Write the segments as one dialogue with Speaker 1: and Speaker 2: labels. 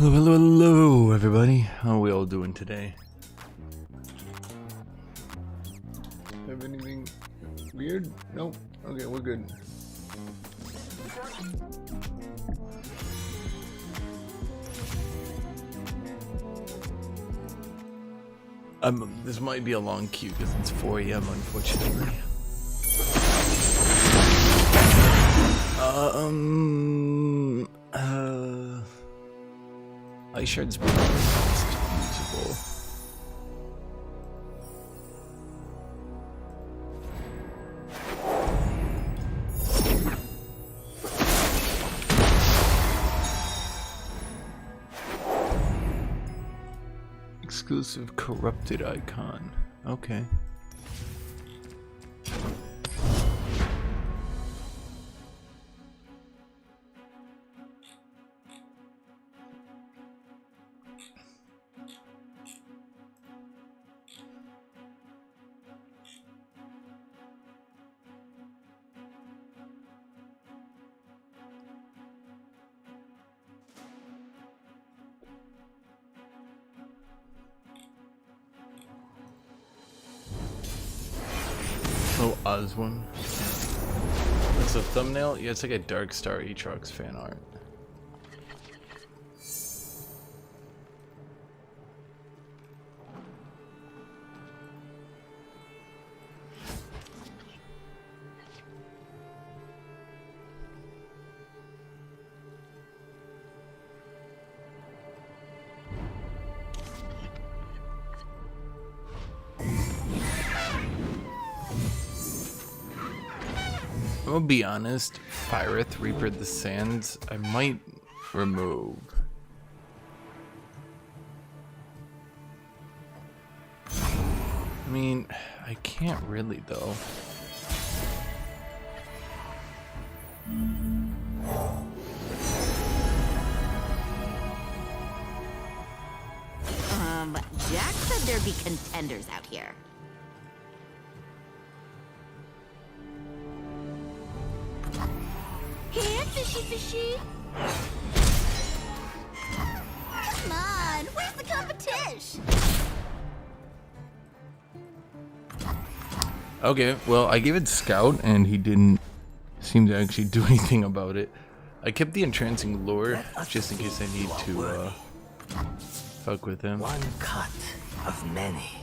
Speaker 1: Hello, hello, hello, everybody. How are we all doing today? Have anything weird? Nope. Okay, we're good. This might be a long queue because it's 4 AM, unfortunately. Ice Shard's pretty usable. Exclusive corrupted icon. Okay. Oh, Oz one. That's a thumbnail? Yeah, it's like a Dark Star Aatrox fan art. I'll be honest, Pyrith Reaper the Sands, I might remove. I mean, I can't really though.
Speaker 2: Jack said there'd be contenders out here. Here, fishy fishy. Come on, where's the competition?
Speaker 1: Okay, well, I gave it Scout and he didn't seem to actually do anything about it. I kept the entrancing lure just in case I need to fuck with him.
Speaker 3: One cut of many.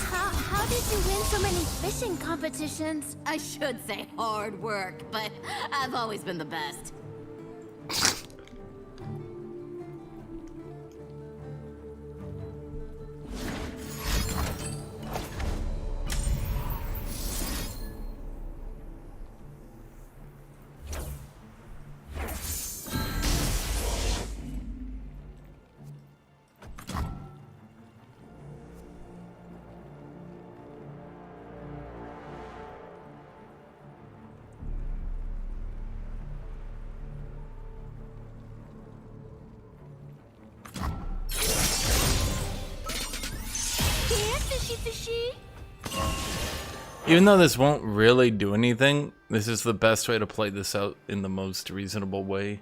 Speaker 2: How did you win so many fishing competitions? I should say hard work, but I've always been the best.
Speaker 1: Even though this won't really do anything, this is the best way to play this out in the most reasonable way.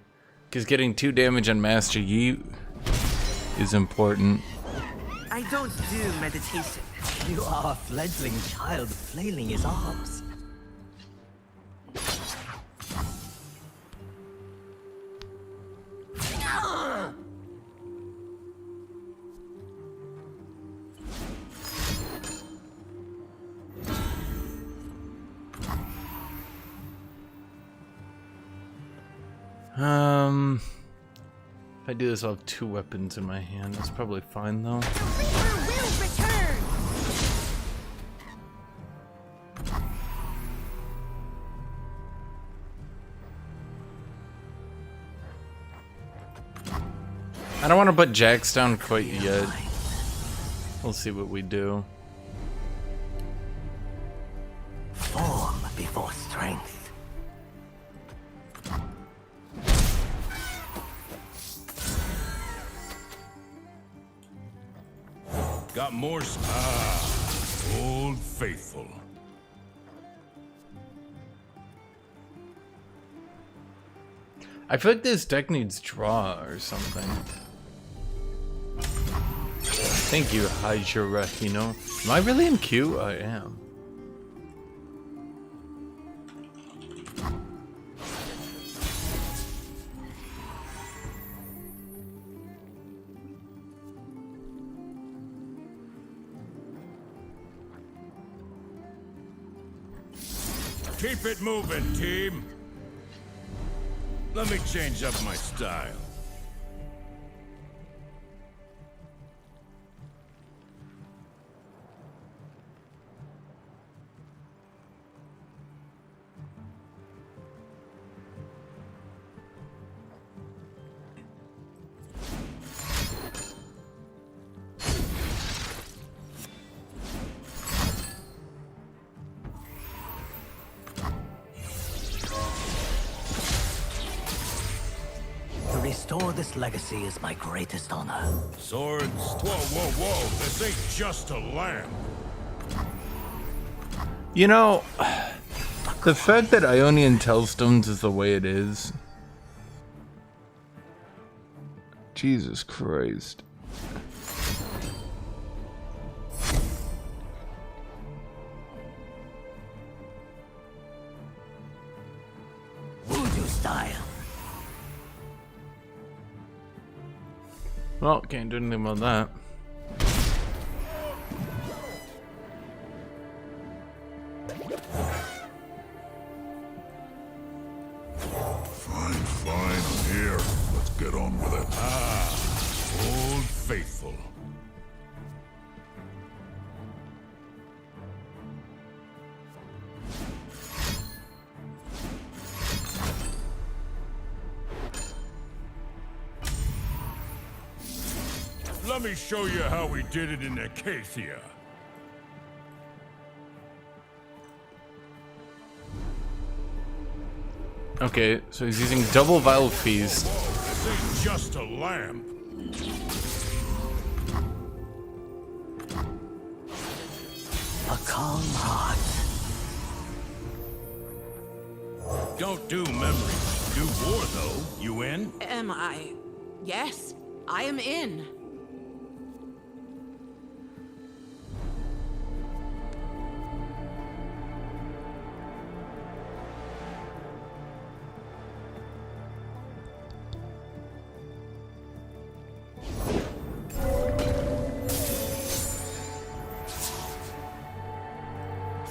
Speaker 1: Because getting 2 damage on Master Yi is important.
Speaker 3: I don't do meditation. You are a fledgling child flailing his arms.
Speaker 1: If I do this, I'll have 2 weapons in my hand. That's probably fine, though.
Speaker 2: The Reaper will return!
Speaker 1: I don't want to put Jax down quite yet. We'll see what we do.
Speaker 3: Form before strength.
Speaker 4: Got more. Ah. Old Faithful.
Speaker 1: I feel like this deck needs draw or something. Thank you, Hajirahino. Am I really in queue? I am.
Speaker 4: Keep it moving, team. Let me change up my style.
Speaker 3: Restore this legacy is my greatest honor.
Speaker 4: Swords? Whoa, whoa, whoa. This ain't just a lamp.
Speaker 1: You know, the fact that Ionian Telstones is the way it is. Jesus Christ.
Speaker 3: Voodoo style.
Speaker 1: Well, can't do anything about that.
Speaker 4: Fine, I'm here. Let's get on with it. Old Faithful. Let me show you how we did it in Acacia.
Speaker 1: Okay, so he's using double Vile Feast.
Speaker 4: This ain't just a lamp.
Speaker 3: A calm heart.
Speaker 4: Don't do memories. Do war, though. You in?
Speaker 5: Am I? Yes, I am in.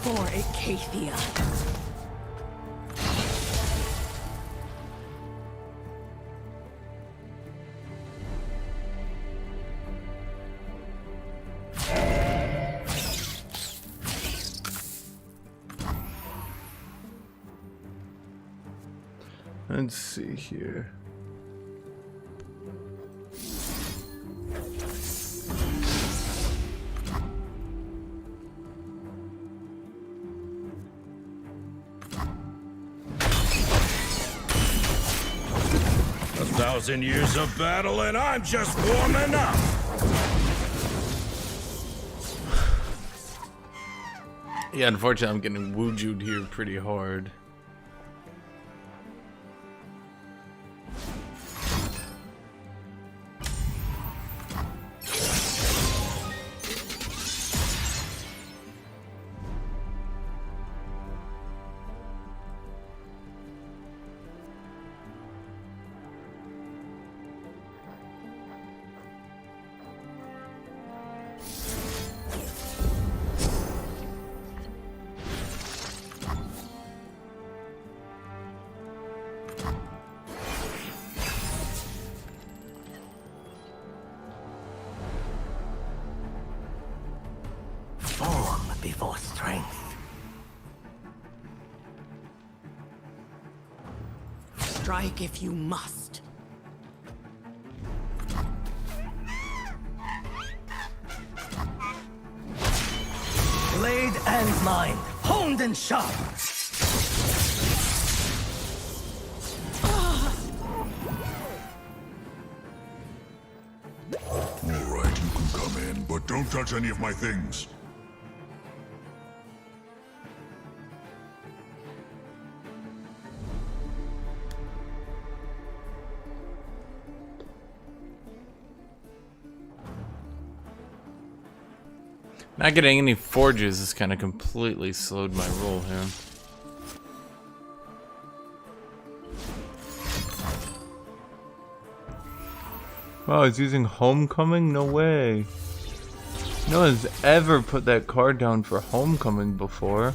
Speaker 5: For Acacia.
Speaker 1: Let's see here.
Speaker 4: A 1,000 years of battle and I'm just warming up.
Speaker 1: Yeah, unfortunately, I'm getting woojued here pretty hard.
Speaker 3: Form before strength.
Speaker 5: Strike if you must.
Speaker 3: Blade and mind, honed and sharp.
Speaker 4: All right, you can come in, but don't touch any of my things.
Speaker 1: Not getting any forges has kind of completely slowed my roll here. Wow, he's using Homecoming? No way. No one's ever put that card down for Homecoming before.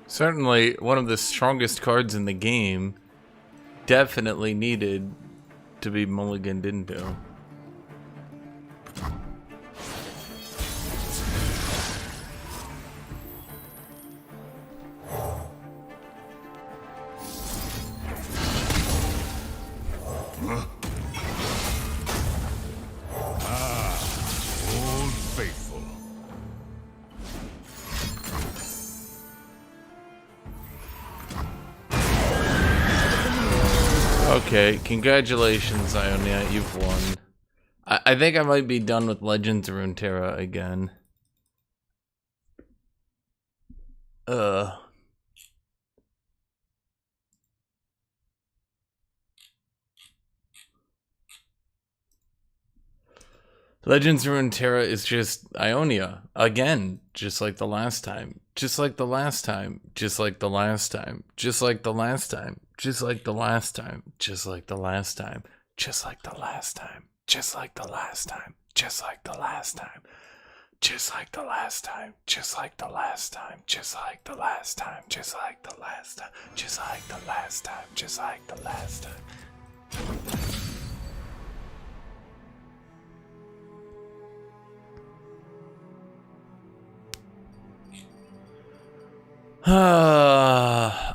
Speaker 1: Certainly one of the strongest cards in the game. Definitely needed to be mulliganed into.
Speaker 4: Old faithful.
Speaker 1: Okay, congratulations, Ionia, you've won. I think I might be done with Legends of Runeterra again. Legends of Runeterra is just Ionia again, just like the last time, just like the last time, just like the last time, just like the last time, just like the last time, just like the last time, just like the last time, just like the last time, just like the last time, just like the last time, just like the last time, just like the last time, just like the last time, just like the last time, just like the last time.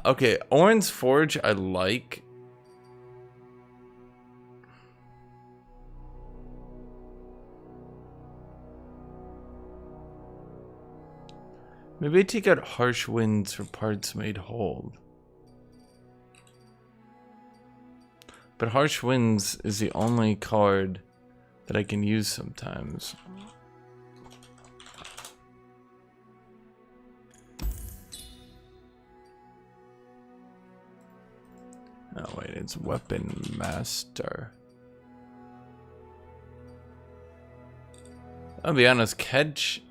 Speaker 1: Okay, Orin's Forge I like. Maybe I take out Harsh Winds for parts made whole. But Harsh Winds is the only card that I can use sometimes. Oh wait, it's Weapon Master. I'll be honest, Kedge.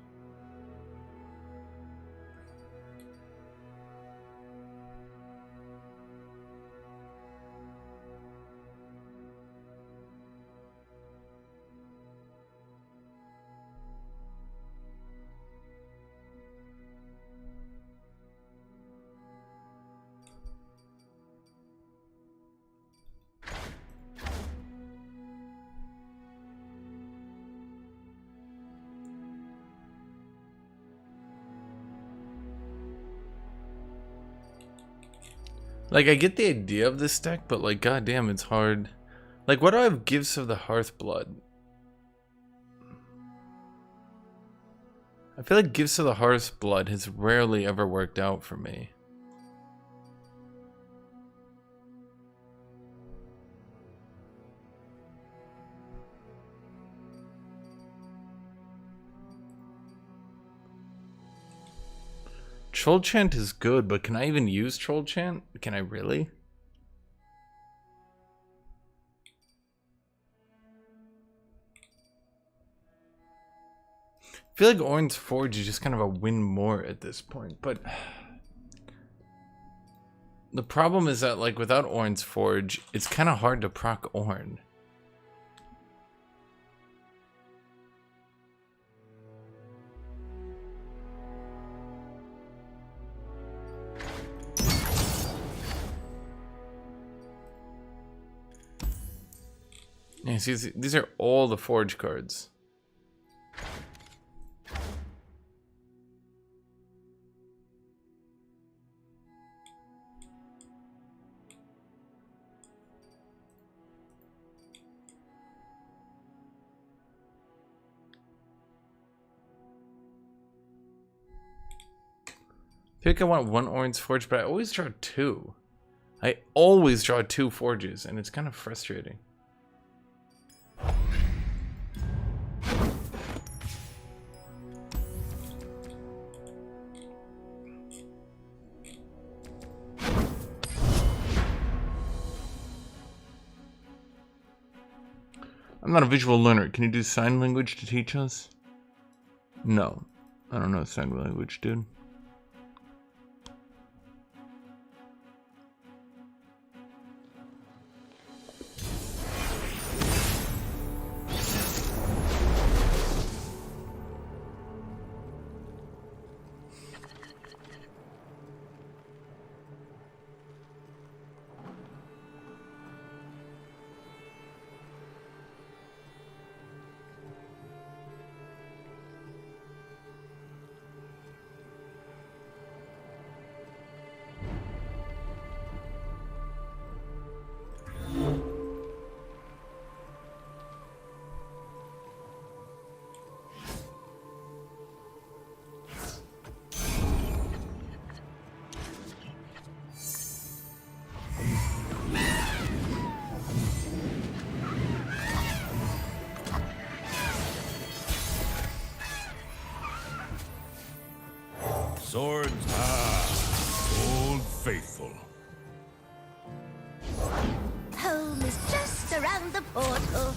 Speaker 1: Like, I get the idea of this deck, but like, goddamn, it's hard. Like, what do I have? Gifts of the Hearthblood. I feel like Gifts of the Hearthblood has rarely ever worked out for me. Troll Chant is good, but can I even use Troll Chant? Can I really? I feel like Orin's Forge is just kind of a win more at this point, but the problem is that, like, without Orin's Forge, it's kind of hard to proc Orn. Yeah, see, these are all the Forge cards. I think I want one Orange Forge, but I always draw two. I always draw two Forges, and it's kind of frustrating. I'm not a visual learner. Can you do sign language to teach us? No. I don't know sign language, dude.
Speaker 4: Swords, Old Faithful.
Speaker 2: Home is just around the portal.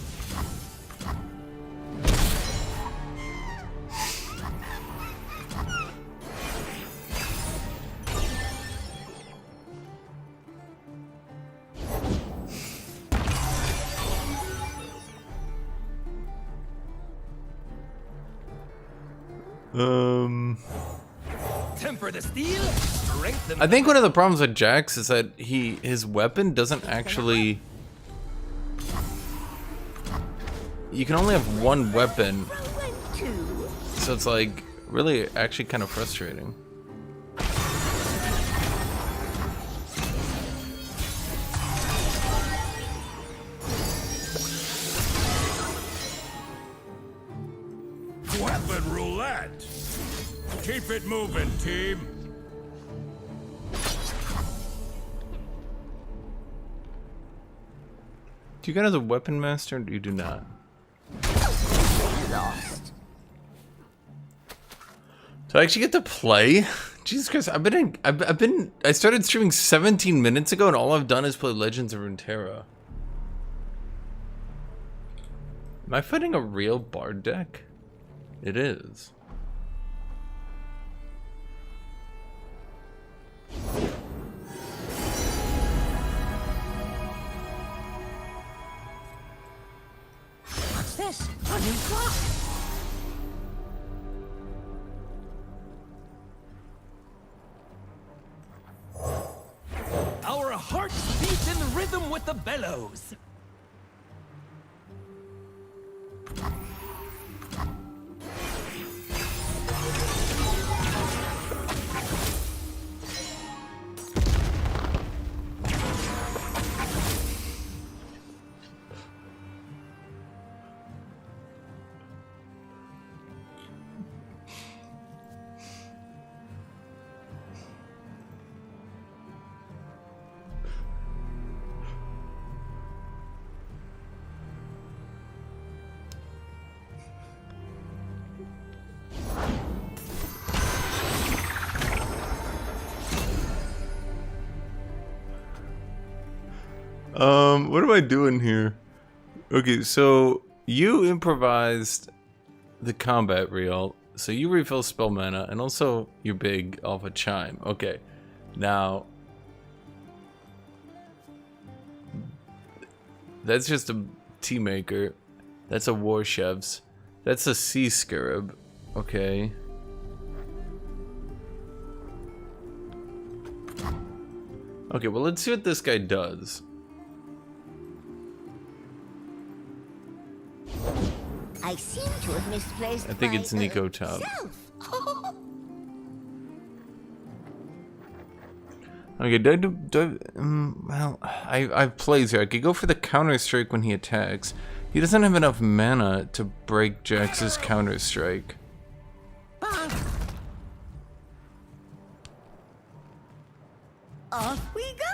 Speaker 3: Temper the steel, strengthen.
Speaker 1: I think one of the problems with Jax is that his weapon doesn't actually. You can only have one weapon, so it's like really actually kind of frustrating.
Speaker 4: Weapon roulette. Keep it moving, team.
Speaker 1: Do you guys have a weapon master, or do you do not?
Speaker 2: Lost.
Speaker 1: So I actually get to play. Jesus Christ, I started streaming 17 minutes ago, and all I've done is play Legends of Runeterra. Am I fighting a real bard deck? It is.
Speaker 3: What's this? A new clock? Our hearts beat in rhythm with the bellows.
Speaker 1: What am I doing here? Okay, so you improvised the combat reel, so you refill spell mana, and also you're big off a chime. Okay, now that's just a tea maker. That's a war chef's. That's a sea scarab. Okay. Okay, well let's see what this guy does.
Speaker 2: I seem to have misplaced.
Speaker 1: I think
Speaker 2: my,
Speaker 1: it's Nico Top.
Speaker 2: self.
Speaker 1: Okay, well, I've plays here. I could go for the counter strike when he attacks. He doesn't have enough mana to break Jax's counter strike.
Speaker 2: Off we go.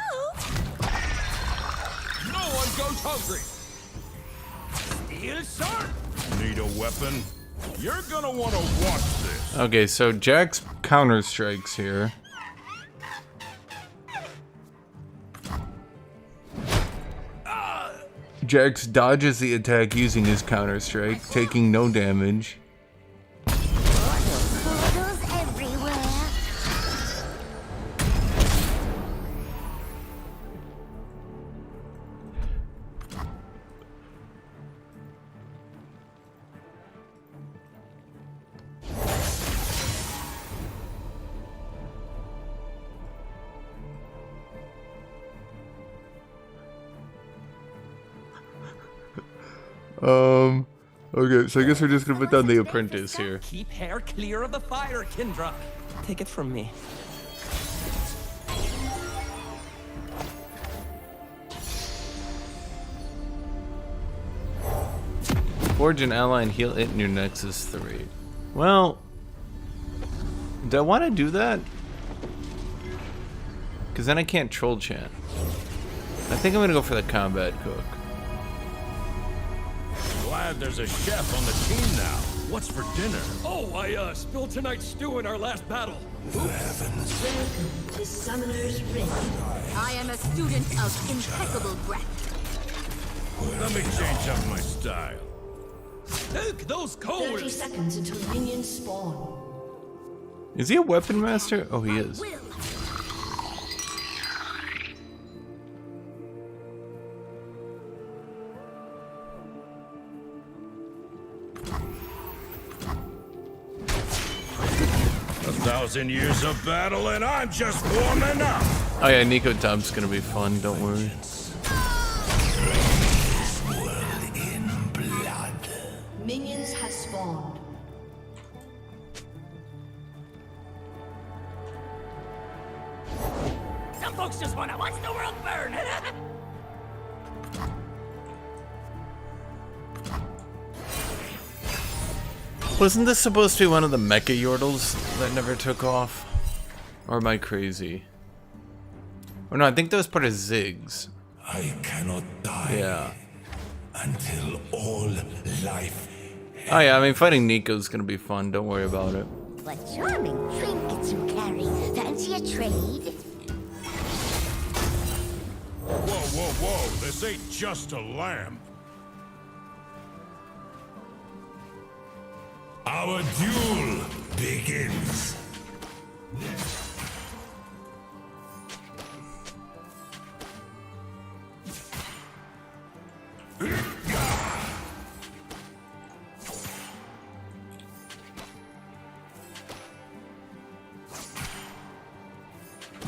Speaker 4: No one goes hungry.
Speaker 3: Steel sword.
Speaker 4: Need a weapon? You're gonna want to watch this.
Speaker 1: Okay, so Jax counter strikes here. Jax dodges the attack using his counter-strike, taking no damage.
Speaker 2: Portals everywhere.
Speaker 1: Okay, so I guess we're just gonna put down the apprentice here.
Speaker 3: Keep hair clear of the fire, Kindra. Take it from me.
Speaker 1: Forge an ally and heal it in your Nexus 3. Well, do I want to do that? Because then I can't troll chant. I think I'm gonna go for the combat cook.
Speaker 4: Glad there's a chef on the team now. What's for dinner?
Speaker 6: Oh, I spilled tonight's stew in our last battle.
Speaker 7: Welcome to Summoner's Rift.
Speaker 2: I am a student of impeccable breath.
Speaker 4: Let me change up my style.
Speaker 6: Look, those
Speaker 7: 30
Speaker 6: coals!
Speaker 7: seconds until minions spawn.
Speaker 1: Is he a weapon master? Oh, he is.
Speaker 2: Will.
Speaker 4: A 1,000 years of battle and I'm just warming up.
Speaker 1: Oh yeah, Nico Top's gonna be fun, don't worry.
Speaker 7: Minions have spawned.
Speaker 6: Some folks just wanna watch the world burn!
Speaker 1: Wasn't this supposed to be one of the mecha yordles that never took off? Or am I crazy? Or no, I think that was part of Ziggs.
Speaker 4: I cannot die
Speaker 1: Yeah.
Speaker 4: until all life.
Speaker 1: Oh yeah, I mean fighting Nico's gonna be fun, don't worry about it.
Speaker 2: What charming trinkets you carry. Fancy a trade?
Speaker 4: Whoa, this ain't just a lamp. Our duel begins.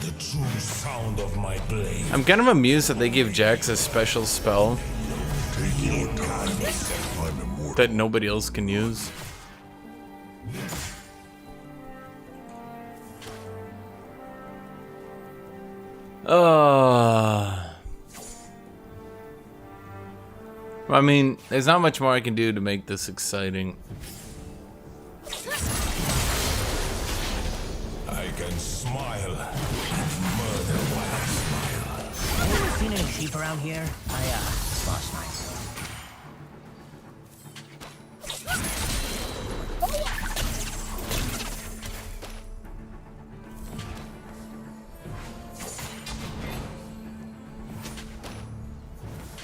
Speaker 4: The true sound of my blade.
Speaker 1: I'm kind of amused that they gave Jax a special spell
Speaker 4: Take your time. I'm immortal.
Speaker 1: that nobody else can use. I mean, there's not much more I can do to make this exciting.
Speaker 4: I can smile and murder while I smile.
Speaker 3: You ever seen any sheep around here? I lost mine.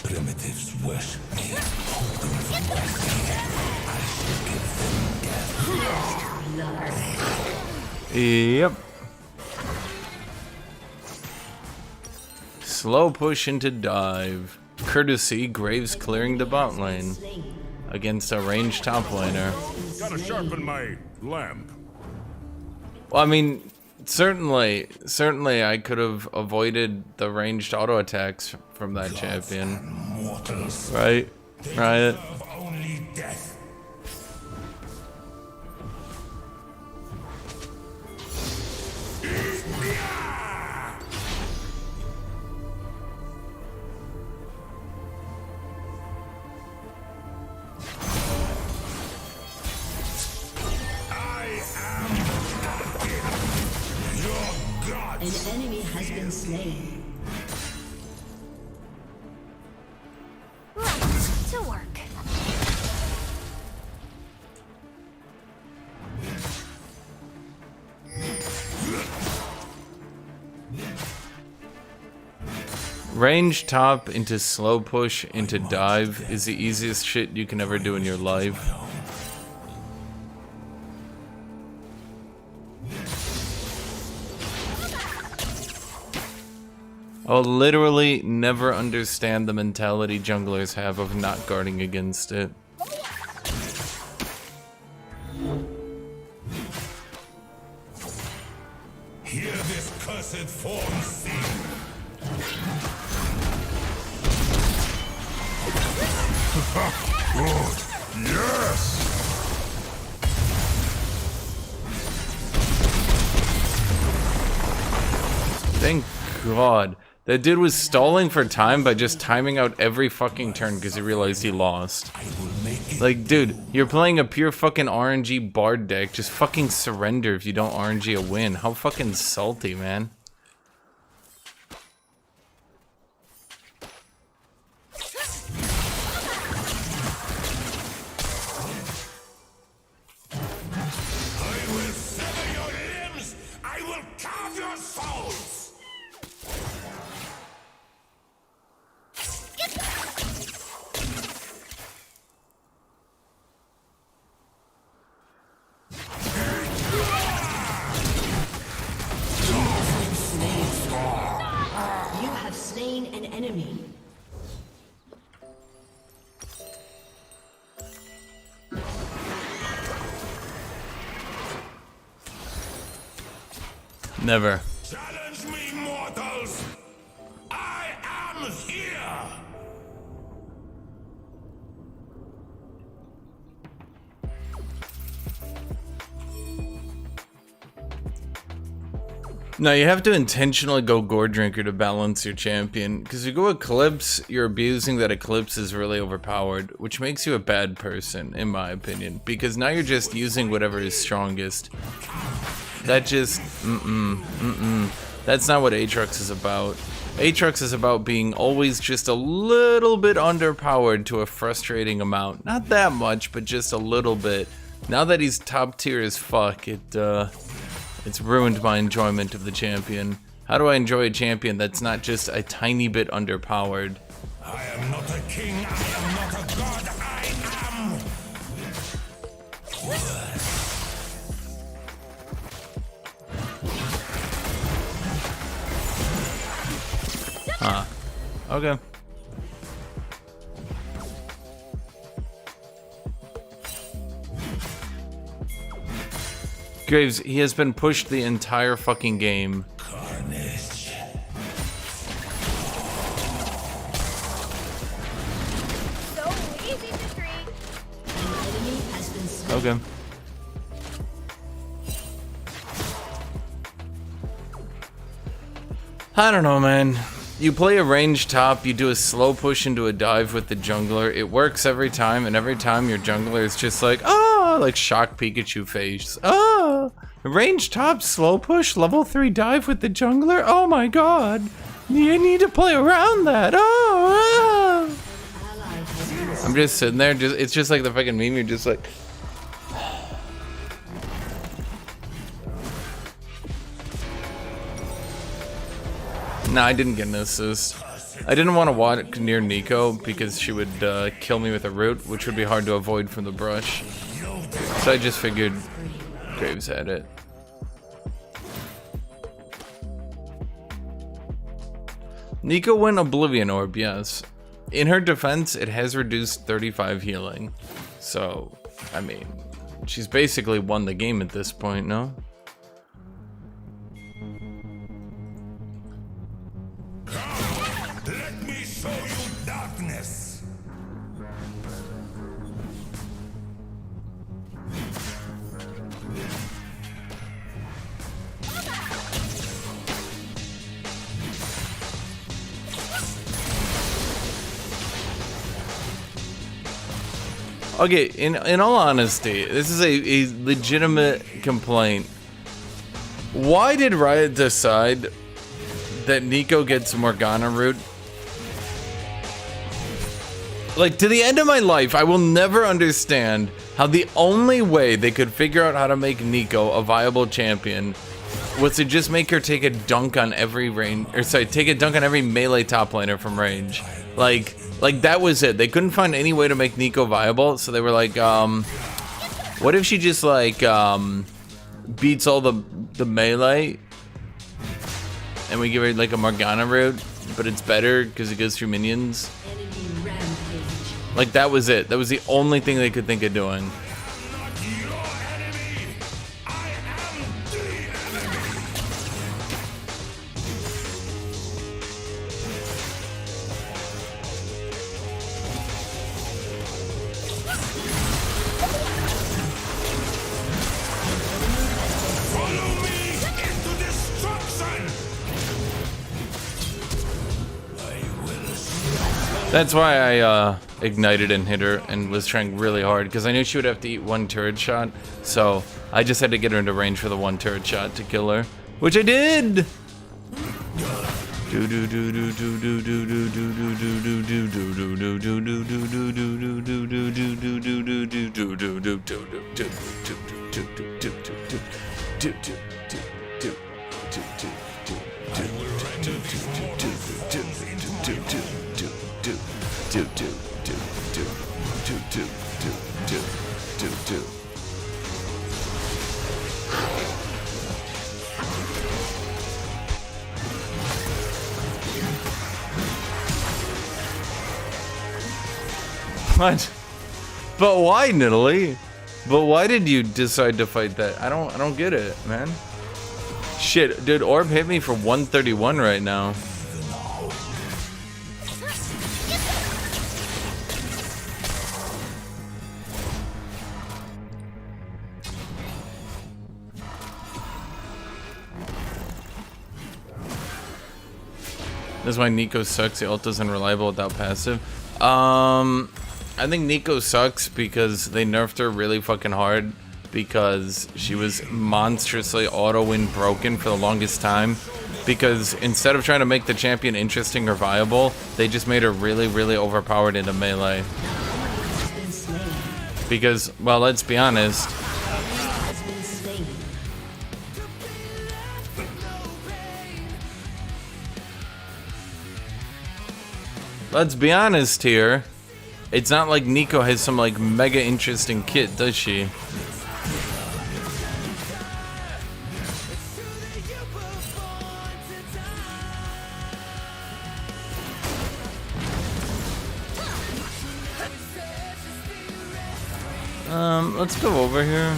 Speaker 4: Primitives wish me hold them from my feet. I shall give them death.
Speaker 1: Yep. Slow push into dive. Courtesy, Graves clearing the bot lane against a ranged top laner.
Speaker 4: Gotta sharpen my lamp.
Speaker 1: Well, I mean, certainly I could have avoided the ranged auto attacks from that champion.
Speaker 4: Mortals.
Speaker 1: Right? Right?
Speaker 4: Deserve only death. I am your god.
Speaker 7: An enemy has been slain.
Speaker 2: Right, to work.
Speaker 1: Range top into slow push into dive is the easiest shit you can ever do in your life. I'll literally never understand the mentality junglers have of not guarding against it.
Speaker 4: Hear this cursed form sing. Good. Yes.
Speaker 1: Thank God. That dude was stalling for time by just timing out every fucking turn because he realized he lost. Like, dude, you're playing a pure fucking RNG Bard deck. Just fucking surrender if you don't RNG a win. How fucking salty, man.
Speaker 4: I will sever your limbs. I will carve your souls.
Speaker 7: You have slain an enemy.
Speaker 1: Never.
Speaker 4: Challenge me, mortals. I am here.
Speaker 1: No, you have to intentionally go Gore Drinker to balance your champion. Because if you go Eclipse, you're abusing that Eclipse is really overpowered, which makes you a bad person, in my opinion. Because now you're just using whatever is strongest. That just, That's not what Aatrox is about. Aatrox is about being always just a little bit underpowered to a frustrating amount. Not that much, but just a little bit. Now that he's top tier as fuck, it's ruined my enjoyment of the champion. How do I enjoy a champion that's not just a tiny bit underpowered?
Speaker 4: I am not a king. I am not a god. I am.
Speaker 1: Huh. Okay. Graves, he has been pushed the entire fucking game.
Speaker 4: Carnage.
Speaker 2: So easy to treat.
Speaker 7: An enemy has been slain.
Speaker 1: Okay. I don't know, man. You play a range top, you do a slow push into a dive with the jungler. It works every time, and every time your jungler is just like, oh, like shock Pikachu face. Oh, range top, slow push, level 3 dive with the jungler. Oh my god. You need to play around that. Oh, I'm just sitting there, it's just like the fucking meme, you're just like... Nah, I didn't get an assist. I didn't want to walk near Nico because she would kill me with a root, which would be hard to avoid from the brush. So I just figured Graves had it. Nico went Oblivion Orb, yes. In her defense, it has reduced 35 healing. So, I mean, she's basically won the game at this point, no?
Speaker 4: Let me show you darkness.
Speaker 1: Okay, in all honesty, this is a legitimate complaint. Why did Riot decide that Nico gets Morgana root? Like, to the end of my life, I will never understand how the only way they could figure out how to make Nico a viable champion was to just make her take a dunk on every range, or sorry, take a dunk on every melee top laner from range. Like that was it. They couldn't find any way to make Nico viable, so they were like, what if she just like beats all the melee, and we give her like a Morgana route, but it's better because it goes through minions.
Speaker 7: Enemy rampage.
Speaker 1: Like that was it. That was the only thing they could think of doing. That's why I ignited and hit her and was trying really hard, because I knew she would have to eat one turret shot, so I just had to get her into range for the one turret shot to kill her, which I did. What? But why, Nidalee? But why did you decide to fight that? I don't get it, man. Shit, dude, Orb hit me for 131 right now. That's why Nico sucks. The ult is unreliable without passive. I think Nico sucks because they nerfed her really fucking hard because she was monstrously auto-win broken for the longest time. Because instead of trying to make the champion interesting or viable, they just made her really, really overpowered into melee. Because, well, let's be honest. Let's be honest here. It's not like Nico has some like mega interesting kit, does she? Let's go over here.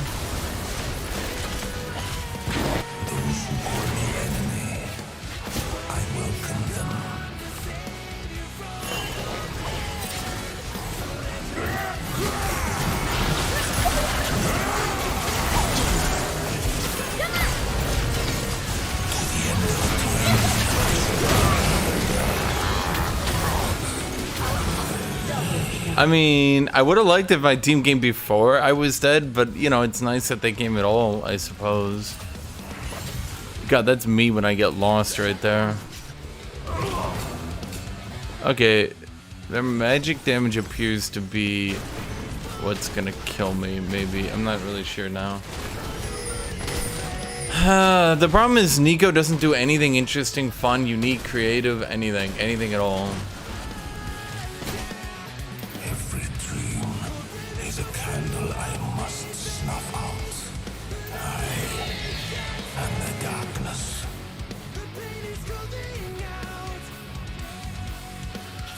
Speaker 1: I mean, I would have liked if my team came before I was dead, but, you know, it's nice that they came at all, I suppose. God, that's me when I get lost right there. Okay, their magic damage appears to be what's gonna kill me, maybe. I'm not really sure now. The problem is Nico doesn't do anything interesting, fun, unique, creative, anything at all.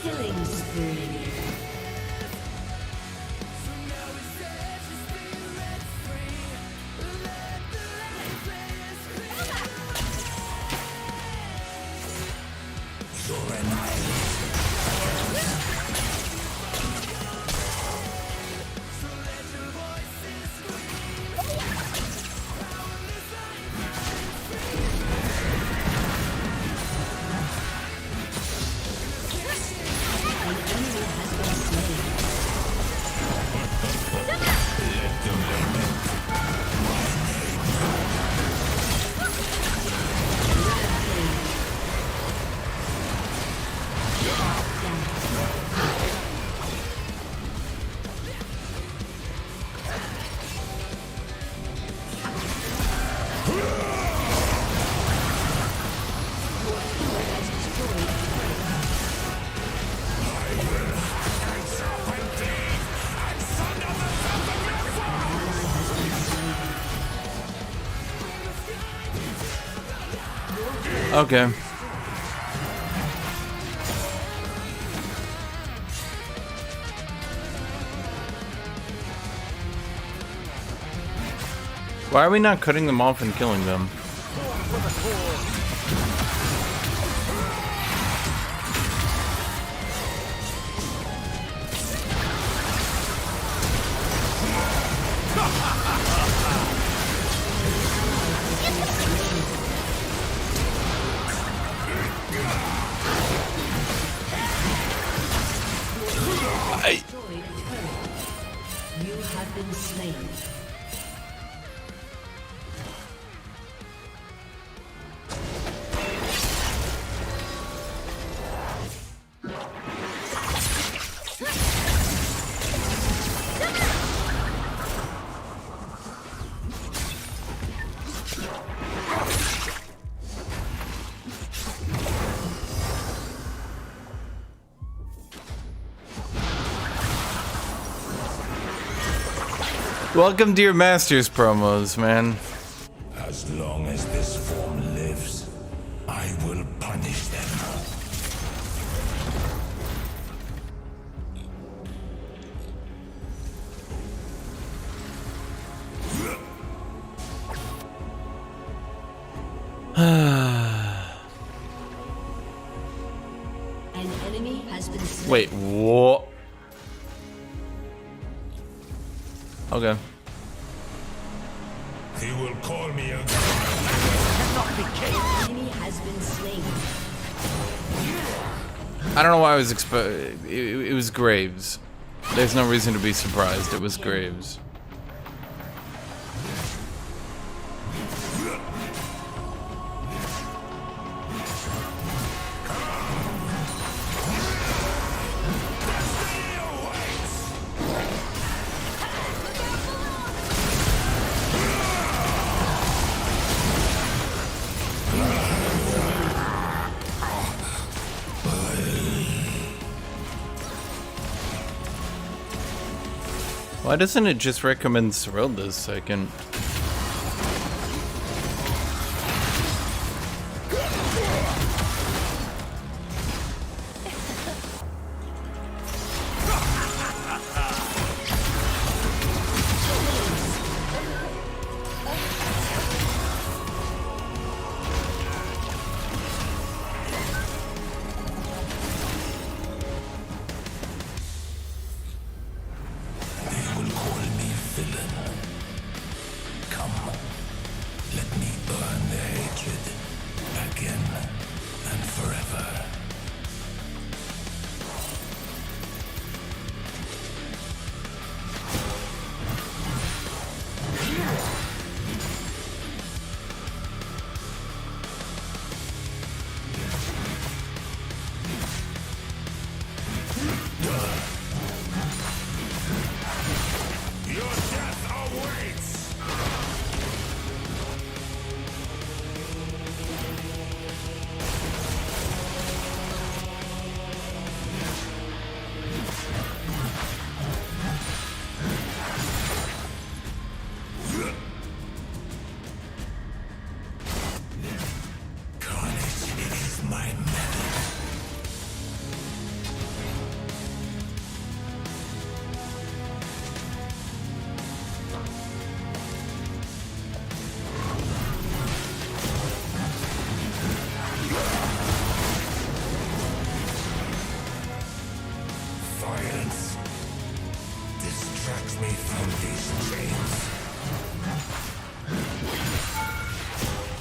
Speaker 7: Killing spree. An enemy
Speaker 1: Okay. Why are we not cutting them off and killing them?
Speaker 7: You have been slain.
Speaker 1: Welcome to your Masters promos, man.
Speaker 4: As long as this form lives, I will punish them.
Speaker 7: An enemy has been slain.
Speaker 1: Wait, what? Okay.
Speaker 4: He will call me a
Speaker 7: Enemy has been slain.
Speaker 1: I don't know why I was it was Graves. There's no reason to be surprised. It was Graves. Why doesn't it just recommend Cyril this second?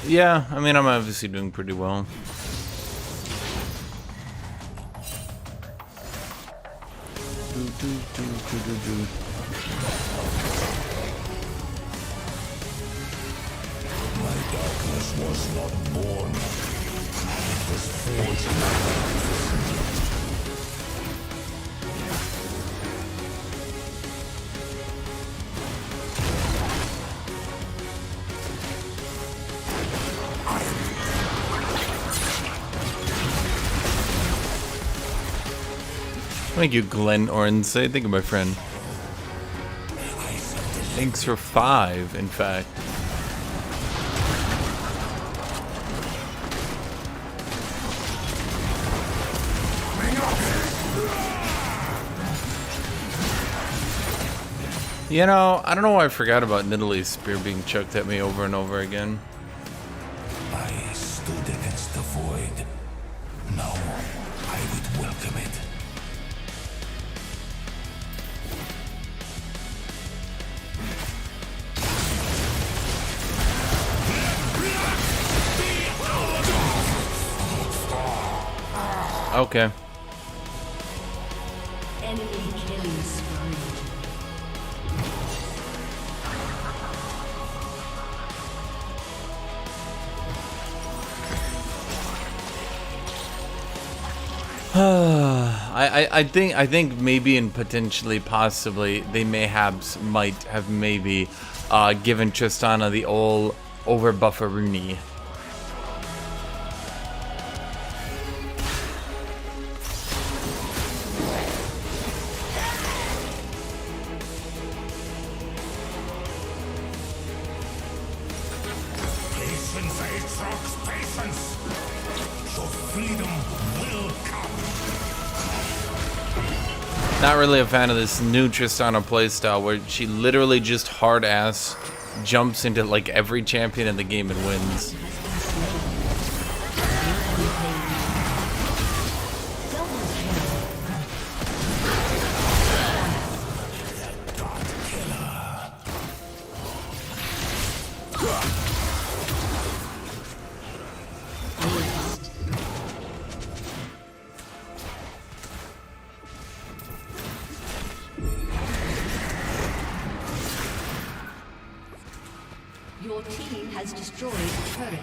Speaker 1: Yeah, I mean, I'm obviously doing pretty well.
Speaker 4: My darkness was not born. It was forged.
Speaker 1: Thank you, Glenn Orange. Thank you, my friend. Thanks for 5, in fact. You know, I don't know why I forgot about Nidalee's spear being chucked at me over and over again.
Speaker 4: I stood against the void. Now I would welcome it.
Speaker 1: Okay.
Speaker 7: Enemy killing spree.
Speaker 1: I think maybe and potentially possibly they might have maybe given Tristana the old over bufferoonie.
Speaker 4: Patience, Aatrox, patience! Your freedom will come!
Speaker 1: Not really a fan of this new Tristana playstyle where she literally just hard ass jumps into like every champion in the game and wins.
Speaker 7: Your team has destroyed a turret.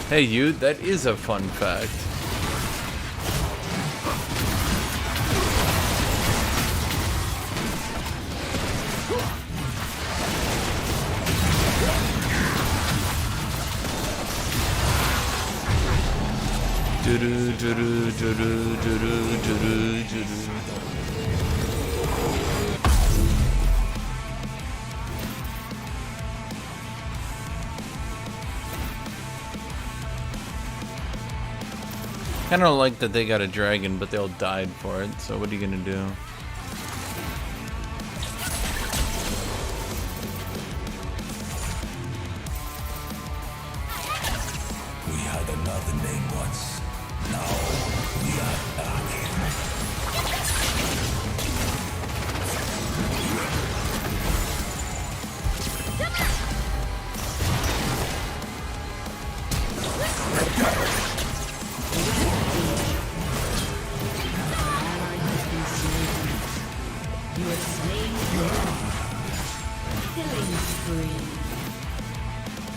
Speaker 1: Hey you, that is a fun fact. Do-do, do-do, do-do, do-do, do-do, do-do. Kinda like that they got a dragon, but they all died for it, so what are you gonna do?
Speaker 4: We had another name once. Now we are
Speaker 7: You are slain killing spree.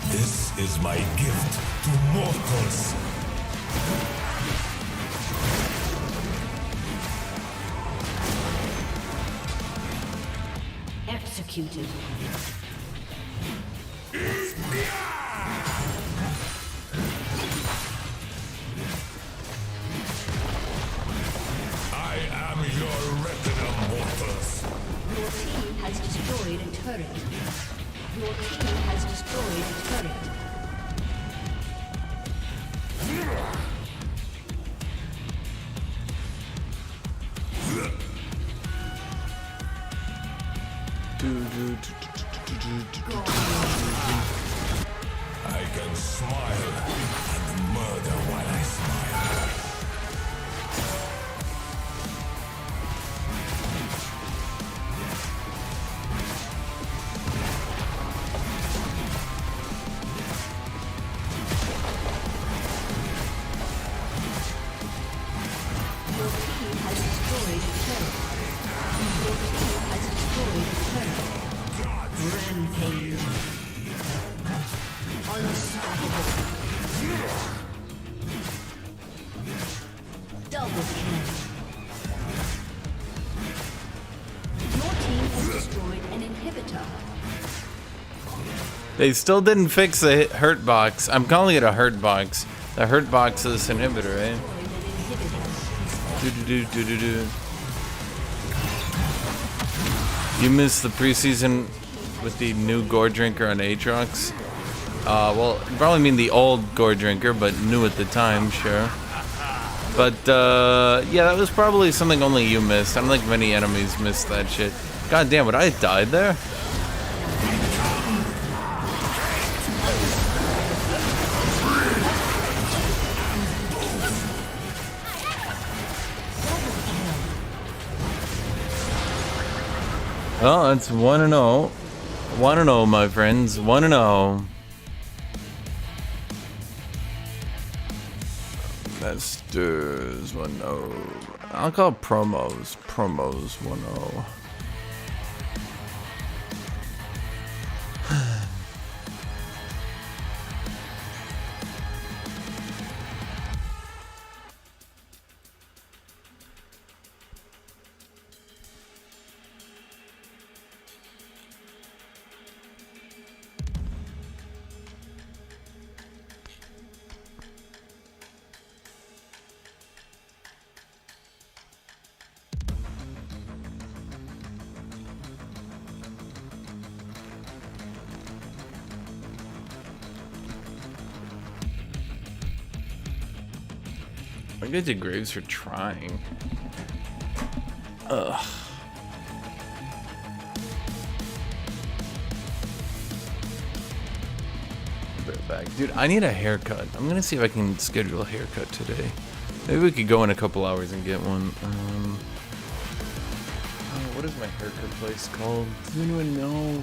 Speaker 4: This is my gift to mortals.
Speaker 7: Executed.
Speaker 4: I am your reckoner, mortals.
Speaker 7: Your team has destroyed a turret. Your team has destroyed a turret.
Speaker 4: I can smile and murder while I smile.
Speaker 7: Your team has destroyed a turret. Your team has destroyed a turret. Rampage. Unstoppable. Double kill. Your team has destroyed an inhibitor.
Speaker 1: They still didn't fix the hurt box. I'm calling it a hurt box. The hurt box of this inhibitor, eh? Do-do-do-do-do-do. You missed the preseason with the new Gore Drinker on Aatrox? Well, you probably mean the old Gore Drinker, but new at the time, sure. But yeah, that was probably something only you missed. I don't think many enemies missed that shit. God damn, would I have died there? Oh, it's 1-0. 1-0, my friends. 1-0. Masters 1-0. I'll call it promos. Promos 1-0. I get to Graves for trying. Ugh. Right back. Dude, I need a haircut. I'm gonna see if I can schedule a haircut today. Maybe we could go in a couple hours and get one. What is my haircut place called? Does anyone know?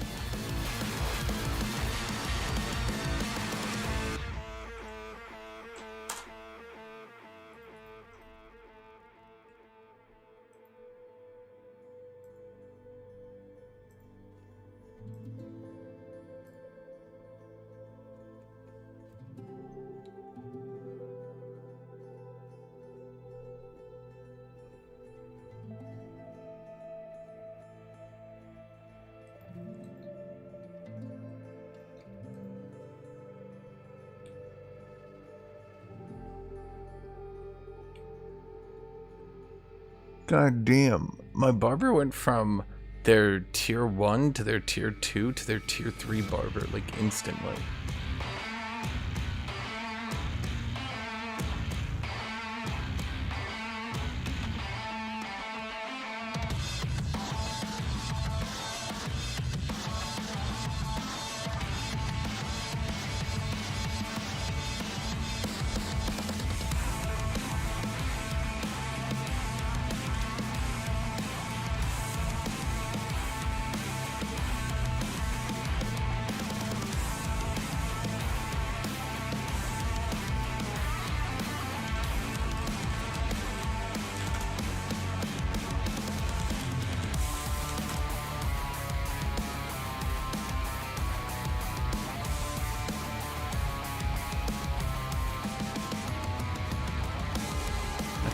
Speaker 1: God damn. My barber went from their tier 1 to their tier 2 to their tier 3 barber, like instantly.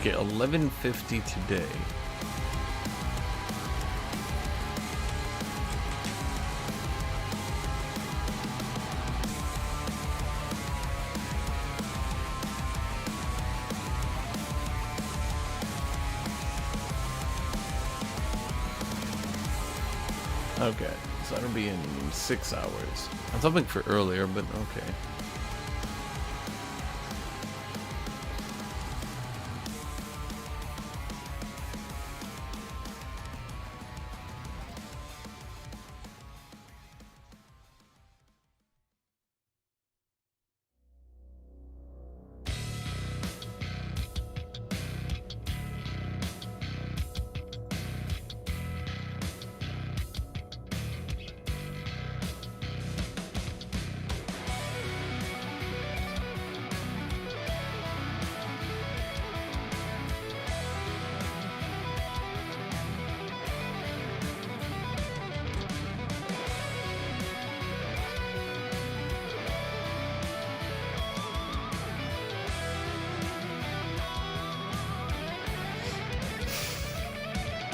Speaker 1: Okay, 11:50 today. Okay, so that'll be in 6 hours. I was hoping for earlier, but okay.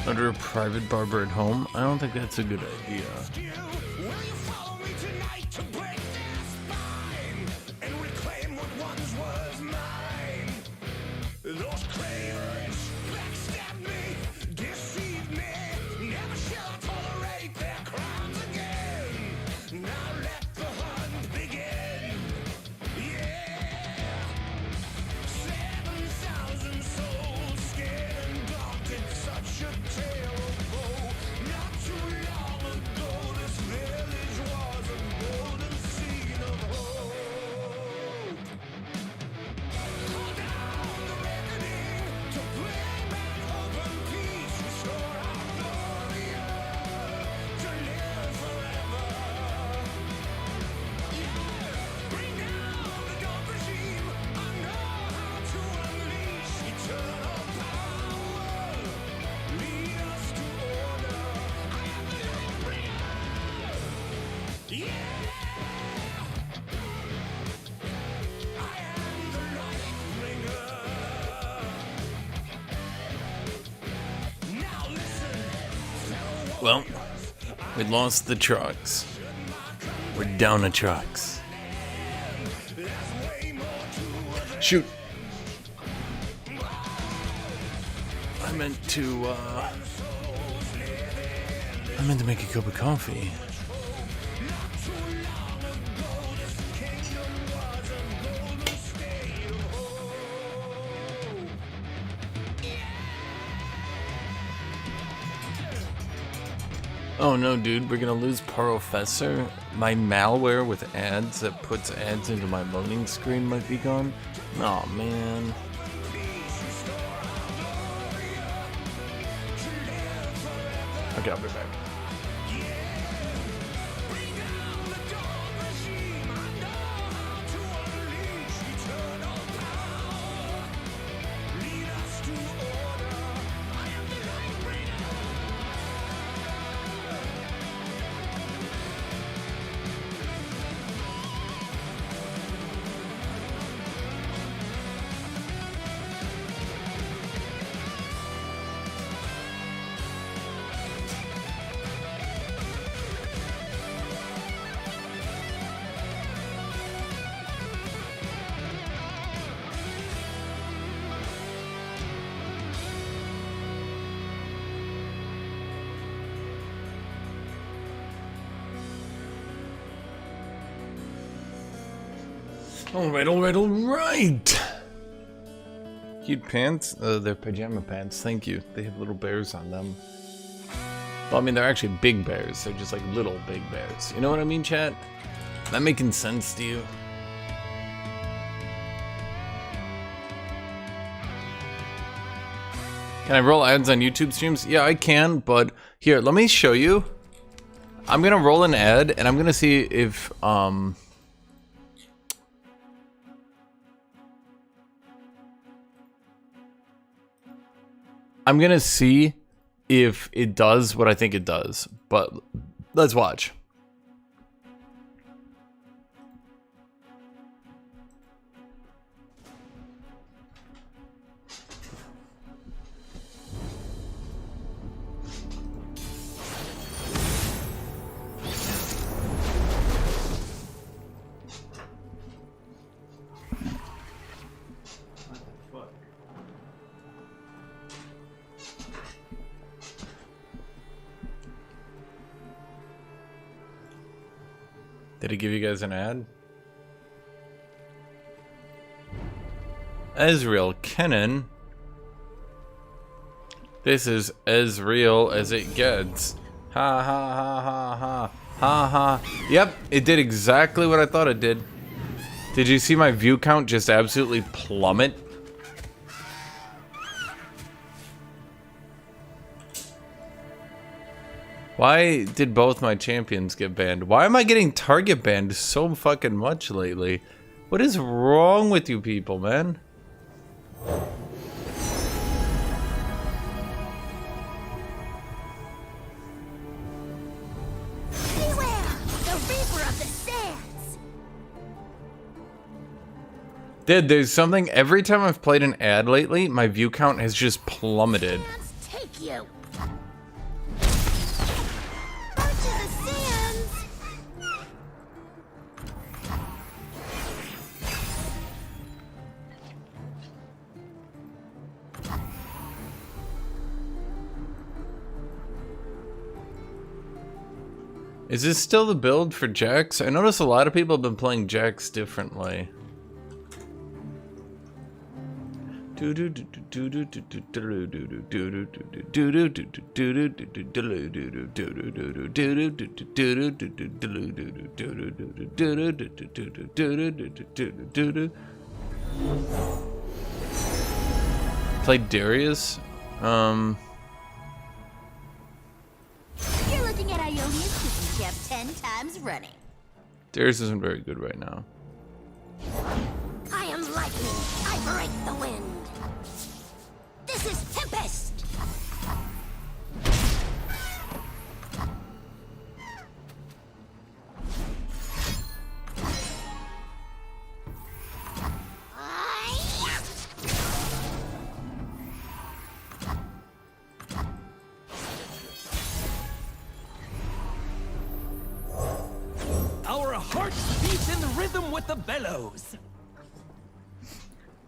Speaker 1: Under a private barber at home? I don't think that's a good idea. Well, we lost the trucks. We're down the trucks. Shoot. I meant to make a cup of coffee. Oh no, dude, we're gonna lose Professor. My malware with ads that puts ads into my loading screen might be gone. Oh man. Okay, I'll be back. Alright. Cute pants? They're pajama pants, thank you. They have little bears on them. Well, I mean, they're actually big bears. They're just like little big bears. You know what I mean, chat? That making sense to you? Can I roll ads on YouTube streams? Yeah, I can, but here, let me show you. I'm gonna roll an ad, and I'm gonna see if, I'm gonna see if it does what I think it does, but let's watch. Did it give you guys an ad? Ezreal Kennen. This is as real as it gets. Ha ha ha ha ha ha ha. Yep, it did exactly what I thought it did. Did you see my view count just absolutely plummet? Why did both my champions get banned? Why am I getting target banned so fucking much lately? What is wrong with you people, man?
Speaker 2: Beware! The Reaper of the Sands!
Speaker 1: Dude, there's something, every time I've played an ad lately, my view count has just plummeted.
Speaker 2: Sands take you! Out to the sands!
Speaker 1: Is this still the build for Jax? I notice a lot of people have been playing Jax differently. Played Darius?
Speaker 2: You're looking at Ionia's cooking camp 10 times running.
Speaker 1: Darius isn't very good right now.
Speaker 2: I am lightning. I break the wind. This is Tempest.
Speaker 6: hearts beat in rhythm with the bellows.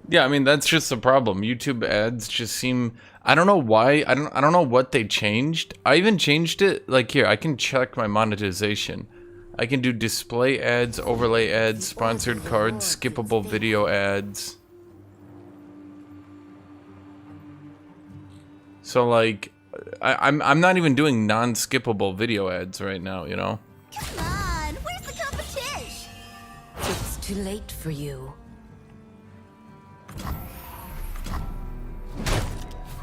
Speaker 1: Yeah, I mean that's just the problem. YouTube ads just seem, I don't know why. I don't know what they changed. I even changed it. Like here, I can check my monetization. I can do display ads, overlay ads, sponsored cards, skippable video ads. So like I'm not even doing non-skippable video ads right now, you know?
Speaker 2: Come on, where's the competition?
Speaker 7: It's too late for you.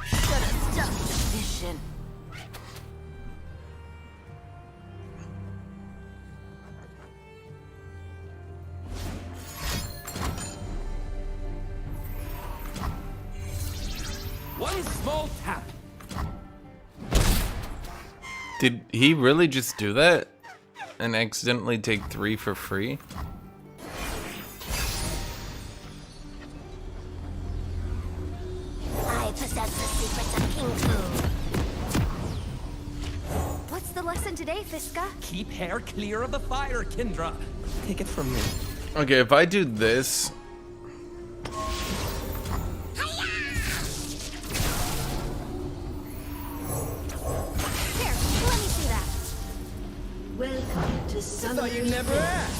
Speaker 2: Should've stuck to fishing.
Speaker 6: One small tap.
Speaker 1: Did he really just do that? And accidentally take 3 for free?
Speaker 2: I possess the secrets of King Fu. What's the lesson today, Fiska?
Speaker 6: Keep hair clear of the fire, Kindra.
Speaker 3: Take it from me.
Speaker 1: Okay, if I do this,
Speaker 2: Here, let me see that.
Speaker 7: Welcome to Summoner's Rift.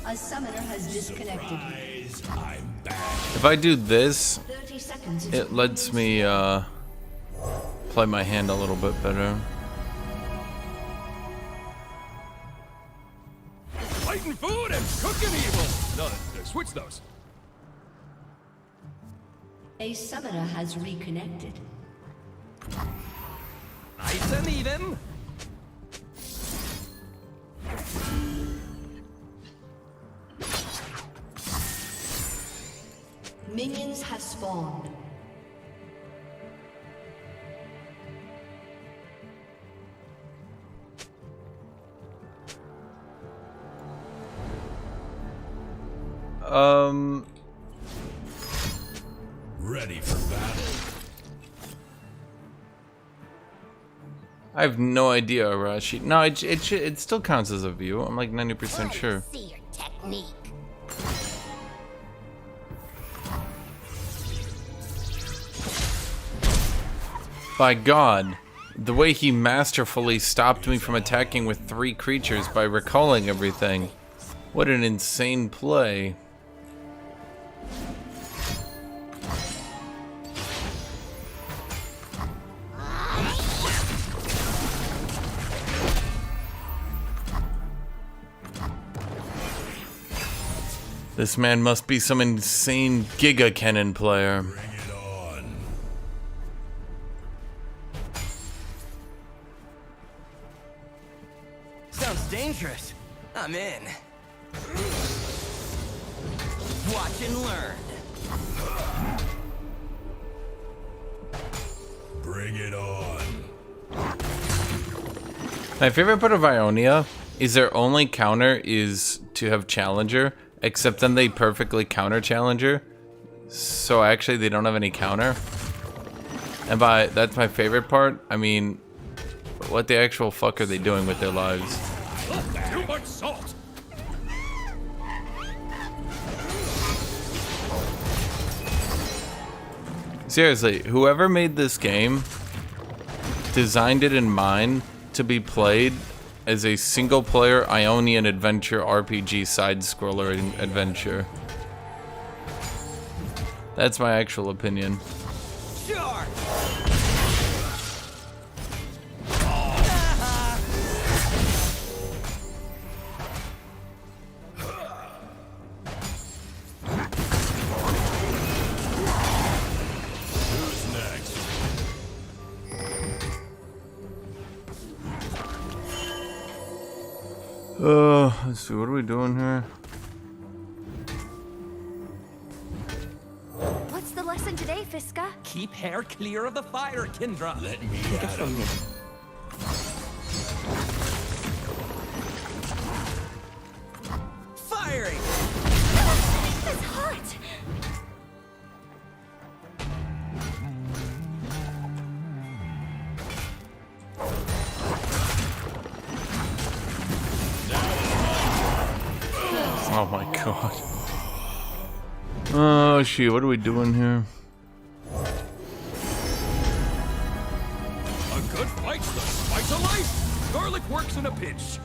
Speaker 7: A summoner has disconnected.
Speaker 4: I'm back.
Speaker 1: if I do this,
Speaker 7: 30 seconds.
Speaker 1: it lets me play my hand a little bit better.
Speaker 6: Fighting food and cooking evil. No, switch those.
Speaker 7: A summoner has reconnected.
Speaker 6: Nice and even.
Speaker 7: Minions have spawned.
Speaker 4: Ready for battle.
Speaker 1: I have no idea, Arashi. No, it still counts as a view. I'm like 90% sure.
Speaker 2: See your technique.
Speaker 1: By God, the way he masterfully stopped me from attacking with 3 creatures by recalling everything. What an insane play. This man must be some insane Giga Cannon player.
Speaker 4: Bring it on.
Speaker 3: Sounds dangerous. I'm in. Watch and learn.
Speaker 4: Bring it on.
Speaker 1: My favorite part of Ionia is their only counter is to have Challenger, except then they perfectly counter Challenger. So actually they don't have any counter. And by that's my favorite part, I mean, what the actual fuck are they doing with their lives?
Speaker 6: Too much salt.
Speaker 1: Seriously, whoever made this game designed it in mind to be played as a single-player Ionian adventure RPG side-scroller adventure. That's my actual opinion.
Speaker 3: Sure.
Speaker 4: Who's next?
Speaker 1: Let's see, what are we doing here?
Speaker 2: What's the lesson today, Fiska?
Speaker 6: Keep hair clear of the fire, Kindra.
Speaker 4: Let me
Speaker 3: Take it
Speaker 4: at
Speaker 3: from
Speaker 4: him.
Speaker 3: me. Firing.
Speaker 2: His heart!
Speaker 1: Oh my god. Oh shit, what are we doing here?
Speaker 6: A good fight's the spice of life. Garlic works in a pinch.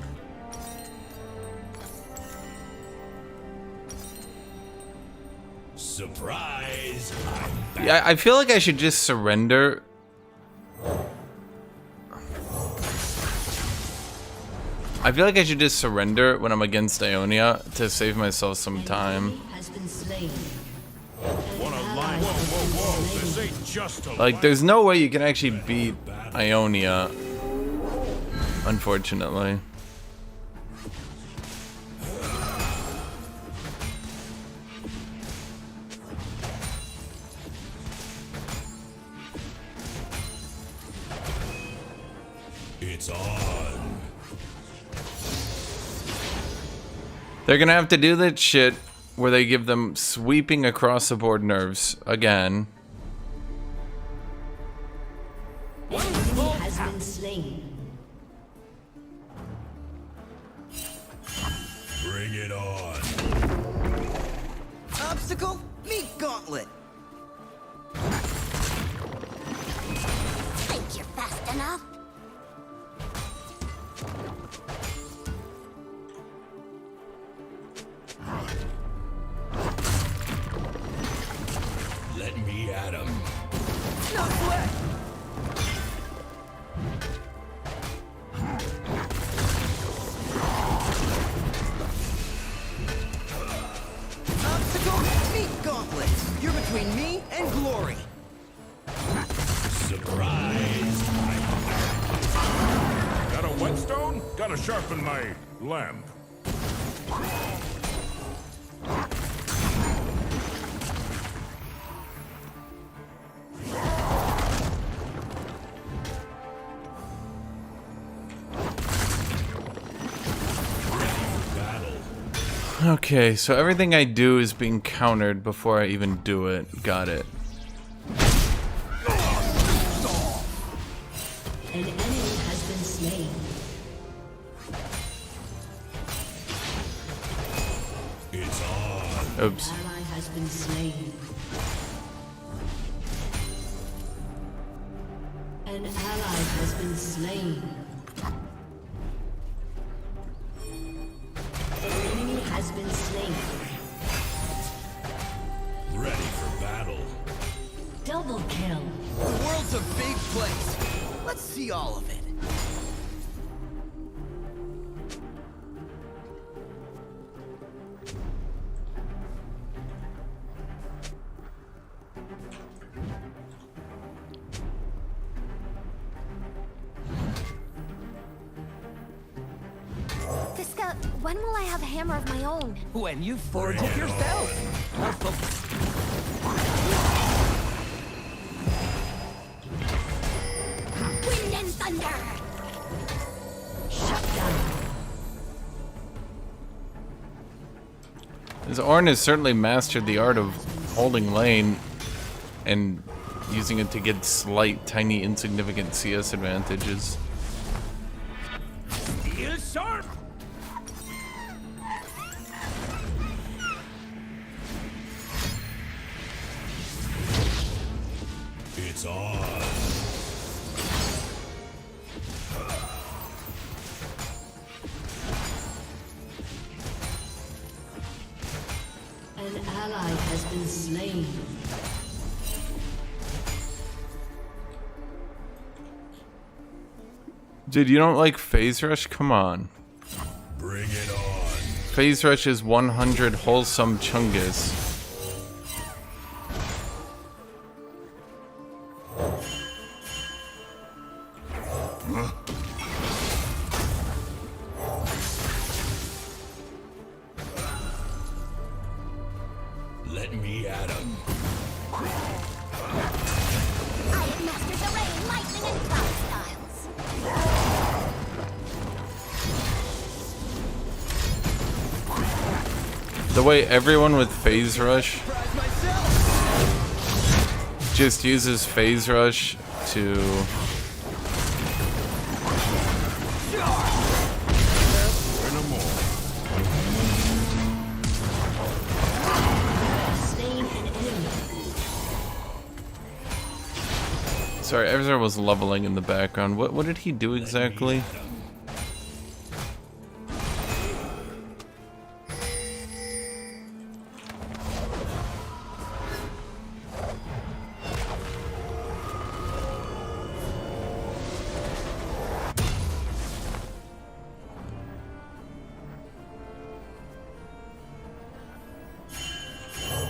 Speaker 4: Surprise!
Speaker 1: Yeah, I feel like I should just surrender. I feel like I should just surrender when I'm against Ionia to save myself some time.
Speaker 7: Has been slain.
Speaker 6: Wanna lie? Whoa. This ain't just a
Speaker 1: Like, there's no way you can actually beat Ionia, unfortunately.
Speaker 4: It's on.
Speaker 1: They're gonna have to do that shit where they give them sweeping across the board nerfs again.
Speaker 7: Enemy has been slain.
Speaker 4: Bring it on.
Speaker 3: Obstacle? Meat gauntlet.
Speaker 2: Think you're fast enough?
Speaker 4: Let me at him.
Speaker 3: No sweat. Obstacle? Meat gauntlet. You're between me and glory.
Speaker 4: Surprise!
Speaker 6: Got a whetstone? Gotta sharpen my lamp.
Speaker 1: Okay, so everything I do is being countered before I even do it. Got it.
Speaker 7: An enemy has been slain.
Speaker 4: It's on.
Speaker 1: Oops.
Speaker 7: Ally has been slain. An ally has been slain. An enemy has been slain.
Speaker 4: Ready for battle.
Speaker 7: Double kill.
Speaker 3: The world's a big place. Let's see all of it.
Speaker 2: Fiska, when will I have a hammer of my own?
Speaker 3: When you forge it yourself. Now focus.
Speaker 2: Wind and thunder!
Speaker 7: Shut down.
Speaker 1: As Ornn has certainly mastered the art of holding lane and using it to get slight, tiny, insignificant CS advantages.
Speaker 6: Steel sharp.
Speaker 4: It's on.
Speaker 7: An ally has been slain.
Speaker 1: Dude, you don't like Phase Rush? Come on.
Speaker 4: Bring it on.
Speaker 1: Phase Rush is 100 wholesome chungus.
Speaker 4: Let me at him.
Speaker 2: I have mastered the rain, lightning, and cloud styles.
Speaker 1: The way everyone with Phase Rush
Speaker 3: Surprise myself.
Speaker 1: just uses Phase Rush to...
Speaker 6: Say no more.
Speaker 1: Sorry, Ezra was leveling in the background. What did he do exactly?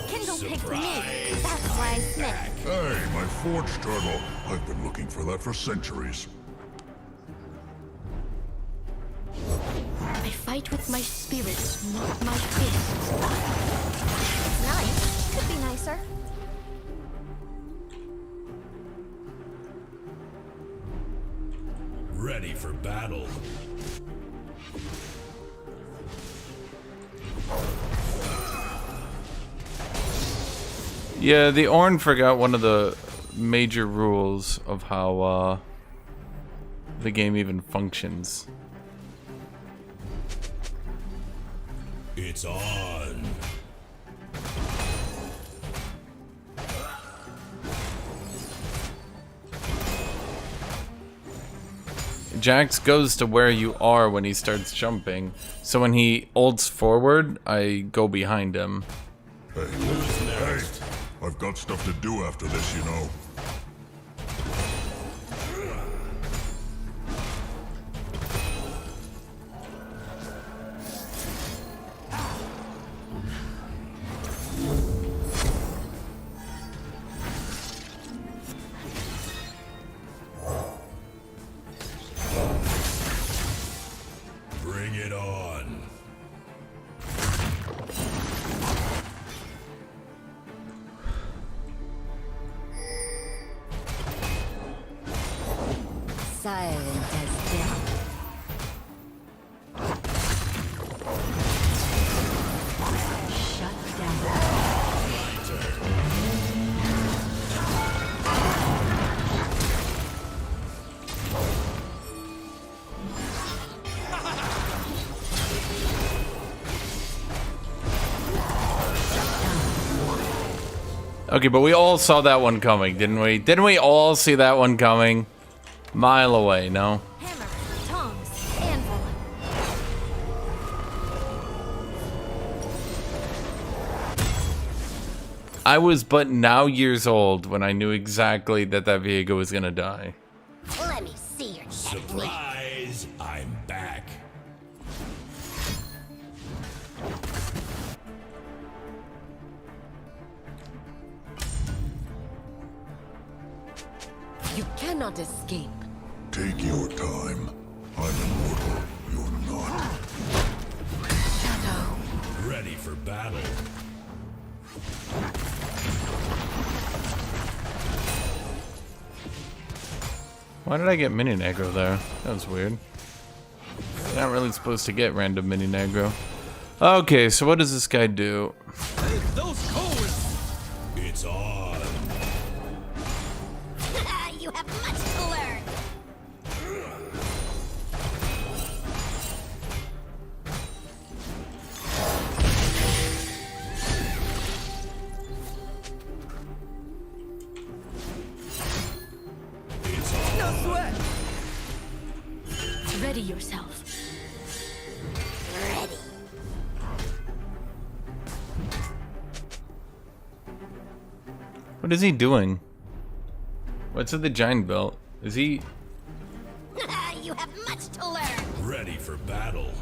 Speaker 2: Kindle picked me. That's why I sniff.
Speaker 4: Hey, my forge turtle. I've been looking for that for centuries.
Speaker 2: I fight with my spirit, not my fists. It's nice. Could be nicer.
Speaker 6: Ready for battle.
Speaker 1: Yeah, the Orn forgot one of the major rules of how the game even functions.
Speaker 6: It's on.
Speaker 1: Jax goes to where you are when he starts jumping, so when he ults forward, I go behind him.
Speaker 4: Hey, I've got stuff to do after this, you know.
Speaker 6: Bring it on.
Speaker 2: Silent as death.
Speaker 7: Shut down.
Speaker 1: Okay, but we all saw that one coming, didn't we? Didn't we all see that one coming? Mile away, no?
Speaker 2: Hammer, tongs, anvil.
Speaker 1: I was but now years old when I knew exactly that that Viego was gonna die.
Speaker 2: Let me see your technique.
Speaker 6: Surprise! I'm back.
Speaker 2: You cannot escape.
Speaker 4: Take your time. I'm immortal. You're not.
Speaker 2: Shadow.
Speaker 6: Ready for battle.
Speaker 1: Why did I get mini aggro there? That was weird. You're not really supposed to get random mini aggro. Okay, so what does this guy do?
Speaker 6: Those codes. It's on.
Speaker 2: You have much to learn.
Speaker 6: It's on.
Speaker 3: No sweat.
Speaker 2: Ready yourself. Ready.
Speaker 1: What is he doing? What's with the giant belt? Is he...
Speaker 2: You have much to learn.
Speaker 6: Ready for battle.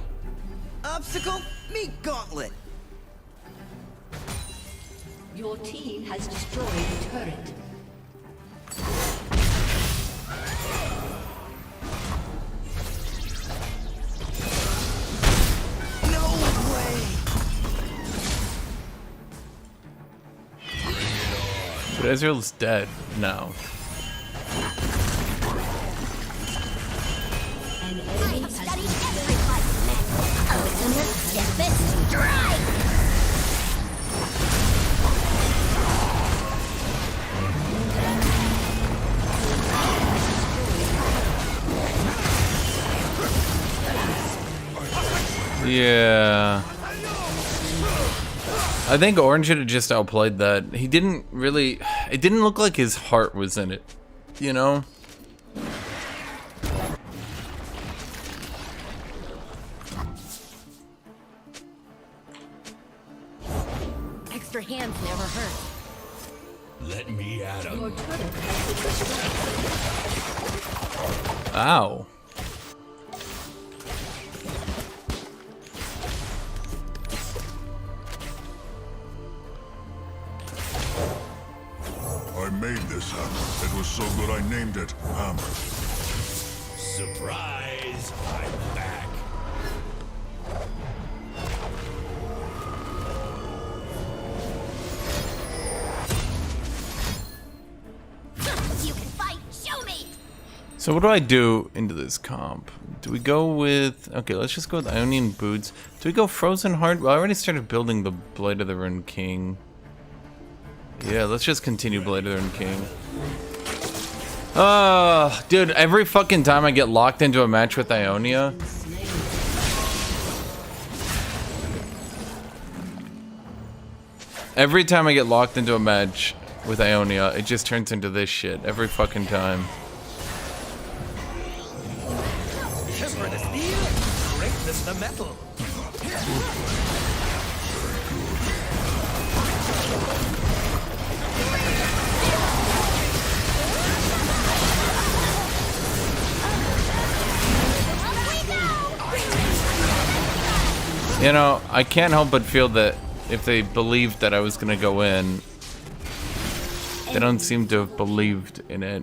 Speaker 3: Obstacle? Meet gauntlet.
Speaker 7: Your team has destroyed a turret.
Speaker 3: No way.
Speaker 1: But Ezreal's dead now.
Speaker 7: An
Speaker 2: I
Speaker 7: enemy
Speaker 2: have
Speaker 7: has
Speaker 2: studied every fight. Ultimate Tempest Strike.
Speaker 1: Yeah. I think Orange should have just outplayed that. He didn't really... It didn't look like his heart was in it. You know?
Speaker 2: Extra hands never hurt.
Speaker 4: Let me at him.
Speaker 7: Your turret has been destroyed.
Speaker 1: Ow.
Speaker 8: I made this hammer. It was so good I named it Hammer.
Speaker 4: Surprise! I'm back.
Speaker 2: You can fight. Show me.
Speaker 1: So what do I do into this comp? Do we go with... Okay, let's just go with Ionian Boots. Do we go Frozen Heart? Well, I already started building the Blade of the Ruined King. Yeah, let's just continue Blade of the Ruined King. Dude, every fucking time I get locked into a match with Ionia... Every time I get locked into a match with Ionia, it just turns into this shit. Every fucking time.
Speaker 3: Temper the steel, greatness the metal.
Speaker 1: You know, I can't help but feel that if they believed that I was gonna go in, they don't seem to have believed in it.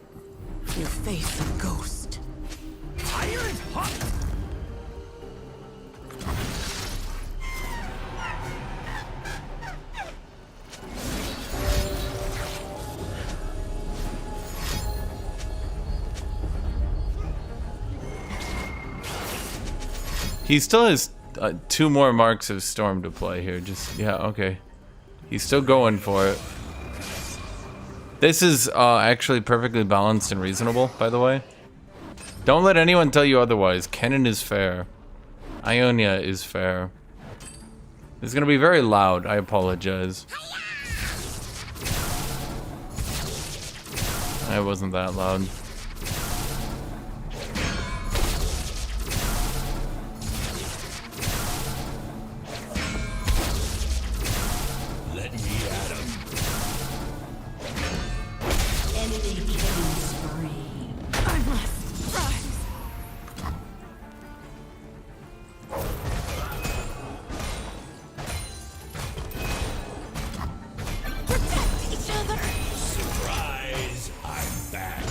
Speaker 5: You face a ghost.
Speaker 3: Iron hot.
Speaker 1: He still has 2 more marks of Storm to play here. Just, yeah, okay. He's still going for it. This is actually perfectly balanced and reasonable, by the way. Don't let anyone tell you otherwise. Kennen is fair. Ionia is fair. It's gonna be very loud. I apologize. I wasn't that loud.
Speaker 4: Let me at him.
Speaker 7: Enemy killing spree.
Speaker 5: I must rise. Protect each other.
Speaker 4: Surprise! I'm back.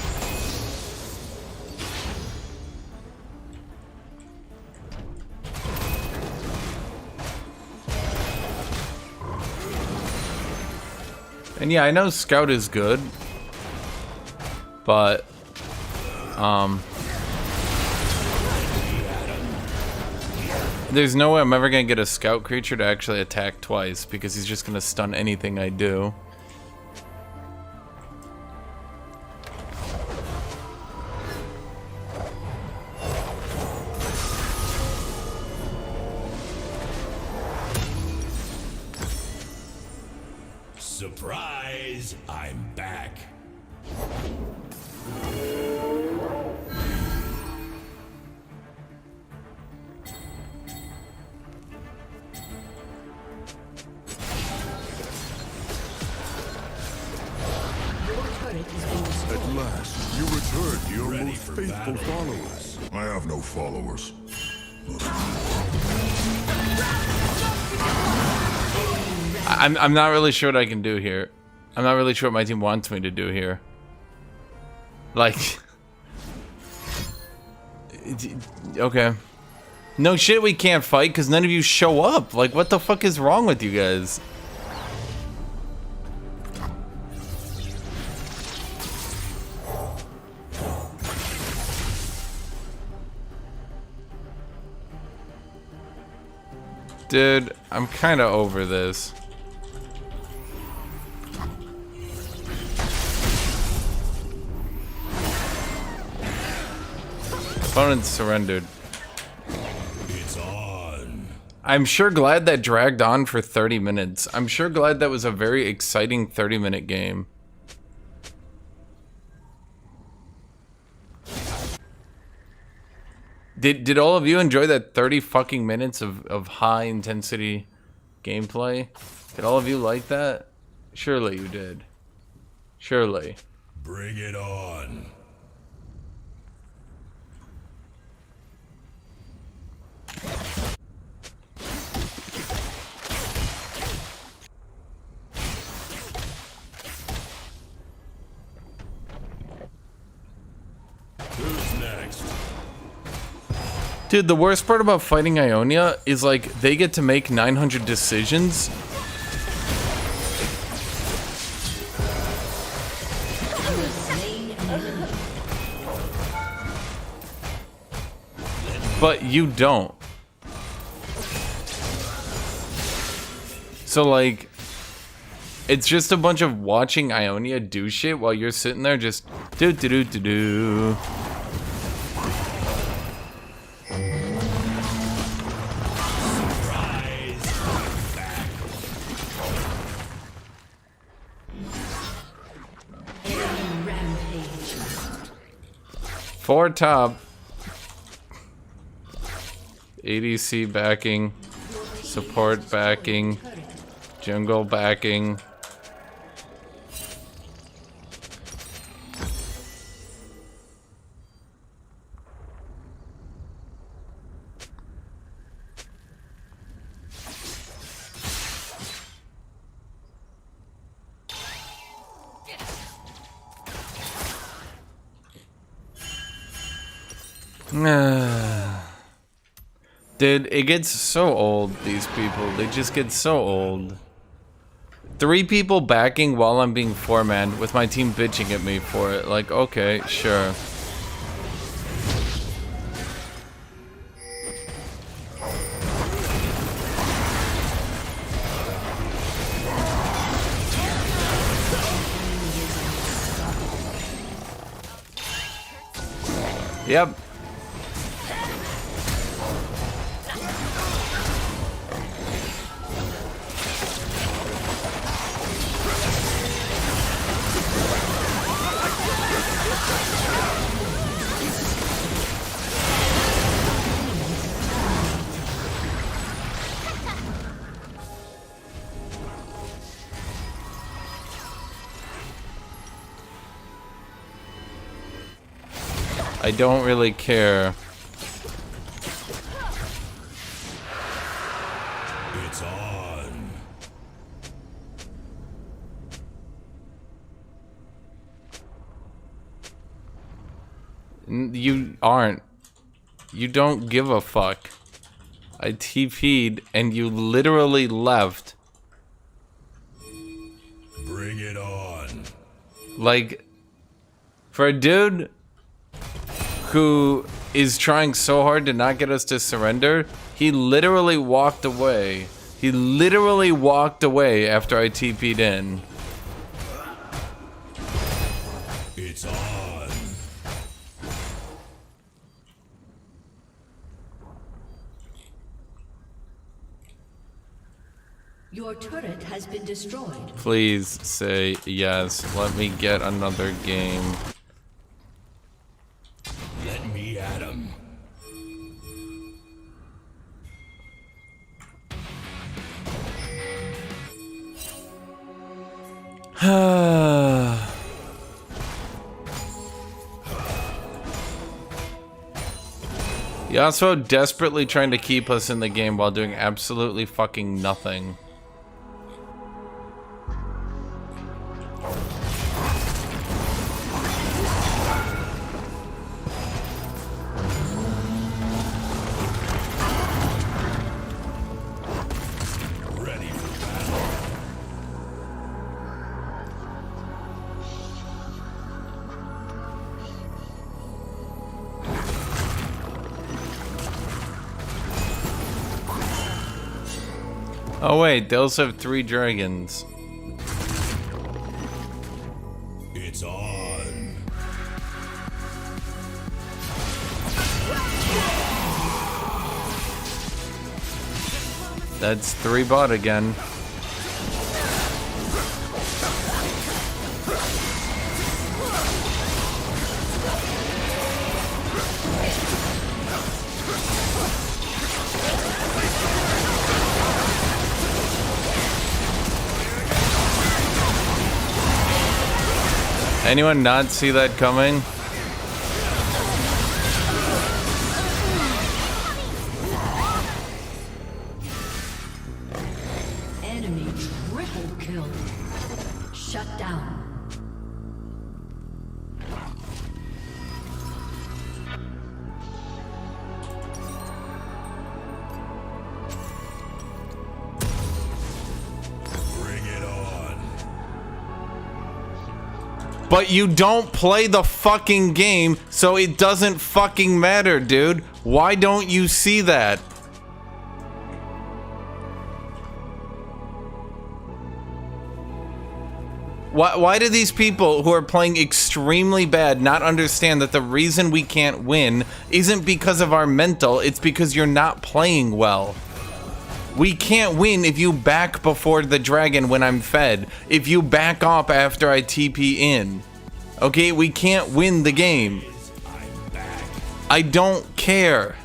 Speaker 1: And yeah, I know Scout is good, but there's no way I'm ever gonna get a Scout creature to actually attack twice because he's just gonna stun anything I do.
Speaker 4: Surprise! I'm back.
Speaker 7: Your turret has been destroyed.
Speaker 8: At last, you returned to your
Speaker 4: Ready
Speaker 8: most
Speaker 4: for
Speaker 8: faithful
Speaker 4: battle.
Speaker 8: followers. I have no followers.
Speaker 1: I'm not really sure what I can do here. I'm not really sure what my team wants me to do here. Like, okay. No shit, we can't fight because none of you show up. Like, what the fuck is wrong with you guys? Dude, I'm kind of over this. Opponent surrendered.
Speaker 4: It's on.
Speaker 1: I'm sure glad that dragged on for 30 minutes. I'm sure glad that was a very exciting 30-minute game. Did all of you enjoy that 30 fucking minutes of high intensity gameplay? Did all of you like that? Surely you did. Surely.
Speaker 4: Bring it on.
Speaker 8: Who's next?
Speaker 1: Dude, the worst part about fighting Ionia is like they get to make 900 decisions. But you don't. So like, it's just a bunch of watching Ionia do shit while you're sitting there just do do do do do. Four top. ADC backing. Support backing. Jungle backing. Dude, it gets so old, these people. They just get so old. 3 people backing while I'm being 4-man with my team bitching at me for it. Like, okay, sure. Yep. I don't really care.
Speaker 4: It's on.
Speaker 1: You aren't. You don't give a fuck. I TP'd and you literally left.
Speaker 4: Bring it on.
Speaker 1: Like, for a dude who is trying so hard to not get us to surrender, he literally walked away. He literally walked away after I TP'd in.
Speaker 4: It's on.
Speaker 7: Your turret has been destroyed.
Speaker 1: Please say yes. Let me get another game.
Speaker 4: Let me at him.
Speaker 1: Yasuo desperately trying to keep us in the game while doing absolutely fucking nothing.
Speaker 4: Ready for battle.
Speaker 1: Oh wait, they also have 3 dragons.
Speaker 4: It's on.
Speaker 1: That's 3 bot again. anyone not see that coming?
Speaker 7: Enemy triple kill. Shut down.
Speaker 8: Bring it on.
Speaker 1: But you don't play the fucking game, so it doesn't fucking matter, dude. Why don't you see that? Why do these people who are playing extremely bad not understand that the reason we can't win isn't because of our mental, it's because you're not playing well. We can't win if you back before the dragon when I'm fed, if you back up after I TP in. Okay, we can't win the game. I don't care.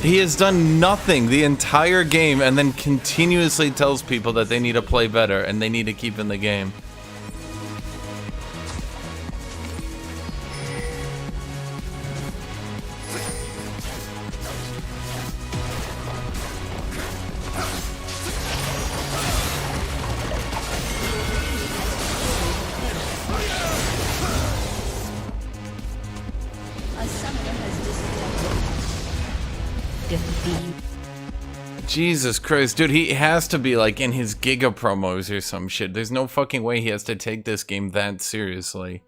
Speaker 1: He has done nothing the entire game and then continuously tells people that they need to play better and they need to keep in the game.
Speaker 7: A summoner has disconnected.
Speaker 1: Jesus Christ, dude, he has to be like in his Giga promos or some shit. There's no fucking way he has to take this game that seriously.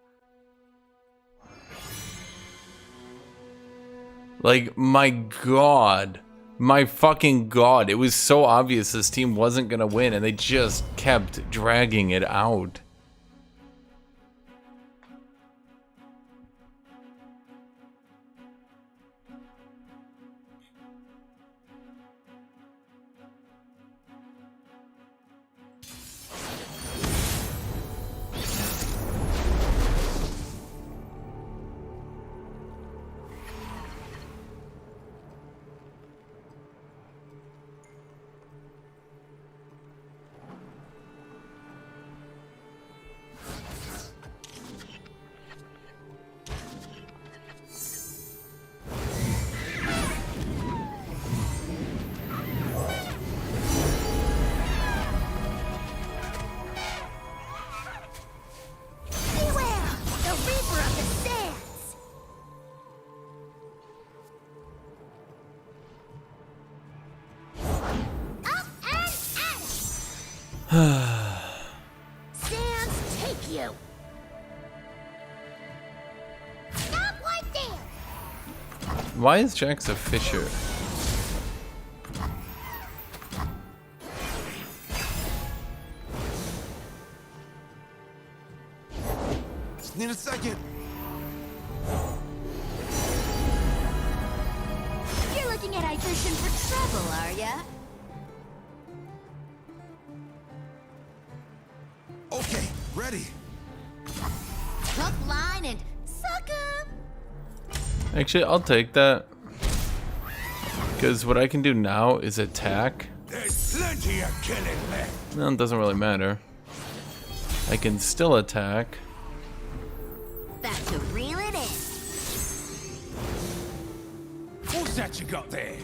Speaker 1: Like, my god. My fucking god. It was so obvious this team wasn't gonna win and they just kept dragging it out.
Speaker 2: Beware! The Reaper of the Sands! Up and out! Sands, take you! Stop right there!
Speaker 1: Why is Jax a fisher?
Speaker 6: Need a second.
Speaker 2: You're looking at hydration for trouble, are ya?
Speaker 6: Okay, ready.
Speaker 2: Hook, line, and sucker!
Speaker 1: Actually, I'll take that. Because what I can do now is attack.
Speaker 8: There's plenty of killing left.
Speaker 1: No, it doesn't really matter. I can still attack.
Speaker 2: Back to reel it in.
Speaker 6: What's that you got there?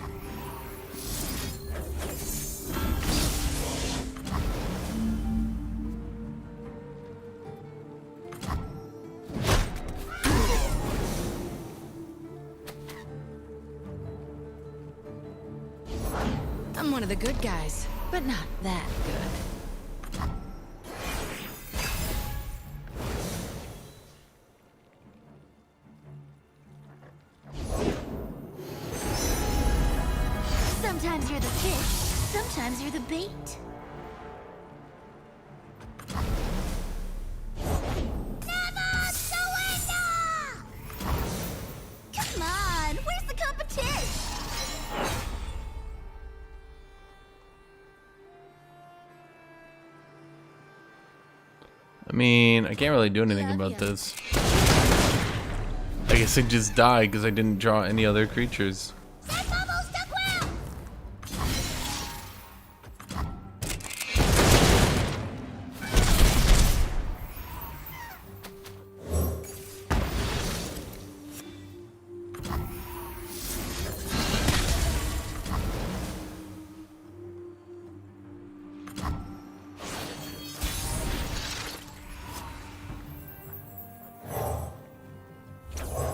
Speaker 5: I'm one of the good guys, but not that good.
Speaker 2: Sometimes you're the fish, sometimes you're the bait. Never surrender!
Speaker 1: I mean, I can't really do anything about this. I guess I just died because I didn't draw any other creatures.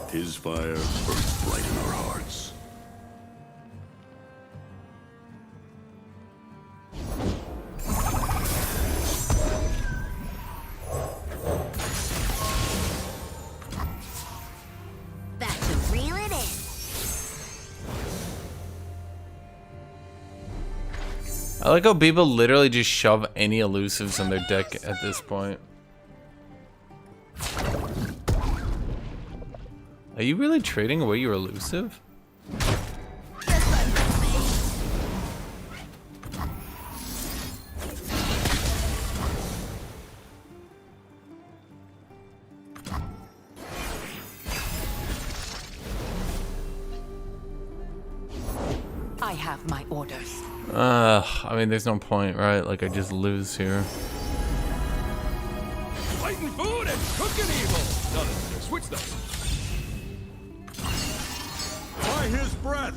Speaker 8: His fire burns bright in our hearts.
Speaker 2: That should reel it in.
Speaker 1: I like how people literally just shove any elusives in their deck at this point. Are you really trading away your elusive?
Speaker 5: I have my orders.
Speaker 1: I mean, there's no point, right? Like, I just lose here.
Speaker 6: Fighting food and cooking evil. No, switch those.
Speaker 8: By his breath!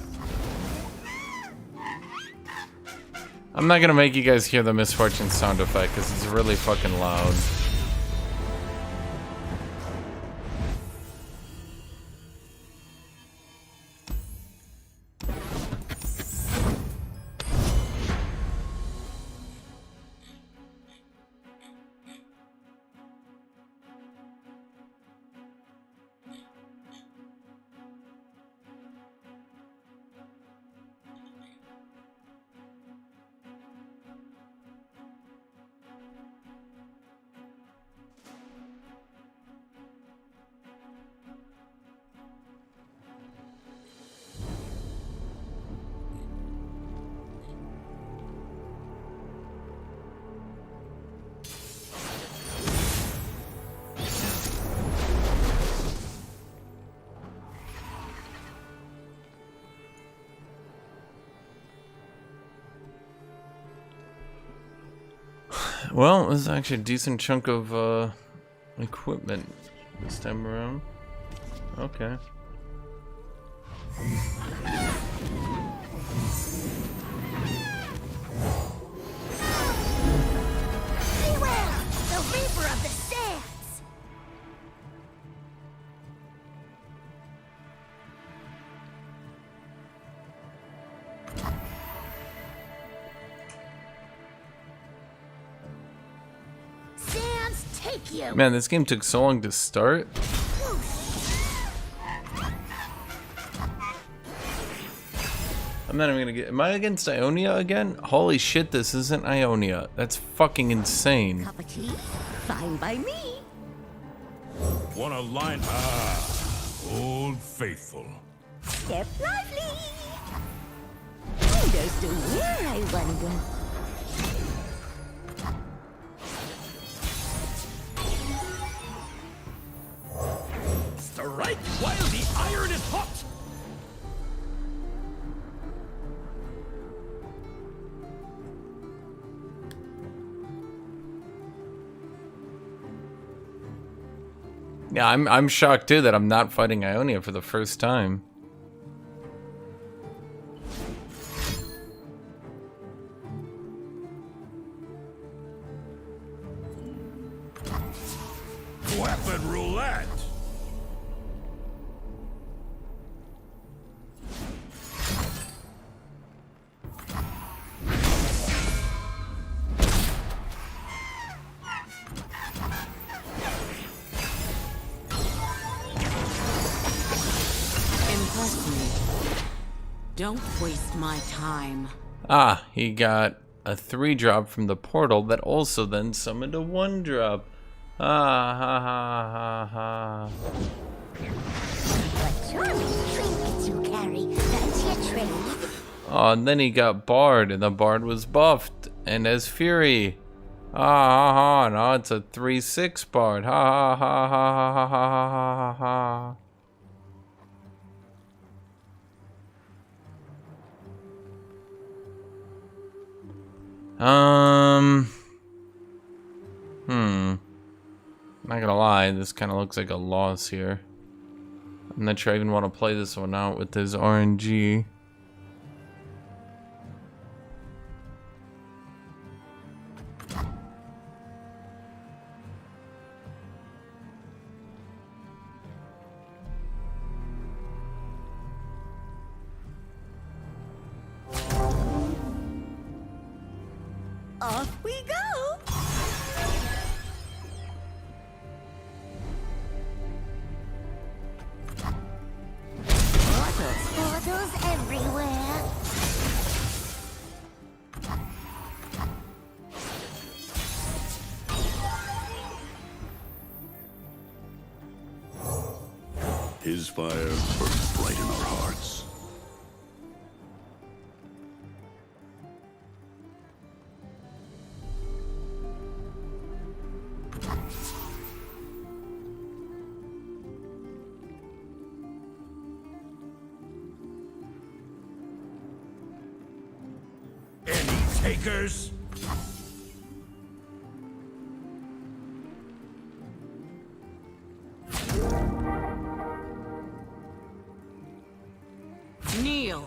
Speaker 1: I'm not gonna make you guys hear the misfortune sound effect because it's really fucking loud. Well, this is actually a decent chunk of equipment this time around. Okay.
Speaker 2: Beware! The Reaper of the Sands! Sands, take you!
Speaker 1: Man, this game took so long to start. I'm not even gonna get. Am I against Ionia again? Holy shit, this isn't Ionia. That's fucking insane.
Speaker 2: Cup of tea? Fine by me.
Speaker 8: Wanna line? Ah, Old Faithful.
Speaker 2: Step lively! Who goes to where, I wonder?
Speaker 6: Strike while the iron is hot.
Speaker 1: Yeah, I'm shocked too that I'm not fighting Ionia for the first time.
Speaker 8: Weapon roulette.
Speaker 5: Impress me. Don't waste my time.
Speaker 1: Ah, he got a 3-drop from the portal that also then summoned a 1-drop. Ah, ha, ha, ha, ha.
Speaker 2: What charming trinkets you carry. That's your trade.
Speaker 1: Oh, and then he got Bard, and the Bard was buffed and has Fury. Ha. No, it's a 3-6 part. Ha ha ha ha ha ha ha ha. Not gonna lie, this kind of looks like a loss here. I'm not sure I even want to play this one out with this RNG.
Speaker 2: Off we go! Portals everywhere.
Speaker 8: His fire burns bright in our hearts.
Speaker 6: Any takers?
Speaker 5: Kneel.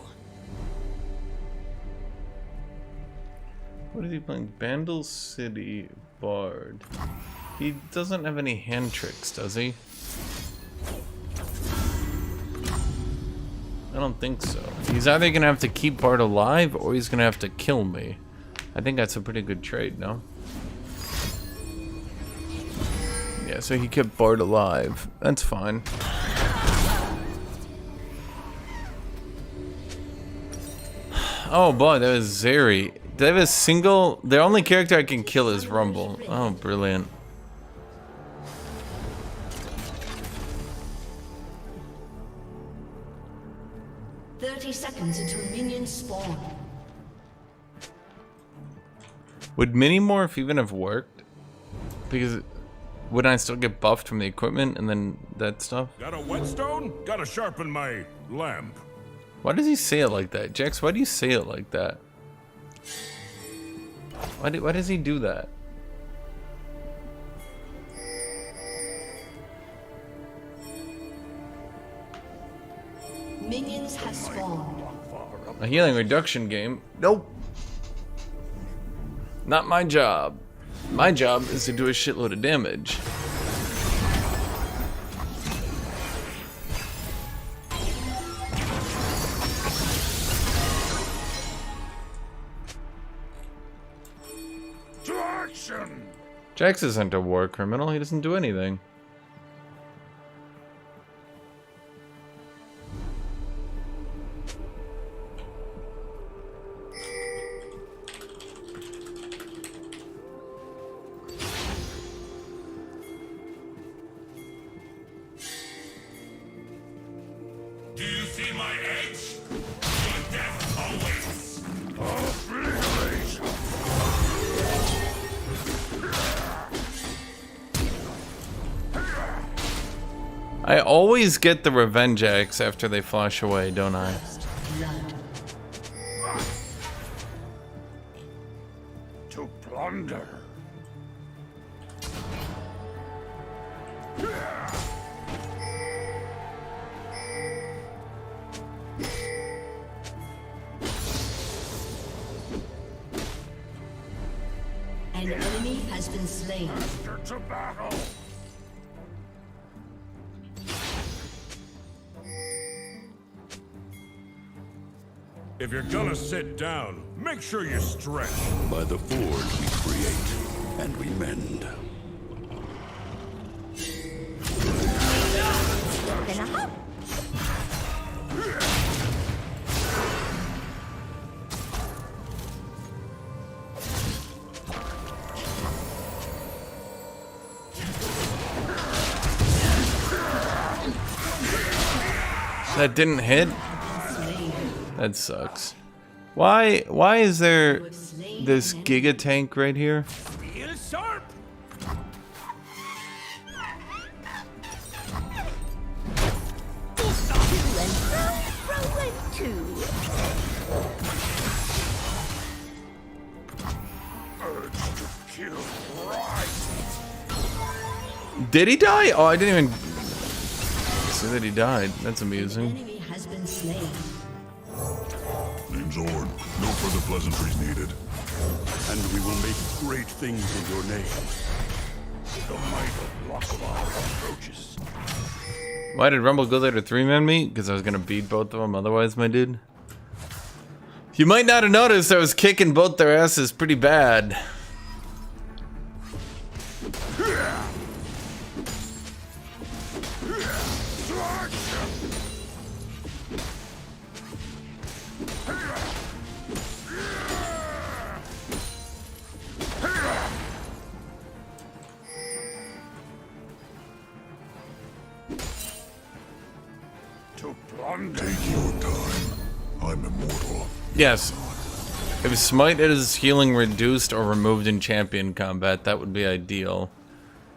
Speaker 1: What is he playing? Bandle City Bard. He doesn't have any hand tricks, does he? I don't think so. He's either gonna have to keep Bard alive or he's gonna have to kill me. I think that's a pretty good trade, no? Yeah, so he kept Bard alive. That's fine. Oh boy, that was Zeri. They have a single... Their only character I can kill is Rumble. Oh, brilliant.
Speaker 7: Seconds until minions spawn.
Speaker 1: Would Mini-Morph even have worked? Because would I still get buffed from the equipment and then that stuff?
Speaker 6: Got a whetstone? Gotta sharpen my lamp.
Speaker 1: Why does he say it like that? Jax, why do you say it like that? Why does he do that?
Speaker 7: Minions have spawned.
Speaker 1: A healing reduction game? Nope. Not my job. My job is to do a shitload of damage.
Speaker 6: To action!
Speaker 1: Jax isn't a war criminal. He doesn't do anything.
Speaker 4: Do you see my edge? Your death awaits.
Speaker 1: I always get the revenge axe after they flash away, don't I?
Speaker 6: To plunder.
Speaker 7: An enemy has been slain.
Speaker 6: To battle. If you're gonna sit down, make sure you stretch.
Speaker 8: By the forge we create and we mend.
Speaker 2: Gonna hop.
Speaker 1: That didn't hit? That sucks. Why is there this Giga Tank right here?
Speaker 6: Real sharp.
Speaker 1: Did he die? Oh, I didn't even see that he died. That's amusing.
Speaker 7: Enemy has been slain.
Speaker 8: Name's Ord. No further pleasantries needed.
Speaker 6: And we will make great things in your name. The might of Lockbar approaches.
Speaker 1: Why did Rumble go there to 3-man me? Because I was gonna beat both of them otherwise, my dude. You might not have noticed I was kicking both their asses pretty bad.
Speaker 8: Take your time. I'm immortal.
Speaker 1: Yes. If Smite is healing reduced or removed in champion combat, that would be ideal.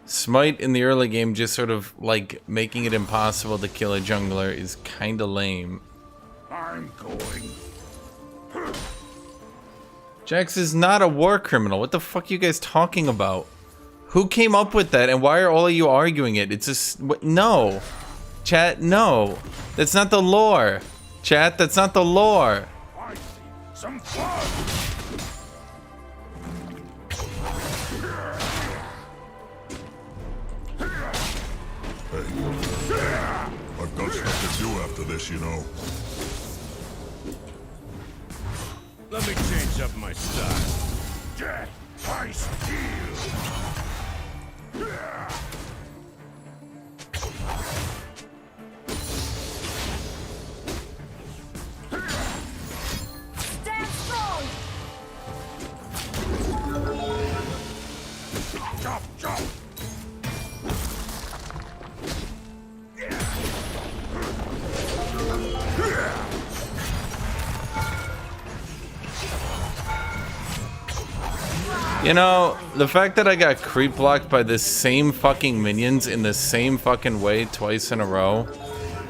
Speaker 1: Smite in the early game, just sort of like making it impossible to kill a jungler, is kinda lame.
Speaker 6: I'm going.
Speaker 1: Jax is not a war criminal. What the fuck are you guys talking about? Who came up with that, and why are all of you arguing it? It's just... No. Chat, no. That's not the lore. Chat, that's not the lore.
Speaker 6: I see some fun.
Speaker 8: I've got stuff to do after this, you know.
Speaker 6: Let me change up my style. Death by steel.
Speaker 2: Stand strong!
Speaker 6: Chop, chop.
Speaker 1: You know, the fact that I got creep blocked by the same fucking minions in the same fucking way twice in a row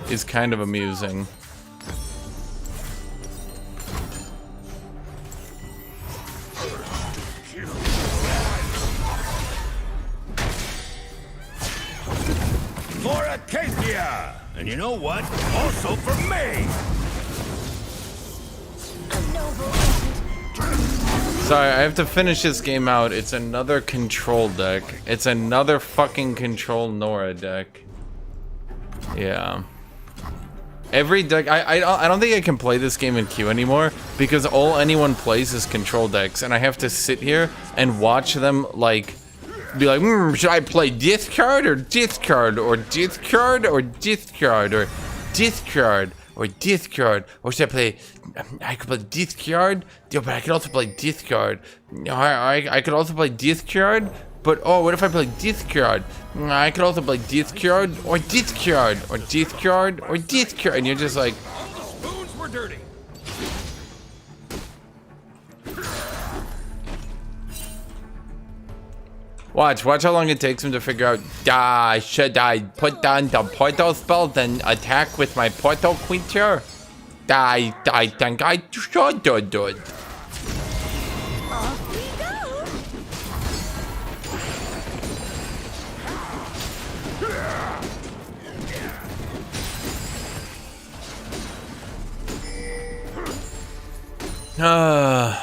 Speaker 1: is kind of amusing.
Speaker 6: For Acacia! And you know what? Also for me!
Speaker 1: Sorry, I have to finish this game out. It's another control deck. It's another fucking control Nora deck. Yeah. Every deck, I don't think I can play this game in queue anymore because all anyone plays is control decks, and I have to sit here and watch them like be like, should I play discard or discard or discard or discard or discard or discard, or should I play? I could play discard, yeah, but I could also play discard. I could also play discard, but oh, what if I play discard? I could also play discard or discard or discard or discard, and you're just like,
Speaker 6: All the spoons were dirty.
Speaker 1: watch how long it takes him to figure out. Should I put down the portal spell then attack with my portal creature? I think I should do it.
Speaker 2: Off we go!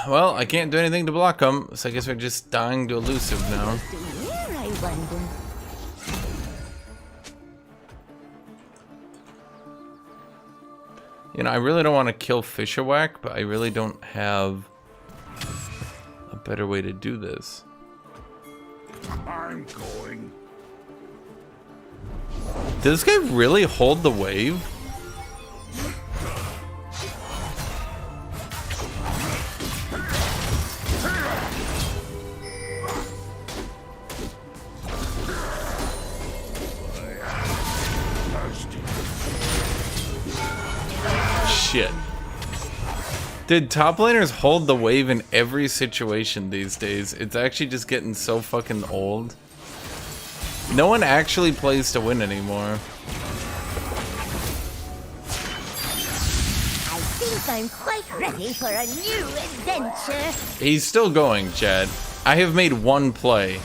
Speaker 1: Well, I can't do anything to block him, so I guess we're just dying to elusive now.
Speaker 2: Where I wonder?
Speaker 1: You know, I really don't want to kill Fisherwhack, but I really don't have a better way to do this.
Speaker 6: I'm going.
Speaker 1: Does this guy really hold the wave? Shit. Dude, top laners hold the wave in every situation these days. It's actually just getting so fucking old. No one actually plays to win anymore.
Speaker 2: I think I'm quite ready for a new adventure.
Speaker 1: He's still going, Chad. I have made one play.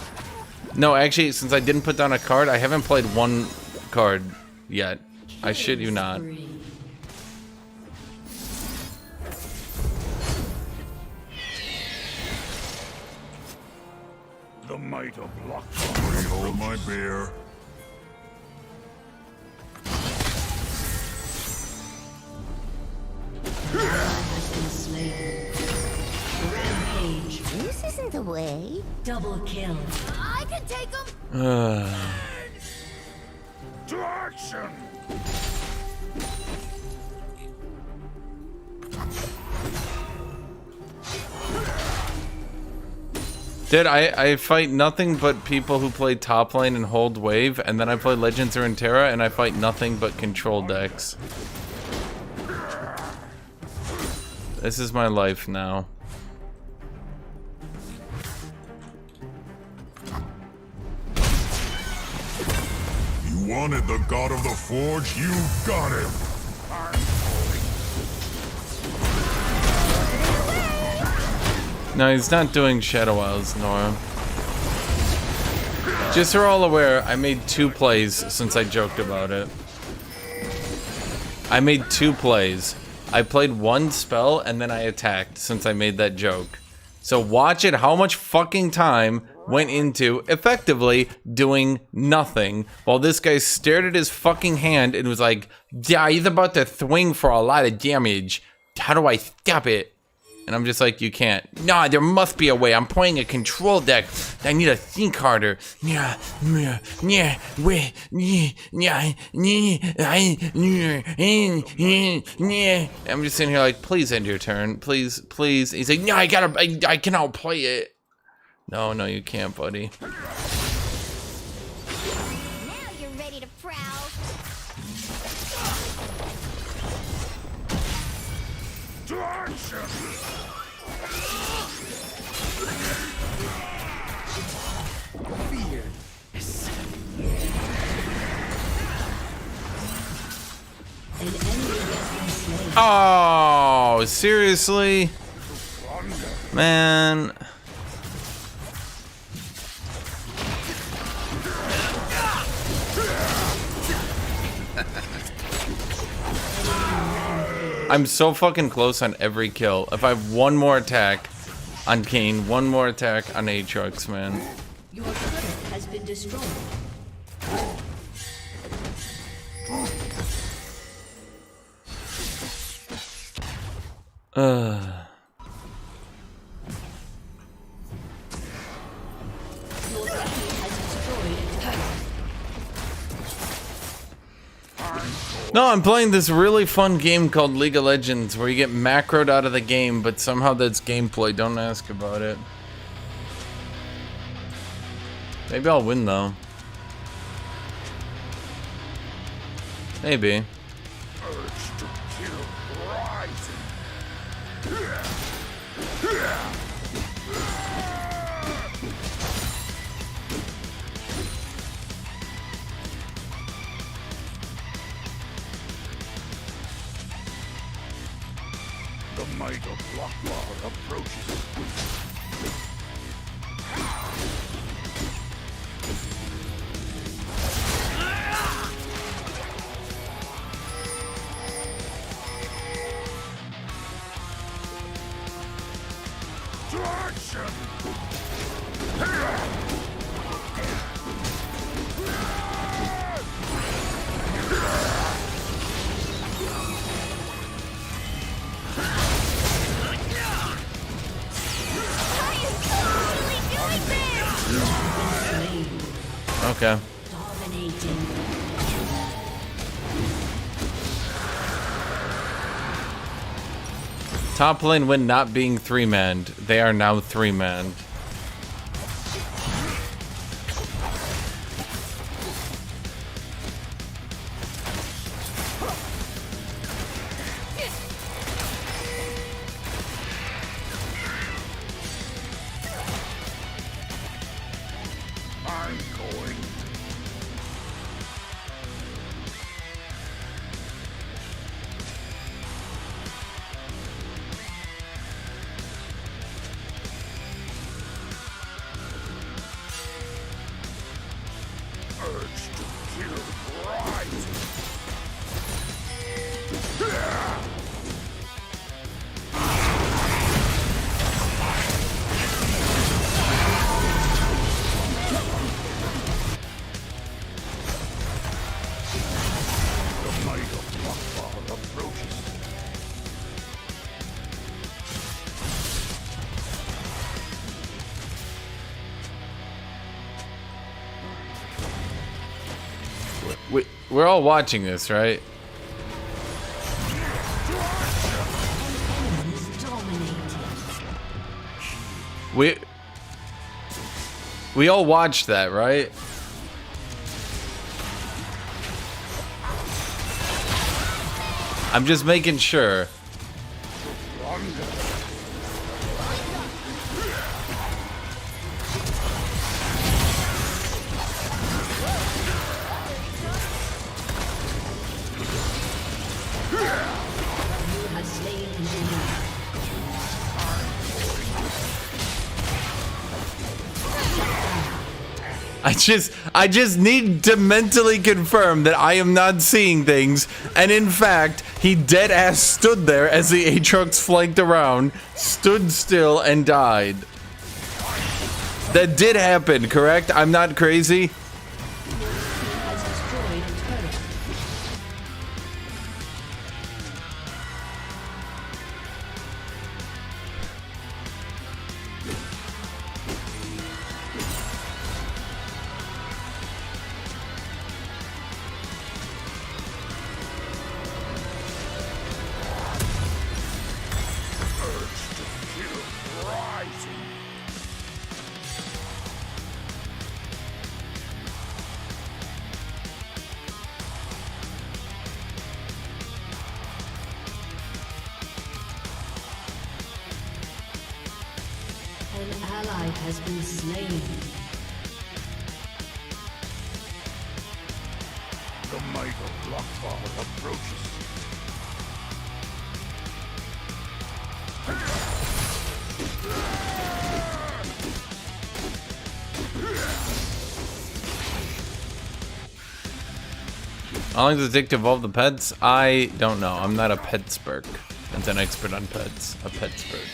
Speaker 1: No, actually, since I didn't put down a card, I haven't played one card yet. I shit you not.
Speaker 6: The might of Lockjaw.
Speaker 8: Hold my beer.
Speaker 7: Has been slain. Rampage.
Speaker 2: This isn't the way.
Speaker 7: Double kill.
Speaker 2: I can take him.
Speaker 6: To action!
Speaker 1: Dude, I fight nothing but people who play top lane and hold wave, and then I play Legends of Runeterra, and I fight nothing but control decks. This is my life now.
Speaker 8: You wanted the god of the forge, you got him.
Speaker 1: No, he's not doing Shadow Isles, Nora. Just so we're all aware, I made 2 plays since I joked about it. I made 2 plays. I played 1 spell and then I attacked since I made that joke. So watch it how much fucking time went into effectively doing nothing while this guy stared at his fucking hand and was like, yeah, he's about to swing for a lot of damage. How do I stop it? And I'm just like, you can't. Nah, there must be a way. I'm playing a control deck. I need to think harder. I'm just sitting here like, please end your turn. Please, please. He's like, no, I can outplay it. No, you can't, buddy.
Speaker 2: Now you're ready to prowl.
Speaker 6: To action! Fear.
Speaker 7: An enemy has been slain.
Speaker 1: Oh, seriously? Man. I'm so fucking close on every kill. If I have one more attack on Kane, one more attack on Aatrox, man.
Speaker 7: Your turret has been destroyed. Your team has destroyed a turret.
Speaker 1: No, I'm playing this really fun game called League of Legends where you get macroed out of the game, but somehow that's gameplay. Don't ask about it. Maybe I'll win though. Maybe.
Speaker 6: Urge to kill rising. The might of Lockjaw approaches. To action!
Speaker 1: Okay.
Speaker 7: Dominating.
Speaker 1: Top lane when not being 3-manned. They are now 3-manned. we're all watching this, right? We all watched that, right? I'm just making sure. I just need to mentally confirm that I am not seeing things, and in fact, he dead ass stood there as the Aatrox flanked around, stood still, and died. That did happen, correct? I'm not crazy?
Speaker 7: An ally has been slain.
Speaker 6: The might of Lockball approaches.
Speaker 1: How long does it take to evolve the pets? I don't know. I'm not a petspert. I'm an expert on pets. A petspert.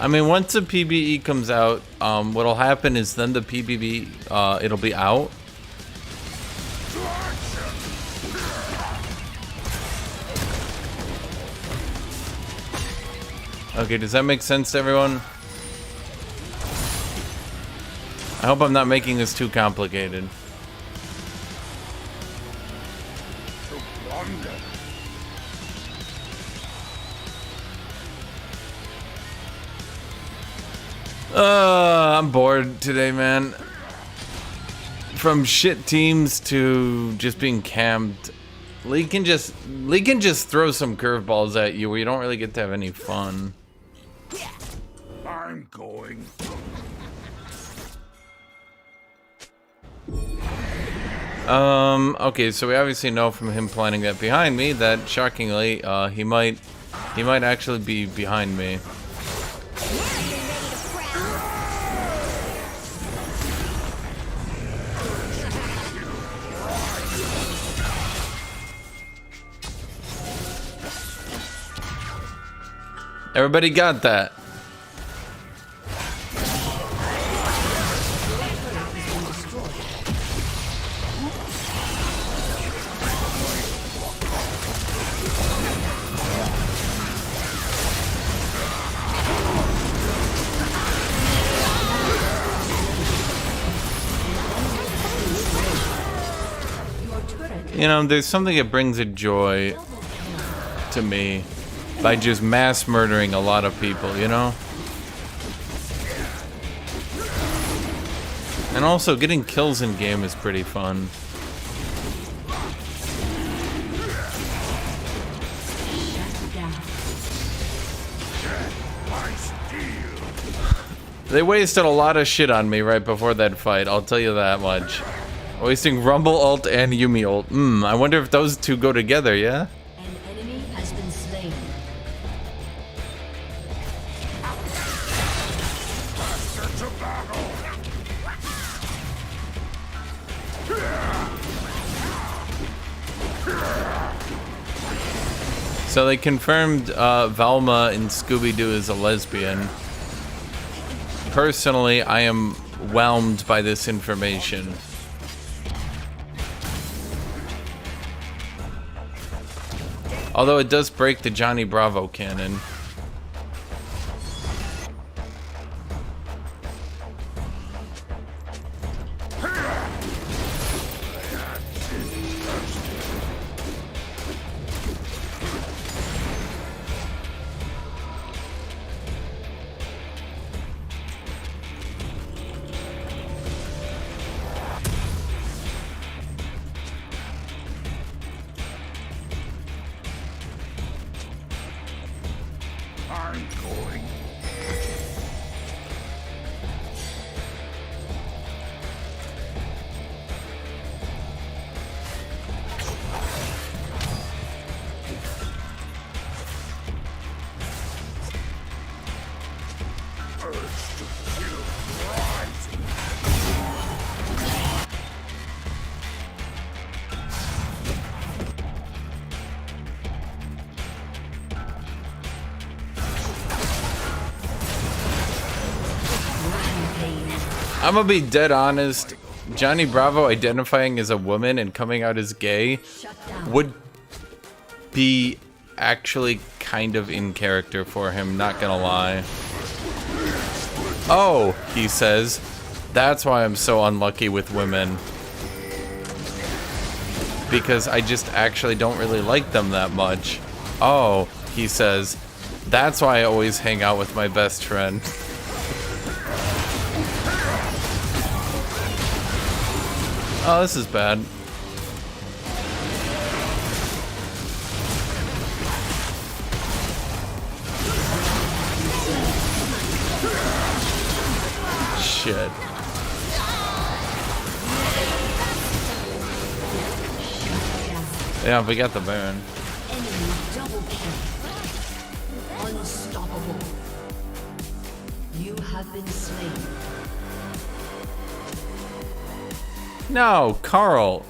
Speaker 1: I mean, once the PBE comes out, what'll happen is then the PBE, it'll be out. Okay, does that make sense to everyone? I hope I'm not making this too complicated. I'm bored today, man. From shit teams to just being camped. Lee can just throw some curveballs at you where you don't really get to have any fun.
Speaker 6: I'm going.
Speaker 1: Okay, so we obviously know from him planting that behind me that shockingly, he might actually be behind me. Everybody got that. You know, there's something that brings a joy to me by just mass murdering a lot of people, you know? And also, getting kills in game is pretty fun. They wasted a lot of shit on me right before that fight, I'll tell you that much. Wasting Rumble ult and Yumi ult. I wonder if those two go together, yeah?
Speaker 7: An enemy has been slain.
Speaker 1: So they confirmed Velma in Scooby-Doo is a lesbian. Personally, I am whelmed by this information. Although it does break the Johnny Bravo canon.
Speaker 6: I'm going.
Speaker 1: I'm gonna be dead honest. Johnny Bravo identifying as a woman and coming out as gay would be actually kind of in character for him, not gonna lie. Oh, he says, that's why I'm so unlucky with women. Because I just actually don't really like them that much. Oh, he says, that's why I always hang out with my best friend. Oh, this is bad. Shit. Yeah, we got the Baron.
Speaker 7: Enemy double kill. Unstoppable. You have been slain.
Speaker 1: No, Carl.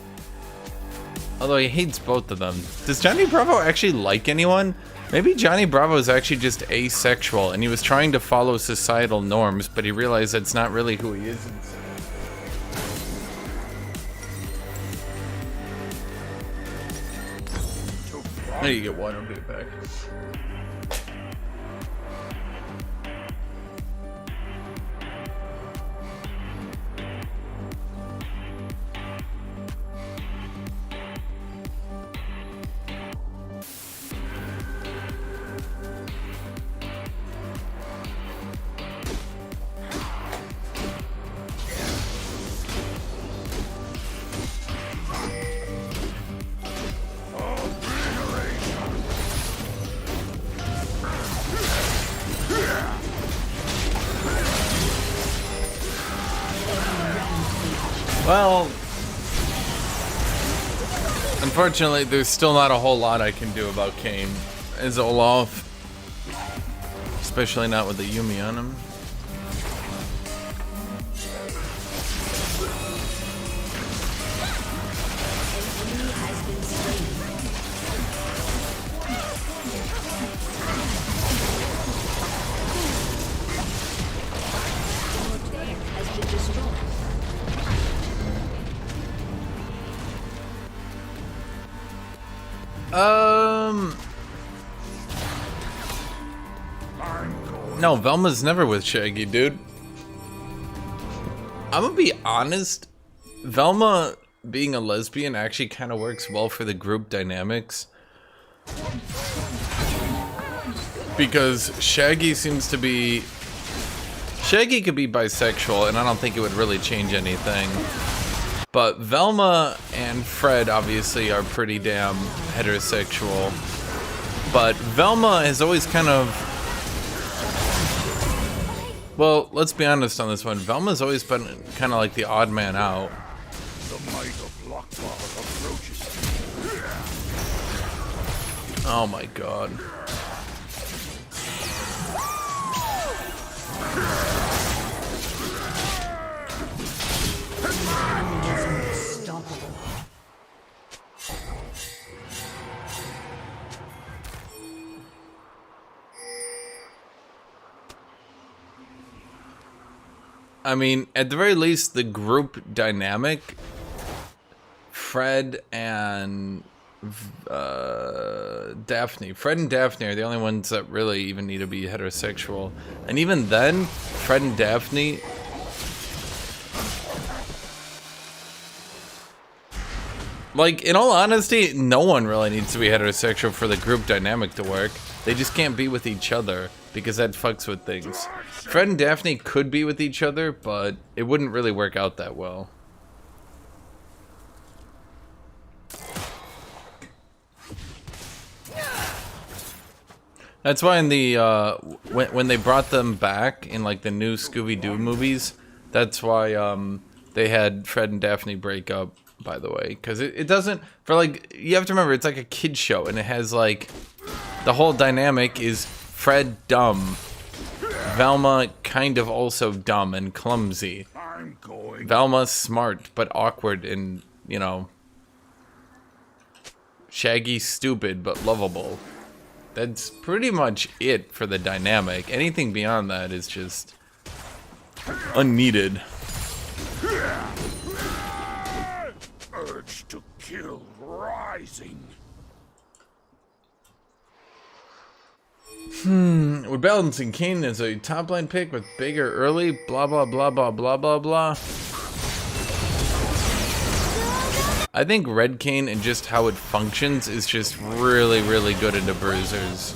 Speaker 1: Although he hates both of them. Does Johnny Bravo actually like anyone? Maybe Johnny Bravo is actually just asexual and he was trying to follow societal norms, but he realized that's not really who he is inside. There you get one, I'll be back. Well, unfortunately, there's still not a whole lot I can do about Kane as Olaf, especially not with the Yumi on him. No, Velma's never with Shaggy, dude. I'm gonna be honest, Velma being a lesbian actually kind of works well for the group dynamics. Because Shaggy seems to be... Shaggy could be bisexual, and I don't think it would really change anything. But Velma and Fred obviously are pretty damn heterosexual. But Velma has always kind of... Well, let's be honest on this one. Velma's always been kind of like the odd man out.
Speaker 6: The might of Lockbar approaches.
Speaker 1: Oh my god.
Speaker 7: Unstoppable.
Speaker 1: I mean, at the very least, the group dynamic, Fred and Daphne. Fred and Daphne are the only ones that really even need to be heterosexual. And even then, Fred and Daphne... Like, in all honesty, no one really needs to be heterosexual for the group dynamic to work. They just can't be with each other, because that fucks with things. Fred and Daphne could be with each other, but it wouldn't really work out that well. That's why in the when they brought them back in like the new Scooby-Doo movies, that's why they had Fred and Daphne break up. By the way, because it doesn't, for like, you have to remember it's like a kid show, and it has like the whole dynamic is Fred dumb, Velma kind of also dumb and clumsy,
Speaker 6: I'm going.
Speaker 1: Velma smart but awkward, and you know, Shaggy stupid but lovable. That's pretty much it for the dynamic. Anything beyond that is just unneeded.
Speaker 6: Urge to kill rising.
Speaker 1: We're balancing Kane as a top line pick with bigger early, blah blah blah blah blah blah blah. I think Red Kane and just how it functions is just really, really good into bruisers.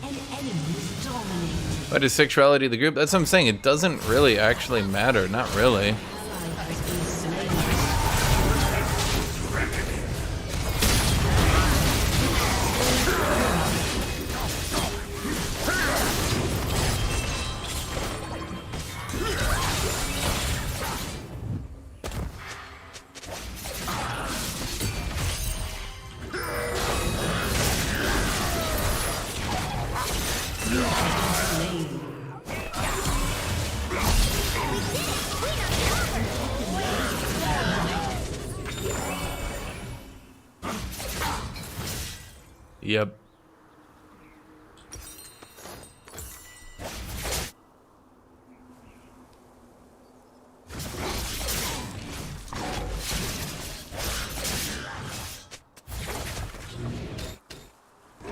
Speaker 7: An enemy is dominated.
Speaker 1: But is sexuality of the group? That's what I'm saying. It doesn't really actually matter. Not really.
Speaker 7: Ally has been slain.
Speaker 1: Yep.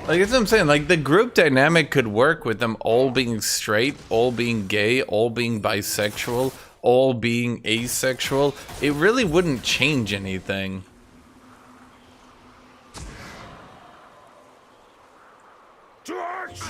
Speaker 1: Like, that's what I'm saying. Like, the group dynamic could work with them all being straight, all being gay, all being bisexual, all being asexual. It really wouldn't change anything.
Speaker 6: To action!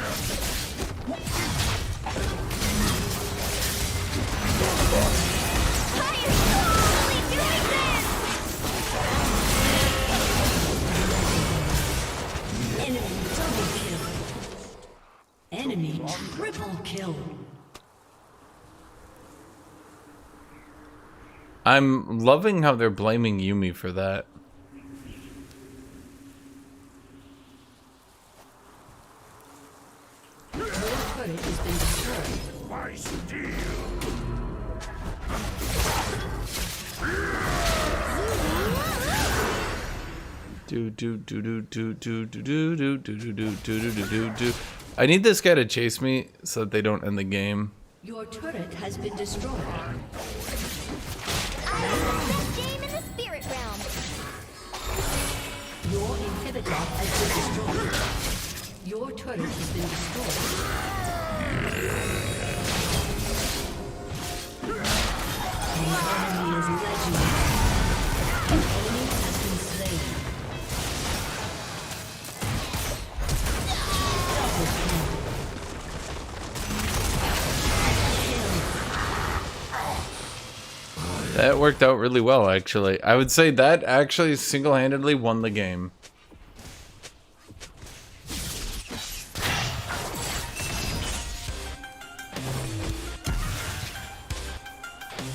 Speaker 7: Enemy double kill. Enemy triple kill.
Speaker 1: I'm loving how they're blaming Yumi for that.
Speaker 7: Your turret has been destroyed.
Speaker 6: My steel!
Speaker 1: I need this guy to chase me so that they don't end the game.
Speaker 7: Your turret has been destroyed.
Speaker 2: Best game in the spirit realm.
Speaker 7: Your inhibitor has been destroyed. Your turret has been destroyed. The enemy is legendary. An enemy has been slain. Double kill.
Speaker 1: That worked out really well, actually. I would say that actually single-handedly won the game.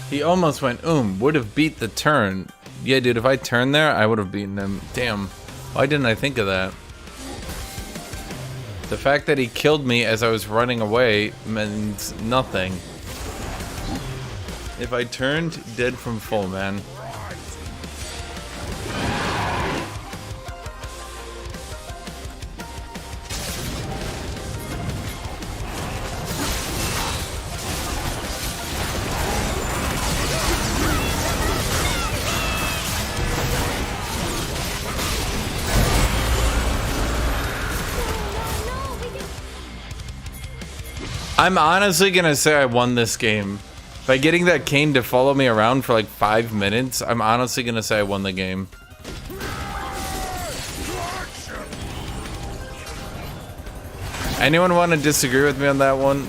Speaker 1: He almost went, would have beat the turn. Yeah, dude, if I turned there, I would have beaten him. Damn. Why didn't I think of that? The fact that he killed me as I was running away means nothing. If I turned, dead from full, man. I'm honestly gonna say I won this game. By getting that Kane to follow me around for like 5 minutes, I'm honestly gonna say I won the game. Anyone want to disagree with me on that one?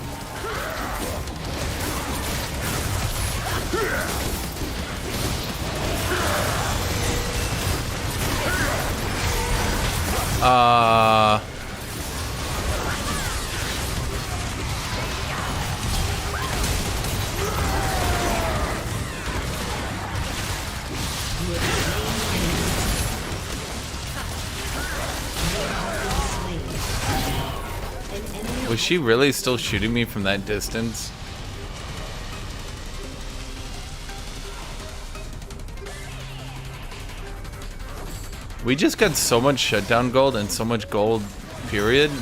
Speaker 1: Was she really still shooting me from that distance? We just got so much shutdown gold and so much gold, period.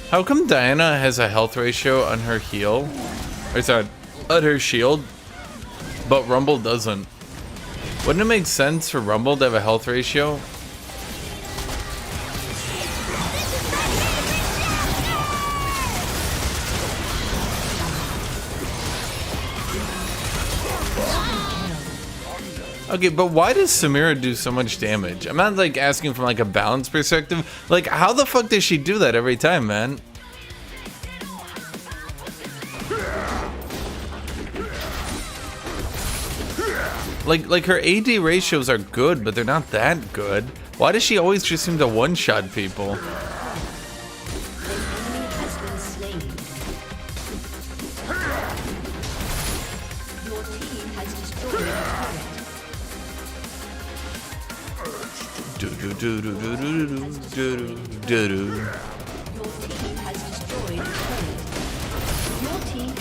Speaker 1: How come Diana has a health ratio on her heal? Or sorry, on her shield, but Rumble doesn't? Wouldn't it make sense for Rumble to have a health ratio? Okay, but why does Samira do so much damage? I'm not like asking from like a balance perspective. Like, how the fuck does she do that every time, man? Like her AD ratios are good, but they're not that good. Why does she always just seem to one-shot people?
Speaker 7: An enemy has been slain. Your team has destroyed a turret.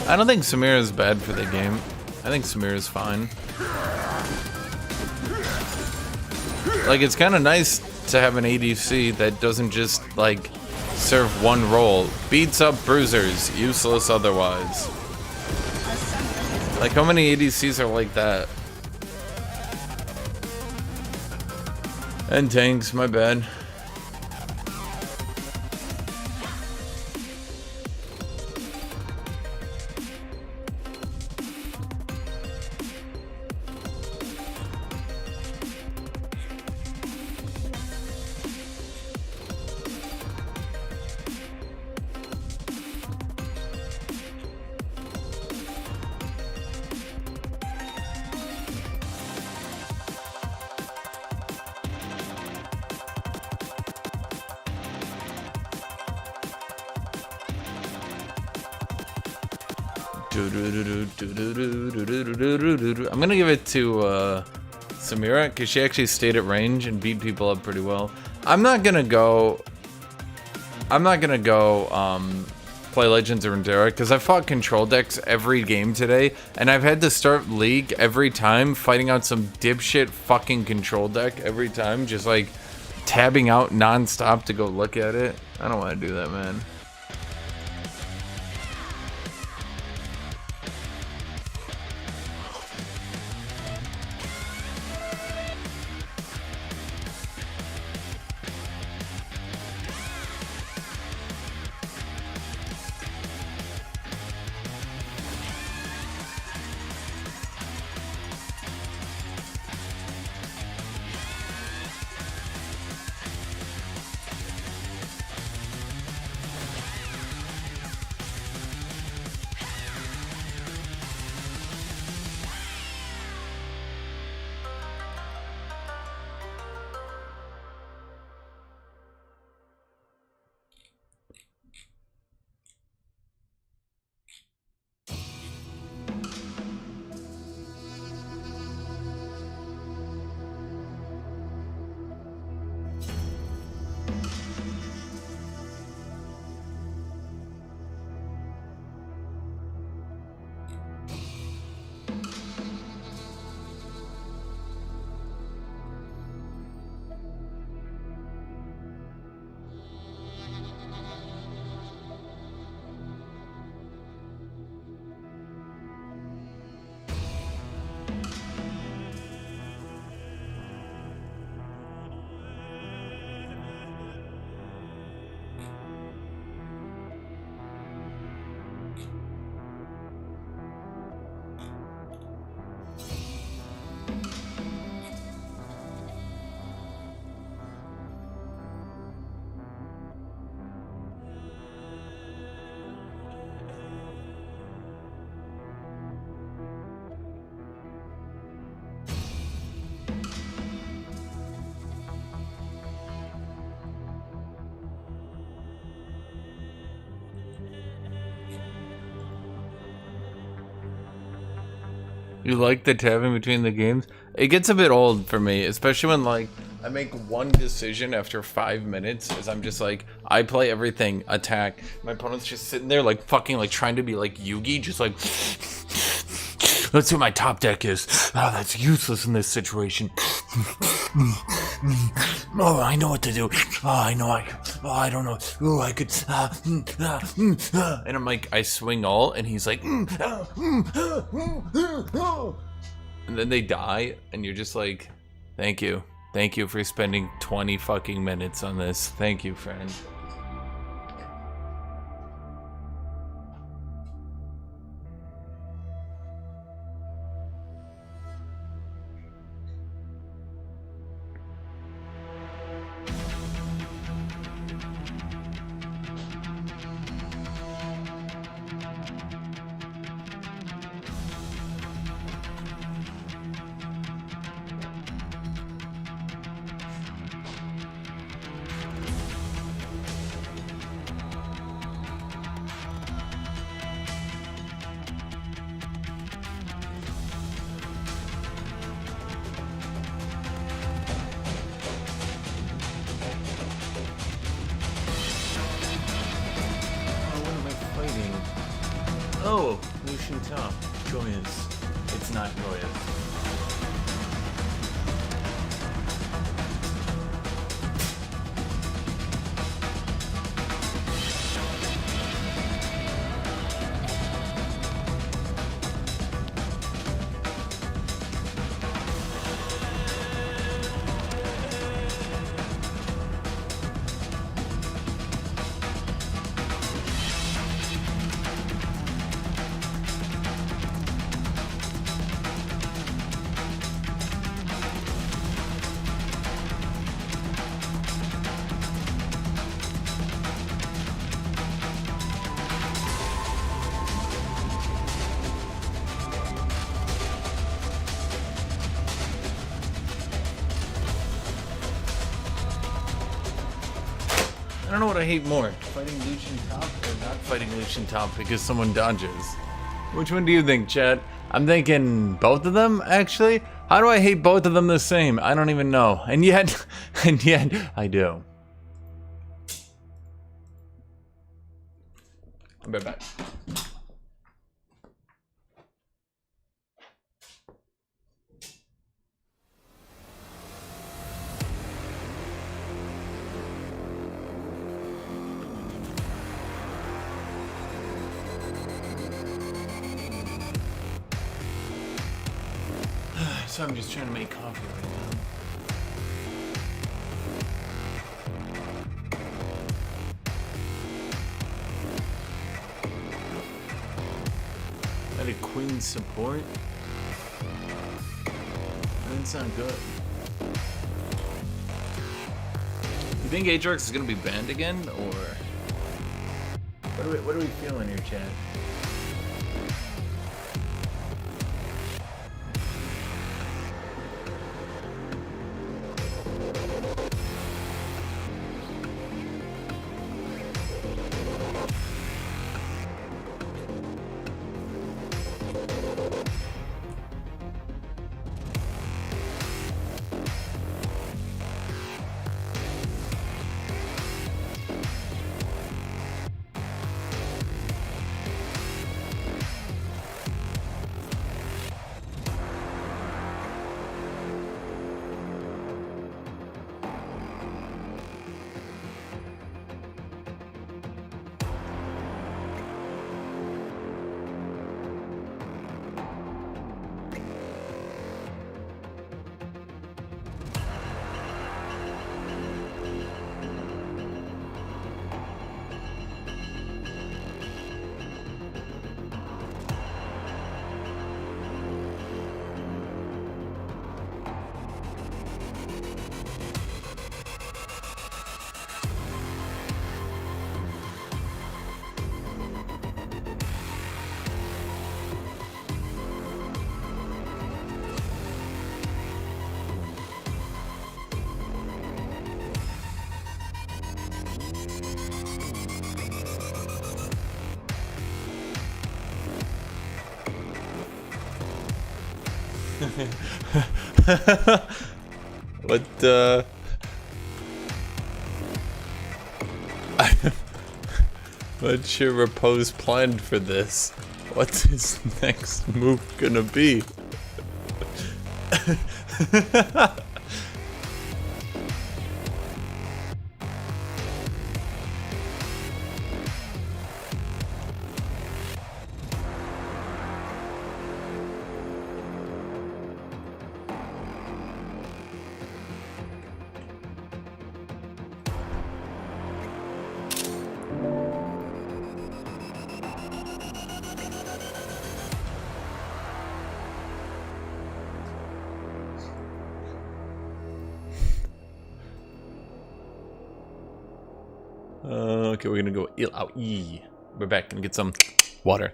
Speaker 1: I don't think Samira is bad for the game. I think Samira is fine. Like, it's kind of nice to have an ADC that doesn't just, like, serve one role. Beats up bruisers, useless otherwise. Like, how many ADCs are like that? And tanks, my bad. I'm gonna give it to Samira because she actually stayed at range and beat people up pretty well. I'm not gonna go play Legends of Runeterra because I fought control decks every game today, and I've had to start League every time fighting out some dipshit fucking control deck every time, just like tabbing out non-stop to go look at it. I don't want to do that, man. You like the tabbing between the games? It gets a bit old for me, especially when like I make one decision after 5 minutes as I'm just like, I play everything, attack. My opponent's just sitting there like fucking like trying to be like Yugi, just like, let's see what my top deck is. Oh, that's useless in this situation. Oh, I know what to do. Oh, I don't know. Oh, I could. And I'm like, I swing all, and he's like, and then they die, and you're just like, thank you. Thank you for spending 20 fucking minutes on this. Thank you, friend. Oh, Lucian Top. Joyous. It's not joyous. I don't know what I hate more, fighting Lucian Top or not fighting Lucian Top because someone dodges. Which one do you think, chat? I'm thinking both of them, actually. How do I hate both of them the same? I don't even know. And yet, I do. I'll be right back. So I'm just trying to make coffee right now. Added Queen support? That's not good. You think Aatrox is gonna be banned again, or what do we feel in your chat? What, what's your repose planned for this? What's his next move gonna be? Okay, we're gonna go ill out. We're back and get some water.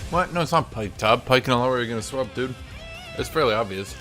Speaker 1: What? No, it's not Pike Top. Pike and Laura are gonna swap, dude. It's fairly obvious.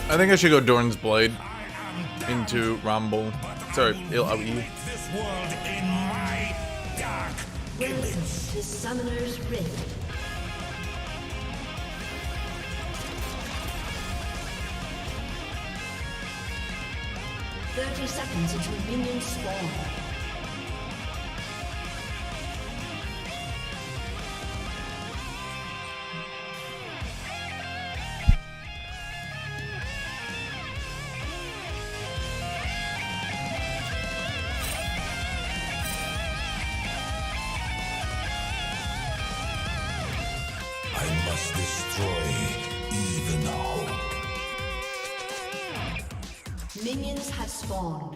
Speaker 1: I think I should go Dorn's Blade into Rumble. Sorry, Il-Aoi.
Speaker 4: This world in my dark
Speaker 7: Welcome to Summoner's Rift. "30 seconds until minions spawn."
Speaker 4: I must destroy even hope.
Speaker 7: Minions have spawned.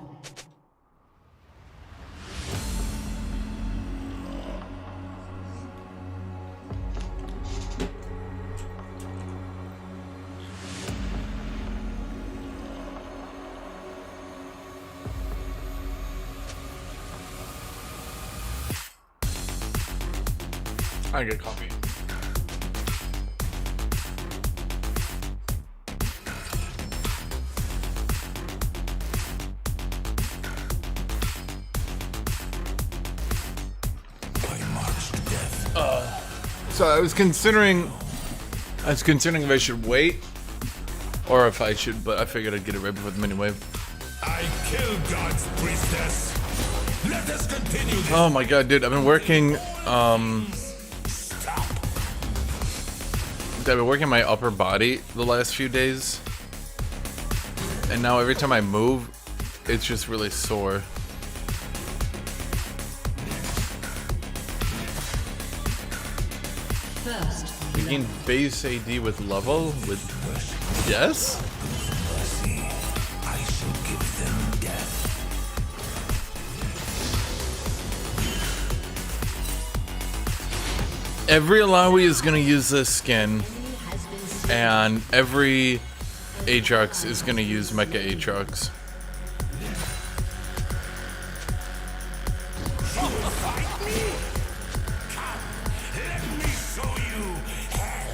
Speaker 1: I get coffee. So I was considering if I should wait or if I should, but I figured I'd get it right before the mini wave.
Speaker 4: I killed God's priestess. Let us continue this.
Speaker 1: Oh my god, dude, I've been working my upper body the last few days. And now every time I move, it's just really sore.
Speaker 7: First,
Speaker 1: You gain base AD with level? With yes?
Speaker 4: Mercy, I shall give them death.
Speaker 1: Every Alawi is gonna use this skin, and every Aatrox is gonna use Mecha Aatrox.
Speaker 4: Let me show you hell.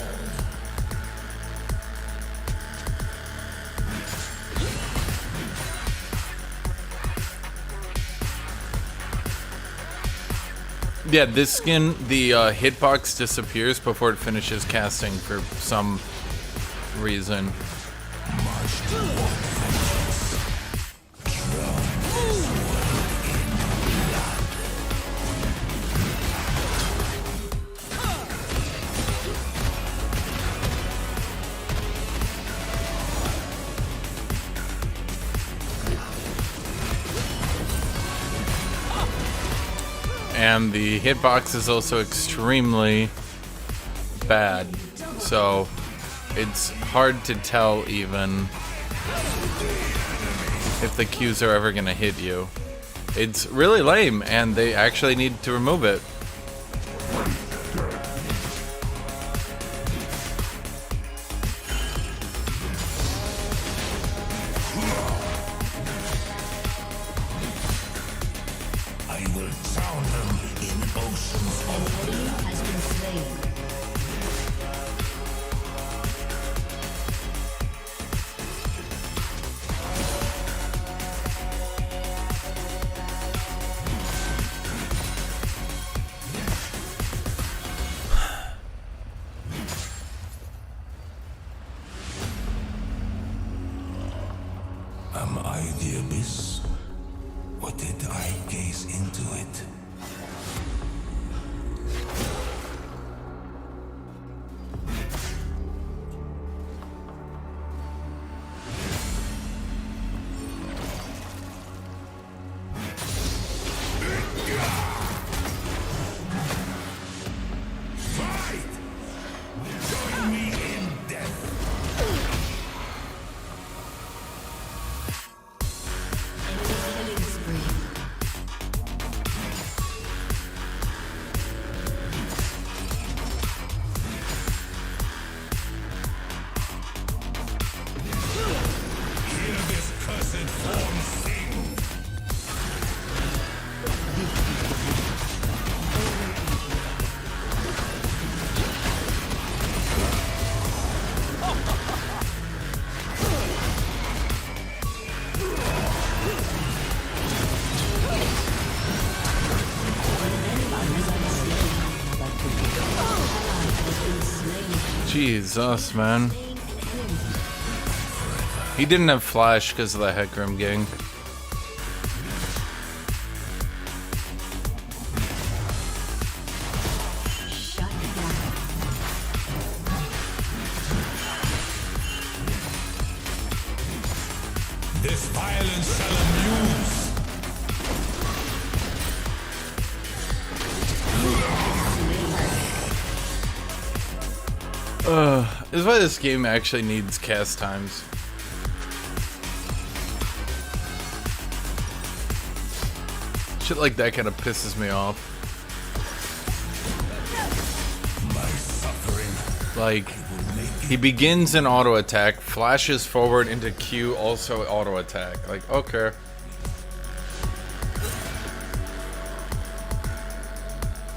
Speaker 1: Yeah, this skin, the hitbox disappears before it finishes casting for some reason. And the hitbox is also extremely bad, so it's hard to tell even if the Qs are ever gonna hit you. It's really lame, and they actually need to remove it.
Speaker 4: I will drown them in oceans of blood.
Speaker 7: has been slain.
Speaker 4: Am I the abyss? Or did I gaze into it? Fight! Join me in death!
Speaker 7: Killing spree.
Speaker 4: Hear this cursed form sing!
Speaker 1: Jesus, man. He didn't have flash because of the Hecarim gang.
Speaker 7: Shut down.
Speaker 4: This violence shall amuse!
Speaker 1: This is why this game actually needs cast times. Shit like that kind of pisses me off.
Speaker 4: My suffering
Speaker 1: Like, he begins an auto attack, flashes forward into Q, also auto attack. Like, okay.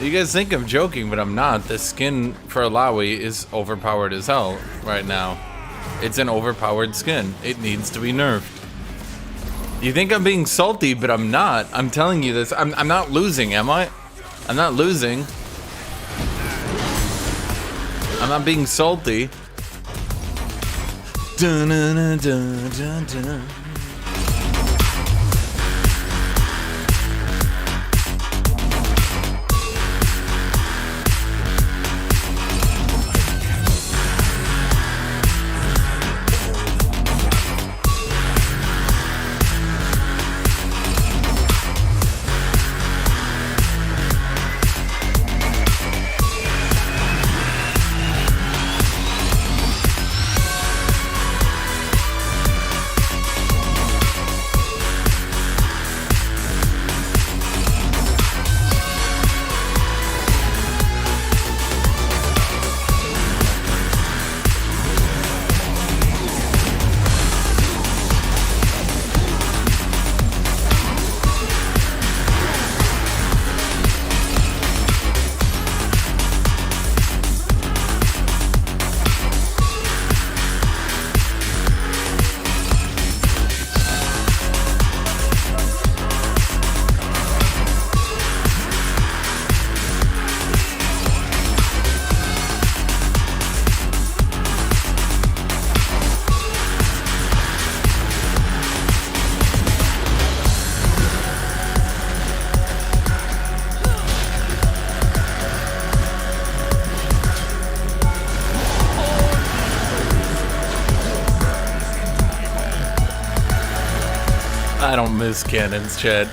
Speaker 1: You guys think I'm joking, but I'm not. The skin for Alawi is overpowered as hell right now. It's an overpowered skin. It needs to be nerfed. You think I'm being salty, but I'm not. I'm telling you this. I'm not losing, am I? I'm not losing. I'm not being salty. Dun, dun, dun, dun, dun. I don't miss cannons, Chad.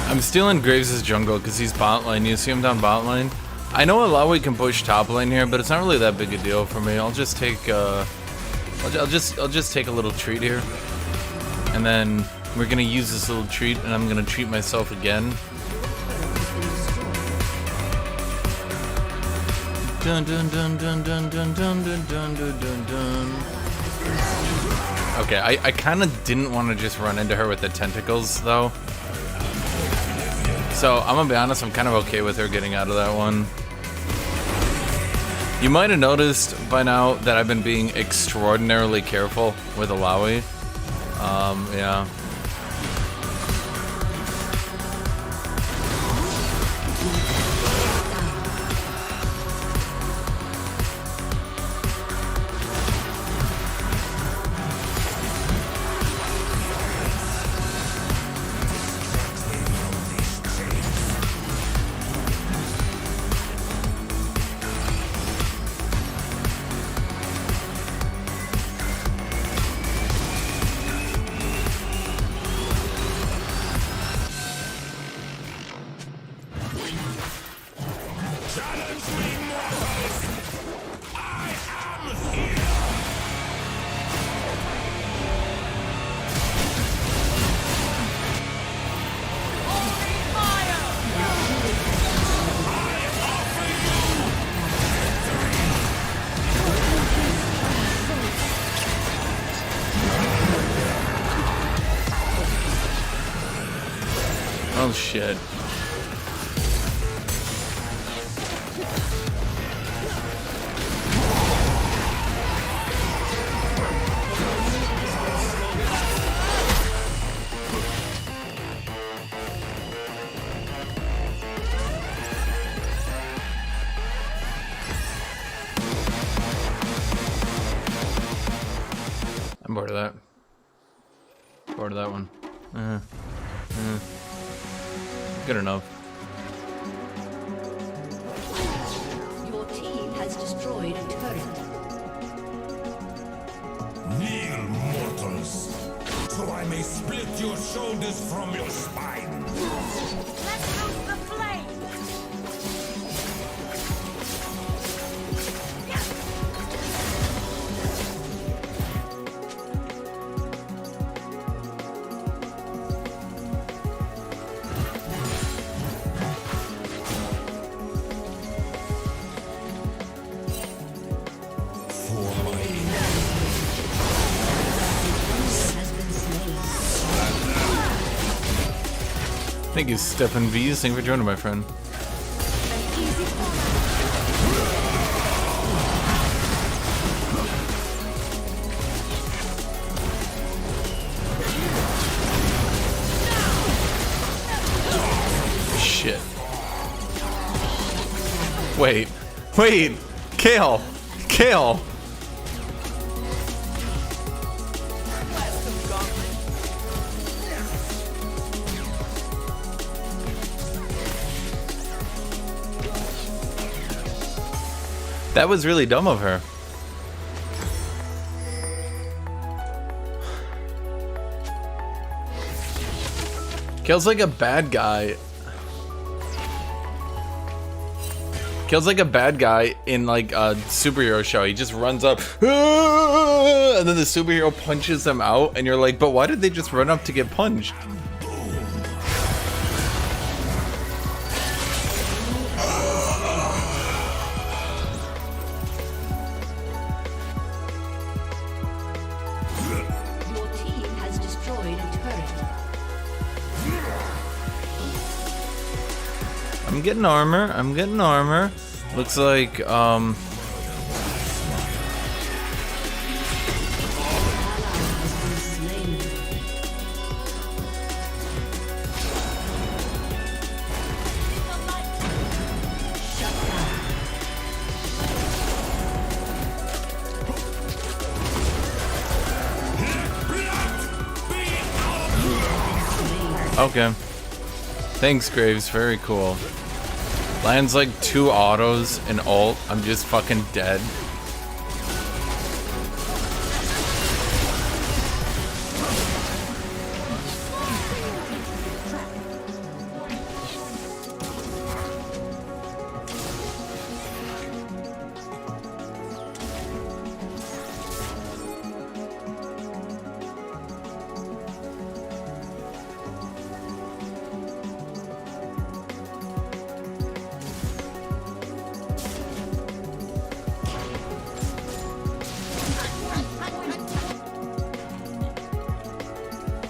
Speaker 1: I'm stealing Graves' jungle because he's bot lane. You see him down bot lane? I know Alawi can push top lane here, but it's not really that big a deal for me. I'll just take I'll just take a little treat here. And then we're gonna use this little treat and I'm gonna treat myself again. Dun dun dun dun dun dun dun dun dun dun dun dun. Okay, I kinda didn't want to just run into her with the tentacles though. So, I'm gonna be honest, I'm kind of okay with her getting out of that one. You might have noticed by now that I've been being extraordinarily careful with Alawi. Yeah. Oh shit. bored of that. Bored of that one. Good enough.
Speaker 7: Your team has destroyed a turret.
Speaker 4: Kneel, mortals, so I may split your shoulders from your spine.
Speaker 2: Let's loose the flame!
Speaker 1: Thank you, Stefan V's. Thank you for joining, my friend. Shit. Wait. Wait! Kale! Kale! That was really dumb of her. Kale's like a bad guy. Kale's like a bad guy in like a superhero show. He just runs up, and then the superhero punches them out, and you're like, but why did they just run up to get punched?
Speaker 7: Your team has destroyed a turret.
Speaker 1: I'm getting armor. I'm getting armor. Looks like, okay. Thanks, Graves. Very cool. Lands like 2 autos and ult. I'm just fucking dead.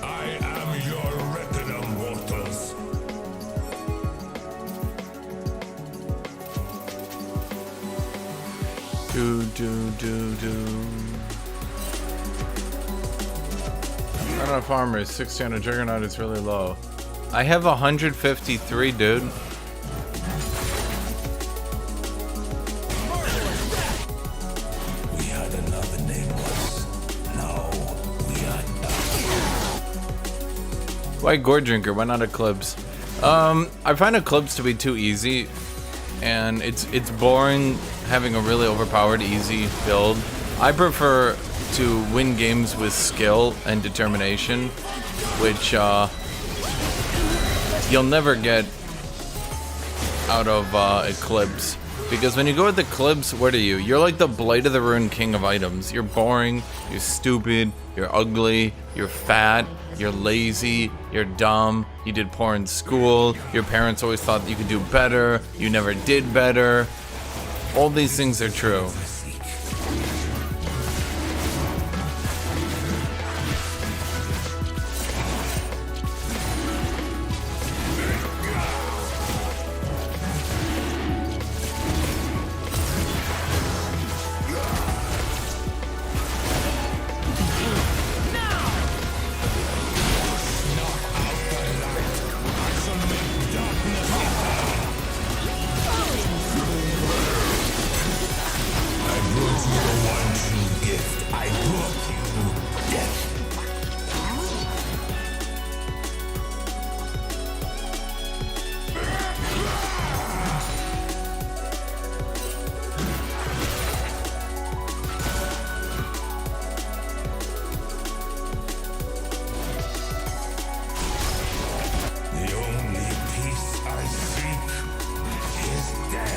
Speaker 4: I am your retina, mortals.
Speaker 1: Not enough armor. 60 on a Juggernaut is really low. I have 153, dude.
Speaker 4: We had another name once. Now we are done.
Speaker 1: Why Gore Drinker? Why not Eclipse? I find Eclipse to be too easy, and it's boring having a really overpowered easy build. I prefer to win games with skill and determination, which you'll never get out of Eclipse. Because when you go with Eclipse, what are you? You're like the Blight of the Ruined King of items. You're boring, you're stupid, you're ugly, you're fat, you're lazy, you're dumb, you did poor in school, your parents always thought that you could do better, you never did better. All these things are true.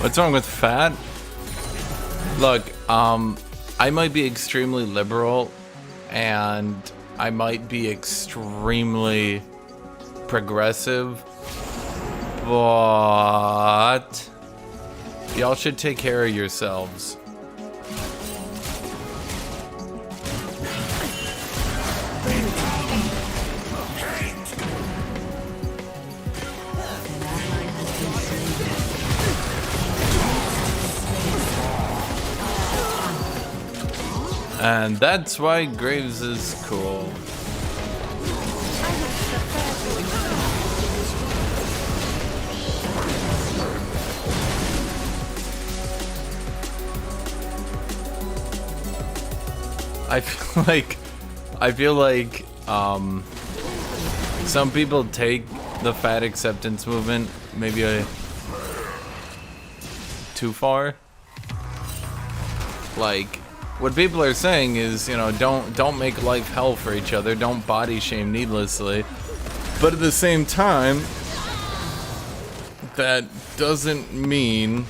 Speaker 1: What's wrong with fat? Look, I might be extremely liberal and I might be extremely progressive, but y'all should take care of yourselves. And that's why Graves is cool. I feel like some people take the fat acceptance movement maybe too far. Like, what people are saying is, you know, don't make life hell for each other, don't body shame needlessly. But at the same time, that doesn't mean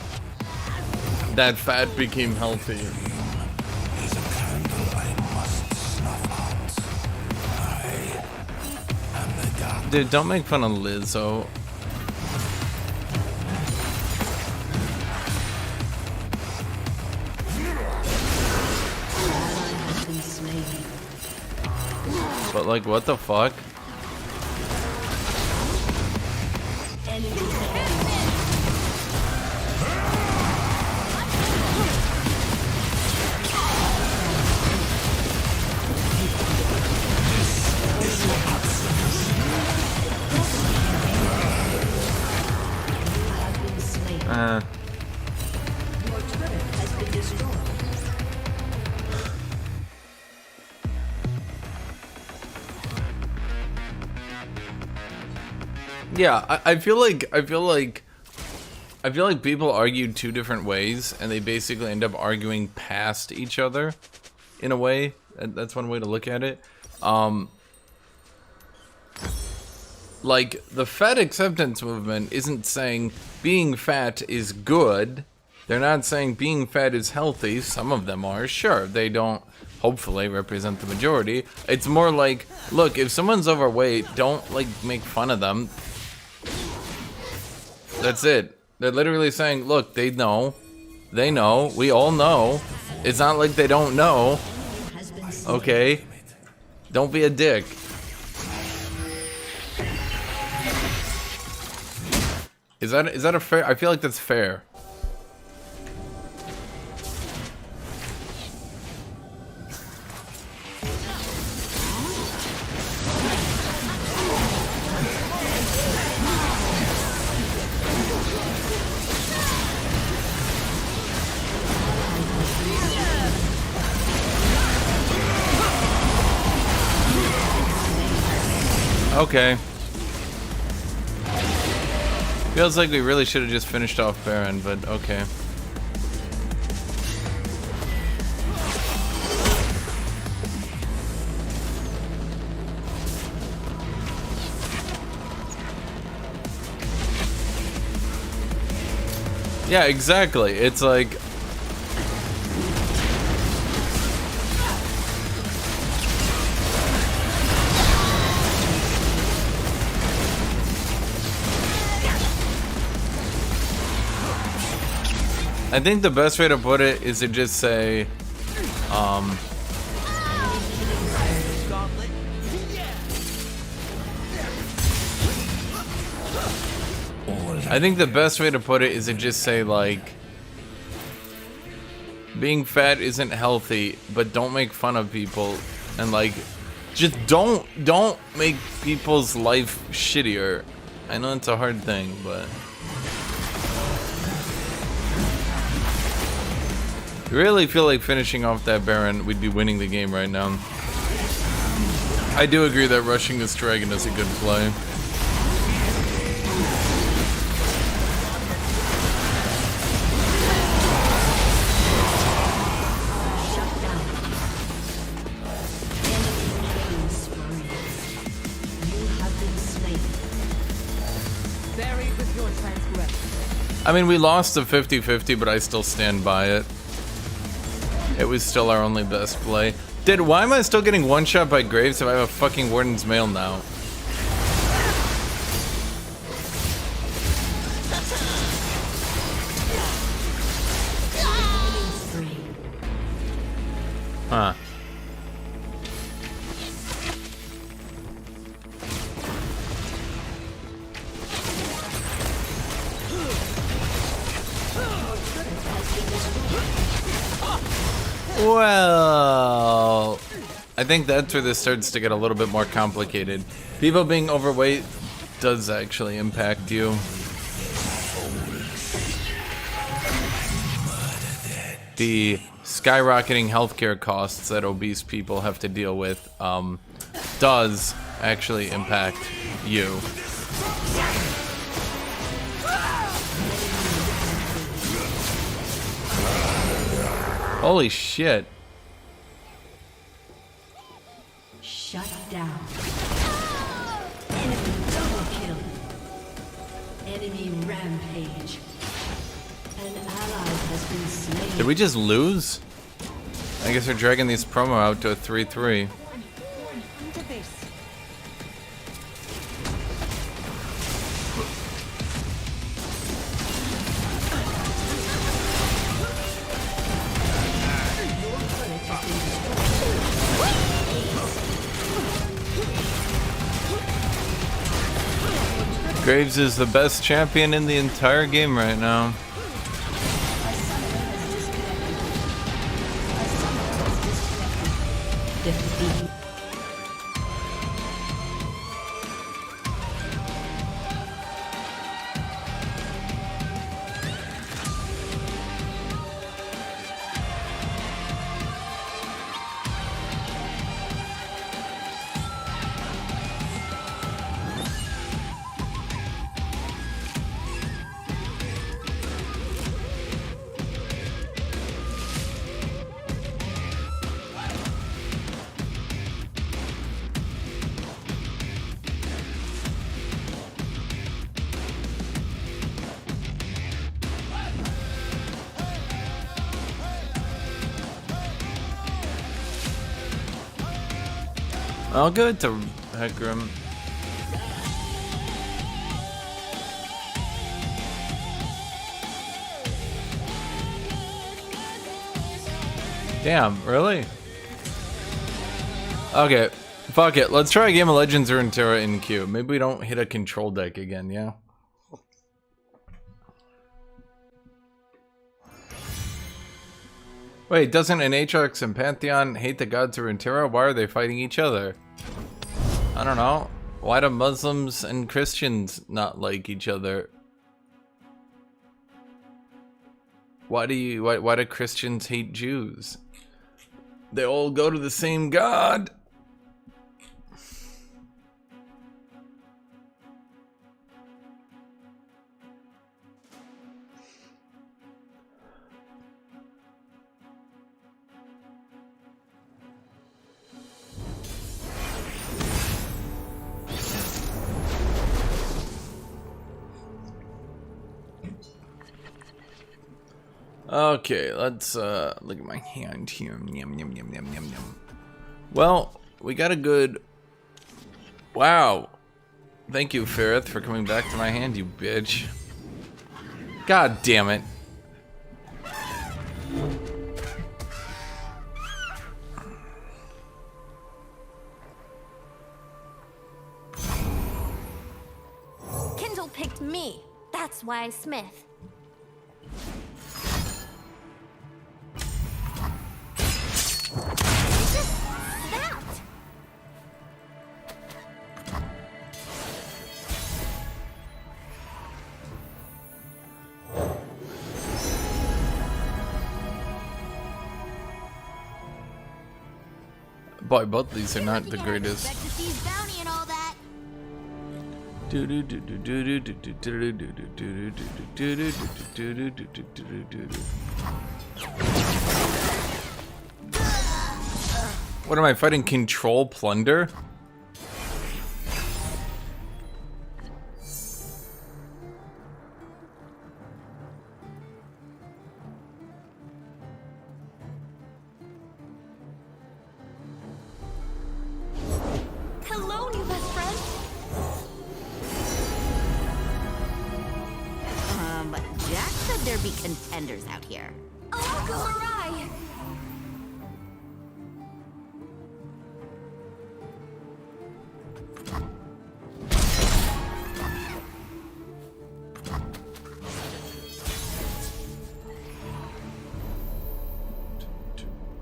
Speaker 1: that fat became healthy. Dude, don't make fun of Lizzo. But like, what the fuck?
Speaker 7: Your turret has been destroyed.
Speaker 1: Yeah, I feel like people argue two different ways, and they basically end up arguing past each other, in a way. That's one way to look at it. Like, the fat acceptance movement isn't saying being fat is good. They're not saying being fat is healthy. Some of them are, sure. They don't, hopefully, represent the majority. It's more like, look, if someone's overweight, don't, like, make fun of them. That's it. They're literally saying, look, they know. They know. We all know. It's not like they don't know. Okay? Don't be a dick. Is that a fair? I feel like that's fair. Okay. Feels like we really should have just finished off Baron, but okay. Yeah, exactly. It's like... I think the best way to put it is to just say, I think the best way to put it is to just say, like, being fat isn't healthy, but don't make fun of people, and like, just don't make people's life shittier. I know it's a hard thing, but I really feel like finishing off that Baron, we'd be winning the game right now. I do agree that rushing this dragon is a good play.
Speaker 5: Buried with your transgression.
Speaker 1: I mean, we lost a 50-50, but I still stand by it. It was still our only best play. Why am I still getting one shot by Graves if I have a fucking Warden's Mail now? Huh. Well, I think that's where this starts to get a little bit more complicated. People being overweight does actually impact you. The skyrocketing healthcare costs that obese people have to deal with does actually impact you. Holy shit.
Speaker 7: Shut down. Enemy double kill. Enemy rampage. An ally has been slain.
Speaker 1: Did we just lose? I guess we're dragging these promo out to a 3-3. Graves is the best champion in the entire game right now.
Speaker 7: Defeat.
Speaker 1: I'll go to Heckram. Damn, really? Okay, fuck it. Let's try a game of Legends or Runeterra in queue. Maybe we don't hit a control deck again, yeah? Wait, doesn't an Aatrox and Pantheon hate the gods of Runeterra? Why are they fighting each other? I don't know. Why do Muslims and Christians not like each other? Why do Christians hate Jews? They all go to the same god. Okay, let's look at my hand here. Yum, yum, yum, yum, yum, yum. Well, we got a good... Wow. Thank you, Ferrith, for coming back to my hand, you bitch. God damn it.
Speaker 2: Kindle picked me. That's why Smith.
Speaker 1: Boy, both these are not the greatest.
Speaker 2: Bounty and all that.
Speaker 1: What am I fighting? Control Plunder?
Speaker 2: there be contenders out here.
Speaker 7: Oh, Gumarai!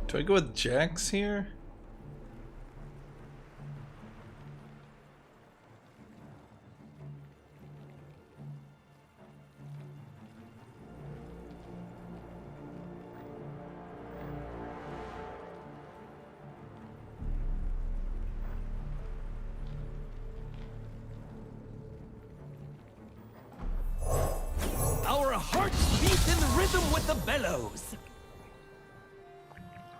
Speaker 1: Do I go with Jax here?
Speaker 3: Our hearts beat in rhythm with the bellows.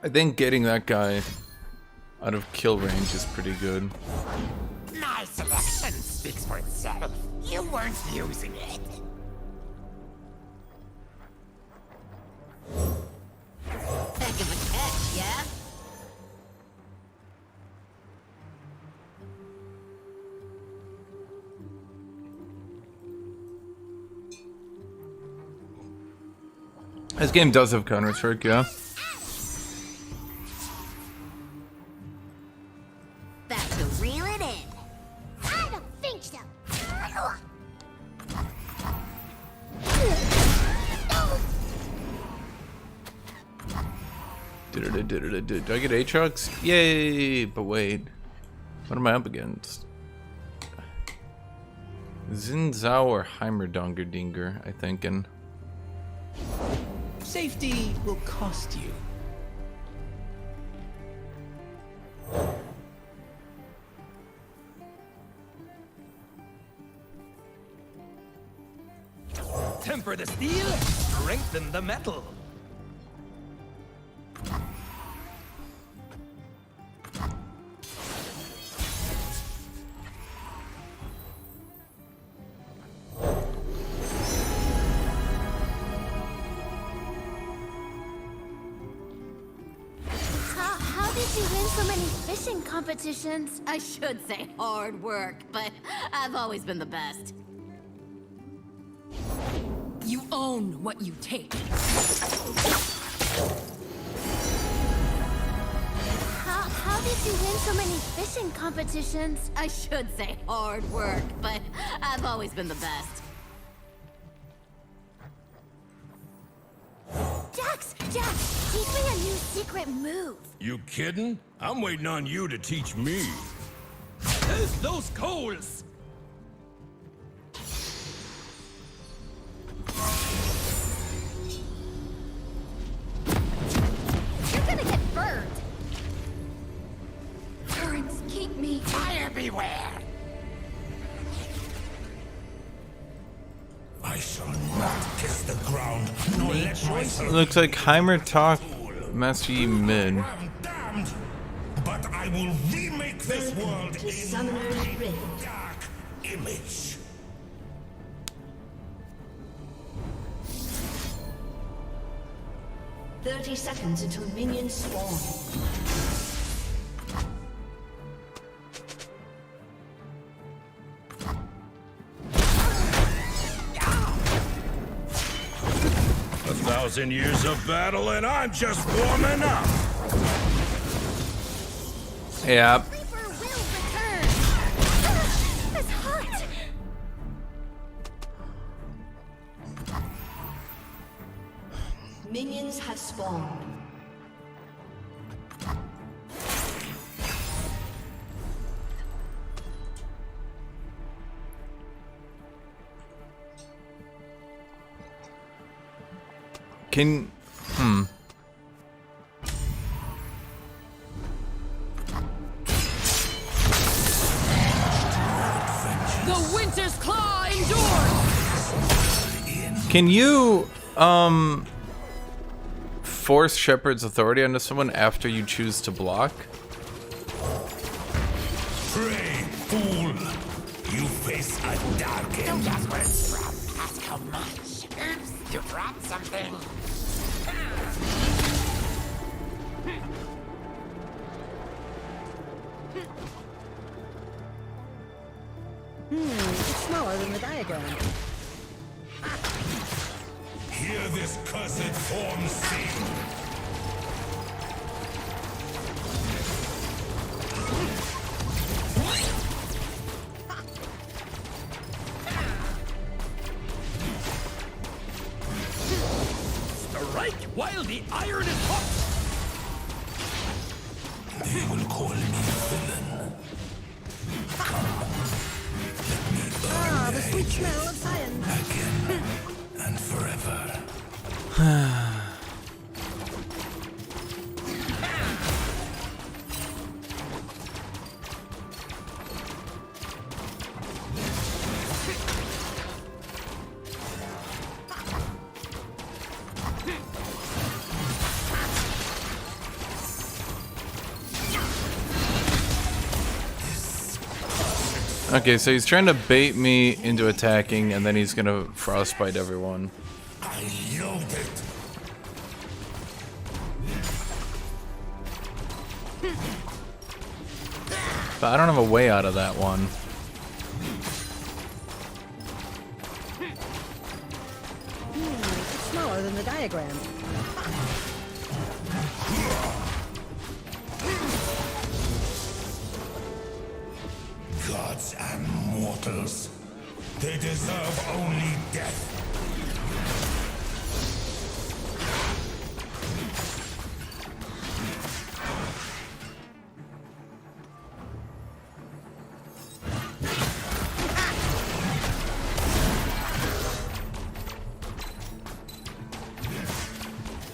Speaker 1: I think getting that guy out of kill range is pretty good.
Speaker 9: My selection speaks for itself. You weren't using it.
Speaker 2: Heck of a catch, yeah?
Speaker 1: This game does have counter strike, yeah.
Speaker 2: Back to reel it in.
Speaker 7: I don't think so.
Speaker 1: Do I get Aatrox? Yay! But wait, what am I up against? Zinzao or Heimerdongerdinger, I thinking.
Speaker 3: Safety will cost you. Temper the steel, strengthen the metal.
Speaker 2: How did you win so many fishing competitions? I should say hard work, but I've always been the best.
Speaker 7: You own what you take.
Speaker 2: How did you win so many fishing competitions? I should say hard work, but I've always been the best.
Speaker 7: Jax! Jax! Teach me a new secret move.
Speaker 8: You kidding? I'm waiting on you to teach me.
Speaker 3: There's those coals!
Speaker 7: You're gonna get burned. Currents keep me.
Speaker 9: Fire beware!
Speaker 4: I shall not kiss the ground, nor let myself
Speaker 1: Looks like Heimer talk Master Yi mid.
Speaker 4: I'm damned, but I will remake this world
Speaker 7: To
Speaker 4: in
Speaker 7: Summoner's
Speaker 4: my
Speaker 7: Rift.
Speaker 4: dark image.
Speaker 7: "30 seconds until minions spawn."
Speaker 8: A 1,000 years of battle and I'm just warming up.
Speaker 1: Yeah.
Speaker 7: Reaper will return. It's hot. Minions have spawned.
Speaker 1: Can
Speaker 5: The Winter's Claw endures!
Speaker 1: Can you force Shepard's authority onto someone after you choose to block?
Speaker 4: Pray, fool. You face a dark end.
Speaker 9: Guess where it's from. Ask how much. Oops, you dropped something.
Speaker 5: It's smaller than the diagram.
Speaker 4: Hear this cursed form sing.
Speaker 6: Strike while the iron is hot!
Speaker 4: They will call me villain. Come, let me burn
Speaker 7: The sweet smell of science.
Speaker 4: again and forever.
Speaker 1: Okay, so he's trying to bait me into attacking, and then he's gonna frostbite everyone.
Speaker 4: I loathe it.
Speaker 1: But I don't have a way out of that one.
Speaker 7: It's smaller than the diagram.
Speaker 4: Gods and mortals. They deserve only death.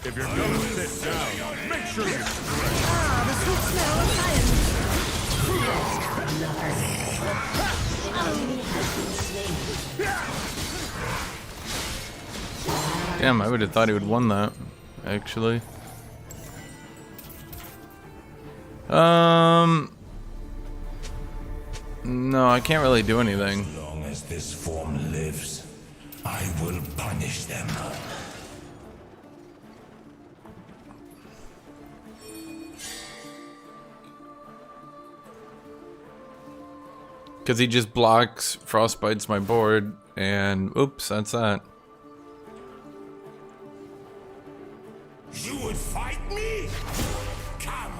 Speaker 6: If you're gonna sit down, make sure you stretch.
Speaker 7: The sweet smell of science.
Speaker 1: Damn, I would have thought he would have won that, actually. No, I can't really do anything.
Speaker 4: As long as this form lives, I will punish them.
Speaker 1: Because he just blocks, frostbites my board, and oops, that's that.
Speaker 4: You would fight me? Come,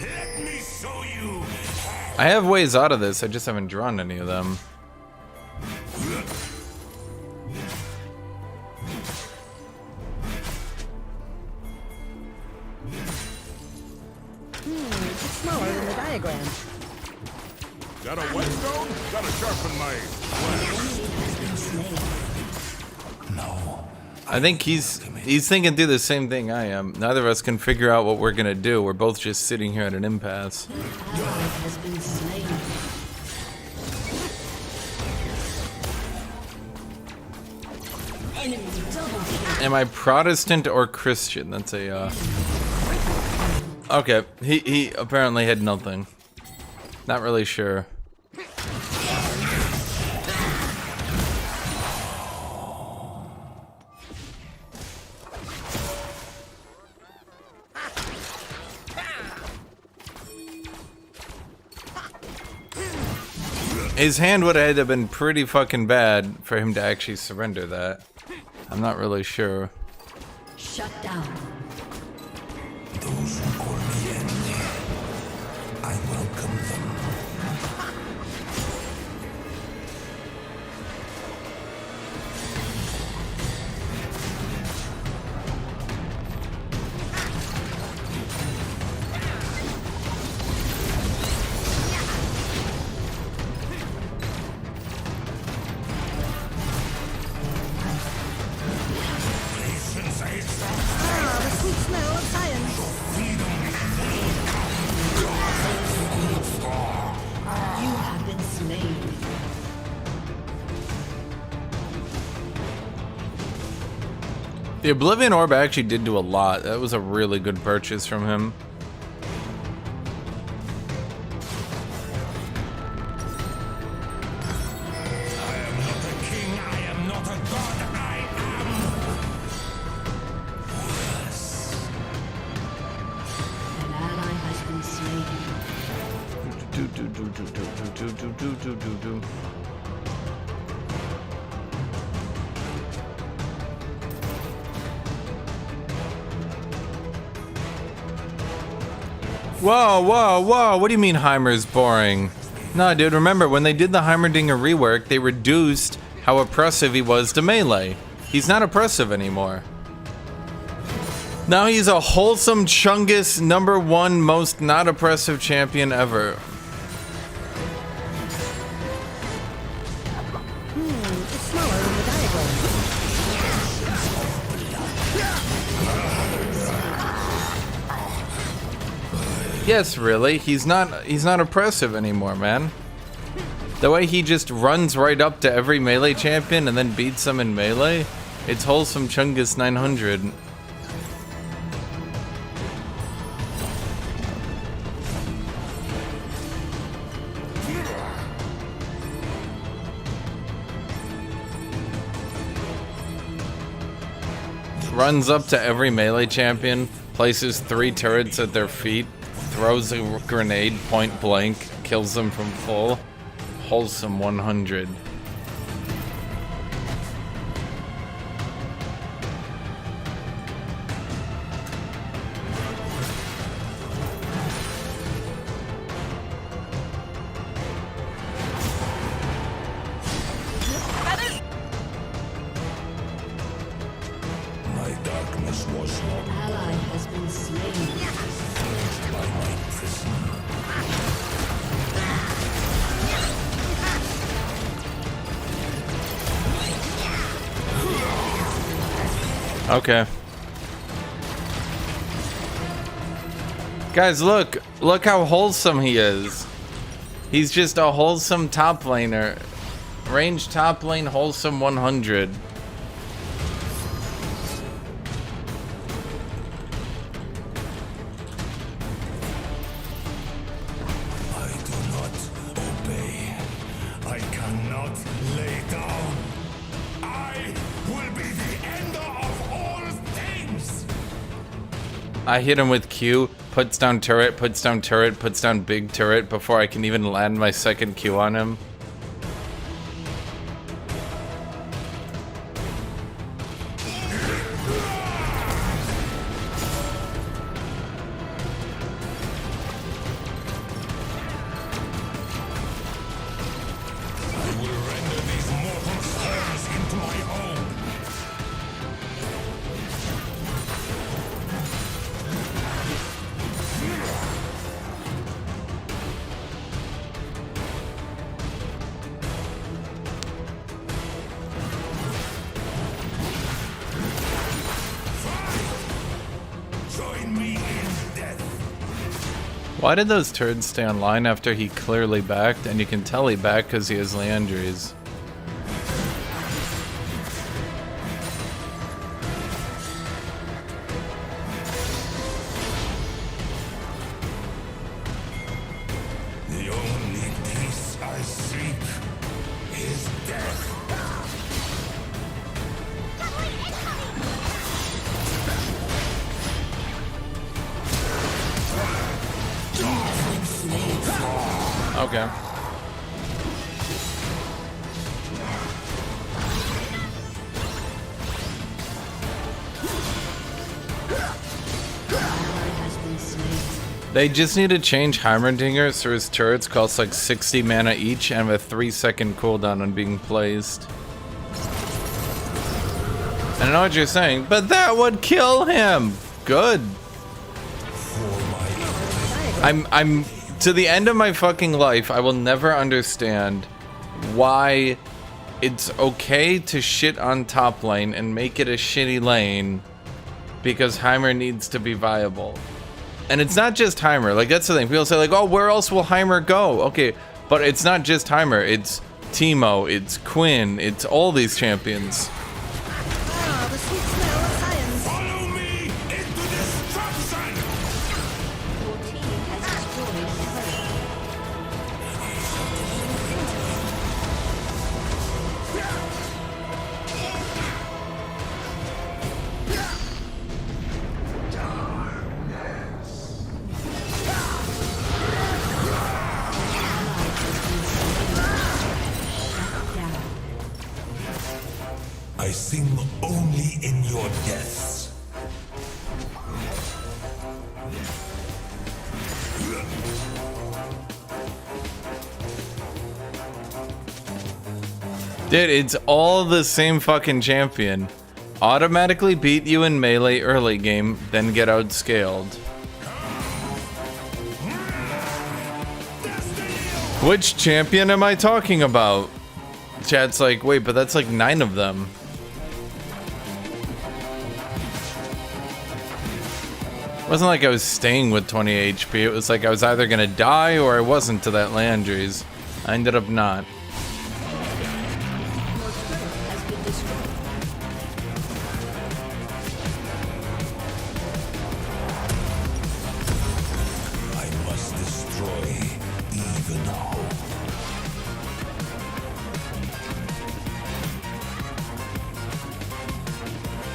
Speaker 4: let me show you.
Speaker 1: I have ways out of this, I just haven't drawn any of them.
Speaker 7: It's smaller than the diagram.
Speaker 6: Got a whetstone? Gotta sharpen my
Speaker 4: No.
Speaker 1: I think he's thinking through the same thing I am. Neither of us can figure out what we're gonna do. We're both just sitting here at an impasse.
Speaker 7: Has been slain. Enemy double kill.
Speaker 1: Am I Protestant or Christian? That's a Okay, he apparently had nothing. Not really sure. His hand would have had to have been pretty fucking bad for him to actually surrender that. I'm not really sure.
Speaker 7: Shut down.
Speaker 4: Those who call me enemy, I welcome them.
Speaker 7: The sweet smell of science. You have been slain.
Speaker 1: The Oblivion Orb actually did do a lot. That was a really good purchase from him.
Speaker 4: I am not a king, I am not a god, I am worse.
Speaker 7: An ally has been slain.
Speaker 1: Whoa, whoa, whoa. What do you mean Heimer's boring? No, dude, remember, when they did the Heimerdinger rework, they reduced how oppressive he was to melee. He's not oppressive anymore. Now he's a wholesome Chungus #1 most not oppressive champion ever.
Speaker 7: It's smaller than the diagram.
Speaker 1: Yes, really. He's not oppressive anymore, man. The way he just runs right up to every melee champion and then beats them in melee, it's wholesome Chungus 900. Runs up to every melee champion, places 3 turrets at their feet, throws a grenade point blank, kills them from full. Wholesome 100.
Speaker 4: My darkness was not
Speaker 7: Ally has been slain.
Speaker 4: by my prison.
Speaker 1: Okay. Guys, look how wholesome he is. He's just a wholesome top laner. Range top lane, wholesome 100.
Speaker 4: I do not obey. I cannot lay down. I will be the ender of all things.
Speaker 1: I hit him with Q, puts down turret, puts down turret, puts down big turret before I can even land my second Q on him.
Speaker 4: I will render these mortal stones into my own. Join me in death.
Speaker 1: Why did those turds stay online after he clearly backed? And you can tell he backed because he has Leandries.
Speaker 4: The only peace I seek is death.
Speaker 1: Okay. They just need to change Heimerdinger so his turrets cost like 60 mana each and have a 3-second cooldown on being placed. I know what you're saying, but that would kill him! Good. I'm to the end of my fucking life, I will never understand why it's okay to shit on top lane and make it a shitty lane because Heimer needs to be viable. And it's not just Heimer, like that's the thing. People say like, oh, where else will Heimer go? Okay, but it's not just Heimer, it's Teemo, it's Quinn, it's all these champions.
Speaker 7: Ah, the sweet smell of science.
Speaker 4: Follow me into destruction!
Speaker 7: Your team has destroyed the turret.
Speaker 4: I sing only in your deaths.
Speaker 1: Dude, it's all the same fucking champion. Automatically beat you in melee early game, then get outscaled. Which champion am I talking about? Chat's like, wait, but that's like 9 of them. It wasn't like I was staying with 20 HP. It was like I was either gonna die or I wasn't to that Landry's. I ended up not.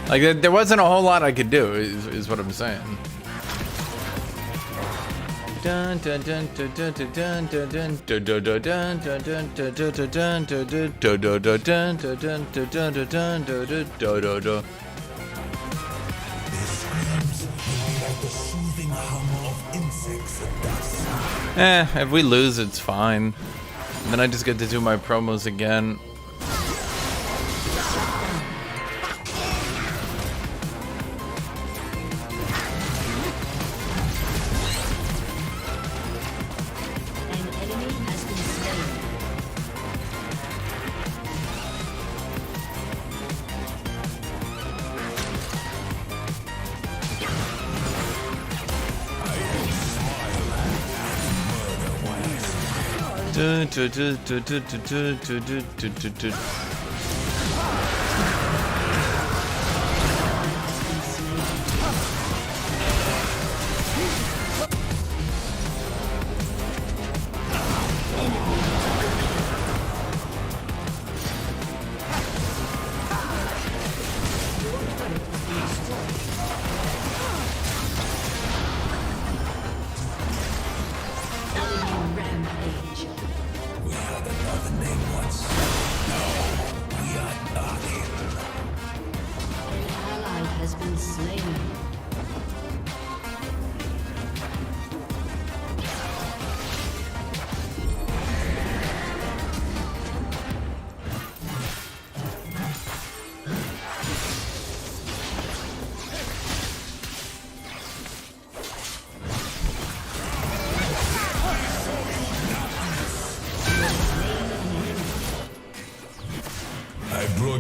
Speaker 1: Like, there wasn't a whole lot I could do, is what I'm saying. Dun dun dun dun dun dun dun dun dun dun dun dun dun dun. If we lose, it's fine. Then I just get to do my promos again.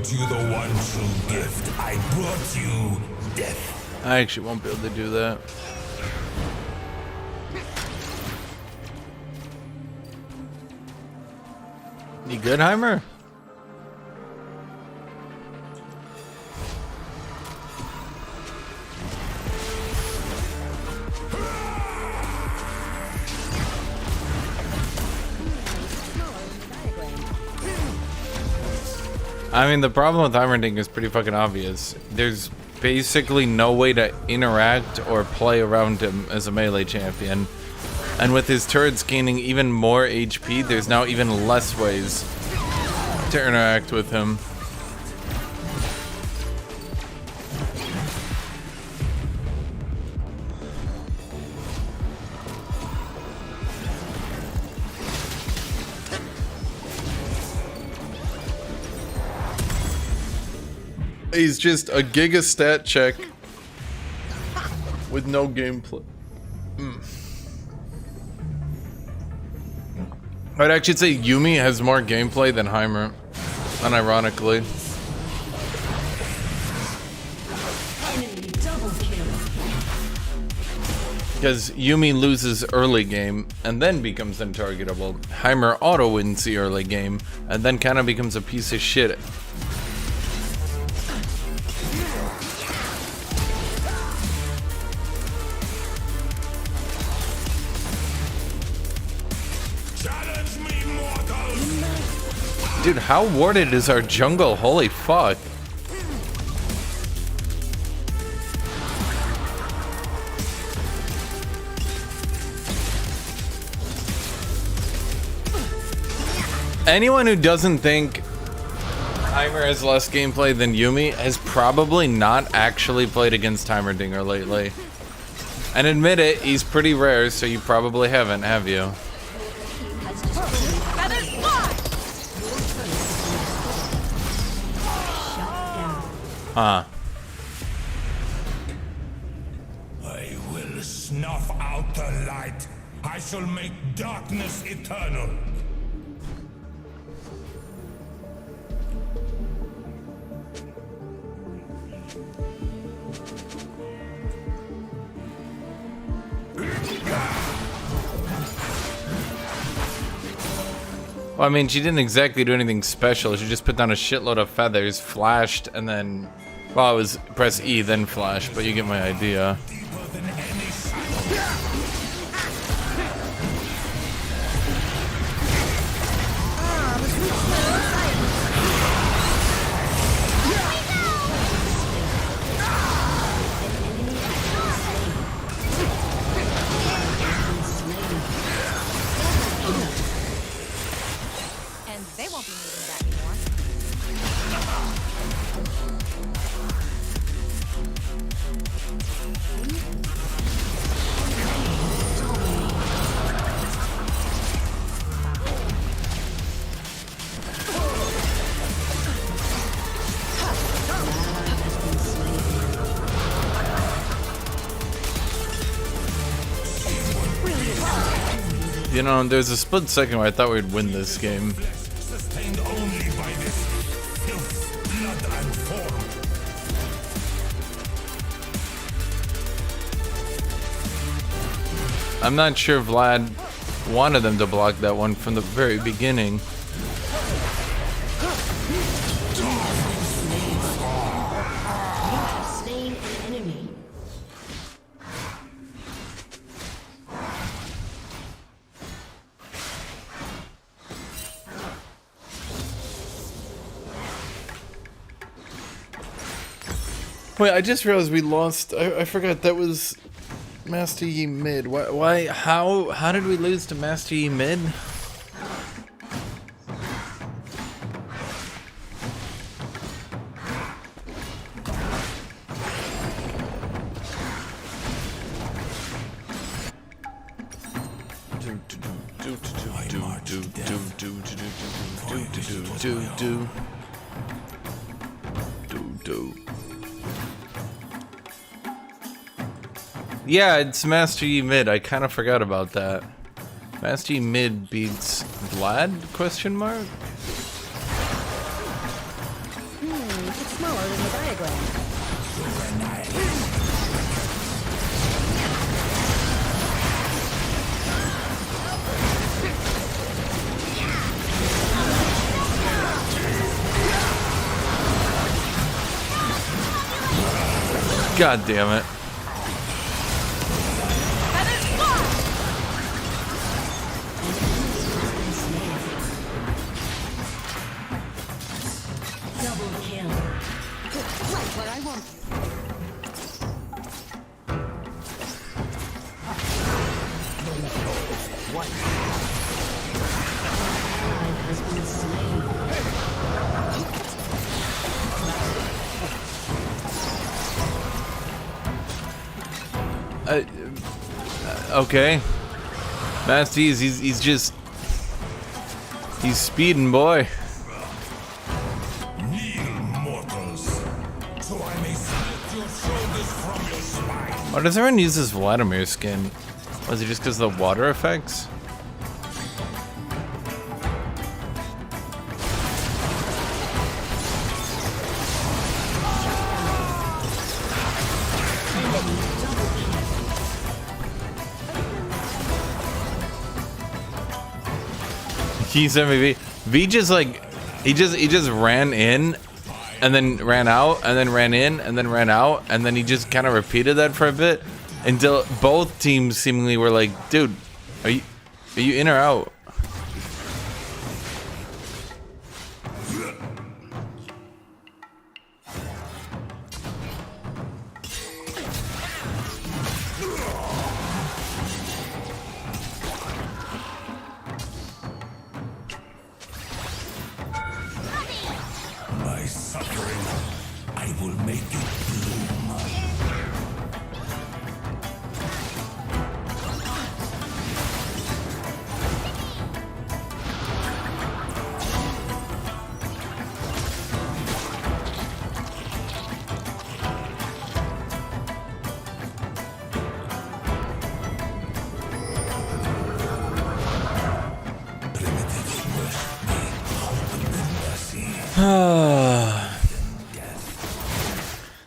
Speaker 4: You the one true gift. I brought you death.
Speaker 1: I actually won't be able to do that. You good, Heimer? I mean, the problem with Heimerdinger is pretty fucking obvious. There's basically no way to interact or play around him as a melee champion. And with his turrets gaining even more HP, there's now even less ways to interact with him. He's just a giga stat check with no gameplay. I'd actually say Yumi has more gameplay than Heimer, unironically. Because Yumi loses early game and then becomes untargetable. Heimer auto wins the early game and then kind of becomes a piece of shit. Dude, how warded is our jungle? Holy fuck. Anyone who doesn't think Heimer has less gameplay than Yumi has probably not actually played against Heimerdinger lately. And admit it, he's pretty rare, so you probably haven't, have you? Huh.
Speaker 4: I will snuff out the light. I shall make darkness eternal.
Speaker 1: Well, I mean, she didn't exactly do anything special. She just put down a shitload of feathers, flashed, and then... Well, it was press E, then flash, but you get my idea.
Speaker 2: And they won't be needing that anymore.
Speaker 1: You know, there's a split second where I thought we'd win this game.
Speaker 4: Sustained only by this filth, blood, and form.
Speaker 1: I'm not sure Vlad wanted them to block that one from the very beginning.
Speaker 7: Slain an enemy.
Speaker 1: Wait, I just realized we lost. I forgot that was Master Yi mid. Why? How did we lose to Master Yi mid? Yeah, it's Master Yi mid. I kind of forgot about that. Master Yi mid beats Vlad? Question mark?
Speaker 2: It's smaller than the diagram.
Speaker 1: God damn it.
Speaker 7: Double kill.
Speaker 5: Right where I want
Speaker 7: Ally has been slain.
Speaker 1: Okay. Master Yi, he's just... He's speeding, boy.
Speaker 4: Kneel, mortals, so I may split your shoulders from your spine.
Speaker 1: Why does everyone use this Vladimir skin? Was it just because of the water effects? He's MVP. V just like he just ran in and then ran out and then ran in and then ran out and then he just kind of repeated that for a bit until both teams seemingly were like, dude, are you in or out?
Speaker 4: My suffering, I will make it bloom.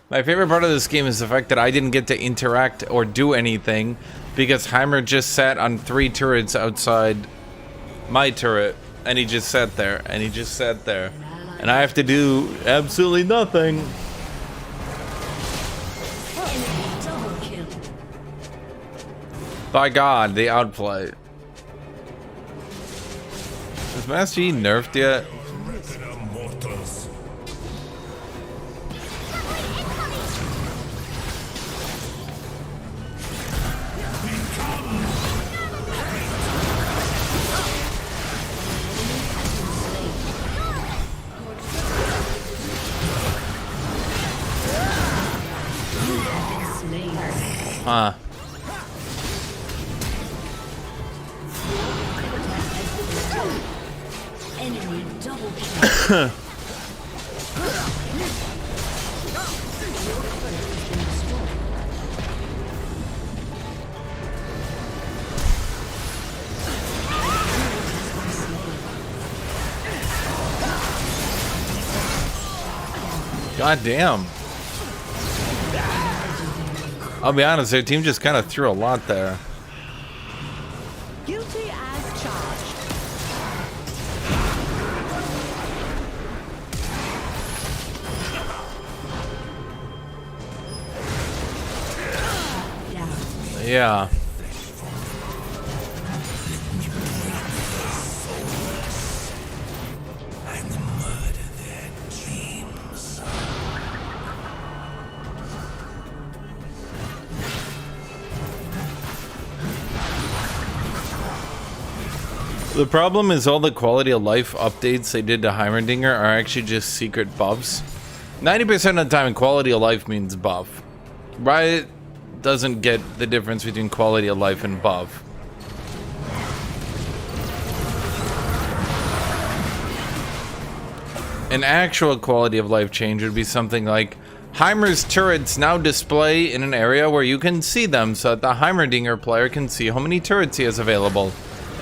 Speaker 1: My favorite part of this game is the fact that I didn't get to interact or do anything because Heimer just sat on 3 turrets outside my turret, and he just sat there, and he just sat there, and I have to do absolutely nothing.
Speaker 7: Double kill.
Speaker 1: By God, the outplay. Is Master Yi nerfed yet?
Speaker 4: Mortals.
Speaker 1: Huh.
Speaker 7: Enemy double kill.
Speaker 1: God damn. I'll be honest, their team just kind of threw a lot there.
Speaker 5: Guilty as charged.
Speaker 1: Yeah. The problem is all the quality of life updates they did to Heimerdinger are actually just secret buffs. 90% of the time, quality of life means buff. Riot doesn't get the difference between quality of life and buff. An actual quality of life change would be something like Heimer's turrets now display in an area where you can see them so that the Heimerdinger player can see how many turrets he has available.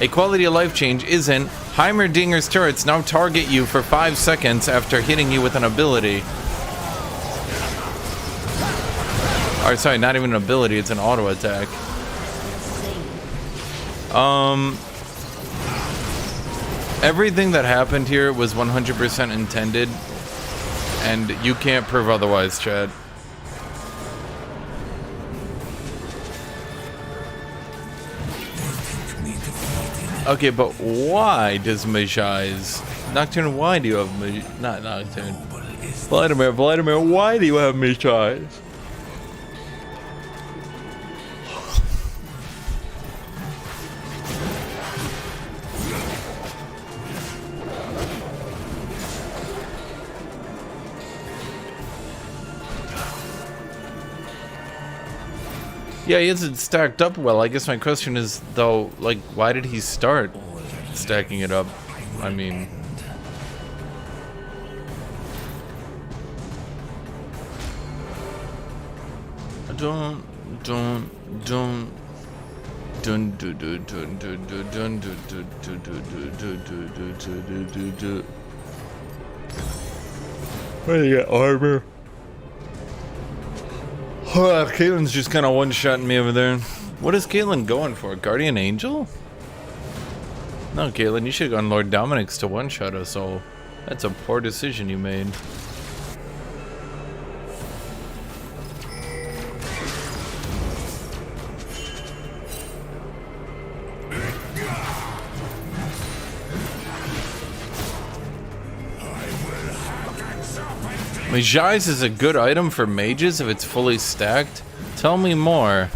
Speaker 1: A quality of life change isn't Heimerdinger's turrets now target you for 5 seconds after hitting you with an ability. Or sorry, not even an ability, it's an auto attack. Everything that happened here was 100% intended, and you can't prove otherwise, Chad. Okay, but why does Mejai's... Nocturne, why do you have not Nocturne. Vladimir, why do you have Mejai's? Yeah, he hasn't stacked up well. I guess my question is, though, like, why did he start stacking it up? I mean... Don't where do you get armor? Caitlin's just kind of one-shotting me over there. What is Caitlin going for? Guardian Angel? No, Caitlin, you should have gone Lord Dominic's to one-shot us all. That's a poor decision you made. Mejai's is a good item for mages if it's fully stacked. Tell me more.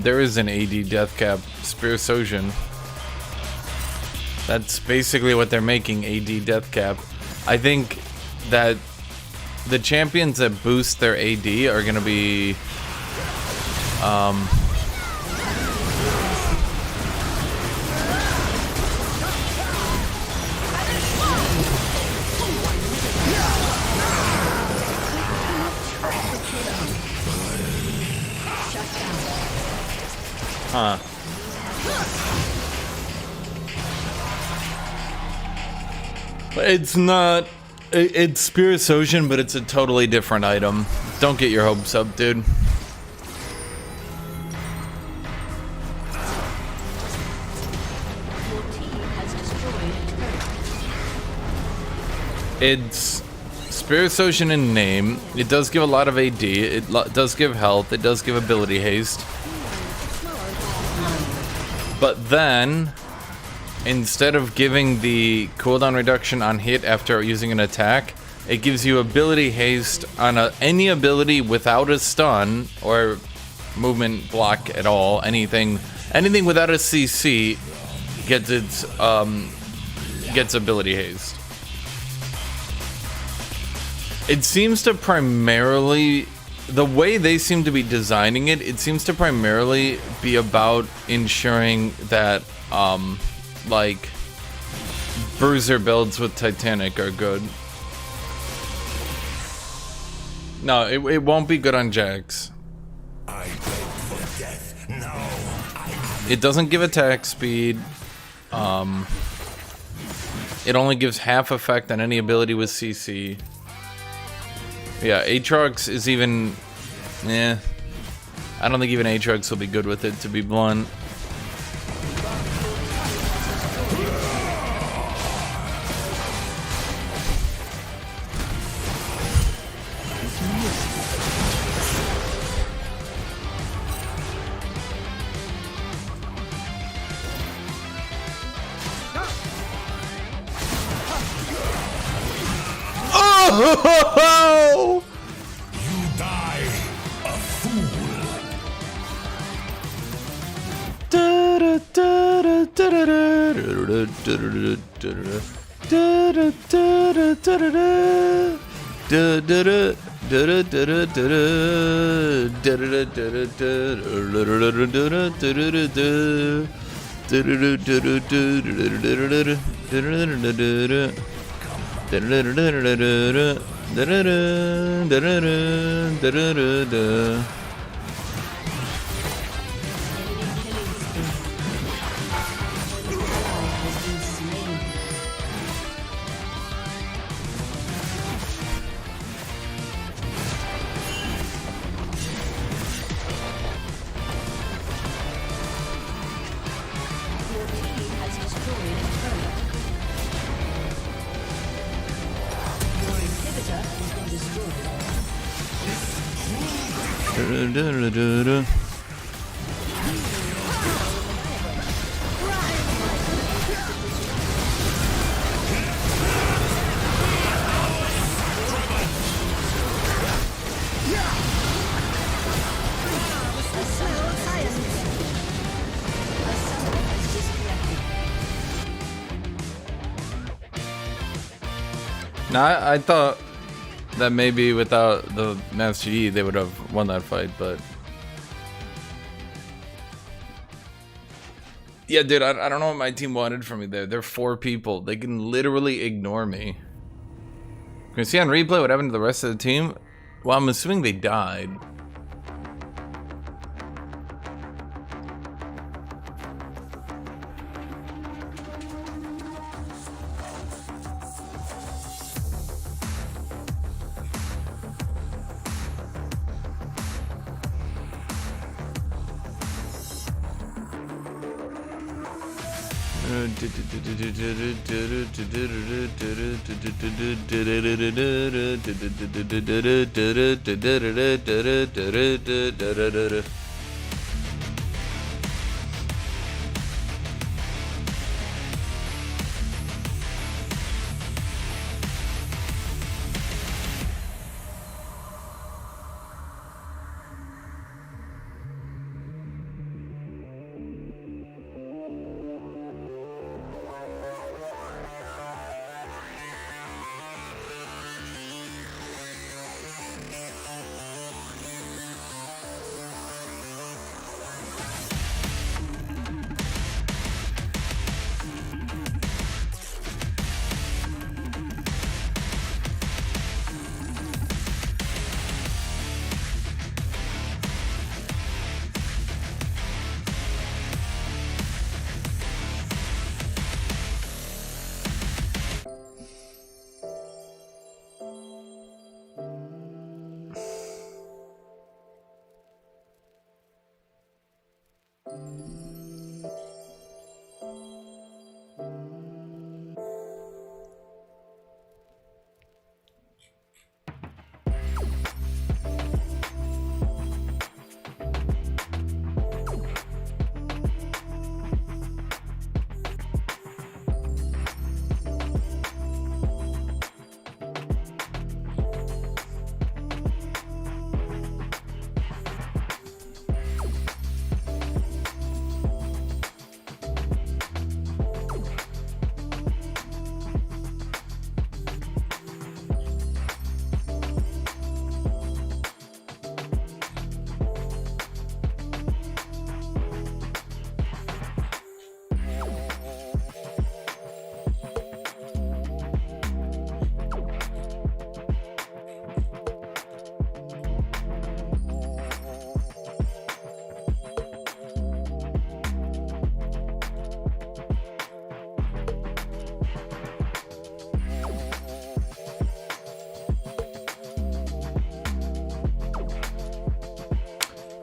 Speaker 1: There is an AD death cap, Spear Sojin. That's basically what they're making, AD death cap. I think that the champions that boost their AD are gonna be huh. It's not. It's Spirit Sojin, but it's a totally different item. Don't get your hopes up, dude.
Speaker 7: Your team has destroyed a turret.
Speaker 1: It's Spirit Sojin in name. It does give a lot of AD. It does give health. It does give ability haste. But then, instead of giving the cooldown reduction on hit after using an attack, it gives you ability haste on any ability without a stun or movement block at all. Anything without a CC gets ability haste. It seems to primarily, the way they seem to be designing it, it seems to primarily be about ensuring that like bruiser builds with Titanic are good. No, it won't be good on Jax.
Speaker 4: I beg for death. No,
Speaker 1: It doesn't give attack speed. It only gives half effect on any ability with CC. Yeah, Aatrox is even... I don't think even Aatrox will be good with it, to be blunt. Oh!
Speaker 4: you die a fool.
Speaker 1: Now, I thought that maybe without the Master Yi, they would have won that fight, but... Yeah, dude, I don't know what my team wanted from me there. They're 4 people. They can literally ignore me. Can you see on replay what happened to the rest of the team? Well, I'm assuming they died.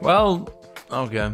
Speaker 1: Well, okay.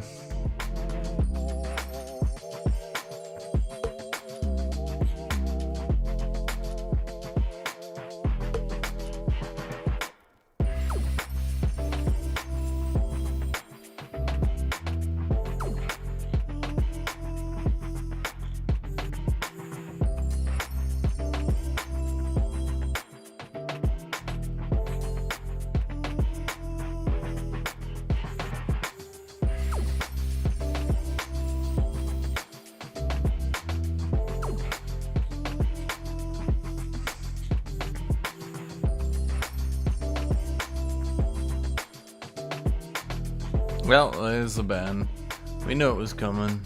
Speaker 1: Well, there's the ban. We knew it was coming.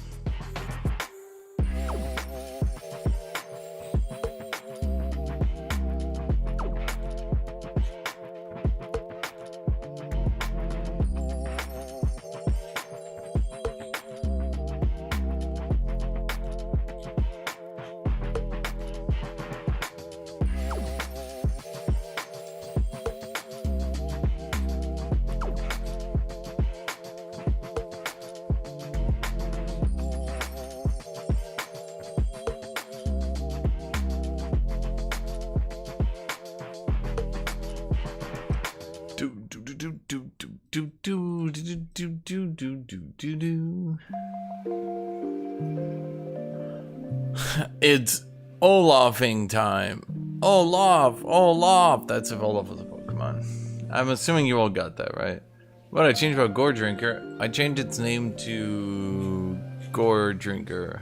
Speaker 1: It's Olafing time. Olaf. That's if Olaf was a Pokemon. I'm assuming you all got that, right? What I changed about Gore Drinker? I changed its name to Gore Drinker.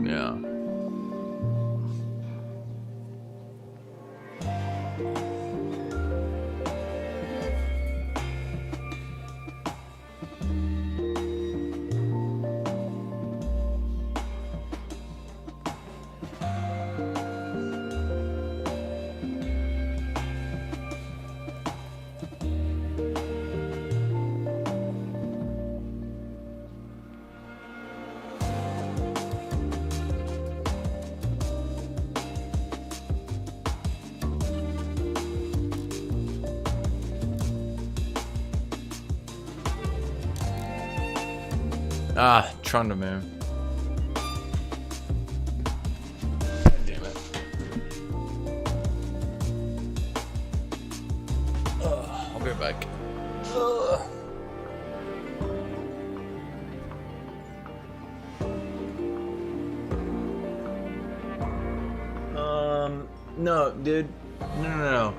Speaker 1: Yeah. Ah, Trundamere. Damn it. I'll be right back. No, dude. No.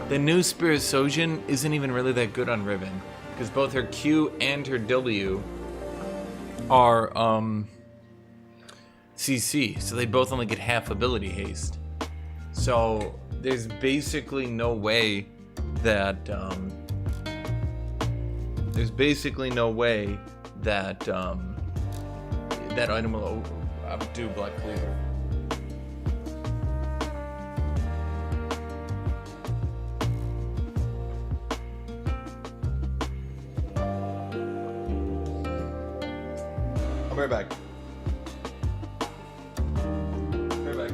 Speaker 1: The new Spirit Sojin isn't even really that good on Riven. Because both her Q and her W are CC, so they both only get half ability haste. So there's basically no way that that item will outdo Black Cleaver. Right back. Right back.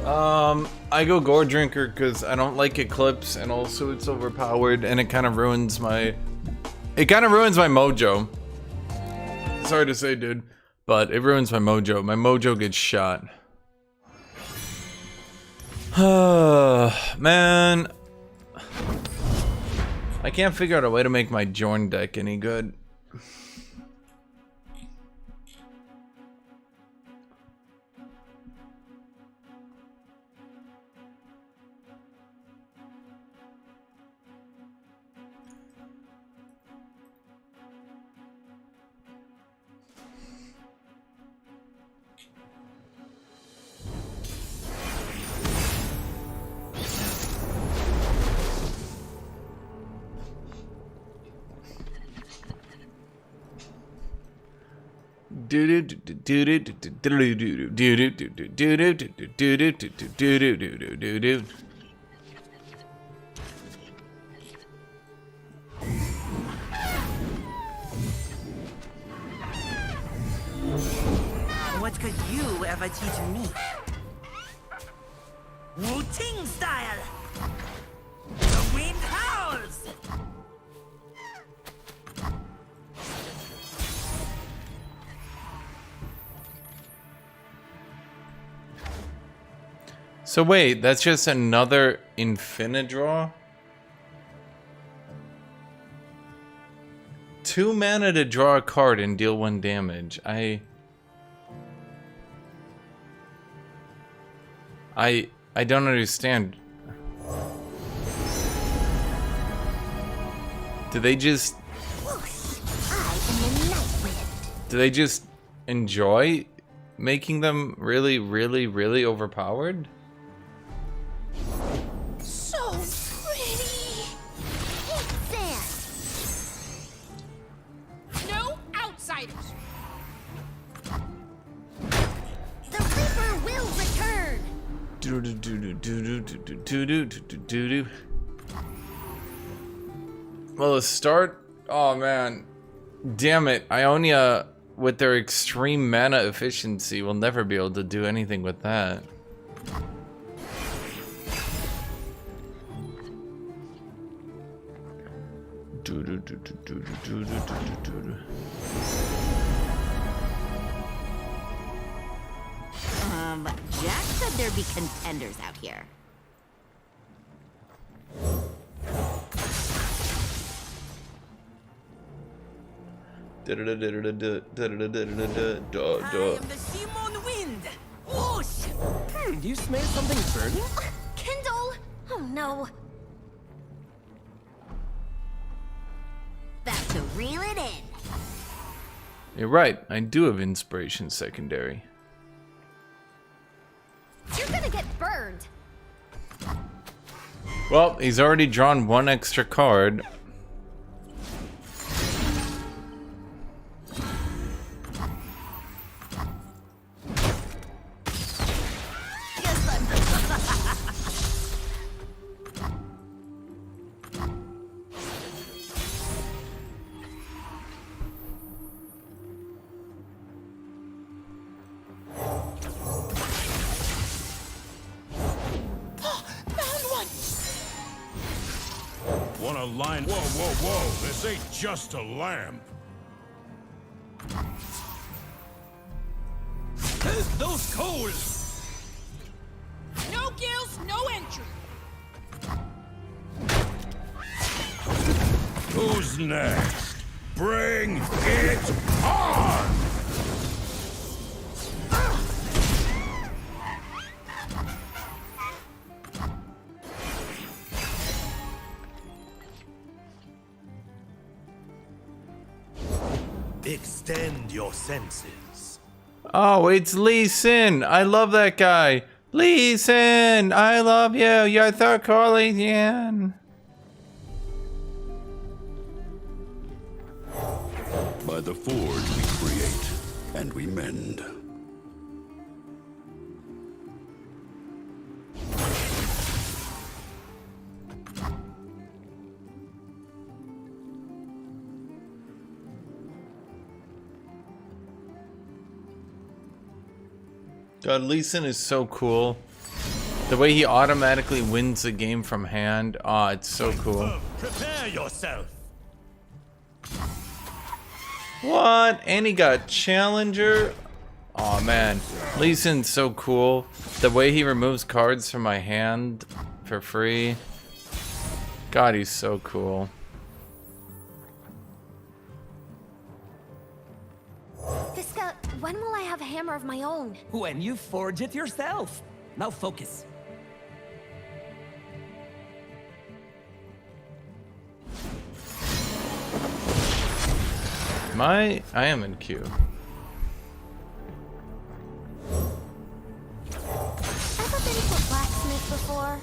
Speaker 1: I go Gore Drinker because I don't like Eclipse, and also it's overpowered, and it kind of ruins my... It kind of ruins my mojo. Sorry to say, dude, but it ruins my mojo. My mojo gets shot. Man. I can't figure out a way to make my Jorn deck any good.
Speaker 3: What could you ever teach me? Wu-Ting style! The wind howls!
Speaker 1: So wait, that's just another Infinidraw? 2 mana to draw a card and deal 1 damage. I don't understand. Do they just... Do they just enjoy making them really, really, really overpowered?
Speaker 2: So pretty.
Speaker 5: No outsiders.
Speaker 2: The Reaper will return.
Speaker 1: Well, the start... Oh, man. Damn it. Ionia, with their extreme mana efficiency, will never be able to do anything with that.
Speaker 2: Jack said there'd be contenders out here.
Speaker 3: I am the Simon Wind! Whoosh!
Speaker 10: Do you smell something burning?
Speaker 2: Kindle! Oh no. About to reel it in.
Speaker 1: You're right. I do have Inspiration Secondary.
Speaker 2: You're gonna get burned.
Speaker 1: Well, he's already drawn 1 extra card.
Speaker 6: Want a line? Whoa, whoa, whoa! This ain't just a lamp.
Speaker 10: Those coals!
Speaker 5: No gills, no entry.
Speaker 6: Who's next? Bring it on!
Speaker 4: Extend your senses.
Speaker 1: Oh, it's Lee Sin. I love that guy. Lee Sin, I love you. You're so cool, Lee Sin.
Speaker 6: By the forge we create, and we mend.
Speaker 1: God, Lee Sin is so cool. The way he automatically wins the game from hand. Oh, it's so cool.
Speaker 10: Prepare yourself.
Speaker 1: What? And he got Challenger? Oh man, Lee Sin's so cool. The way he removes cards from my hand for free. God, he's so cool.
Speaker 2: Visca, when will I have a hammer of my own?
Speaker 3: When you forge it yourself. Now focus.
Speaker 1: I am in queue.
Speaker 2: Ever been to a blacksmith before?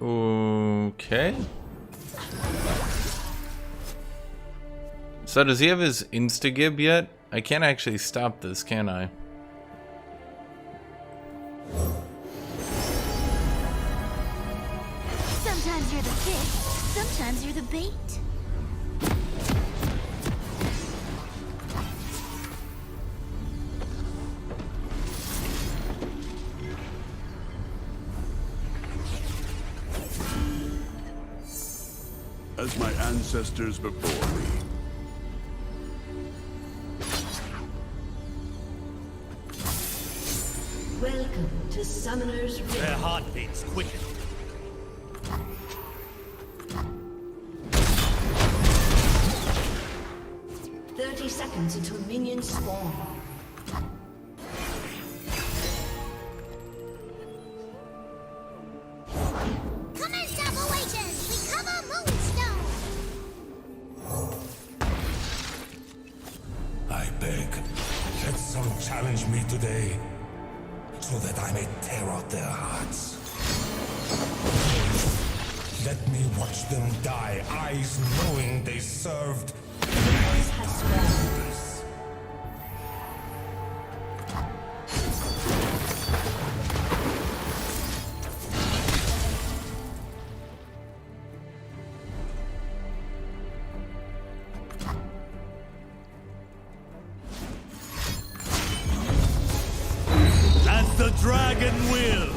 Speaker 1: Okay. So does he have his Instagib yet? I can't actually stop this, can I?
Speaker 2: Sometimes you're the fish, sometimes you're the bait.
Speaker 6: As my ancestors before me.
Speaker 7: Welcome to Summoner's Rift.
Speaker 10: Their heartbeats quicken.
Speaker 7: Seconds until minions spawn.
Speaker 2: Come and double agents! We cover Moonstone!
Speaker 4: I beg, let some challenge me today, so that I may tear out their hearts. Let me watch them die, eyes knowing they served.
Speaker 10: As the dragon wills.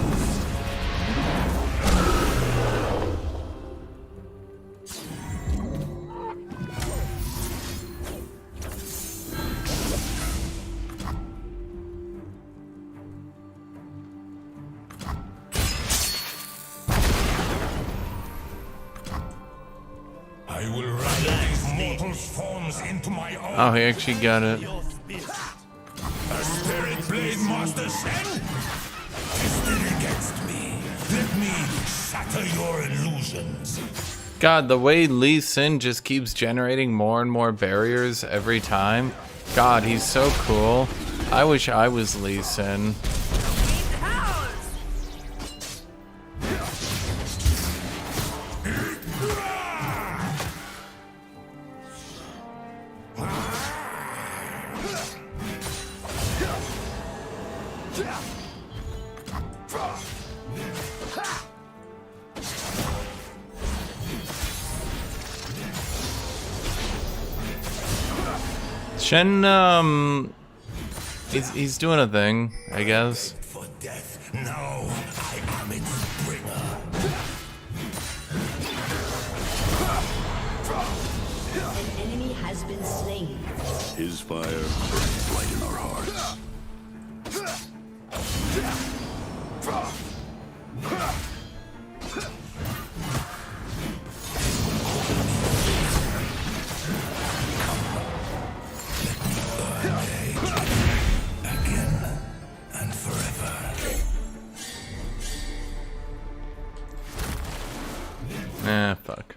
Speaker 4: I will run these mortals' forms into my own.
Speaker 1: Oh, he actually got it.
Speaker 4: A spirit blade master Shen? Tested against me. Let me shatter your illusions.
Speaker 1: God, the way Lee Sin just keeps generating more and more barriers every time. God, he's so cool. I wish I was Lee Sin. Shen, he's doing a thing, I guess.
Speaker 4: For death, now I am its bringer.
Speaker 7: An enemy has been slain.
Speaker 6: His fire burns bright in our hearts.
Speaker 4: Again and forever.
Speaker 1: Ah, fuck.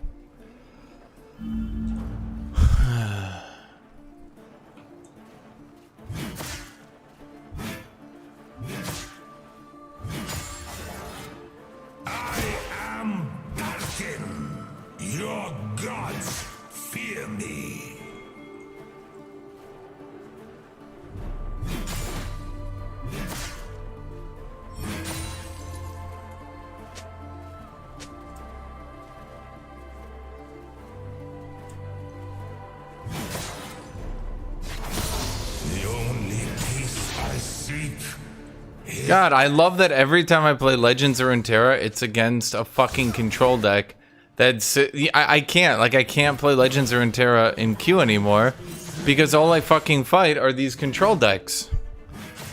Speaker 4: I am Darkin. Your gods fear me.
Speaker 1: God, I love that every time I play Legends of Runeterra, it's against a fucking control deck. That's I can't play Legends of Runeterra in queue anymore because all I fucking fight are these control decks.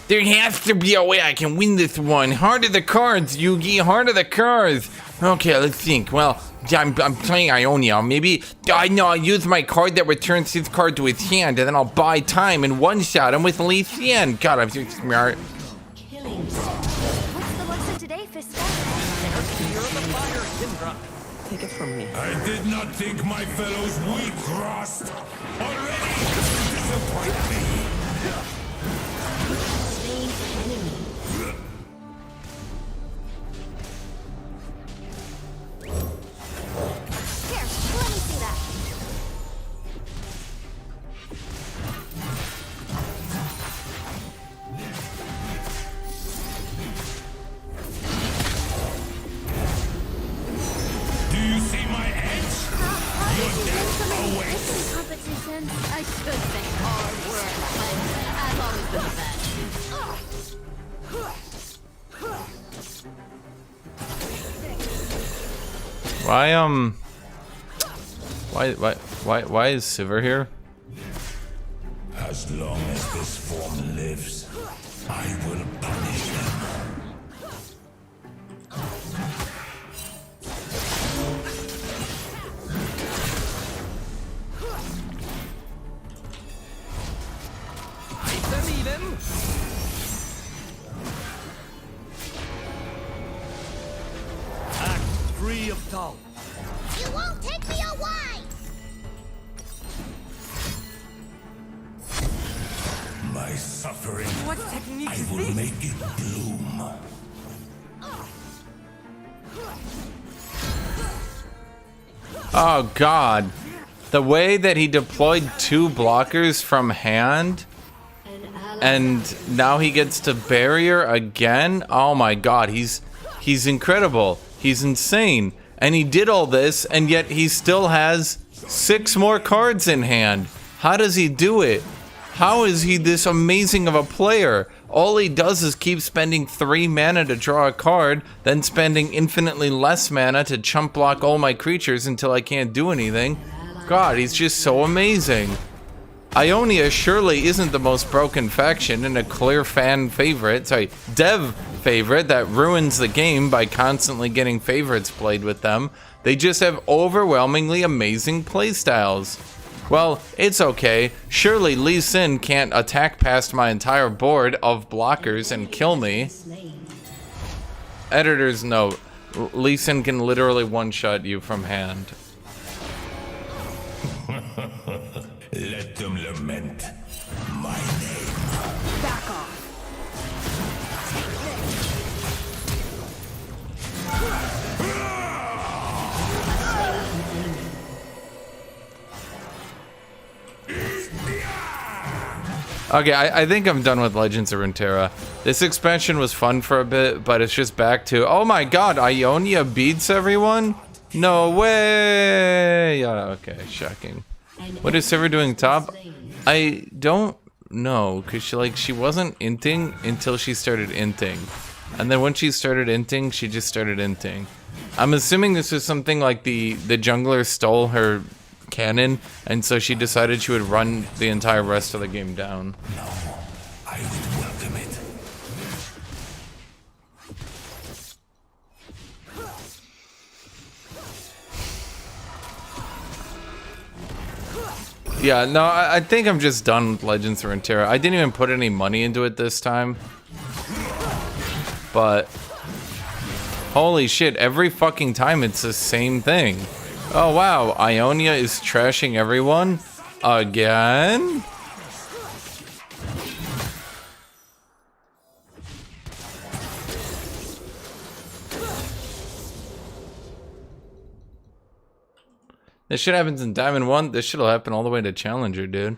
Speaker 1: There has to be a way I can win this one. Heart of the cards, Yugi. Heart of the cards. Okay, let's think. Well, I'm playing Ionia. Maybe I'll use my card that returns his card to his hand, and then I'll buy time and one-shot him with Lee Sin. God, I'm so smart.
Speaker 2: What's the lesson today, Fiska?
Speaker 3: Take it from me.
Speaker 4: I did not think my fellows weak crossed. Already disappoint me.
Speaker 2: Here, let me see that.
Speaker 4: Do you see my edge?
Speaker 2: How did you win so many fishing competitions? I should say hard work, but I've always been the best.
Speaker 1: Why is Sivir here?
Speaker 4: As long as this form lives, I will punish them.
Speaker 10: Act free of doubt.
Speaker 2: You won't take me away!
Speaker 4: My suffering,
Speaker 3: What technique
Speaker 4: I
Speaker 3: is
Speaker 4: will
Speaker 3: this?
Speaker 4: make it bloom.
Speaker 1: Oh God, the way that he deployed 2 blockers from hand, and now he gets to barrier again. Oh my God, he's incredible. He's insane, and he did all this, and yet he still has 6 more cards in hand. How does he do it? How is he this amazing of a player? All he does is keep spending 3 mana to draw a card, then spending infinitely less mana to chump block all my creatures until I can't do anything. God, he's just so amazing. Ionia surely isn't the most broken faction and a clear fan favorite, dev favorite that ruins the game by constantly getting favorites played with them. They just have overwhelmingly amazing playstyles. Well, it's okay. Surely Lee Sin can't attack past my entire board of blockers and kill me. Editor's note. Lee Sin can literally one-shot you from hand.
Speaker 4: Let them lament my name.
Speaker 5: Back off.
Speaker 1: Okay, I think I'm done with Legends of Runeterra. This expansion was fun for a bit, but it's just back to, oh my God, Ionia beats everyone? No way! Yeah, okay, shocking. What is Sivir doing top? I don't know, because she wasn't inting until she started inting. And then when she started inting, she just started inting. I'm assuming this was something like the jungler stole her cannon, and so she decided she would run the entire rest of the game down.
Speaker 4: No, I would welcome it.
Speaker 1: Yeah, no, I think I'm just done with Legends of Runeterra. I didn't even put any money into it this time. But holy shit, every fucking time it's the same thing. Oh wow, Ionia is trashing everyone again? This shit happens in Diamond 1. This shit'll happen all the way to Challenger, dude.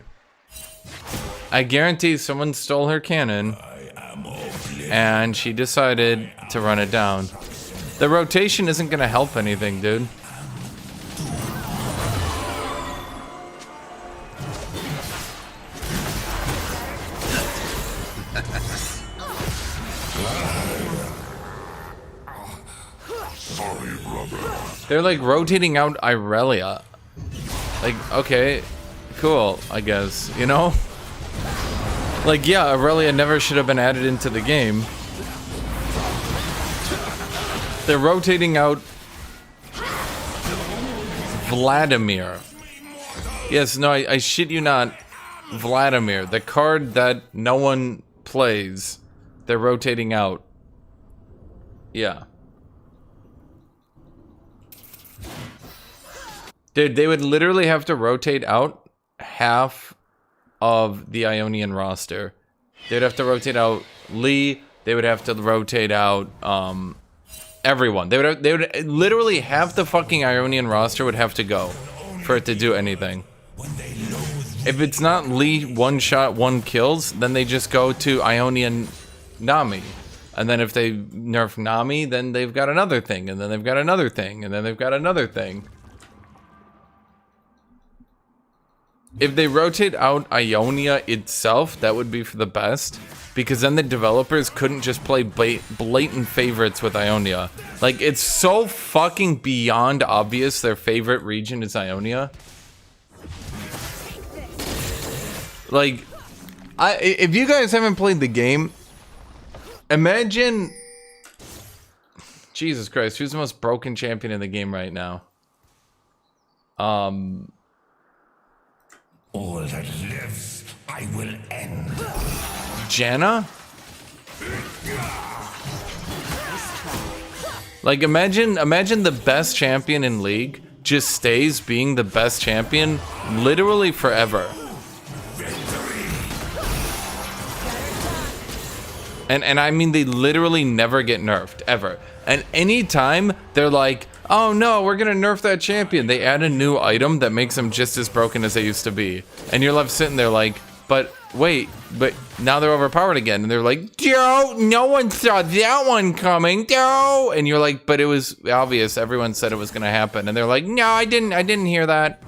Speaker 1: I guarantee someone stole her cannon and she decided to run it down. The rotation isn't gonna help anything, dude. They're like rotating out Irelia. Like, okay, cool, I guess, you know? Like, yeah, Aurelia never should have been added into the game. They're rotating out Vladimir. Yes, no, I shit you not. Vladimir, the card that no one plays. They're rotating out. Yeah. Dude, they would literally have to rotate out half of the Ionian roster. They'd have to rotate out Lee. They would have to rotate out everyone. They would literally half the fucking Ionian roster would have to go for it to do anything. If it's not Lee one shot, one kills, then they just go to Ionian Nami. And then if they nerf Nami, then they've got another thing, and then they've got another thing, and then they've got another thing. If they rotate out Ionia itself, that would be for the best, because then the developers couldn't just play blatant favorites with Ionia. Like, it's so fucking beyond obvious their favorite region is Ionia. Like, if you guys haven't played the game, imagine... Jesus Christ, who's the most broken champion in the game right now?
Speaker 4: All that lives, I will end.
Speaker 1: Janna? Like, imagine the best champion in League just stays being the best champion literally forever. And I mean, they literally never get nerfed, ever. And anytime they're like, oh no, we're gonna nerf that champion, they add a new item that makes them just as broken as they used to be. And you're left sitting there like, but wait, but now they're overpowered again. And they're like, yo, no one saw that one coming, yo. And you're like, but it was obvious, everyone said it was gonna happen. And they're like, no, I didn't hear that.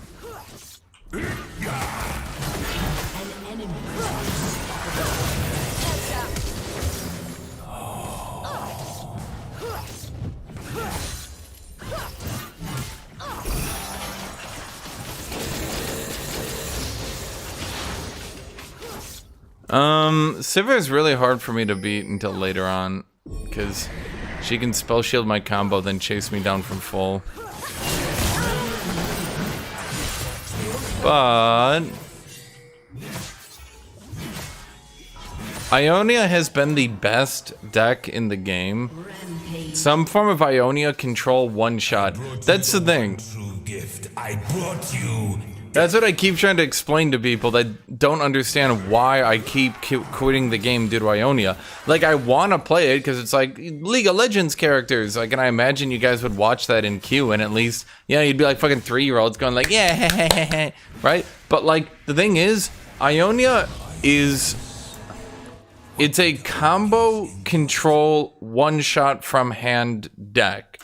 Speaker 1: Sivir is really hard for me to beat until later on, because she can spell shield my combo, then chase me down from full. But Ionia has been the best deck in the game. Some form of Ionia control one shot. That's the thing.
Speaker 4: I brought you.
Speaker 1: That's what I keep trying to explain to people that don't understand why I keep quitting the game due to Ionia. Like, I want to play it because it's like League of Legends characters. Like, and I imagine you guys would watch that in queue, and at least, you know, you'd be like fucking 3-year-olds going like, yeah, right? But like, the thing is, Ionia is... It's a combo control one-shot from hand deck.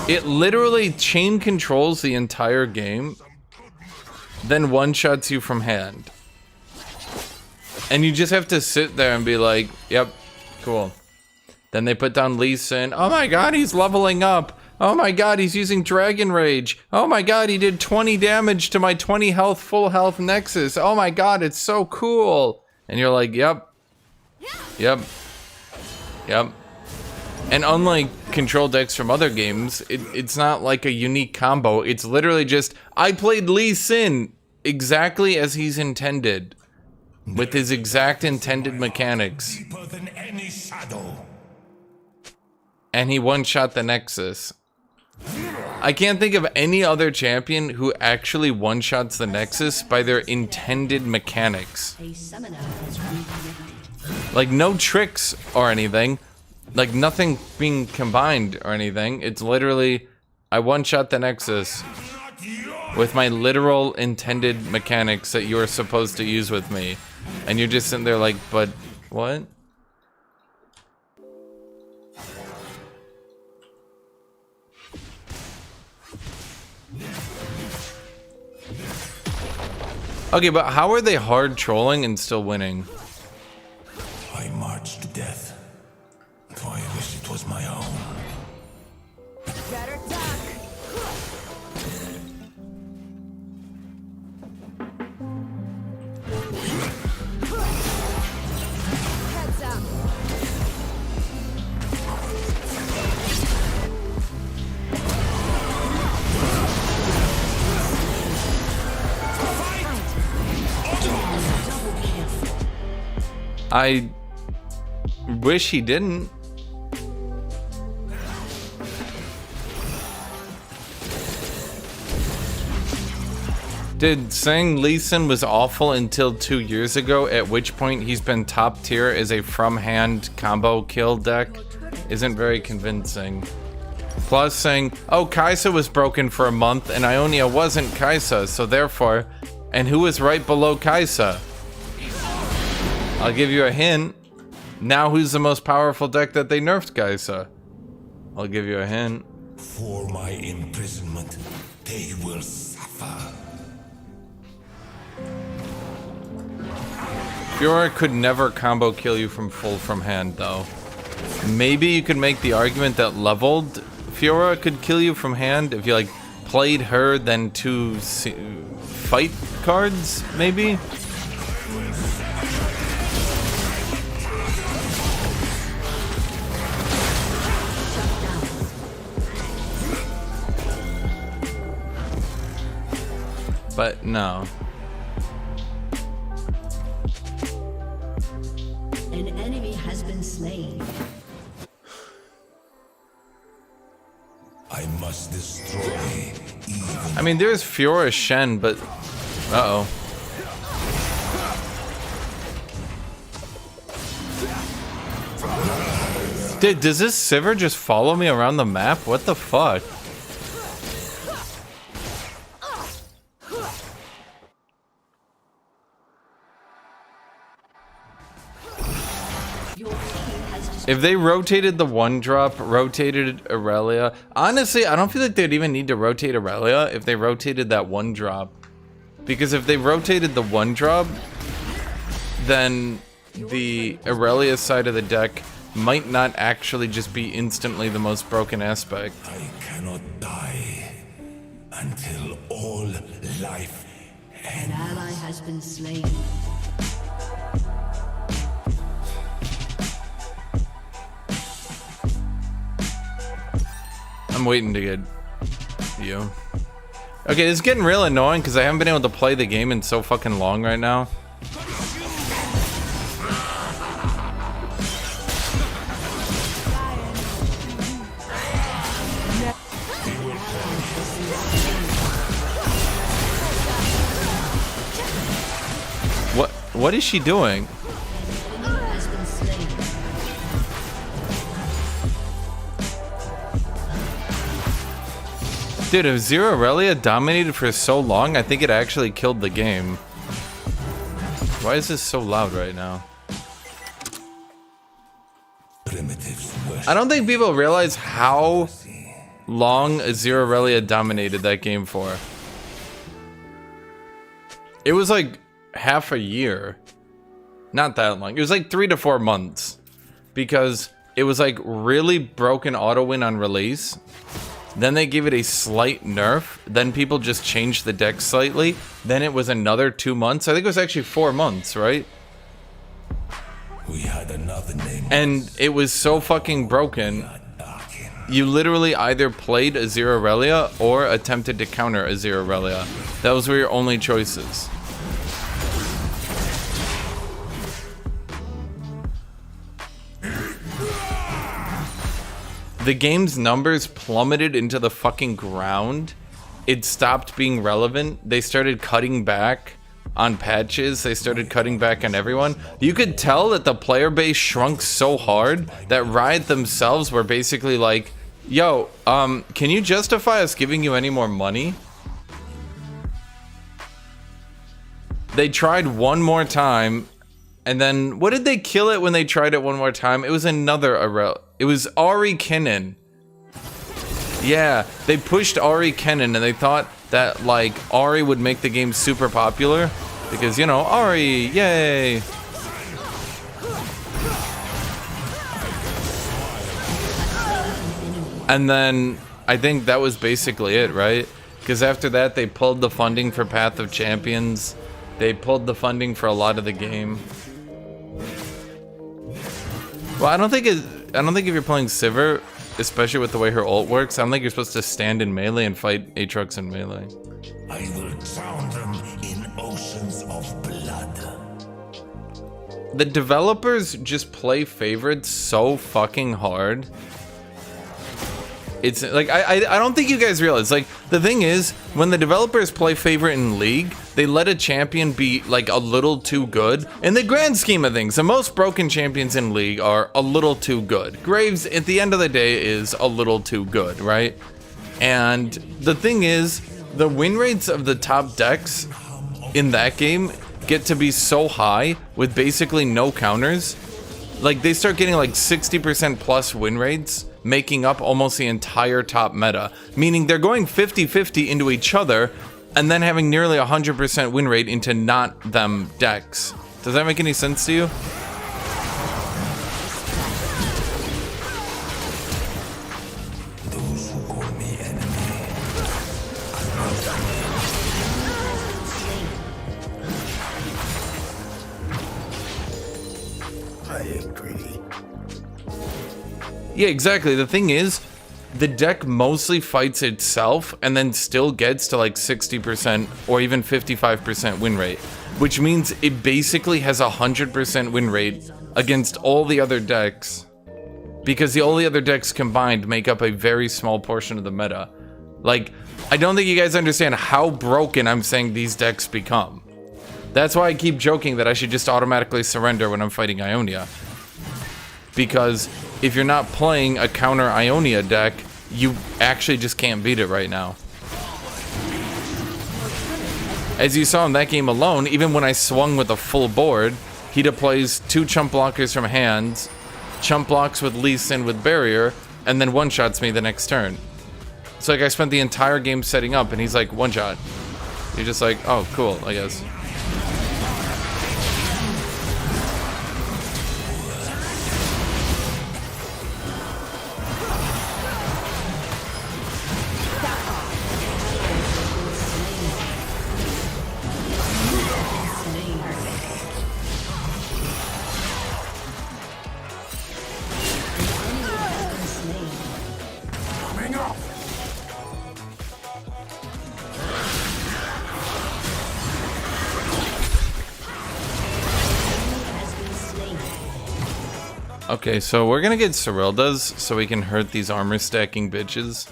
Speaker 1: It literally chain controls the entire game, then one-shots you from hand. And you just have to sit there and be like, yep, cool. Then they put down Lee Sin. Oh my god, he's leveling up. Oh my god, he's using Dragon Rage. Oh my god, he did 20 damage to my 20 health, full health Nexus. Oh my god, it's so cool. And you're like, yep. Yep. Yep. And unlike control decks from other games, it's not like a unique combo. It's literally just, I played Lee Sin exactly as he's intended. With his exact intended mechanics. And he one-shot the Nexus. I can't think of any other champion who actually one-shots the Nexus by their intended mechanics. Like, no tricks or anything. Like, nothing being combined or anything. It's literally, I one-shot the Nexus with my literal intended mechanics that you are supposed to use with me. And you're just sitting there like, but what? Okay, but how are they hard trolling and still winning? I wish he didn't. Dude, saying Lee Sin was awful until 2 years ago, at which point he's been top tier as a from-hand combo kill deck, isn't very convincing. Plus saying, oh, Kaisa was broken for a month and Ionia wasn't Kaisa, so therefore, and who was right below Kaisa? I'll give you a hint. Now who's the most powerful deck that they nerfed Kaisa? I'll give you a hint.
Speaker 4: For my imprisonment, they will suffer.
Speaker 1: Fiora could never combo kill you from full from hand, though. Maybe you could make the argument that leveled Fiora could kill you from hand if you, like, played her, then 2 fight cards, maybe? But no.
Speaker 7: An enemy has been slain.
Speaker 4: I must destroy even.
Speaker 1: I mean, there's Fiora Shen, but uh-oh. Dude, does this Sivir just follow me around the map? What the fuck? If they rotated the 1-drop, rotated Aurelia, honestly, I don't feel like they'd even need to rotate Aurelia if they rotated that 1-drop. Because if they rotated the 1-drop, then the Aurelia side of the deck might not actually just be instantly the most broken aspect.
Speaker 4: I cannot die until all life ends.
Speaker 7: An ally has been slain.
Speaker 1: I'm waiting to get you. Okay, it's getting real annoying because I haven't been able to play the game in so fucking long right now. What is she doing? Dude, if Zero Aurelia dominated for so long, I think it actually killed the game. Why is this so loud right now? I don't think people realize how long Zero Aurelia dominated that game for. It was like half a year. Not that long. It was like 3 to 4 months. Because it was like really broken auto win on release. Then they gave it a slight nerf. Then people just changed the deck slightly. Then it was another 2 months. I think it was actually 4 months, right?
Speaker 4: We had another name.
Speaker 1: And it was so fucking broken. You literally either played a Zero Aurelia or attempted to counter a Zero Aurelia. Those were your only choices. The game's numbers plummeted into the fucking ground. It stopped being relevant. They started cutting back on patches. They started cutting back on everyone. You could tell that the player base shrunk so hard that Riot themselves were basically like, yo, can you justify us giving you any more money? They tried one more time, and then, what did they kill it when they tried it one more time? It was another Aurelia. It was Ari Kennen. Yeah, they pushed Ari Kennen and they thought that, like, Ari would make the game super popular. Because, you know, Ari, yay! And then, I think that was basically it, right? Because after that, they pulled the funding for Path of Champions. They pulled the funding for a lot of the game. Well, I don't think if you're playing Sivir, especially with the way her ult works, I don't think you're supposed to stand in melee and fight Aatrox in melee.
Speaker 4: I will drown them in oceans of blood.
Speaker 1: the developers just play favorites so fucking hard. It's like I don't think you guys realize, like, the thing is, when the developers play favorite in League, they let a champion be like a little too good. In the grand scheme of things, the most broken champions in League are a little too good. Graves at the end of the day is a little too good, right? And the thing is, the win rates of the top decks in that game get to be so high with basically no counters. Like, they start getting like 60% plus win rates, making up almost the entire top meta, meaning they're going 50-50 into each other and then having nearly 100% win rate into not them decks. Does that make any sense to you?
Speaker 4: Those who call me enemy. I agree.
Speaker 1: Yeah, exactly. The thing is, the deck mostly fights itself and then still gets to like 60% or even 55% win rate, which means it basically has a 100% win rate against all the other decks, because all the other decks combined make up a very small portion of the meta. Like, I don't think you guys understand how broken I'm saying these decks become. That's why I keep joking that I should just automatically surrender when I'm fighting Ionia. Because if you're not playing a counter Ionia deck, you actually just can't beat it right now. As you saw in that game alone, even when I swung with a full board, he deploys 2 chump blockers from hands, chump blocks with Lee Sin with barrier, and then one-shots me the next turn. It's like I spent the entire game setting up, and he's like, one-shot. You're just like, oh, cool, I guess. Okay, so we're gonna get Serilda's so we can hurt these armor stacking bitches.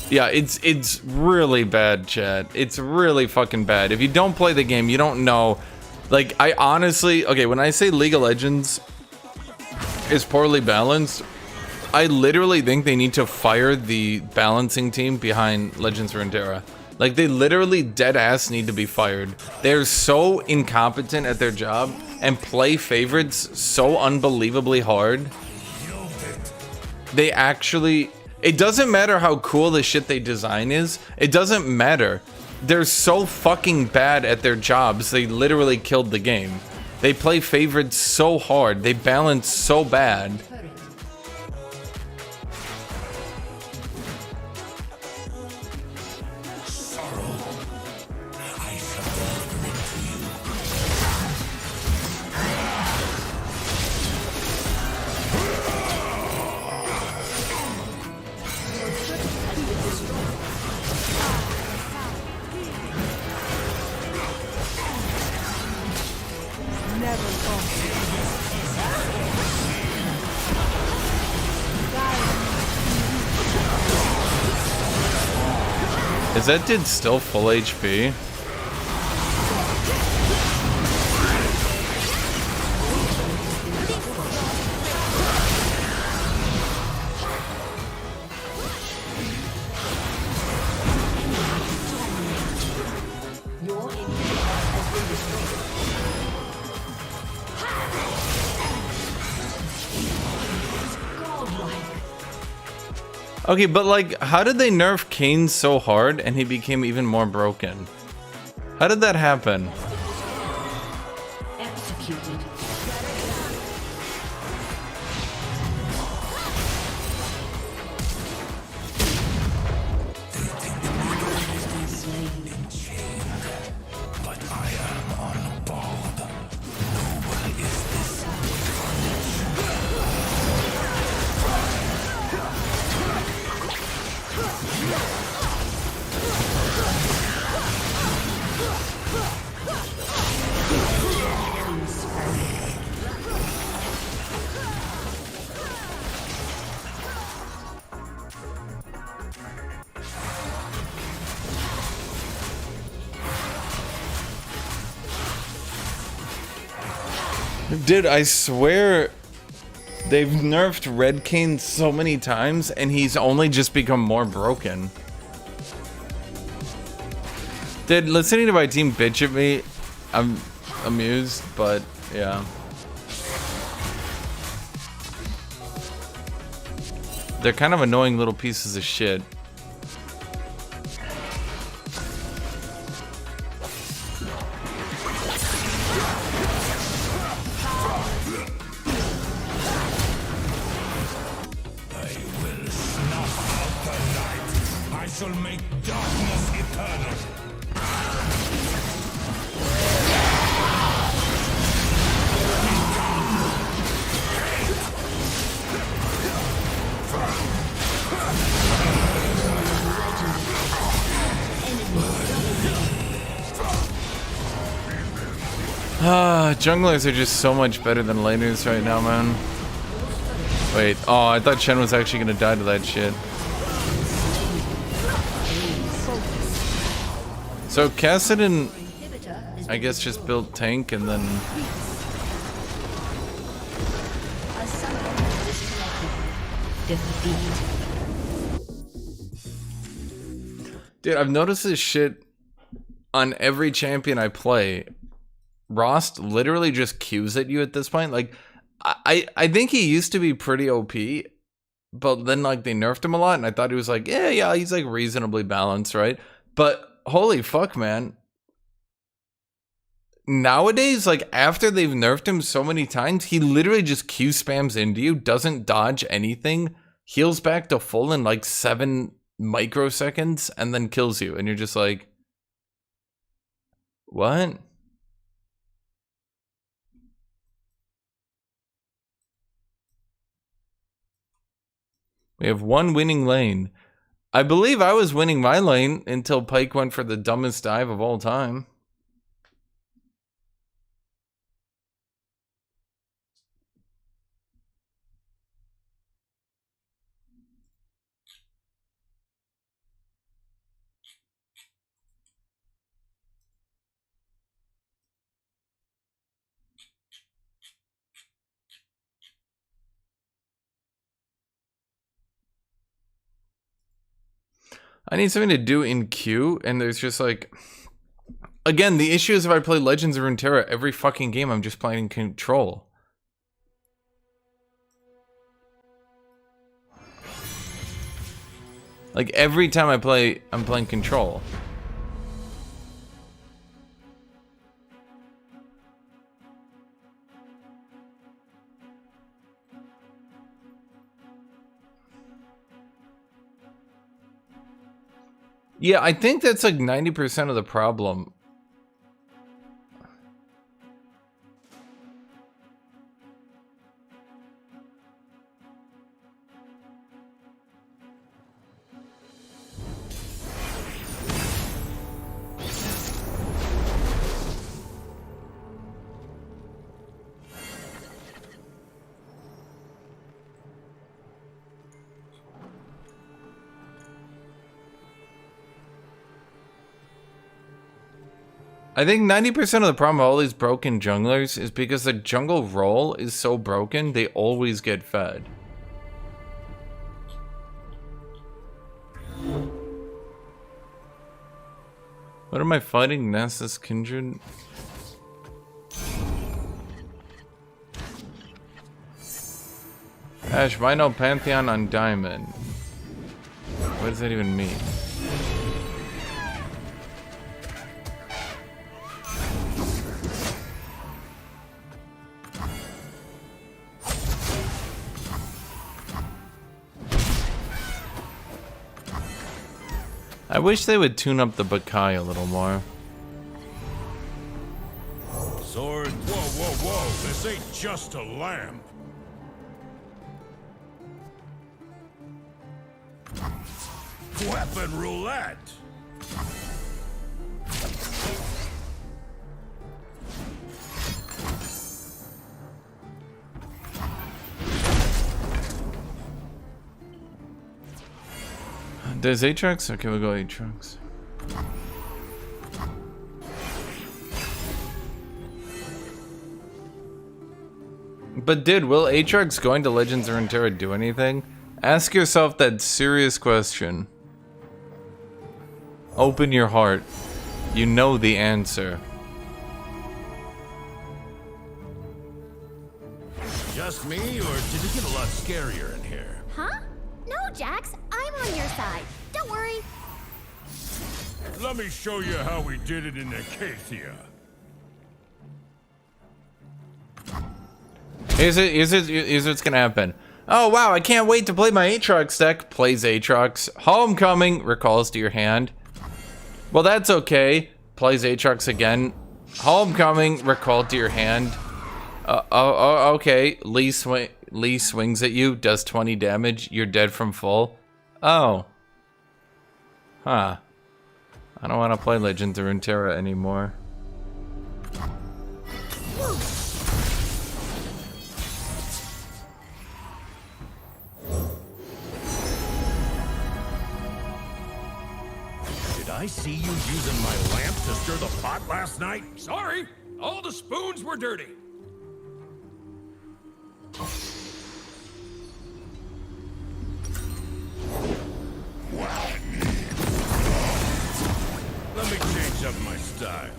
Speaker 1: Yeah, it's really bad, chat. It's really fucking bad. If you don't play the game, you don't know. Like, I honestly, okay, when I say League of Legends is poorly balanced, I literally think they need to fire the balancing team behind Legends Runeterra. Like, they literally dead ass need to be fired. They're so incompetent at their job and play favorites so unbelievably hard. They actually, it doesn't matter how cool the shit they design is. It doesn't matter. They're so fucking bad at their jobs, they literally killed the game. They play favorites so hard. They balance so bad. Is that dude still full HP? Okay, but like, how did they nerf Kayn so hard and he became even more broken? How did that happen?
Speaker 7: Executed.
Speaker 4: But I am on board. Noble is this.
Speaker 1: Dude, I swear they've nerfed Red Cane so many times and he's only just become more broken. Dude, listening to my team bitch at me, I'm amused, but yeah. They're kind of annoying little pieces of shit.
Speaker 4: I shall make darkness eternal.
Speaker 1: Junglers are just so much better than laners right now, man. Wait, oh, I thought Shen was actually gonna die to that shit. So Kassadin, I guess, just built tank and then... Dude, I've noticed this shit on every champion I play. Rost literally just Qs at you at this point. Like, I think he used to be pretty OP, but then like they nerfed him a lot, and I thought he was like, yeah, he's like reasonably balanced, right? But holy fuck, man. Nowadays, like after they've nerfed him so many times, he literally just Q spams into you, doesn't dodge anything, heals back to full in like 7 microseconds, and then kills you, and you're just like, what? We have one winning lane. I believe I was winning my lane until Pyke went for the dumbest dive of all time. I need something to do in Q, and there's just like... Again, the issue is if I play Legends of Runeterra, every fucking game I'm just playing control. Like every time I play, I'm playing control. Yeah, I think that's like 90% of the problem. I think 90% of the problem with all these broken junglers is because the jungle role is so broken, they always get fed. What am I fighting? Nessus Kindred? Ash, why no Pantheon on Diamond? What does that even mean? I wish they would tune up the Bakai a little more.
Speaker 4: Sword. Whoa. This ain't just a lamp. Weapon roulette.
Speaker 1: There's Aatrox? Okay, we'll go Aatrox. But dude, will Aatrox going to Legends of Runeterra do anything? Ask yourself that serious question. Open your heart. You know the answer.
Speaker 10: Just me, or did it get a lot scarier in here?
Speaker 2: Huh? No, Jax, I'm on your side. Don't worry.
Speaker 4: Let me show you how we did it in Acacia.
Speaker 1: Here's what's gonna happen. Oh wow, I can't wait to play my Aatrox deck. Plays Aatrox. Homecoming recalls to your hand. Well, that's okay. Plays Aatrox again. Homecoming recalled to your hand. Okay. Lee swings at you, does 20 damage. You're dead from full. Oh. Huh. I don't want to play Legends of Runeterra anymore.
Speaker 10: Did I see you using my lamp to stir the pot last night? Sorry, all the spoons were dirty. Let me change up my style.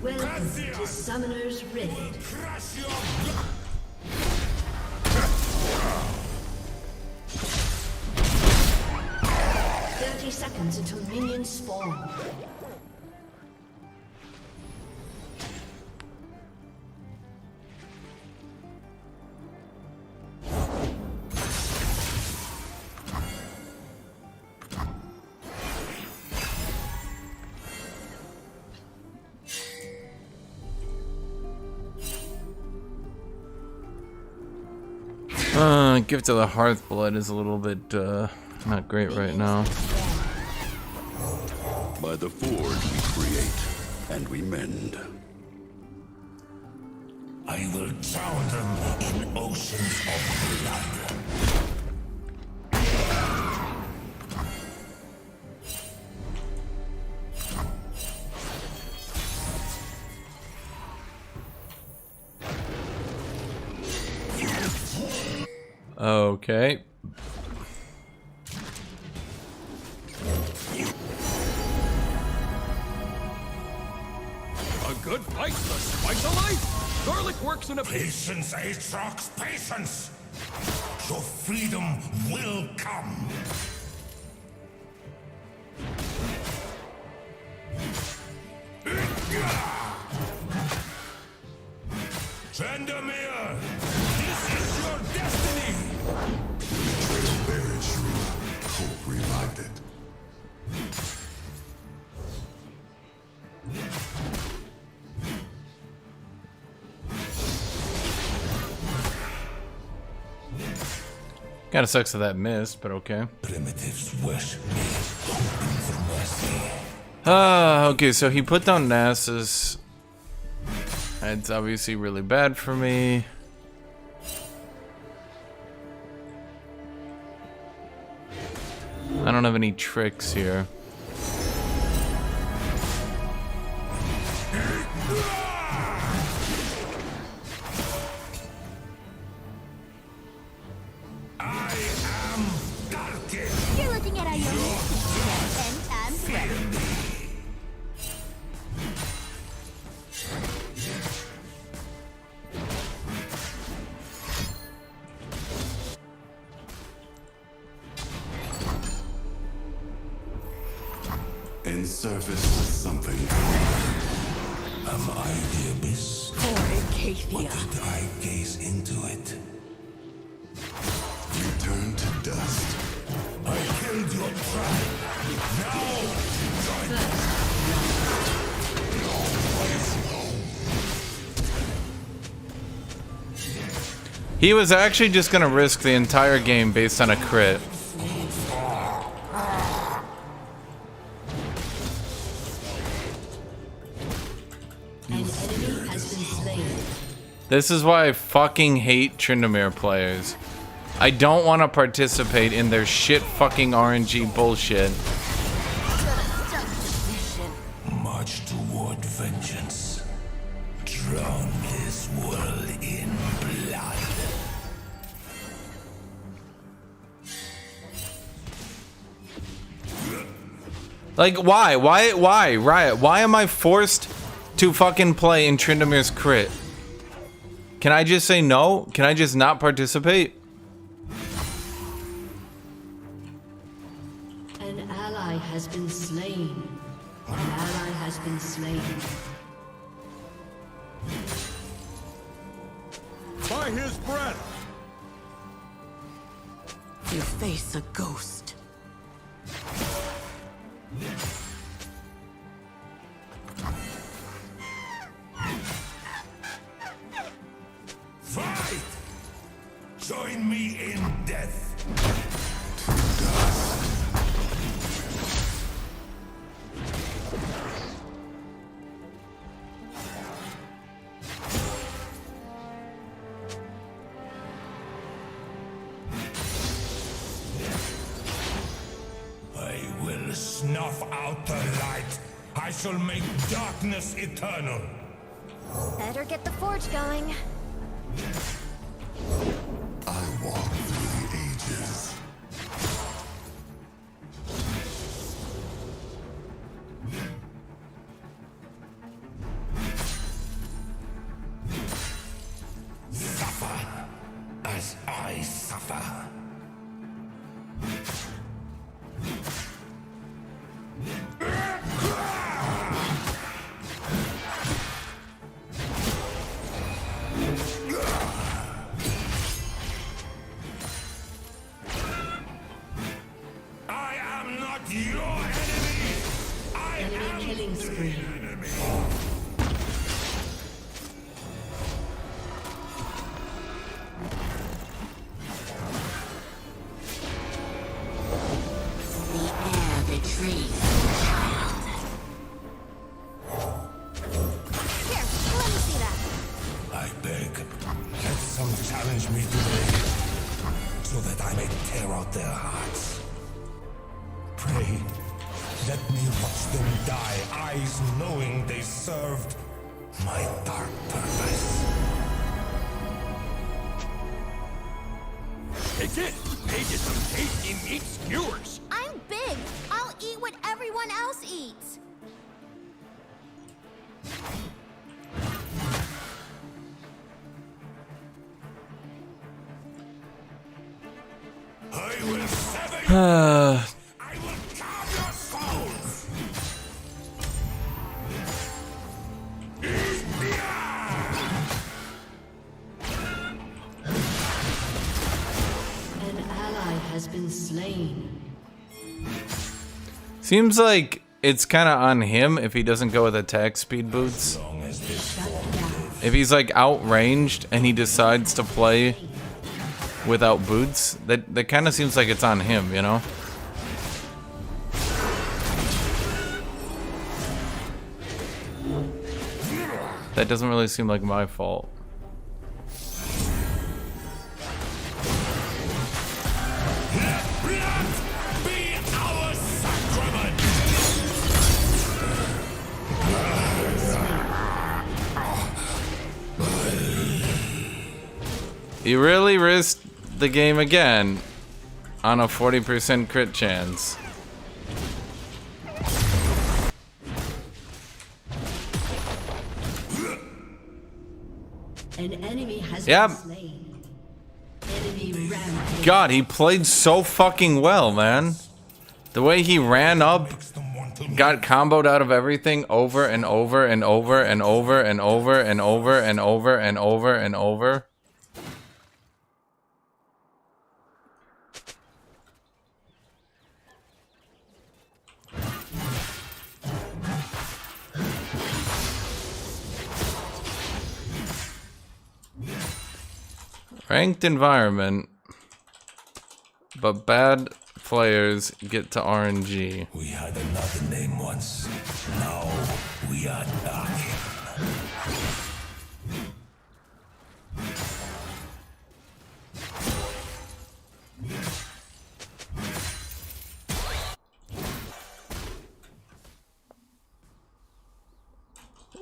Speaker 7: Welcome to Summoner's Rift. 30 seconds until minions spawn.
Speaker 1: Gift of the Hearthblood is a little bit, not great right now.
Speaker 6: By the forge we create, and we mend.
Speaker 4: I will drown them in oceans of blood.
Speaker 1: Okay.
Speaker 10: A good fight's the spice of life. Garlic works in a
Speaker 4: Patience, Aatrox, patience! Your freedom will come! Vandermeer! This is your destiny!
Speaker 8: Trail buried shrew. Hope revived it.
Speaker 1: Kinda sucks that that missed, but okay.
Speaker 4: Primitives wish me, hoping for mercy.
Speaker 1: Okay, so he put down Nasus. It's obviously really bad for me. I don't have any tricks here.
Speaker 2: You're looking at Ione. 10 times ready.
Speaker 8: In service to something.
Speaker 4: Am I the abyss? Or did I gaze into it?
Speaker 8: Return to dust.
Speaker 4: I killed your tribe. Now, join
Speaker 1: He was actually just gonna risk the entire game based on a crit.
Speaker 7: An enemy has been slain.
Speaker 1: This is why I fucking hate Tryndamere players. I don't want to participate in their shit fucking RNG bullshit.
Speaker 4: March toward vengeance. Drown this world in blood.
Speaker 1: Like, why? Why? Riot, why am I forced to fucking play in Tryndamere's crit? Can I just say no? Can I just not participate?
Speaker 7: An ally has been slain. An ally has been slain.
Speaker 10: By his breath!
Speaker 5: You face a ghost.
Speaker 4: Fight! Join me in death. I will snuff out the light. I shall make darkness eternal.
Speaker 2: Better get the forge going.
Speaker 8: I walk through the ages.
Speaker 4: Suffer as I suffer. I am not your enemy. I am
Speaker 7: Killing spree.
Speaker 9: The air betrays
Speaker 2: Here, let me see that.
Speaker 4: I beg, let some challenge me today, so that I may tear out their hearts. Pray, let me watch them die, eyes knowing they served my dark purpose.
Speaker 10: It's it! They did some tasty meat skewers!
Speaker 2: I'm big. I'll eat what everyone else eats.
Speaker 4: I will sever you. I will carve your souls.
Speaker 7: An ally has been slain.
Speaker 1: Seems like it's kind of on him if he doesn't go with attack speed boots. If he's like outranged and he decides to play without boots, that kind of seems like it's on him, you know? That doesn't really seem like my fault.
Speaker 4: Blood be our sacrament.
Speaker 1: You really risked the game again on a 40% crit chance.
Speaker 7: An enemy has
Speaker 1: Yep.
Speaker 7: been slain. Enemy rampage.
Speaker 1: God, he played so fucking well, man. The way he ran up, got comboed out of everything over and over and over and over and over and over and over and over and over. Ranked environment, but bad players get to RNG.
Speaker 4: We had another name once. Now we are dark.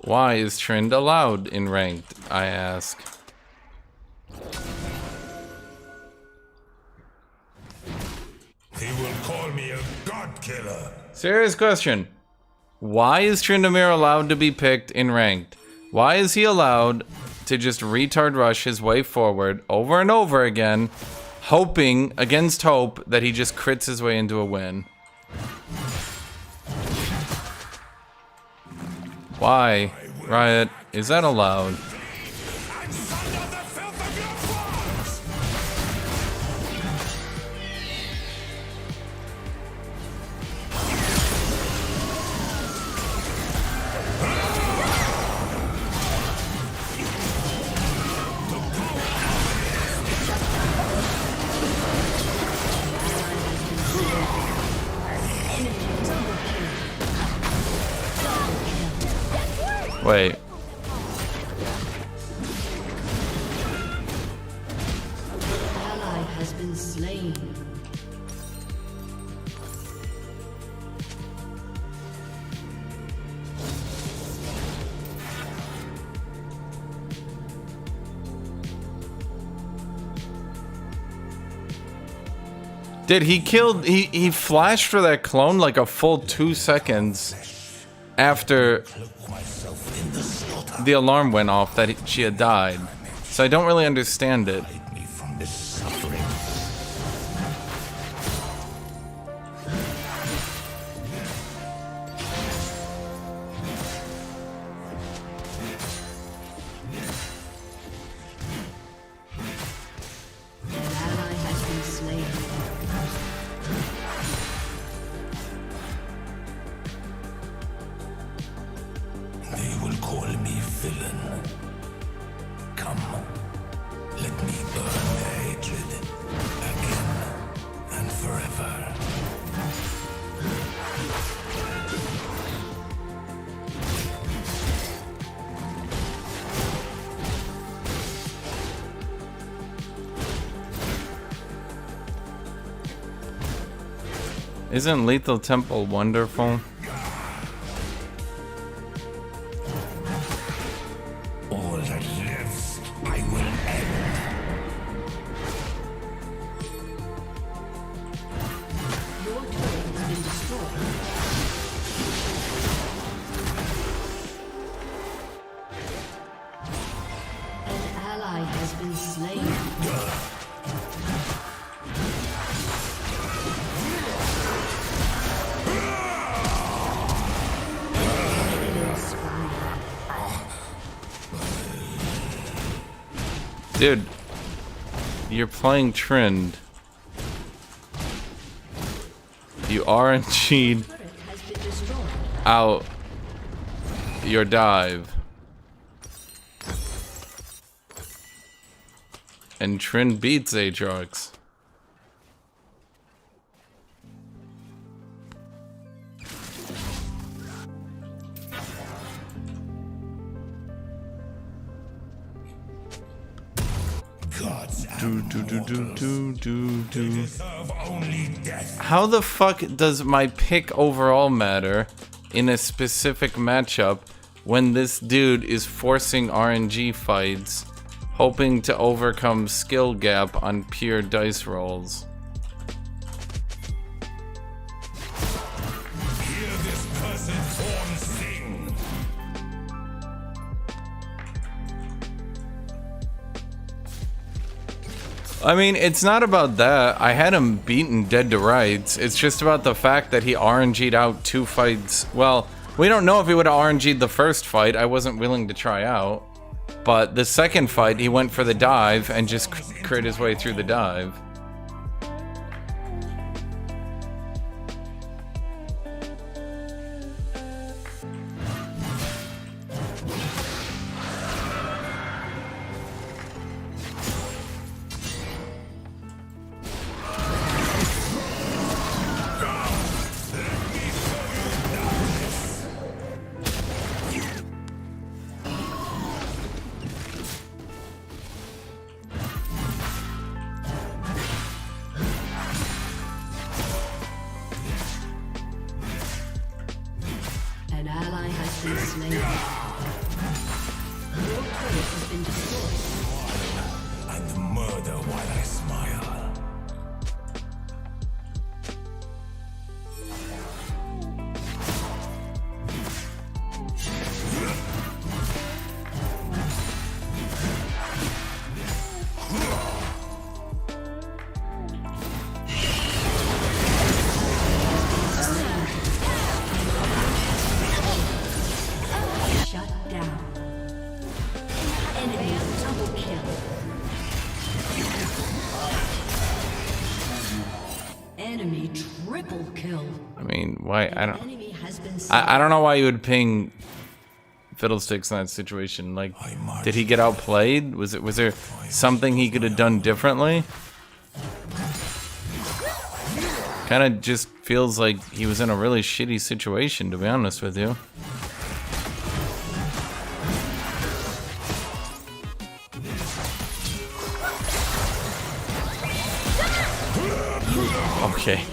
Speaker 1: Why is Trend allowed in ranked, I ask.
Speaker 4: They will call me a god killer.
Speaker 1: Serious question. Why is Tryndamere allowed to be picked in ranked? Why is he allowed to just retard rush his way forward over and over again, hoping against hope that he just crits his way into a win? Why, Riot, is that allowed? Wait.
Speaker 7: Ally has been slain.
Speaker 1: Did he kill? He flashed for that clone like a full 2 seconds after the alarm went off that she had died. So I don't really understand it.
Speaker 4: They will call me villain. Come, let me burn their hatred again and forever.
Speaker 1: Isn't Lethal Temple wonderful?
Speaker 4: All that lives, I will end.
Speaker 7: Your turret has been destroyed. An ally has been slain.
Speaker 1: Dude, you're playing Trend. You RNG'd out your dive. And Trend beats Aatrox. How the fuck does my pick overall matter in a specific matchup when this dude is forcing RNG fights, hoping to overcome skill gap on pure dice rolls?
Speaker 4: Hear this person's horn sing.
Speaker 1: I mean, it's not about that. I had him beaten dead to rights. It's just about the fact that he RNG'd out 2 fights. Well, we don't know if he would have RNG'd the first fight. I wasn't willing to try out. But the second fight, he went for the dive and just crit his way through the dive.
Speaker 7: An ally has been slain. Your turret has been destroyed.
Speaker 4: And murder while I smile.
Speaker 7: Shut down. Enemy double kill. Enemy triple kill.
Speaker 1: I mean, why? I don't.
Speaker 7: Enemy has been
Speaker 1: I don't know why you would ping Fiddlesticks in that situation. Like, did he get outplayed? Was there something he could have done differently? Kind of just feels like he was in a really shitty situation, to be honest with you. Okay.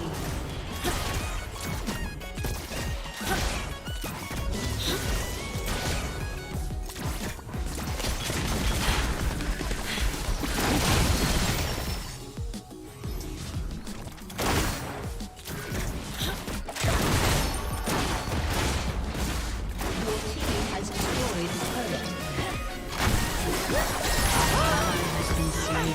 Speaker 7: Your team has destroyed a turret. Has been slain.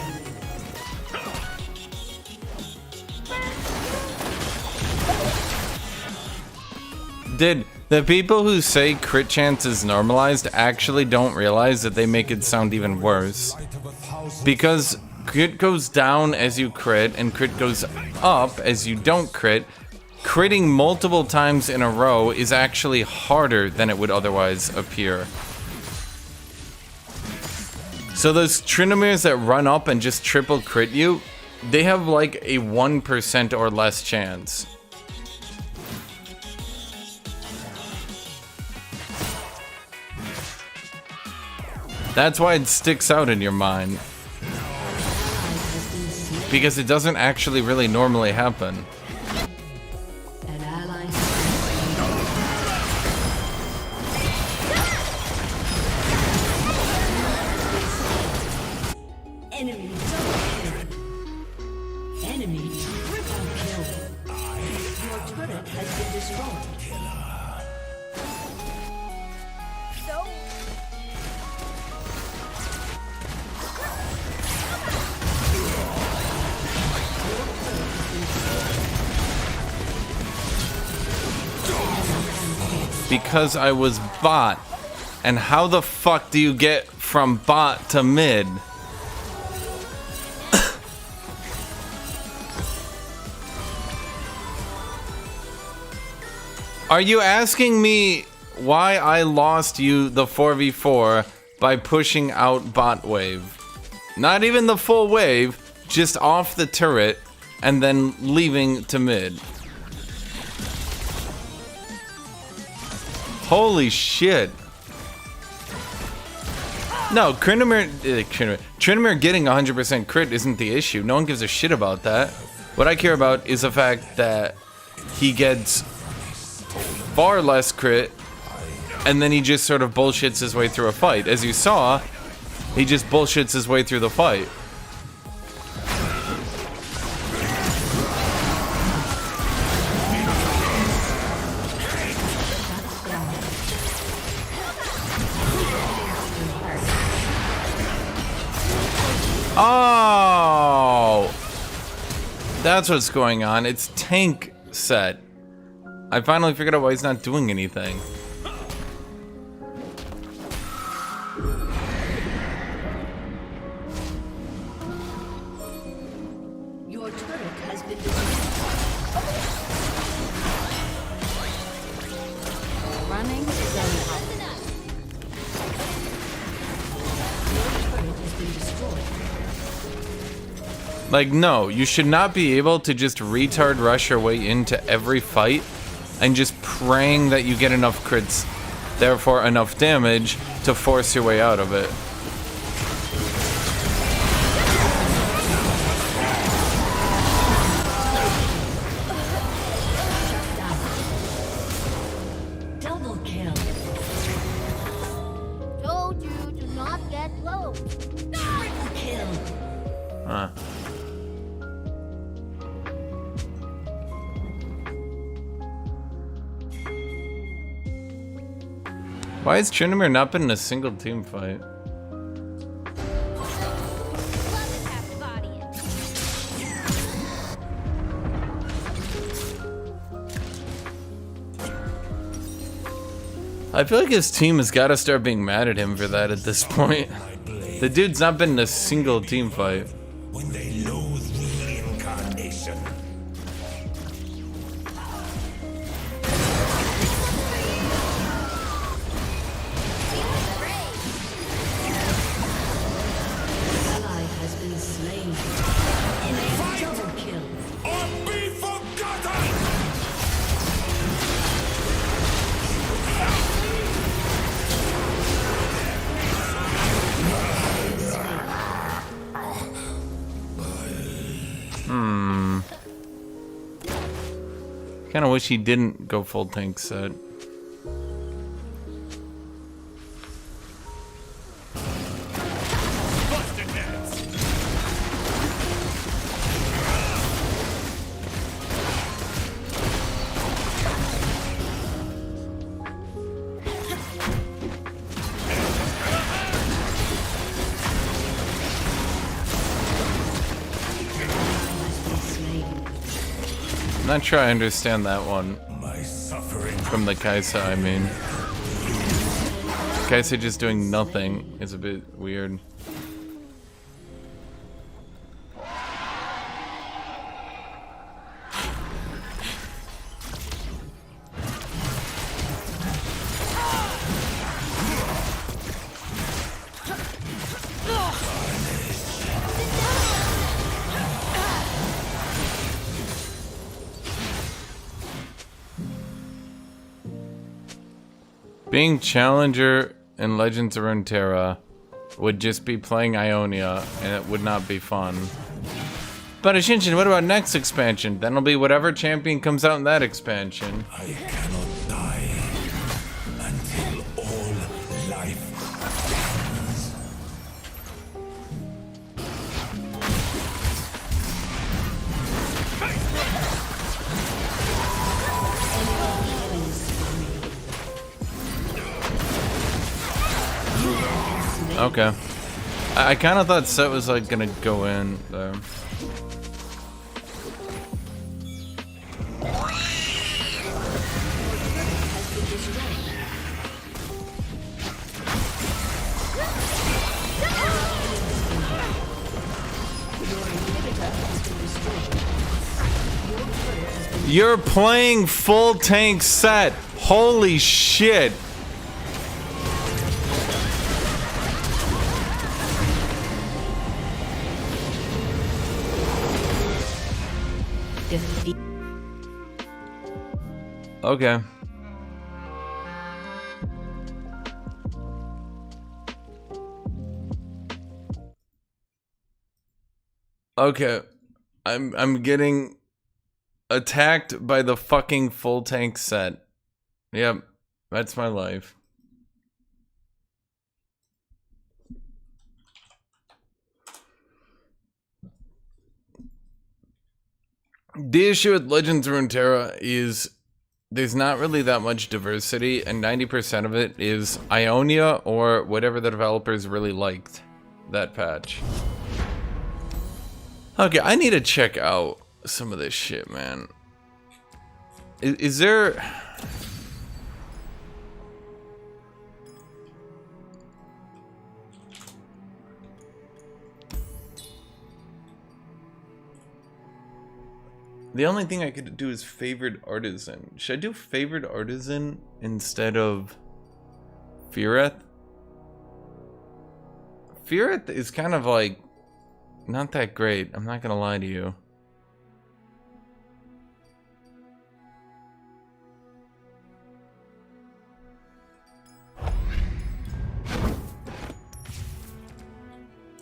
Speaker 1: Did the people who say crit chance is normalized actually don't realize that they make it sound even worse? Because crit goes down as you crit and crit goes up as you don't crit. Critting multiple times in a row is actually harder than it would otherwise appear. So those Trinamirs that run up and just triple crit you, they have like a 1% or less chance. That's why it sticks out in your mind. Because it doesn't actually really normally happen.
Speaker 7: An ally. Enemy double kill. Enemy triple kill. Your turret has been destroyed.
Speaker 1: Because I was bot. And how the fuck do you get from bot to mid? Are you asking me why I lost you the 4v4 by pushing out bot wave? Not even the full wave, just off the turret and then leaving to mid. Holy shit. No, Trinamir getting 100% crit isn't the issue. No one gives a shit about that. What I care about is the fact that he gets far less crit and then he just sort of bullshits his way through a fight. As you saw, he just bullshits his way through the fight. Oh, that's what's going on. It's tank set. I finally figured out why he's not doing anything.
Speaker 7: Your turret has been destroyed.
Speaker 2: Running is enough.
Speaker 7: Your turret has been destroyed.
Speaker 1: Like, no, you should not be able to just retard rush your way into every fight and just praying that you get enough crits, therefore enough damage to force your way out of it.
Speaker 7: Double kill.
Speaker 2: Told you to
Speaker 1: Why has Tryndamere not been in a single team fight? I feel like his team has got to start being mad at him for that at this point. The dude's not been in a single team fight.
Speaker 4: When they loathe reincarnation.
Speaker 7: Ally has been slain. Double kill.
Speaker 4: Or be forgotten!
Speaker 1: Kind of wish he didn't go full tank set. Not sure I understand that one.
Speaker 4: My suffering
Speaker 1: From the Kaisa, I mean. Kaisa just doing nothing is a bit weird. Being Challenger in Legends of Runeterra would just be playing Ionia, and it would not be fun. But Hashinshin, what about next expansion? Then it'll be whatever champion comes out in that expansion.
Speaker 4: I cannot die until all life ends.
Speaker 1: Okay. I kind of thought Set was like gonna go in though. You're playing full tank Set. Holy shit.
Speaker 7: Defeat.
Speaker 1: Okay. Okay. I'm getting attacked by the fucking full tank Set. Yep. That's my life. The issue with Legends of Runeterra is there's not really that much diversity, and 90% of it is Ionia or whatever the developers really liked that patch. Okay, I need to check out some of this shit, man. Is there... The only thing I could do is favored artisan. Should I do favored artisan instead of Fireth? Fireth is kind of like not that great. I'm not gonna lie to you.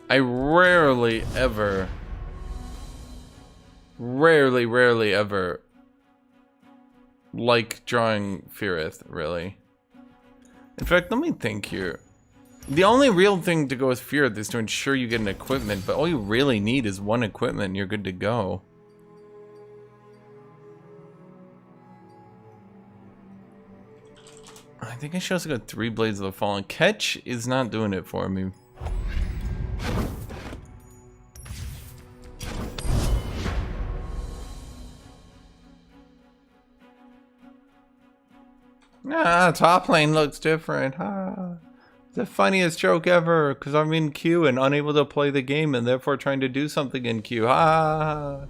Speaker 1: I rarely ever ever like drawing Fireth, really. In fact, let me think here. The only real thing to go with Fireth is to ensure you get an equipment, but all you really need is one equipment and you're good to go. I think I should also go 3 Blades of the Fallen. Catch is not doing it for me. Ah, top lane looks different. Ah, the funniest joke ever, because I'm in queue and unable to play the game and therefore trying to do something in queue. Ah.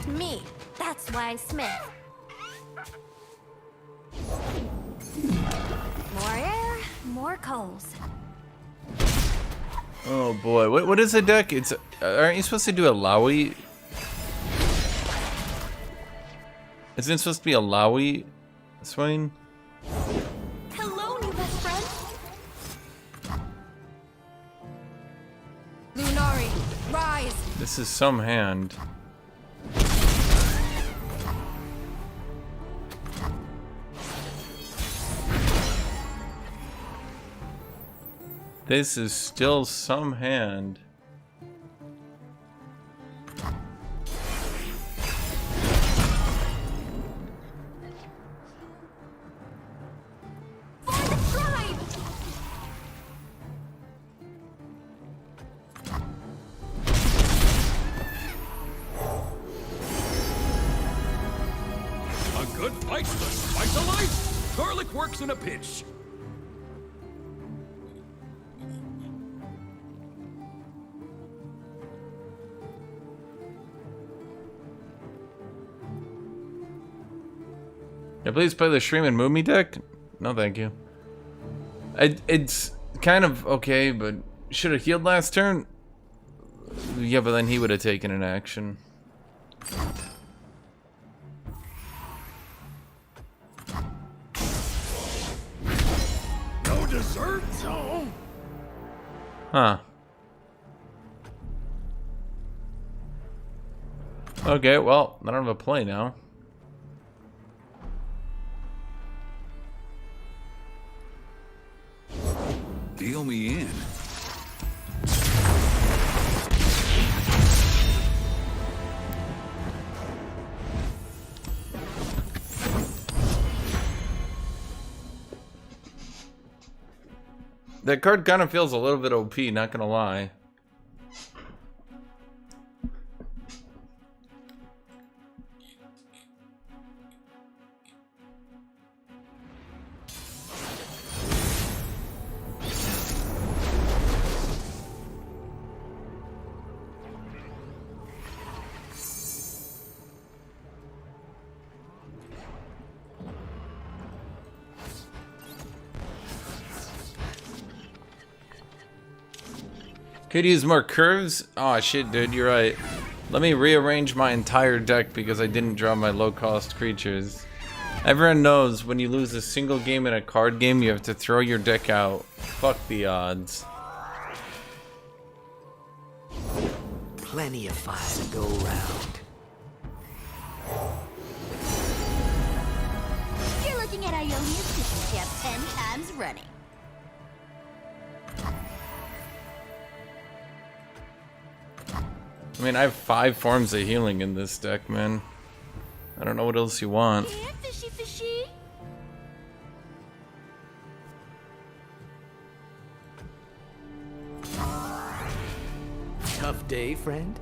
Speaker 2: Me. That's why Smith. More air, more coals.
Speaker 1: Oh boy, what is the deck? It's aren't you supposed to do a Lowy? Isn't it supposed to be a Lowy, Swain?
Speaker 2: Hello, new best friend. Lunari, rise.
Speaker 1: This is some hand. This is still some hand.
Speaker 2: For the tribe.
Speaker 10: A good fight's the spice of life. Garlic works in a pinch.
Speaker 1: Yeah, please play the Shreem and Moomy deck? No, thank you. It's kind of okay, but should have healed last turn? Yeah, but then he would have taken an action.
Speaker 10: No dessert, so.
Speaker 1: Huh. Okay, well, I don't have a play now.
Speaker 6: Deal me in.
Speaker 1: That card kind of feels a little bit OP, not gonna lie. Could use more curves? Oh shit, dude, you're right. Let me rearrange my entire deck because I didn't draw my low-cost creatures. Everyone knows when you lose a single game in a card game, you have to throw your deck out. Fuck the odds.
Speaker 3: Plenty of fire to go around.
Speaker 2: You're looking at Ionia's kitchen champ 10 times running.
Speaker 1: I mean, I have 5 forms of healing in this deck, man. I don't know what else you want.
Speaker 2: Yeah, fishy fishy.
Speaker 3: Tough day, friend?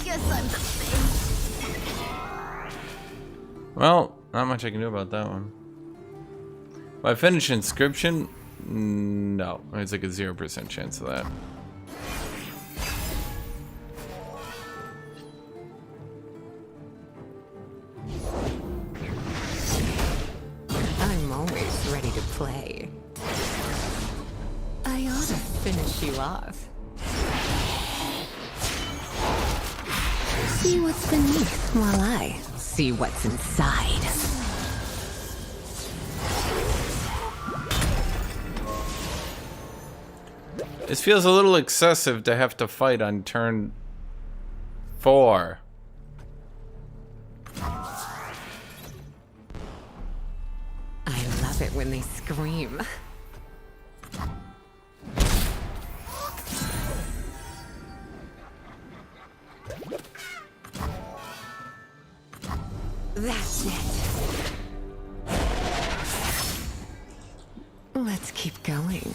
Speaker 2: Guess I'm the same.
Speaker 1: Well, not much I can do about that one. Will I finish Inscription? No, it's like a 0% chance of that.
Speaker 11: finish you off.
Speaker 2: See what's beneath while I
Speaker 11: See what's inside.
Speaker 1: This feels a little excessive to have to fight on turn 4.
Speaker 11: I love it when they scream. That's it. Let's keep going.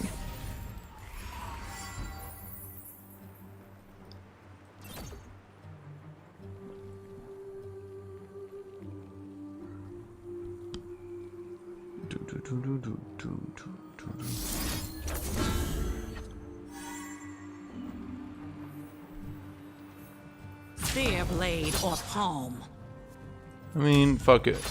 Speaker 5: Spear blade or palm.
Speaker 1: I mean, fuck it.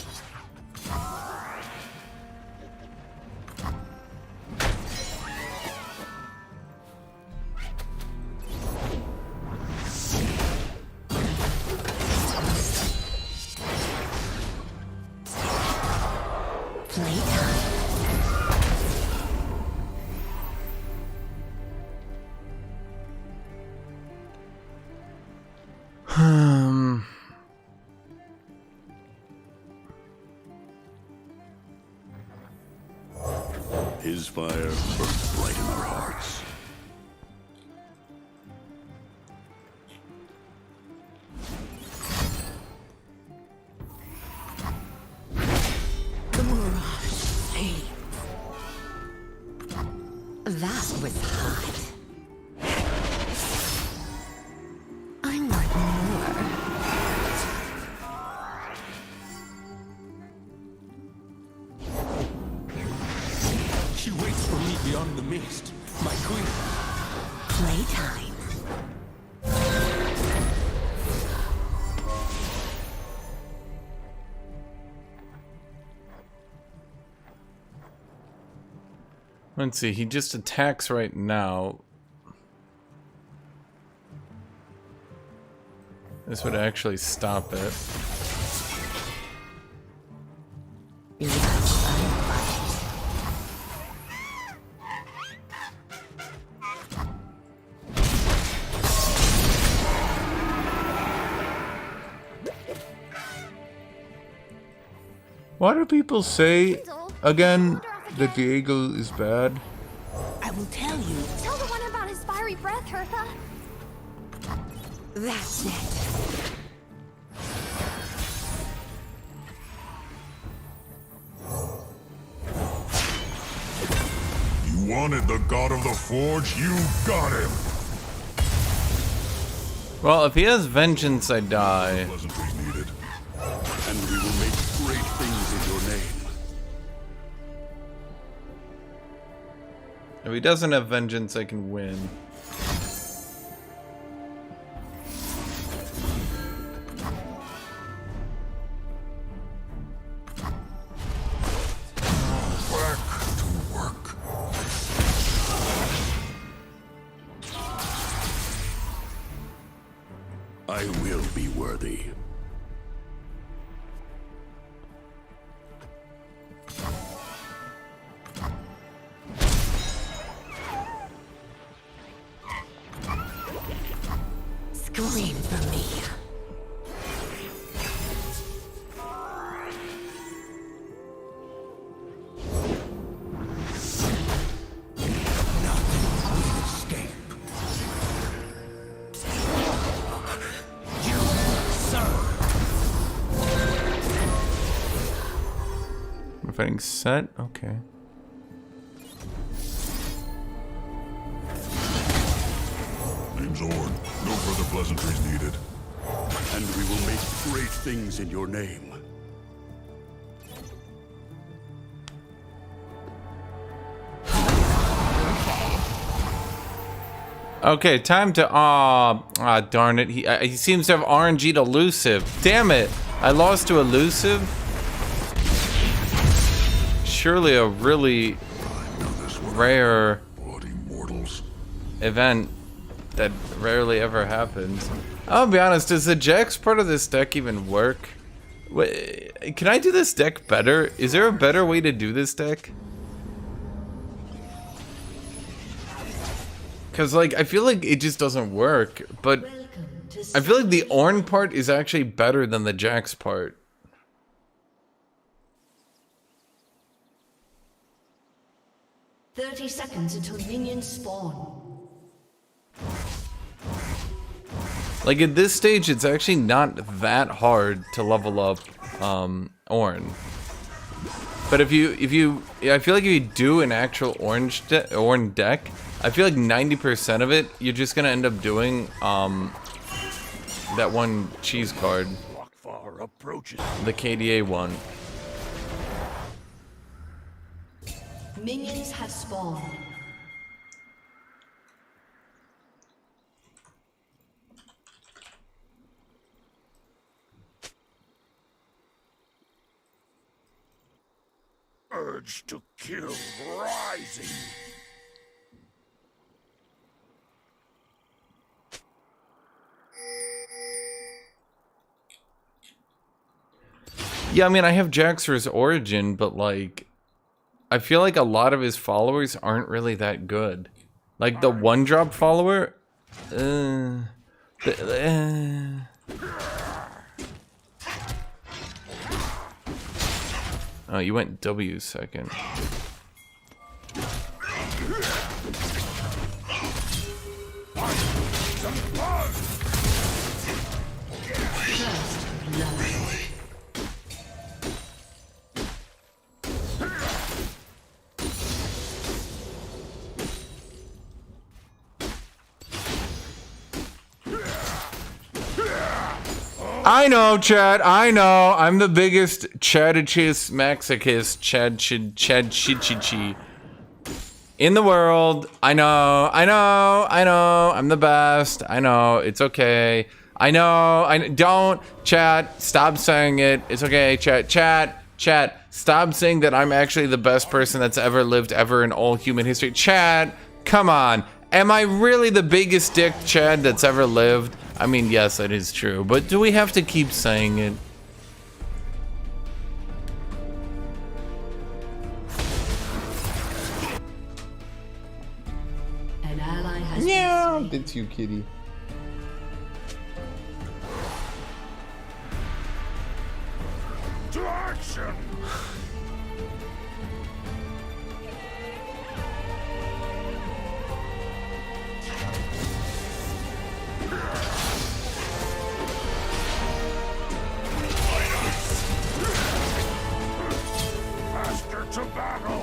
Speaker 6: His fire burns bright in our hearts.
Speaker 5: The mirage fades.
Speaker 11: That was hot. I want more.
Speaker 10: She waits for me beyond the mist, my queen.
Speaker 11: Playtime.
Speaker 1: Let's see, he just attacks right now. This would actually stop it. Why do people say again that the eagle is bad?
Speaker 5: I will tell you.
Speaker 2: tell the one about his fiery breath, Hertha.
Speaker 11: That's it.
Speaker 8: You wanted the god of the forge, you got him!
Speaker 1: Well, if he has vengeance, I die.
Speaker 8: Pleasantries needed.
Speaker 6: And we will make great things in your name.
Speaker 1: If he doesn't have vengeance, I can win.
Speaker 6: I will be worthy.
Speaker 11: Scream for me.
Speaker 1: We're fighting set? Okay.
Speaker 8: Name's Orn. No further pleasantries needed.
Speaker 6: And we will make great things in your name.
Speaker 1: Okay, time to darn it. He seems to have RNG'd elusive. Damn it. I lost to elusive? Surely a really rare.
Speaker 8: Bloody mortals.
Speaker 1: event that rarely ever happens. I'll be honest, does the Jax part of this deck even work? Wait, can I do this deck better? Is there a better way to do this deck? Cause like, I feel like it just doesn't work, but I feel like the Ornn part is actually better than the Jax part.
Speaker 7: "30 seconds until minions spawn."
Speaker 1: Like at this stage, it's actually not that hard to level up Ornn. But I feel like if you do an actual Ornn deck, I feel like 90% of it, you're just gonna end up doing that one cheese card, the KDA one.
Speaker 7: Minions have spawned.
Speaker 6: Urge to kill rising.
Speaker 1: Yeah, I mean, I have Jax for his origin, but like, I feel like a lot of his followers aren't really that good. Like the one drop follower, Oh, you went W second. I know, Chad. I know. I'm the biggest Chadichis Maxicus Chad in the world. I know. I'm the best. I know. It's okay. I know. Don't, Chad. Stop saying it. It's okay, Chad. Stop saying that I'm actually the best person that's ever lived ever in all human history. Chad, come on. Am I really the biggest dick, Chad, that's ever lived? I mean, yes, that is true, but do we have to keep saying it?
Speaker 7: An ally has
Speaker 1: Yeah, it's you, kitty.
Speaker 6: To action! Faster to battle!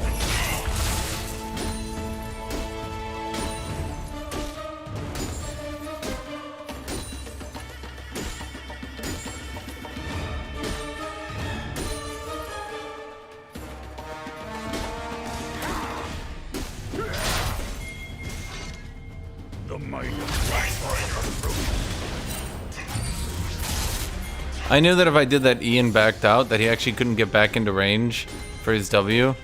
Speaker 6: The might of
Speaker 1: I knew that if I did that Ian backed out, that he actually couldn't get back into range for his W.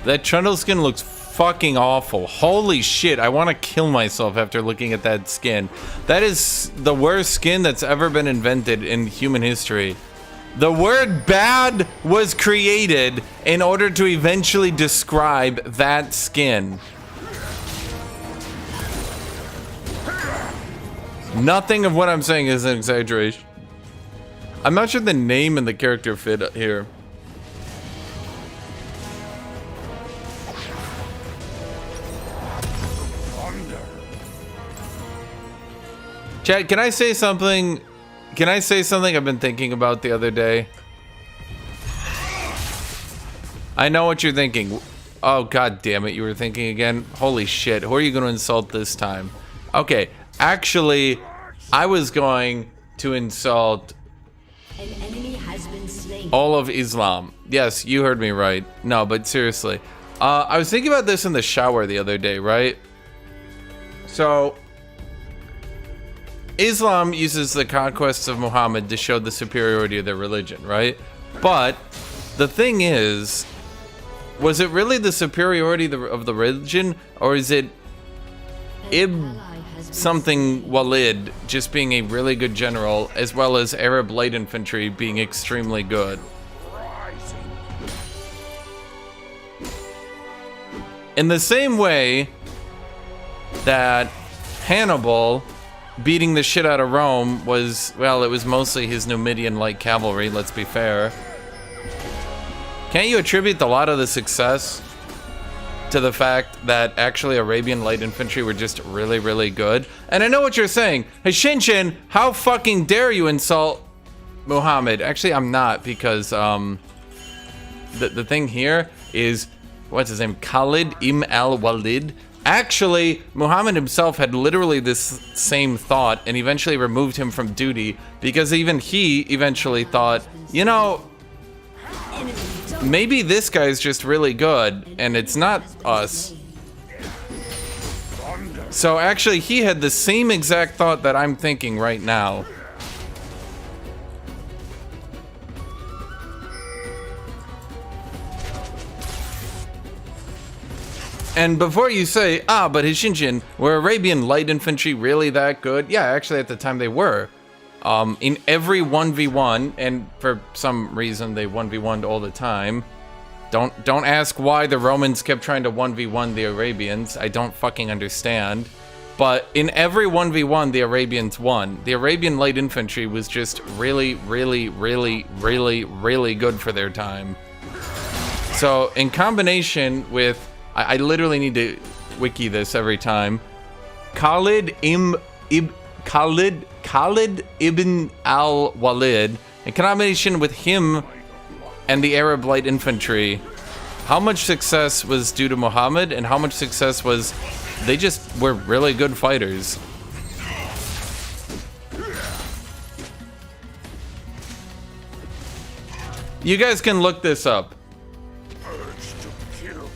Speaker 1: That Trundle skin looks fucking awful. Holy shit, I want to kill myself after looking at that skin. That is the worst skin that's ever been invented in human history. The word bad was created in order to eventually describe that skin. Nothing of what I'm saying is an exaggeration. I'm not sure the name and the character fit here. Chad, can I say something? Can I say something I've been thinking about the other day? I know what you're thinking. Oh, god damn it, you were thinking again? Holy shit, who are you going to insult this time? Okay, actually, I was going to insult
Speaker 7: An enemy has been slain.
Speaker 1: all of Islam. Yes, you heard me right. No, but seriously. I was thinking about this in the shower the other day, right? So, Islam uses the conquests of Muhammad to show the superiority of their religion, right? But the thing is, was it really the superiority of the religion, or is it something Walid just being a really good general, as well as Arab light infantry being extremely good? In the same way that Hannibal beating the shit out of Rome was, well, it was mostly his Numidian light cavalry, let's be fair. Can't you attribute a lot of the success to the fact that actually Arabian light infantry were just really, really good? And I know what you're saying. Hashinshin, how fucking dare you insult Muhammad? Actually, I'm not, because the thing here is, what's his name? Khalid Ibn al-Walid. Actually, Muhammad himself had literally this same thought and eventually removed him from duty, because even he eventually thought, you know, maybe this guy's just really good and it's not us. So actually, he had the same exact thought that I'm thinking right now. And before you say, but Hashinshin, were Arabian light infantry really that good? Yeah, actually at the time they were. In every 1v1, and for some reason they 1v1'd all the time. Don't ask why the Romans kept trying to 1v1 the Arabians. I don't fucking understand. But in every 1v1, the Arabians won. The Arabian light infantry was just really, really, really, really, really good for their time. So in combination with, I literally need to wiki this every time. Khalid ibn al-Walid, in combination with him and the Arab light infantry, how much success was due to Muhammad and how much success was they just were really good fighters. You guys can look this up.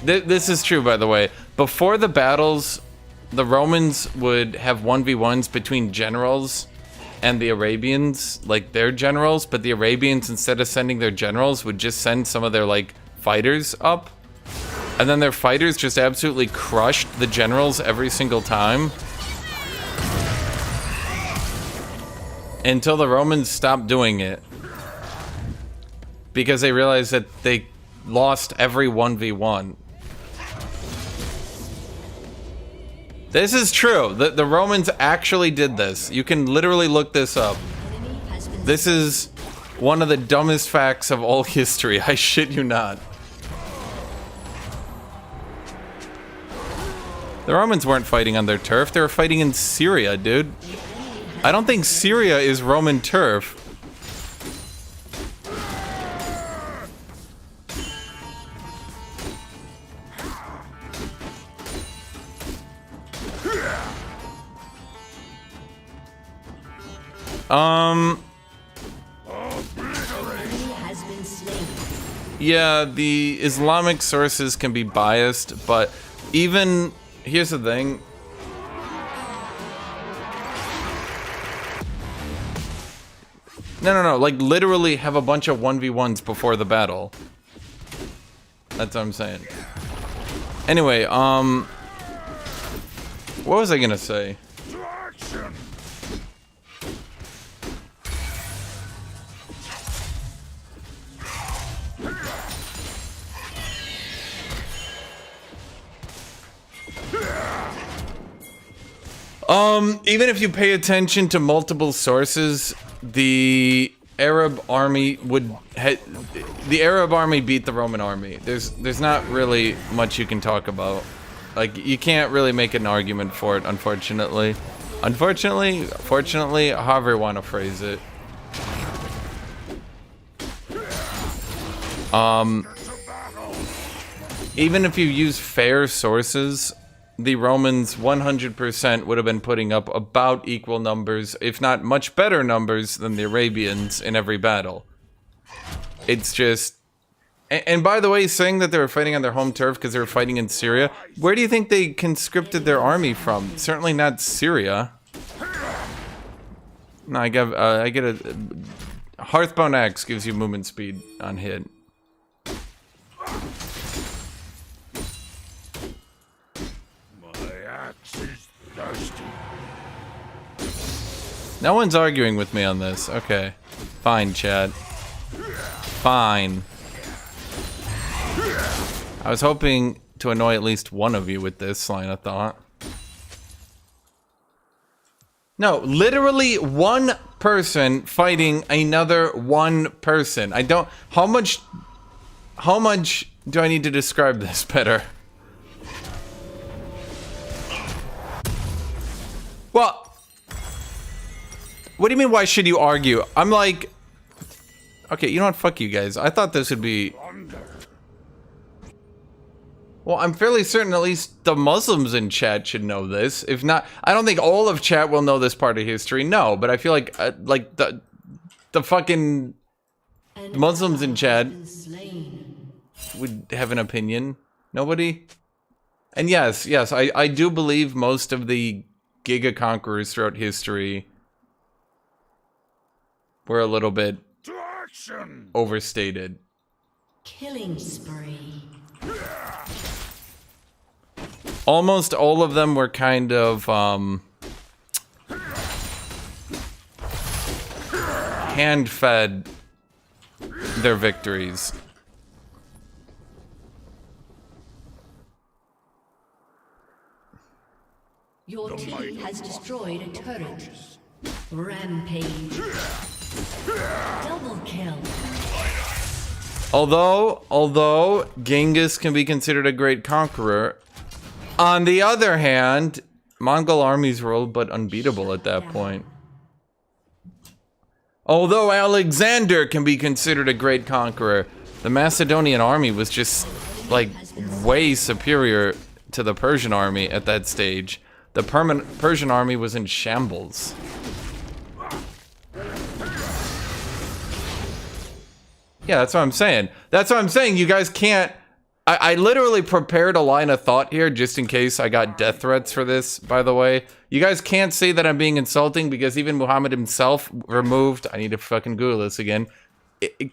Speaker 1: This is true, by the way. Before the battles, the Romans would have 1v1s between generals and the Arabians, like their generals, but the Arabians, instead of sending their generals, would just send some of their like fighters up, and then their fighters just absolutely crushed the generals every single time until the Romans stopped doing it because they realized that they lost every 1v1. This is true. The Romans actually did this. You can literally look this up. This is one of the dumbest facts of all history. I shit you not. The Romans weren't fighting on their turf. They were fighting in Syria, dude. I don't think Syria is Roman turf. Yeah, the Islamic sources can be biased, but even, here's the thing. No, like literally have a bunch of 1v1s before the battle. That's what I'm saying. Anyway, what was I gonna say? Even if you pay attention to multiple sources, the Arab army the Arab army beat the Roman army. There's not really much you can talk about. Like, you can't really make an argument for it, unfortunately. Fortunately, however you want to phrase it. Even if you use fair sources, the Romans 100% would have been putting up about equal numbers, if not much better numbers, than the Arabians in every battle. It's just... And by the way, saying that they were fighting on their home turf because they were fighting in Syria, where do you think they conscripted their army from? Certainly not Syria. No, I get a Hearthbone Axe gives you movement speed on hit.
Speaker 6: My axe is thirsty.
Speaker 1: No one's arguing with me on this. Okay. Fine, chat. Fine. I was hoping to annoy at least one of you with this line of thought. No, literally one person fighting another one person. I don't... How much do I need to describe this better? Well... What do you mean, why should you argue? I'm like... Okay, you know what? Fuck you guys. I thought this would be... Well, I'm fairly certain at least the Muslims in chat should know this. If not, I don't think all of chat will know this part of history. No, but I feel like the fucking Muslims in chat would have an opinion. Nobody? And yes, I do believe most of the Giga Conquerors throughout history were a little bit overstated.
Speaker 7: Killing spree.
Speaker 1: Almost all of them were kind of hand-fed their victories.
Speaker 7: Your team has destroyed a turret. Rampage. Double kill.
Speaker 1: Although Genghis can be considered a great conqueror, on the other hand, Mongol armies were all but unbeatable at that point. Although Alexander can be considered a great conqueror, the Macedonian army was just, like, way superior to the Persian army at that stage. The Persian army was in shambles. Yeah, that's what I'm saying. That's what I'm saying. You guys can't... I literally prepared a line of thought here just in case I got death threats for this, by the way. You guys can't say that I'm being insulting because even Muhammad himself removed... I need to fucking Google this again.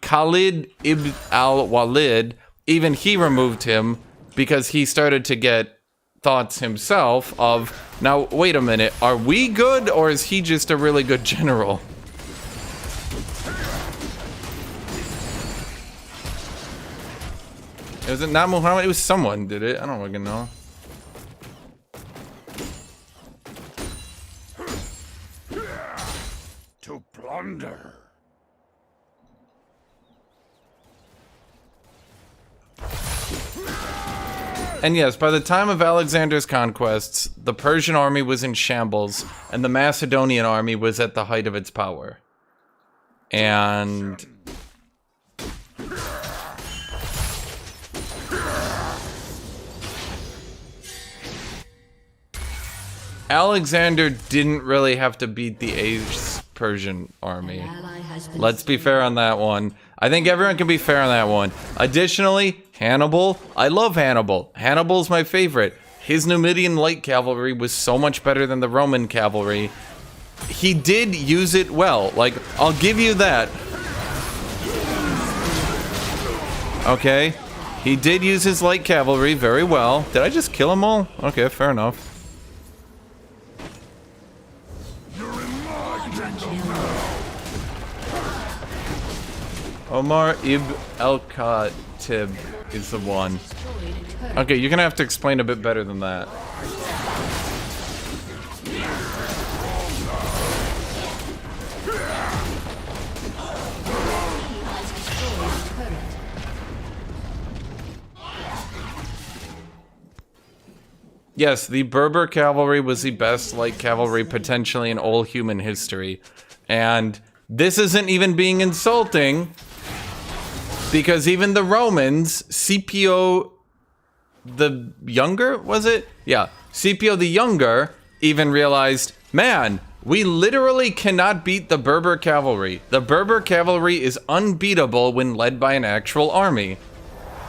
Speaker 1: Khalid ibn al-Walid, even he removed him because he started to get thoughts himself of, now, wait a minute, are we good or is he just a really good general? Was it not Muhammad? It was someone did it. I don't fucking know.
Speaker 6: To plunder.
Speaker 1: And yes, by the time of Alexander's conquests, the Persian army was in shambles, and the Macedonian army was at the height of its power. And... Alexander didn't really have to beat the Ace Persian army. Let's be fair on that one. I think everyone can be fair on that one. Additionally, Hannibal. I love Hannibal. Hannibal's my favorite. His Numidian light cavalry was so much better than the Roman cavalry. He did use it well. Like, I'll give you that. Okay. He did use his light cavalry very well. Did I just kill them all? Okay, fair enough. Omar ibn al-Khatib is the one. Okay, you're gonna have to explain a bit better than that. Yes, the Berber cavalry was the best light cavalry potentially in all human history. And this isn't even being insulting, because even the Romans, Scipio the Younger, was it? Yeah, Scipio the Younger even realized, man, we literally cannot beat the Berber cavalry. The Berber cavalry is unbeatable when led by an actual army.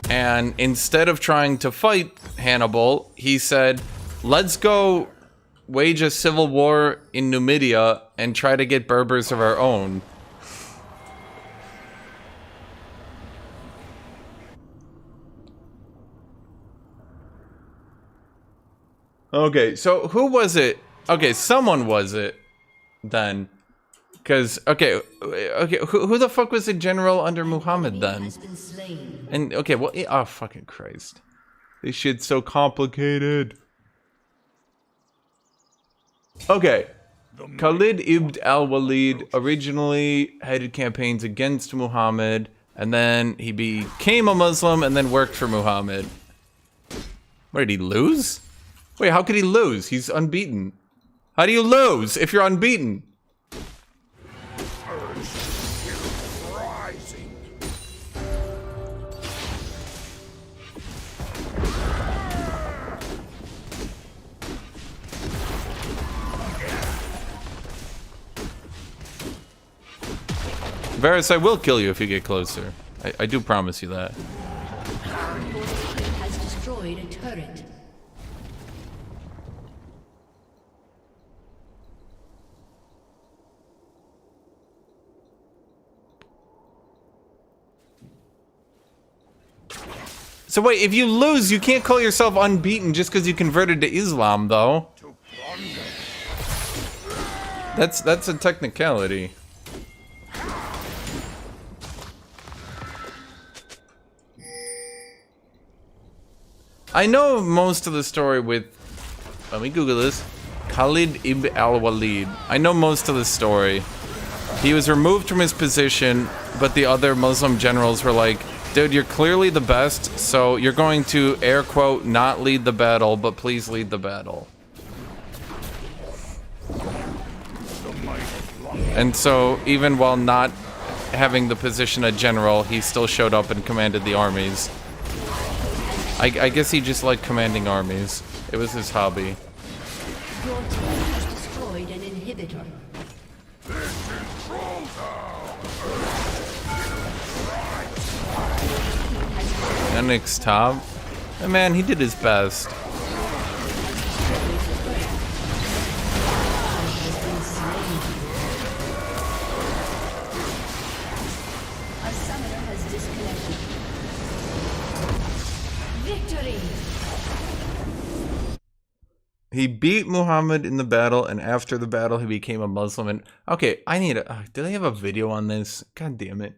Speaker 1: And instead of trying to fight Hannibal, he said, let's go wage a civil war in Numidia and try to get Berbers of our own. Okay, so who was it? Okay, someone was it then. Because, okay, who the fuck was the general under Muhammad then? And, okay, well, oh, fucking Christ. This shit's so complicated. Okay. Khalid ibn al-Walid originally headed campaigns against Muhammad, and then he became a Muslim and then worked for Muhammad. What, did he lose? Wait, how could he lose? He's unbeaten. How do you lose if you're unbeaten? Varys, I will kill you if you get closer. I do promise you that.
Speaker 7: Your team has destroyed a turret.
Speaker 1: So wait, if you lose, you can't call yourself unbeaten just because you converted to Islam, though. That's a technicality. I know most of the story with... Let me Google this. Khalid ibn al-Walid. I know most of the story. He was removed from his position, but the other Muslim generals were like, dude, you're clearly the best, so you're going to, air quote, not lead the battle, but please lead the battle. And so, even while not having the position of general, he still showed up and commanded the armies. I guess he just liked commanding armies. It was his hobby.
Speaker 7: Your team has destroyed an inhibitor.
Speaker 1: Nenix top. Man, he did his best.
Speaker 7: A summoner has disconnected. Victory!
Speaker 1: He beat Muhammad in the battle, and after the battle, he became a Muslim. And okay, I need a. Do they have a video on this? God damn it!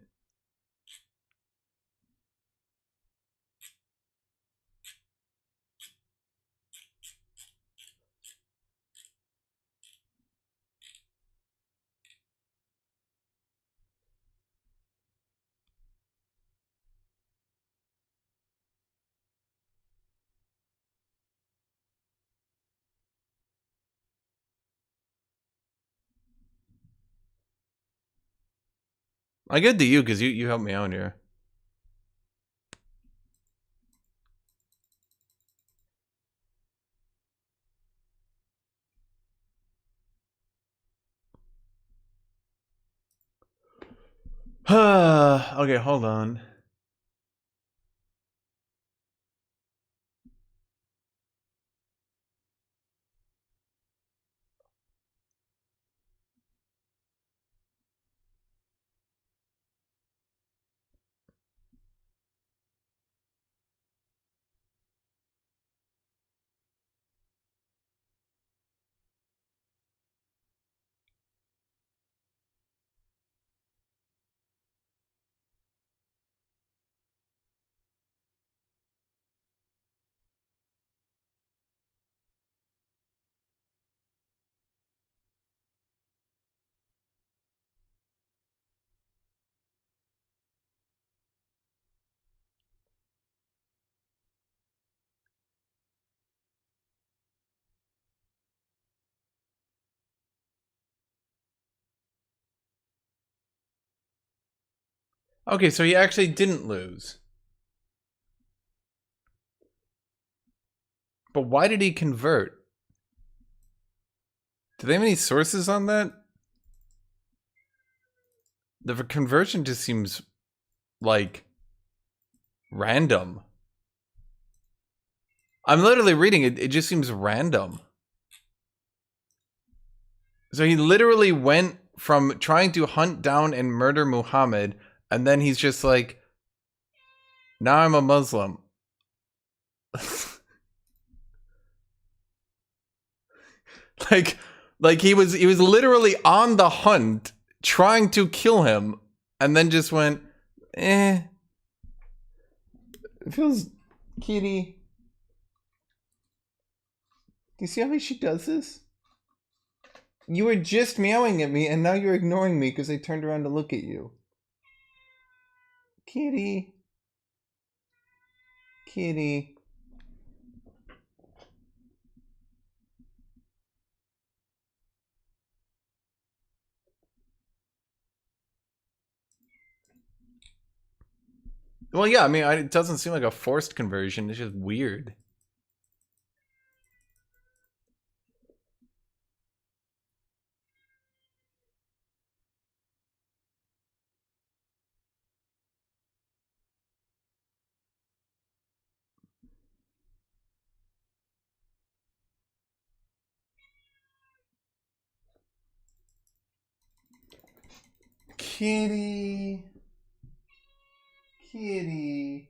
Speaker 1: I get to you because you helped me out here. Okay, hold on. Okay, so he actually didn't lose. But why did he convert? Do they have any sources on that? The conversion just seems like random. I'm literally reading it. It just seems random. So he literally went from trying to hunt down and murder Muhammad, and then he's just like, now I'm a Muslim. like he was literally on the hunt trying to kill him, and then just went, It feels, Kitty. Do you see how she does this? You were just meowing at me, and now you're ignoring me because I turned around to look at you. Kitty. Kitty. Well, yeah, I mean, it doesn't seem like a forced conversion. It's just weird. Kitty. Kitty.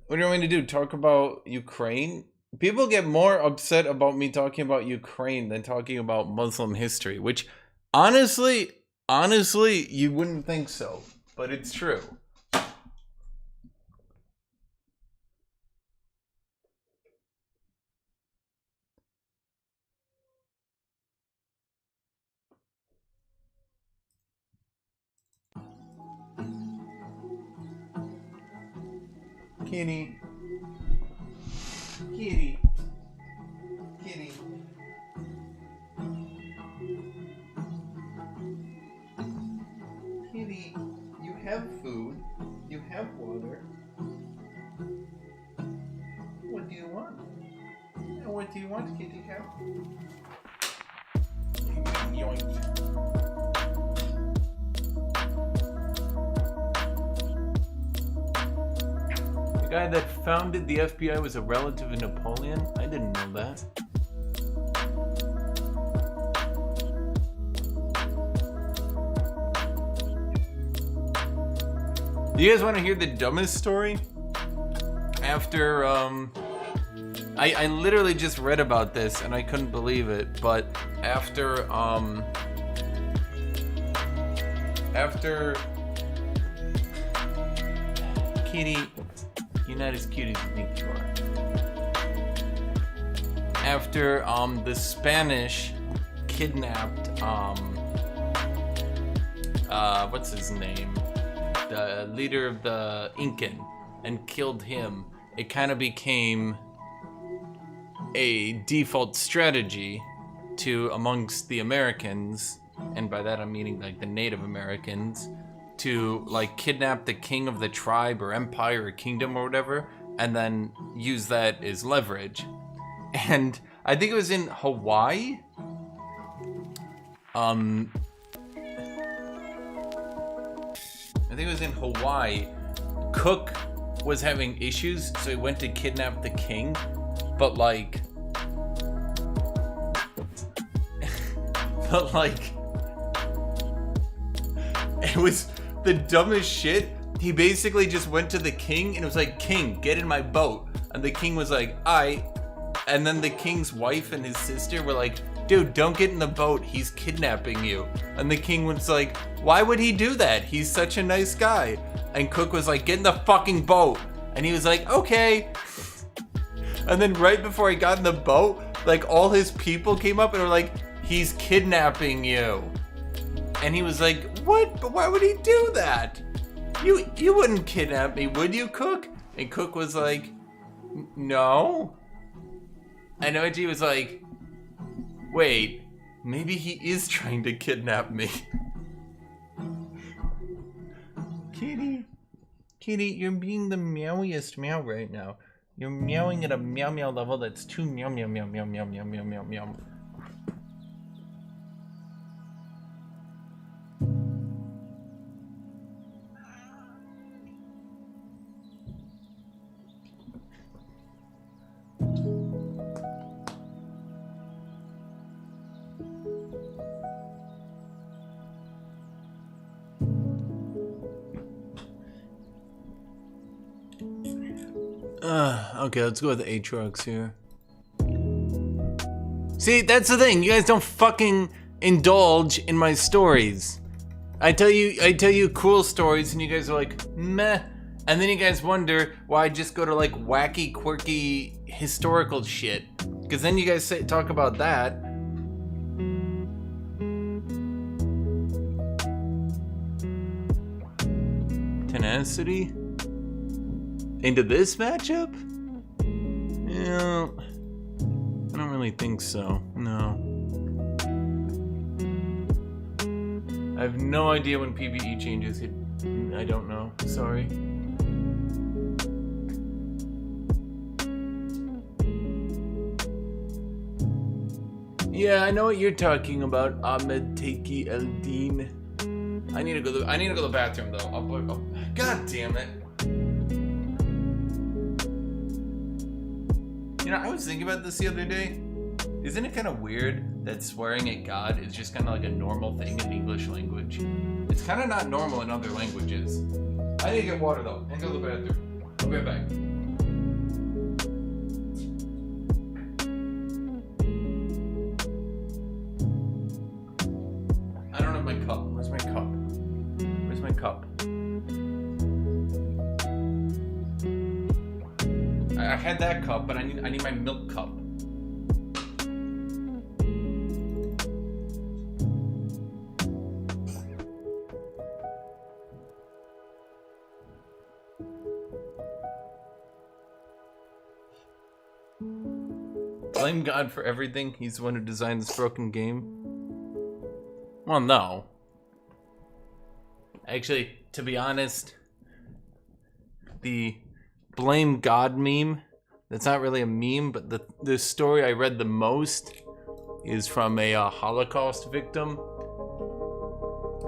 Speaker 1: What do you want me to do? Talk about Ukraine? People get more upset about me talking about Ukraine than talking about Muslim history, which honestly, you wouldn't think so, but it's true. Kitty. Kitty. Kitty. Kitty, you have food. You have water. What do you want? What do you want, kitty cat? Yoink. The guy that founded the FBI was a relative of Napoleon? I didn't know that. Do you guys want to hear the dumbest story? After, I literally just read about this and I couldn't believe it, but after Kitty, you're not as cute as you think you are. After the Spanish kidnapped what's his name? The leader of the Incan, and killed him, it kind of became a default strategy to amongst the Americans, and by that I'm meaning like the Native Americans, to like kidnap the king of the tribe or empire or kingdom or whatever, and then use that as leverage. And I think it was in Hawaii. I think it was in Hawaii. Cook was having issues, so he went to kidnap the king, but like it was the dumbest shit. He basically just went to the king and was like, "King, get in my boat." And the king was like, "Aight." And then the king's wife and his sister were like, "Dude, don't get in the boat. He's kidnapping you." And the king was like, "Why would he do that? He's such a nice guy." And Cook was like, "Get in the fucking boat." And he was like, "Okay." And then right before he got in the boat, like all his people came up and were like, "He's kidnapping you." And he was like, "What? But why would he do that? You wouldn't kidnap me, would you, Cook?" And Cook was like, "No." And OG was like, "Wait, maybe he is trying to kidnap me." Kitty, you're being the meowiest meow right now. You're meowing at a meow meow level that's too meow meow meow meow meow meow meow meow meow. Okay, let's go with Aatrox here. See, that's the thing. You guys don't fucking indulge in my stories. I tell you cool stories, and you guys are like, meh. And then you guys wonder why I just go to like wacky, quirky, historical shit. Because then you guys talk about that. Tenacity? Into this matchup? Yeah, I don't really think so, no. I have no idea when PvE changes. I don't know, sorry. Yeah, I know what you're talking about, Ahmed Taki Eldin. I need to go to the bathroom though. God damn it. You know, I was thinking about this the other day. Isn't it kind of weird that swearing at God is just kind of like a normal thing in the English language? It's kind of not normal in other languages. I need to get water though, and go to the bathroom. I'll be right back. I don't have my cup. Where's my cup? Where's my cup? I had that cup, but I need my milk cup. Blame God for everything. He's the one who designed this broken game. Well, no. Actually, to be honest, the blame God meme, that's not really a meme, but the story I read the most is from a Holocaust victim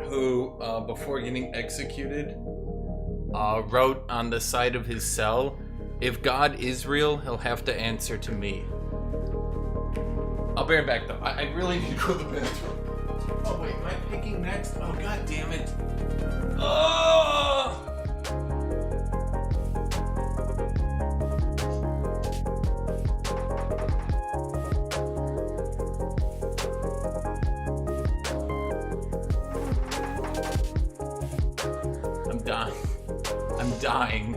Speaker 1: who, before getting executed, wrote on the side of his cell, "If God is real, he'll have to answer to me." I'll be right back though. I really need to go to the bathroom. Oh wait, am I picking next? Oh god damn it. Oh! I'm dying. I'm dying.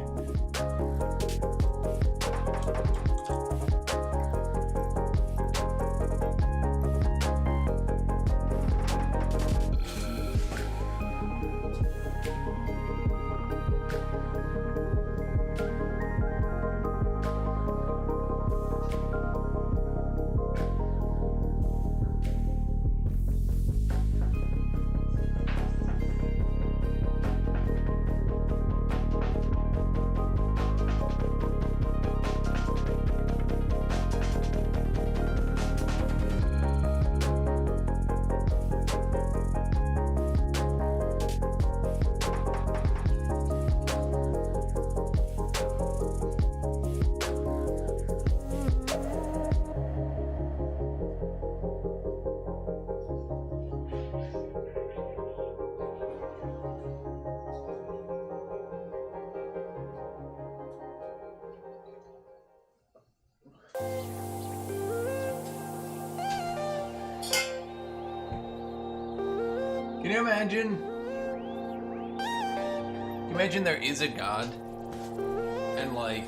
Speaker 1: Can you imagine? Can you imagine there is a God and like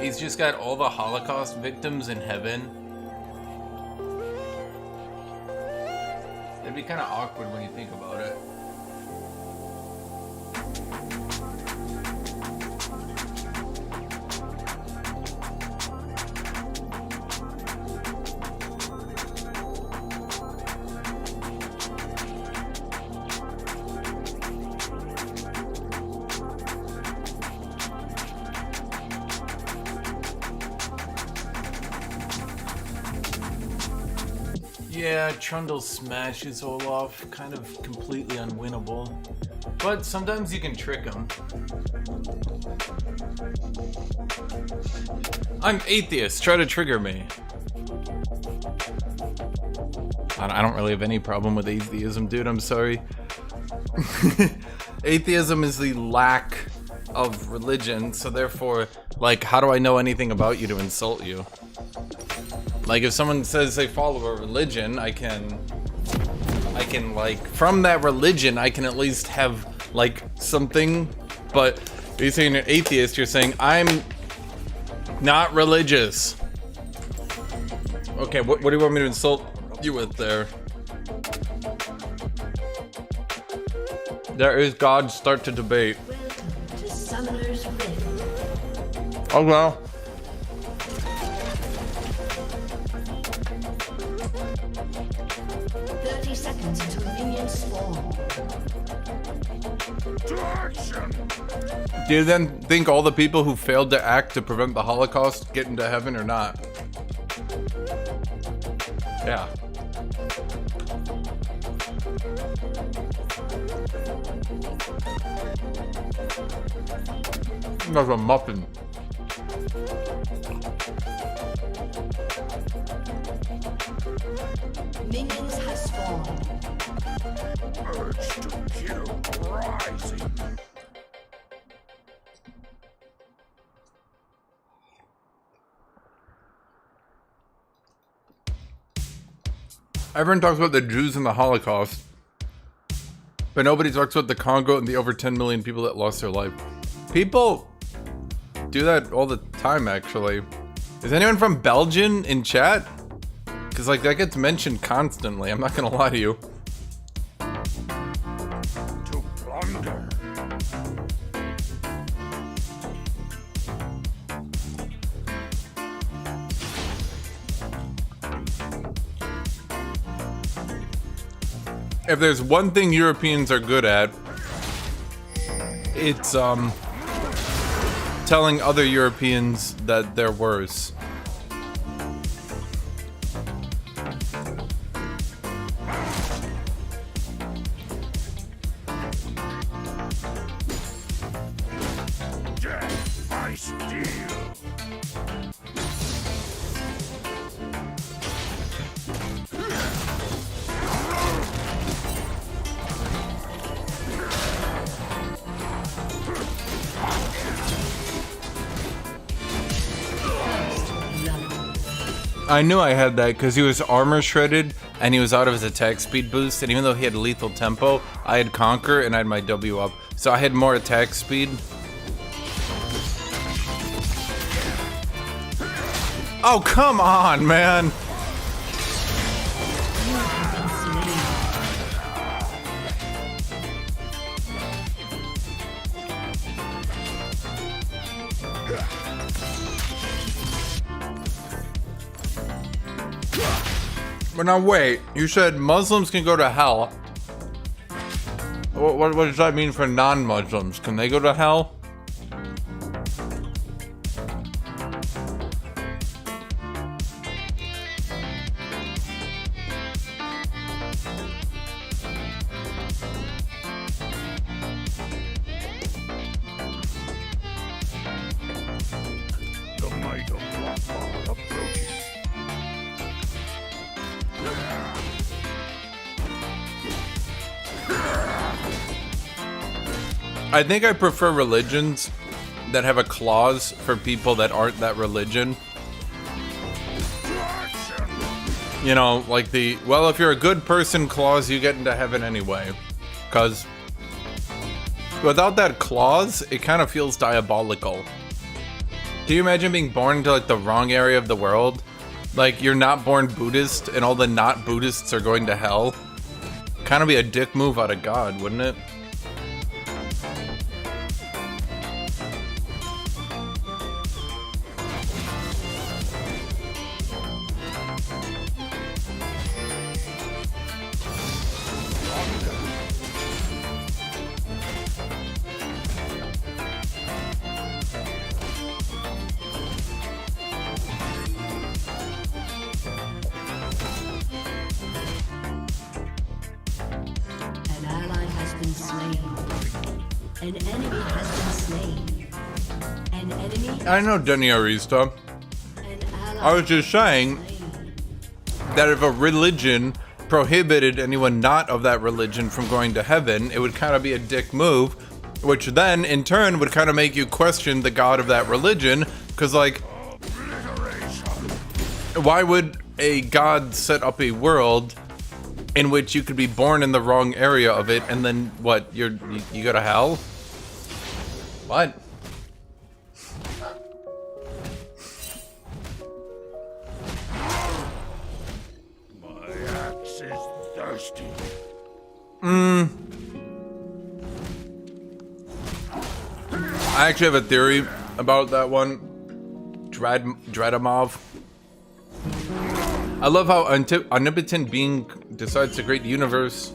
Speaker 1: he's just got all the Holocaust victims in heaven? It'd be kind of awkward when you think about it. Yeah, Trundle smashes Olaf, kind of completely unwinnable. But sometimes you can trick him. I'm atheist, try to trigger me. I don't really have any problem with atheism, dude, I'm sorry. Atheism is the lack of religion, so therefore, like, how do I know anything about you to insult you? Like, if someone says they follow a religion, I can like, from that religion, I can at least have, like, something. But if you're saying you're an atheist, you're saying, I'm not religious. Okay, what do you want me to insult you with there? There is God, start to debate.
Speaker 7: Welcome to Summoner's Rift.
Speaker 1: Oh well.
Speaker 7: 30 seconds until minions spawn.
Speaker 1: Do you then think all the people who failed to act to prevent the Holocaust get into heaven or not? Yeah. That's a muffin.
Speaker 7: Minions have spawned.
Speaker 6: Urge to kill rising.
Speaker 1: Everyone talks about the Jews and the Holocaust, but nobody talks about the Congo and the over 10 million people that lost their life. People do that all the time, actually. Is anyone from Belgium in chat? Because, like, that gets mentioned constantly. I'm not gonna lie to you.
Speaker 6: To plunder.
Speaker 1: If there's one thing Europeans are good at, it's telling other Europeans that they're worse.
Speaker 6: Death by steel.
Speaker 1: I knew I had that because he was armor shredded and he was out of his attack speed boost, and even though he had lethal tempo, I had Conquer and I had my W up, so I had more attack speed. Oh, come on, man! But now wait, you said Muslims can go to hell. What does that mean for non-Muslims? Can they go to hell?
Speaker 6: The might of Lothar approaches.
Speaker 1: I think I prefer religions that have a clause for people that aren't that religion. You know, like the, well, if you're a good person clause, you get into heaven anyway. Because without that clause, it kind of feels diabolical. Can you imagine being born into, like, the wrong area of the world? Like, you're not born Buddhist and all the not Buddhists are going to hell? Kind of be a dick move out of God, wouldn't it?
Speaker 7: An ally has been slain. An enemy has been slain. An enemy.
Speaker 1: I know, Denny Arista.
Speaker 7: An ally
Speaker 1: I was just saying
Speaker 7: slain.
Speaker 1: that if a religion prohibited anyone not of that religion from going to heaven, it would kind of be a dick move. which then in turn would kind of make you question the god of that religion, because like, why would a god set up a world in which you could be born in the wrong area of it, and then what, you go to hell? What?
Speaker 6: My axe is thirsty.
Speaker 1: I actually have a theory about that one. Dreadamov. I love how omnipotent being decides to create the universe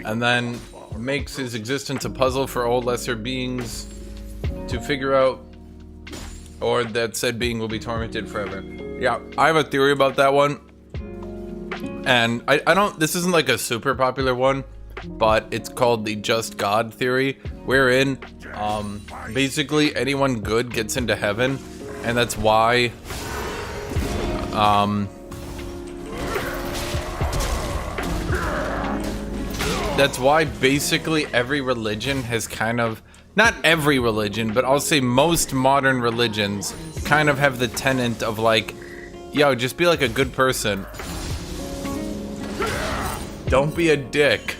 Speaker 1: and then makes his existence a puzzle for all lesser beings to figure out, or that said being will be tormented forever. Yeah, I have a theory about that one. And I don't, this isn't like a super popular one, but it's called the just God theory, wherein basically anyone good gets into heaven, and that's why basically every religion has kind of, not every religion, but I'll say most modern religions kind of have the tenet of like, yo, just be like a good person. Don't be a dick.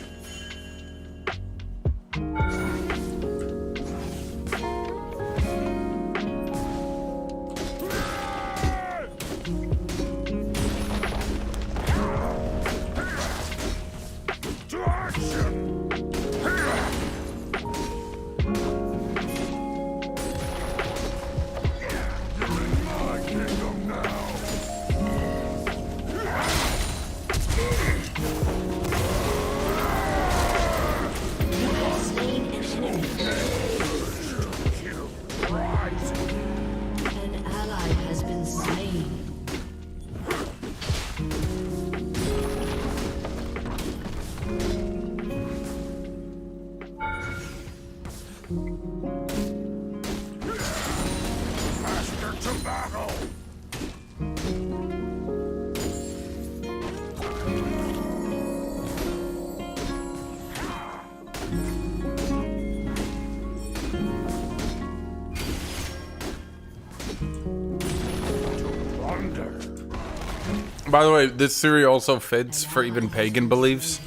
Speaker 1: By the way, this theory also fits for even pagan beliefs.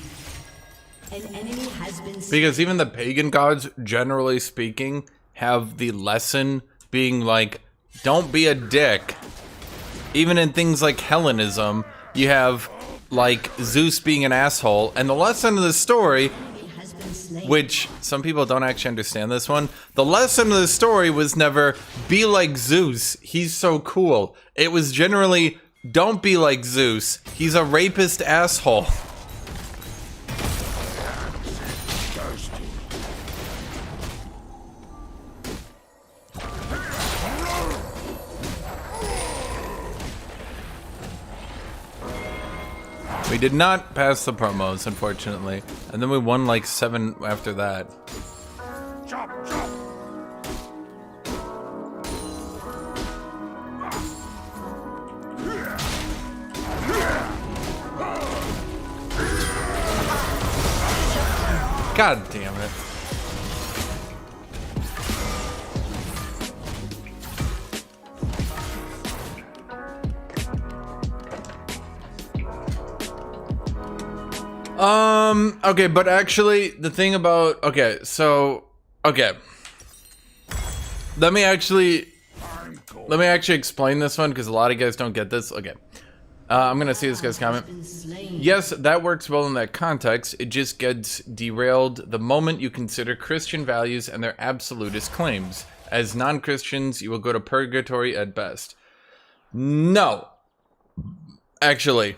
Speaker 1: Because even the pagan gods, generally speaking, have the lesson being like, don't be a dick. Even in things like Hellenism, you have like Zeus being an asshole, and the lesson of the story, which some people don't actually understand this one, the lesson of the story was never be like Zeus, he's so cool. It was generally, don't be like Zeus, he's a rapist asshole. We did not pass the promos, unfortunately. And then we won like 7 after that.
Speaker 6: Chop, chop.
Speaker 1: God damn it. Okay, but actually, the thing about, okay, so, okay. Let me actually explain this one, because a lot of you guys don't get this. Okay. I'm gonna see this guy's comment. Yes, that works well in that context. It just gets derailed the moment you consider Christian values and their absolutist claims. As non-Christians, you will go to purgatory at best. No. Actually.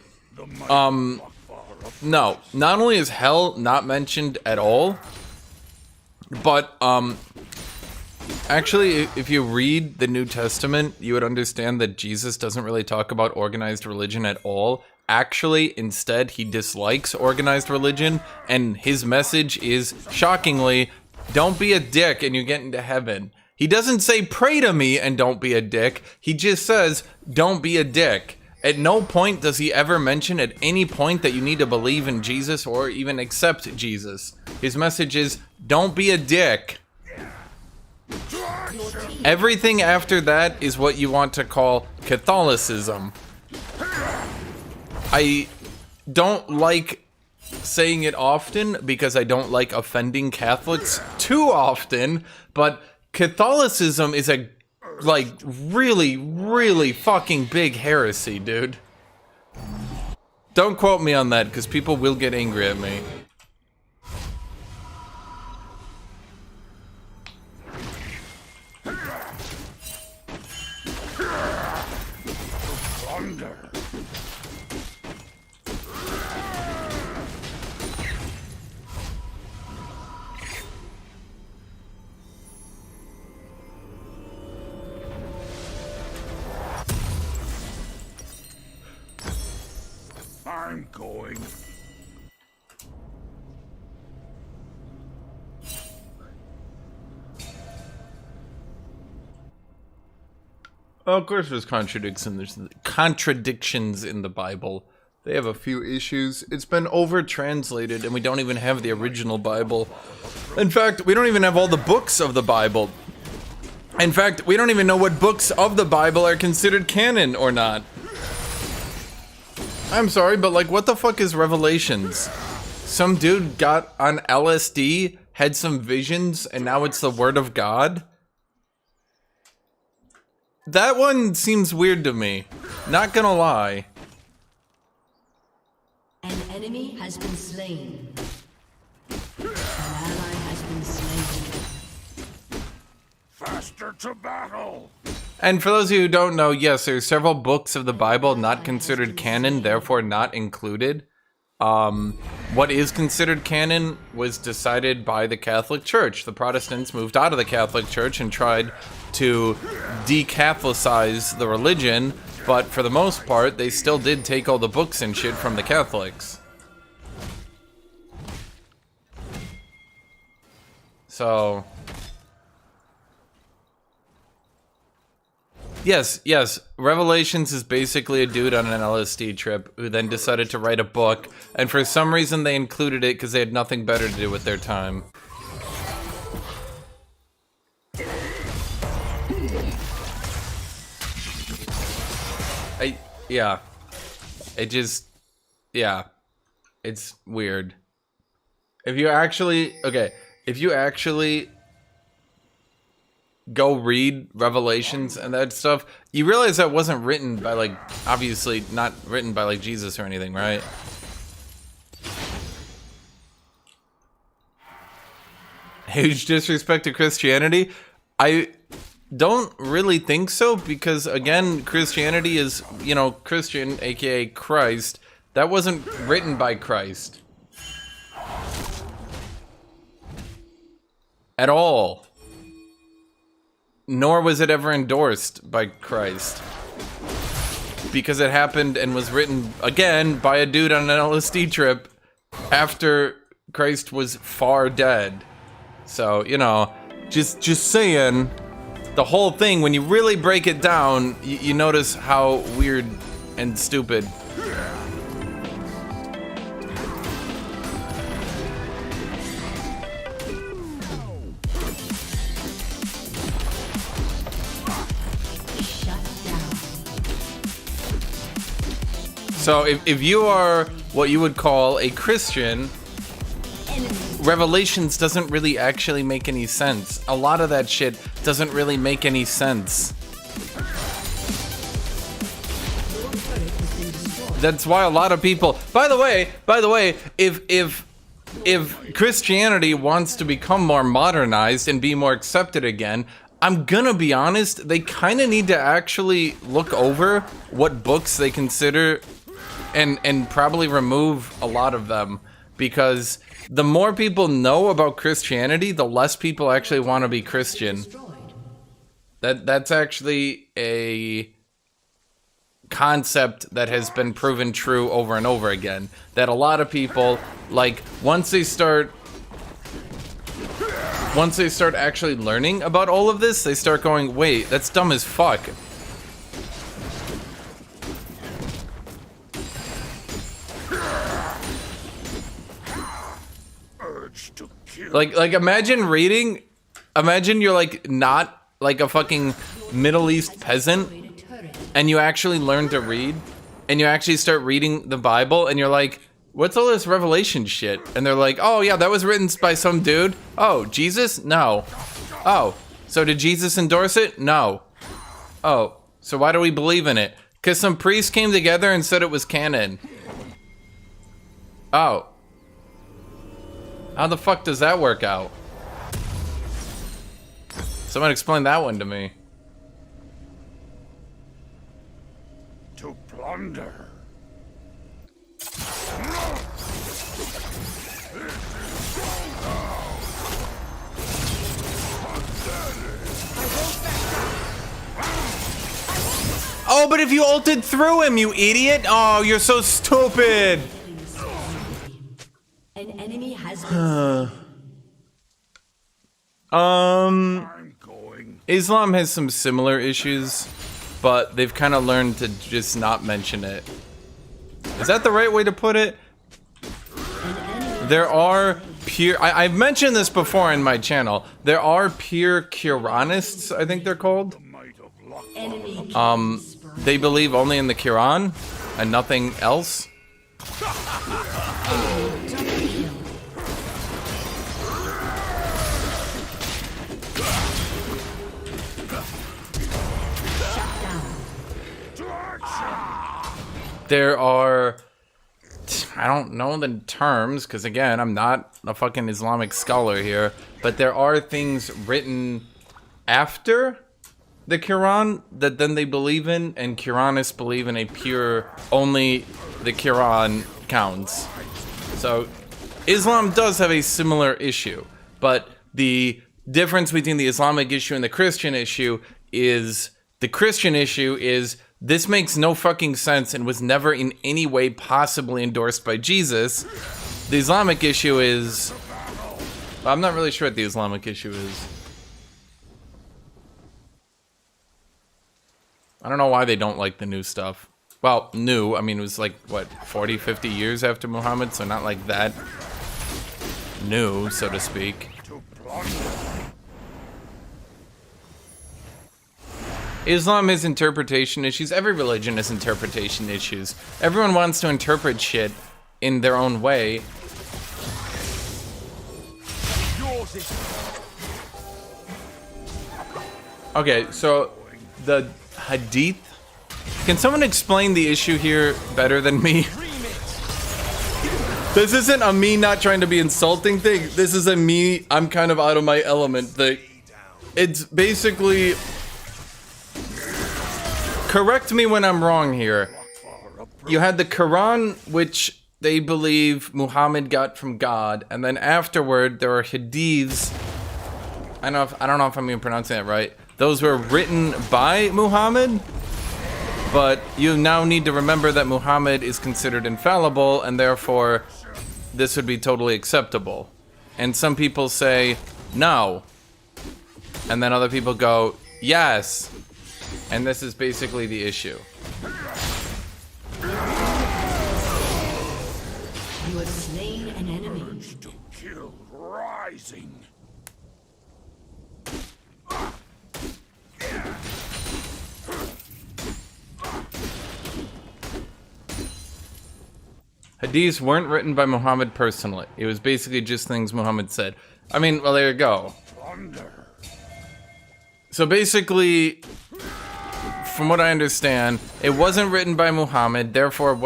Speaker 1: No. Not only is hell not mentioned at all, but, actually, if you read the New Testament, you would understand that Jesus doesn't really talk about organized religion at all. Actually, instead, he dislikes organized religion, and his message is, shockingly, don't be a dick and you get into heaven. He doesn't say, pray to me and don't be a dick. He just says, don't be a dick. At no point does he ever mention at any point that you need to believe in Jesus or even accept Jesus. His message is, don't be a dick. Everything after that is what you want to call Catholicism. I don't like saying it often because I don't like offending Catholics too often, but Catholicism is a, like, really, really fucking big heresy, dude. Don't quote me on that, because people will get angry at me.
Speaker 6: I'm going.
Speaker 1: Well, of course there's contradictions in the Bible. They have a few issues. It's been over-translated, and we don't even have the original Bible. In fact, we don't even have all the books of the Bible. In fact, we don't even know what books of the Bible are considered canon or not. I'm sorry, but like, what the fuck is Revelations? Some dude got on LSD, had some visions, and now it's the Word of God? That one seems weird to me. Not gonna lie.
Speaker 7: An enemy has been slain. An ally has been slain.
Speaker 6: Faster to battle!
Speaker 1: And for those of you who don't know, yes, there's several books of the Bible not considered canon, therefore not included. What is considered canon was decided by the Catholic Church. The Protestants moved out of the Catholic Church and tried to de-Catholicize the religion, but for the most part, they still did take all the books and shit from the Catholics. So... Yes, Revelations is basically a dude on an LSD trip who then decided to write a book, and for some reason they included it because they had nothing better to do with their time. It's weird. If you actually go read Revelations and that stuff, you realize that wasn't written by, like, obviously not written by, like, Jesus or anything, right? Huge disrespect to Christianity? I don't really think so, because, again, Christianity is, you know, Christian, aka Christ. That wasn't written by Christ. At all. Nor was it ever endorsed by Christ. Because it happened and was written, again, by a dude on an LSD trip after Christ was far dead. So, you know, just saying, the whole thing, when you really break it down, you notice how weird and stupid. So if you are what you would call a Christian, Revelations doesn't really actually make any sense. A lot of that shit doesn't really make any sense. That's why a lot of people, by the way, if Christianity wants to become more modernized and be more accepted again, I'm gonna be honest, they kind of need to actually look over what books they consider and probably remove a lot of them, because the more people know about Christianity, the less people actually want to be Christian. That's actually a concept that has been proven true over and over again. That a lot of people, like, once they start actually learning about all of this, they start going, wait, that's dumb as fuck. Like imagine you're like not like a fucking Middle East peasant and you actually learn to read and you actually start reading the Bible and you're like, what's all this Revelation shit? And they're like, oh yeah, that was written by some dude. Oh, Jesus? No. Oh, so did Jesus endorse it? No. Oh, so why do we believe in it? Because some priests came together and said it was canon. Oh. How the fuck does that work out? Someone explain that one to me.
Speaker 6: To plunder.
Speaker 1: Oh, but if you ulted through him, you idiot! Oh, you're so stupid!
Speaker 7: An enemy has been
Speaker 1: Islam has some similar issues, but they've kind of learned to just not mention it. Is that the right way to put it? There are pure... I've mentioned this before in my channel. There are pure Quranists, I think they're called. They believe only in the Quran and nothing else. There are, I don't know the terms, because again, I'm not a fucking Islamic scholar here, but there are things written after the Quran that then they believe in, and Quranists believe in a pure, only the Quran counts. So Islam does have a similar issue, but the difference between the Islamic issue and the Christian issue is, the Christian issue is, this makes no fucking sense and was never in any way possibly endorsed by Jesus. The Islamic issue is... I'm not really sure what the Islamic issue is. I don't know why they don't like the new stuff. Well, new, I mean, it was like, what, 40, 50 years after Muhammad, so not like that new, so to speak. Islam has interpretation issues. Every religion has interpretation issues. Everyone wants to interpret shit in their own way. Okay, so the Hadith. Can someone explain the issue here better than me? This isn't a me not trying to be insulting thing. This is a me, I'm kind of out of my element thing. It's basically... Correct me when I'm wrong here. You had the Quran, which they believe Muhammad got from God, and then afterward there are hadiths. I don't know if I'm even pronouncing that right. Those were written by Muhammad, but you now need to remember that Muhammad is considered infallible, and therefore this would be totally acceptable. And some people say no, and then other people go yes. And this is basically the issue.
Speaker 7: You have slain an enemy.
Speaker 6: To kill rising.
Speaker 1: Hadiths weren't written by Muhammad personally. It was basically just things Muhammad said. I mean, well, there you go. So basically, from what I understand, it wasn't written by Muhammad, therefore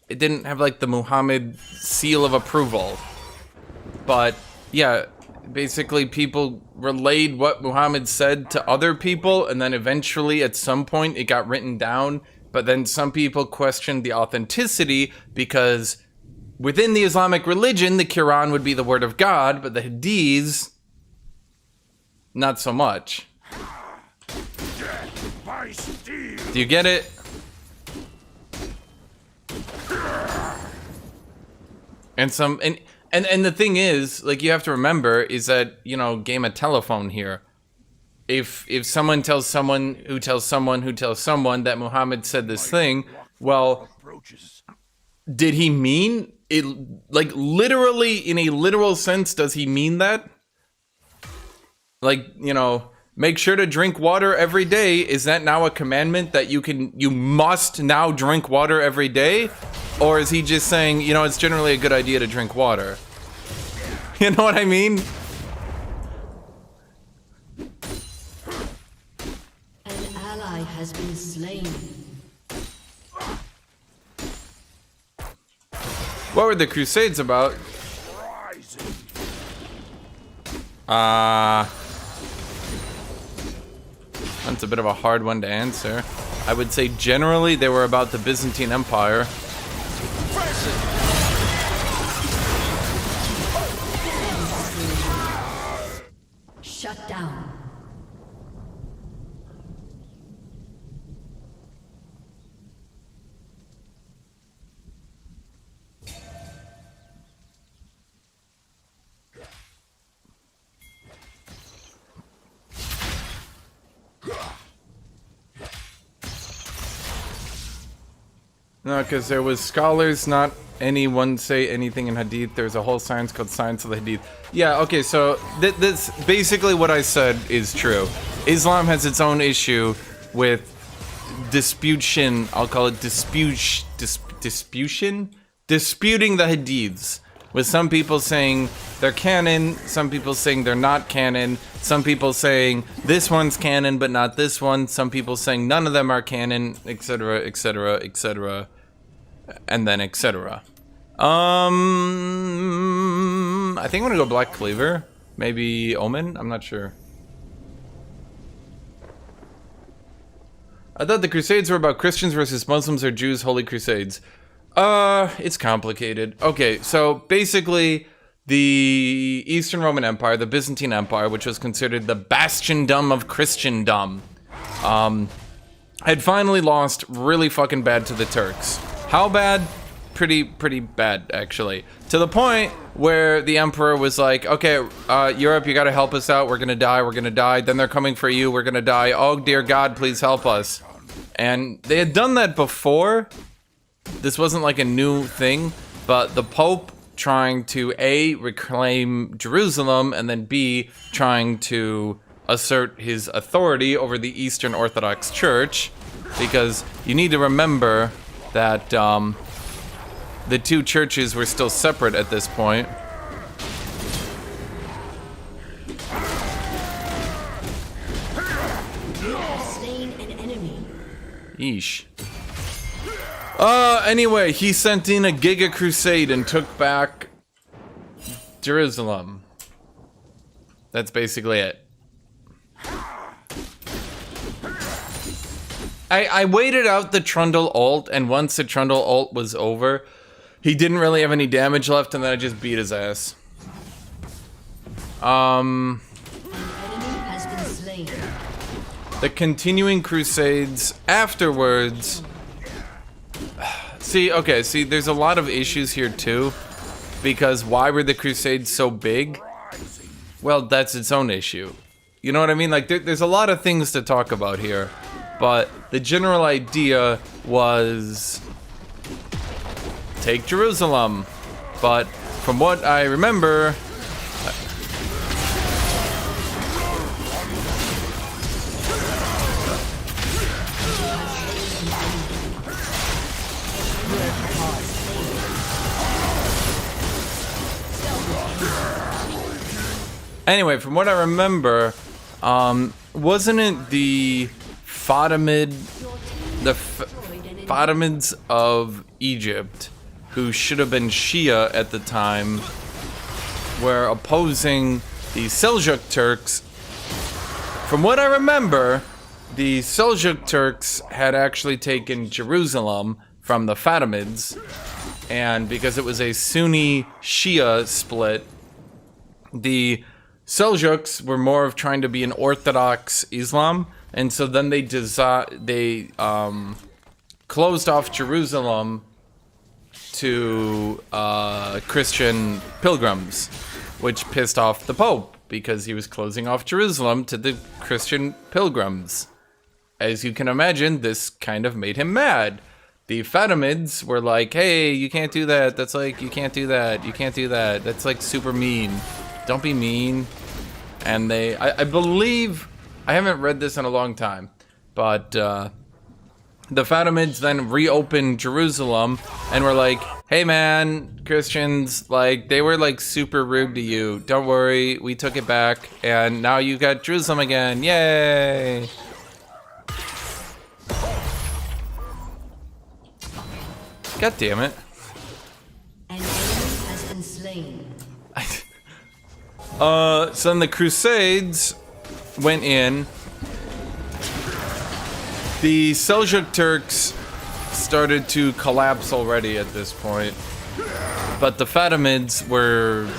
Speaker 1: it didn't have like the Muhammad seal of approval. But yeah, basically people relayed what Muhammad said to other people, and then eventually at some point it got written down, but then some people questioned the authenticity because within the Islamic religion, the Quran would be the word of God, but the Hadiths, not so much. Do you get it? And the thing is, like, you have to remember is that, you know, game of telephone here. If someone tells someone who tells someone who tells someone that Muhammad said this thing, well, did he mean it? Like, literally, in a literal sense, does he mean that? Like, you know, Make sure to drink water every day. Is that now a commandment that you must now drink water every day? Or is he just saying, you know, it's generally a good idea to drink water? You know what I mean?
Speaker 7: An ally has been slain.
Speaker 1: What were the Crusades about? That's a bit of a hard one to answer. I would say generally they were about the Byzantine Empire.
Speaker 7: Shut down.
Speaker 1: No, because there was scholars, not anyone say anything in Hadith. There's a whole science called Science of the Hadith. Yeah, okay, so this basically what I said is true. Islam has its own issue with disputation. I'll call it disputation? Disputing the Hadiths. With some people saying they're canon, some people saying they're not canon, some people saying this one's canon but not this one, some people saying none of them are canon, etc., etc., etc., and then etc. I think I'm gonna go Black Cleaver, maybe Omen, I'm not sure. I thought the Crusades were about Christians versus Muslims or Jews, Holy Crusades. It's complicated. Okay, so basically, the Eastern Roman Empire, the Byzantine Empire, which was considered the bastiondom of Christendom, had finally lost really fucking bad to the Turks. How bad? Pretty bad, actually. To the point where the emperor was like, okay, Europe, you gotta help us out. We're gonna die. Then they're coming for you. We're gonna die. Oh, dear God, please help us. And they had done that before. This wasn't like a new thing, but the Pope trying to A, reclaim Jerusalem, and then B, trying to assert his authority over the Eastern Orthodox Church, because you need to remember that the two churches were still separate at this point.
Speaker 7: Slain an enemy.
Speaker 1: Yeesh. Anyway, he sent in a Giga Crusade and took back Jerusalem. That's basically it. I waited out the Trundle ult, and once the Trundle ult was over, he didn't really have any damage left, and then I just beat his ass.
Speaker 7: An enemy has been slain.
Speaker 1: The continuing Crusades afterwards... See, there's a lot of issues here too, because why were the Crusades so big? Well, that's its own issue. You know what I mean? Like, there's a lot of things to talk about here, but the general idea was take Jerusalem. But from what I remember, anyway, from what I remember, wasn't it the Fatimids of Egypt, who should have been Shia at the time, were opposing the Seljuk Turks? From what I remember, the Seljuk Turks had actually taken Jerusalem from the Fatimids, and because it was a Sunni Shia split, the Seljuks were more of trying to be an Orthodox Islam, and so then they closed off Jerusalem to Christian pilgrims, which pissed off the Pope because he was closing off Jerusalem to the Christian pilgrims. As you can imagine, this kind of made him mad. The Fatimids were like, hey, you can't do that. That's like, you can't do that. You can't do that. That's like super mean. Don't be mean. And I believe I haven't read this in a long time, but the Fatimids then reopened Jerusalem and were like, hey man, Christians, like, they were like super rude to you. Don't worry, we took it back, and now you got Jerusalem again. Yay! God damn it.
Speaker 7: An enemy has been slain.
Speaker 1: So then the Crusades went in. The Seljuk Turks started to collapse already at this point, but the Fatimids were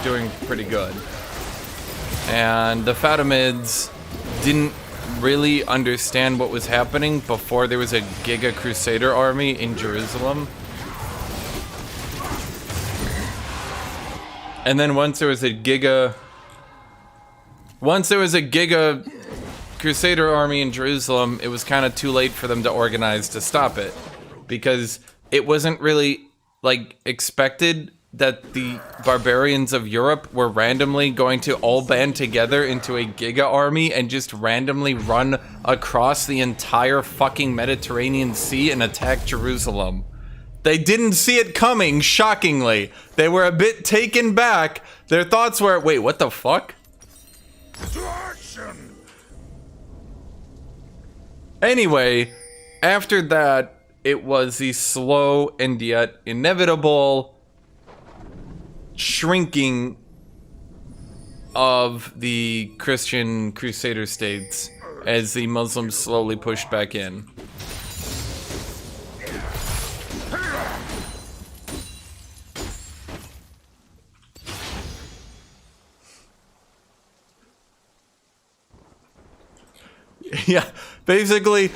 Speaker 1: doing pretty good. And the Fatimids didn't really understand what was happening before there was a Giga Crusader army in Jerusalem. And then once there was a Giga Crusader army in Jerusalem, it was kind of too late for them to organize to stop it, because it wasn't really like expected that the barbarians of Europe were randomly going to all band together into a Giga army and just randomly run across the entire fucking Mediterranean Sea and attack Jerusalem. They didn't see it coming, shockingly. They were a bit taken back. Their thoughts were, wait, what the fuck? Anyway, after that, it was the slow and yet inevitable shrinking of the Christian Crusader states as the Muslims slowly pushed back in. Yeah, basically,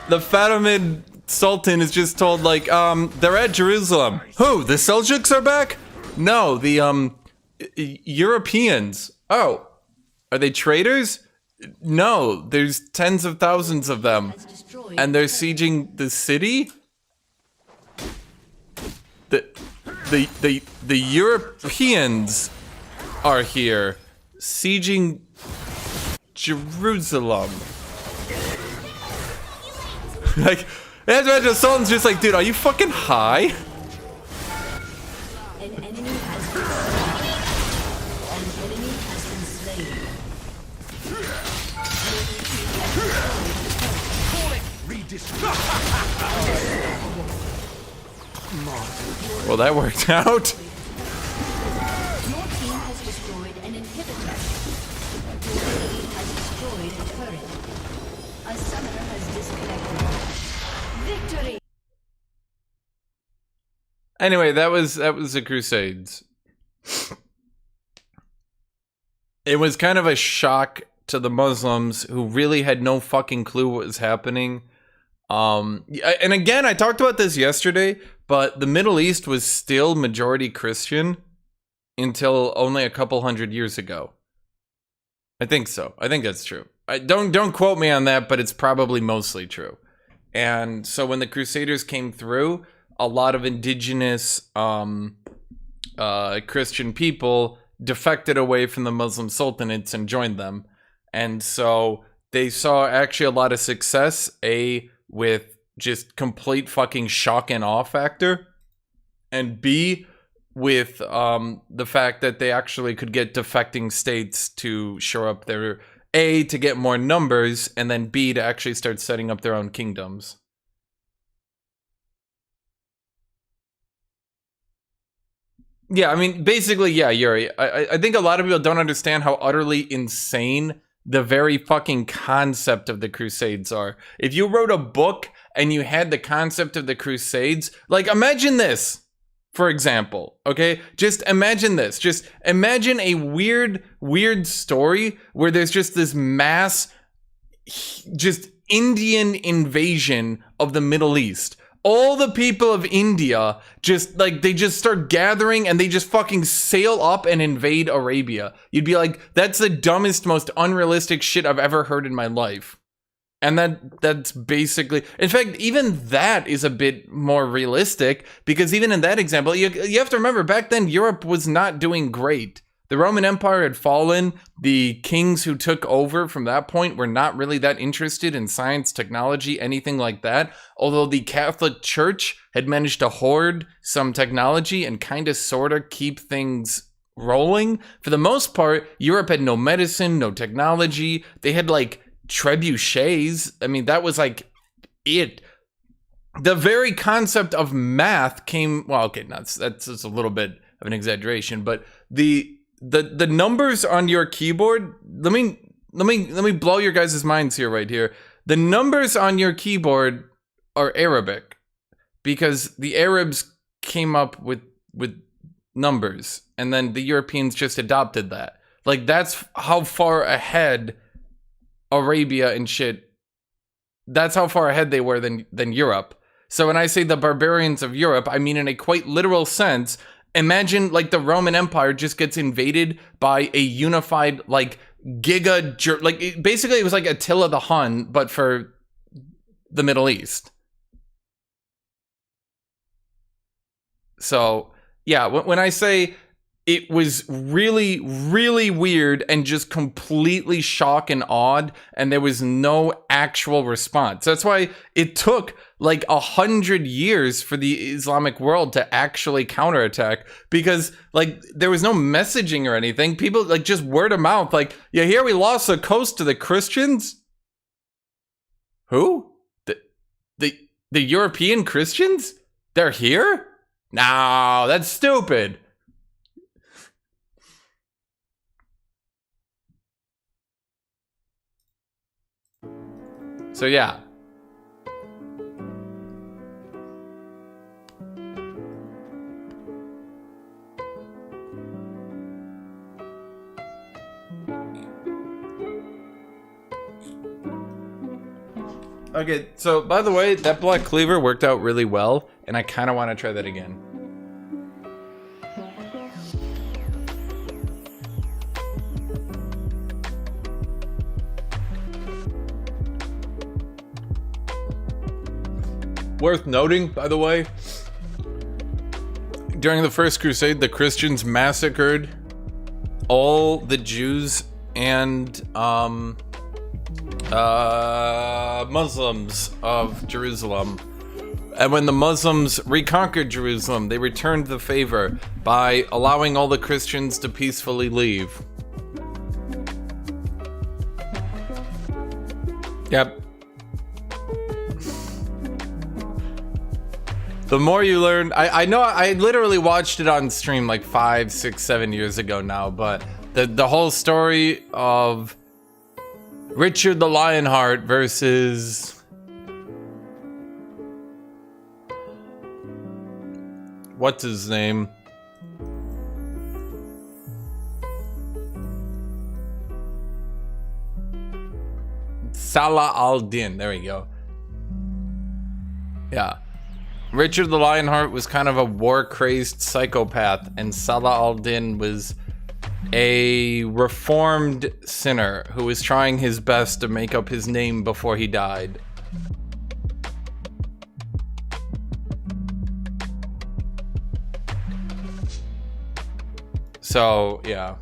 Speaker 1: the Fatimid Sultan is just told, like, they're at Jerusalem. Who? The Seljuks are back? No, the, Europeans. Oh, are they traitors? No, there's tens of thousands of them. And they're sieging the city? The Europeans are here, sieging Jerusalem. Like, the Sultan's just like, dude, are you fucking high?
Speaker 7: An enemy has been slain.
Speaker 1: Well, that worked out.
Speaker 7: Your team has destroyed an inhibitor. Your team has destroyed a turret. A summoner has disconnected. Victory!
Speaker 1: Anyway, that was the Crusades. It was kind of a shock to the Muslims, who really had no fucking clue what was happening. And again, I talked about this yesterday, but the Middle East was still majority Christian until only a couple hundred years ago. I think so. I think that's true. Don't quote me on that, but it's probably mostly true. And so when the Crusaders came through, a lot of indigenous Christian people defected away from the Muslim sultanates and joined them. And so they saw actually a lot of success, with just complete fucking shock and awe factor, and B, with the fact that they actually could get defecting states to shore up their, A, to get more numbers, and then B, to actually start setting up their own kingdoms. Yeah, I mean, basically, yeah, Yuri. I think a lot of people don't understand how utterly insane the very fucking concept of the Crusades are. If you wrote a book and you had the concept of the Crusades, like, imagine this, for example, okay? Just imagine this. Just imagine a weird story where there's just this mass, just Indian invasion of the Middle East. All the people of India just, like, they just start gathering and they just fucking sail up and invade Arabia. You'd be like, that's the dumbest, most unrealistic shit I've ever heard in my life. And that's basically, in fact, even that is a bit more realistic, because even in that example, you have to remember, back then Europe was not doing great. The Roman Empire had fallen. The kings who took over from that point were not really that interested in science, technology, anything like that. Although the Catholic Church had managed to hoard some technology and kind of sort of keep things rolling. For the most part, Europe had no medicine, no technology. They had like trebuchets. I mean, that was like it. The very concept of math came, well, okay, that's just a little bit of an exaggeration, but the numbers on your keyboard, let me blow your guys' minds here right here. The numbers on your keyboard are Arabic because the Arabs came up with numbers and then the Europeans just adopted that. Like, that's how far ahead Arabia and shit, that's how far ahead they were than Europe. So when I say the barbarians of Europe, I mean in a quite literal sense. Imagine like the Roman Empire just gets invaded by a unified like basically it was like Attila the Hun, but for the Middle East. So yeah, when I say it was really, really weird and just completely shock and awed, and there was no actual response. That's why it took like 100 years for the Islamic world to actually counterattack, because like there was no messaging or anything. People like just word of mouth, like, yeah, here we lost the coast to the Christians. Who? The European Christians? They're here? No, that's stupid. So yeah. Okay, so by the way, that black cleaver worked out really well, and I kind of want to try that again. Worth noting, by the way, during the First Crusade, the Christians massacred all the Jews and Muslims of Jerusalem. And when the Muslims reconquered Jerusalem, they returned the favor by allowing all the Christians to peacefully leave. Yep. The more you learn, I know I literally watched it on stream like 5, 6, 7 years ago now, but the whole story of Richard the Lionheart versus what's his name? Salah al-Din. There we go. Yeah. Richard the Lionheart was kind of a war-crazed psychopath, and Salah al-Din was a reformed sinner who was trying his best to make up his name before he died. So, yeah.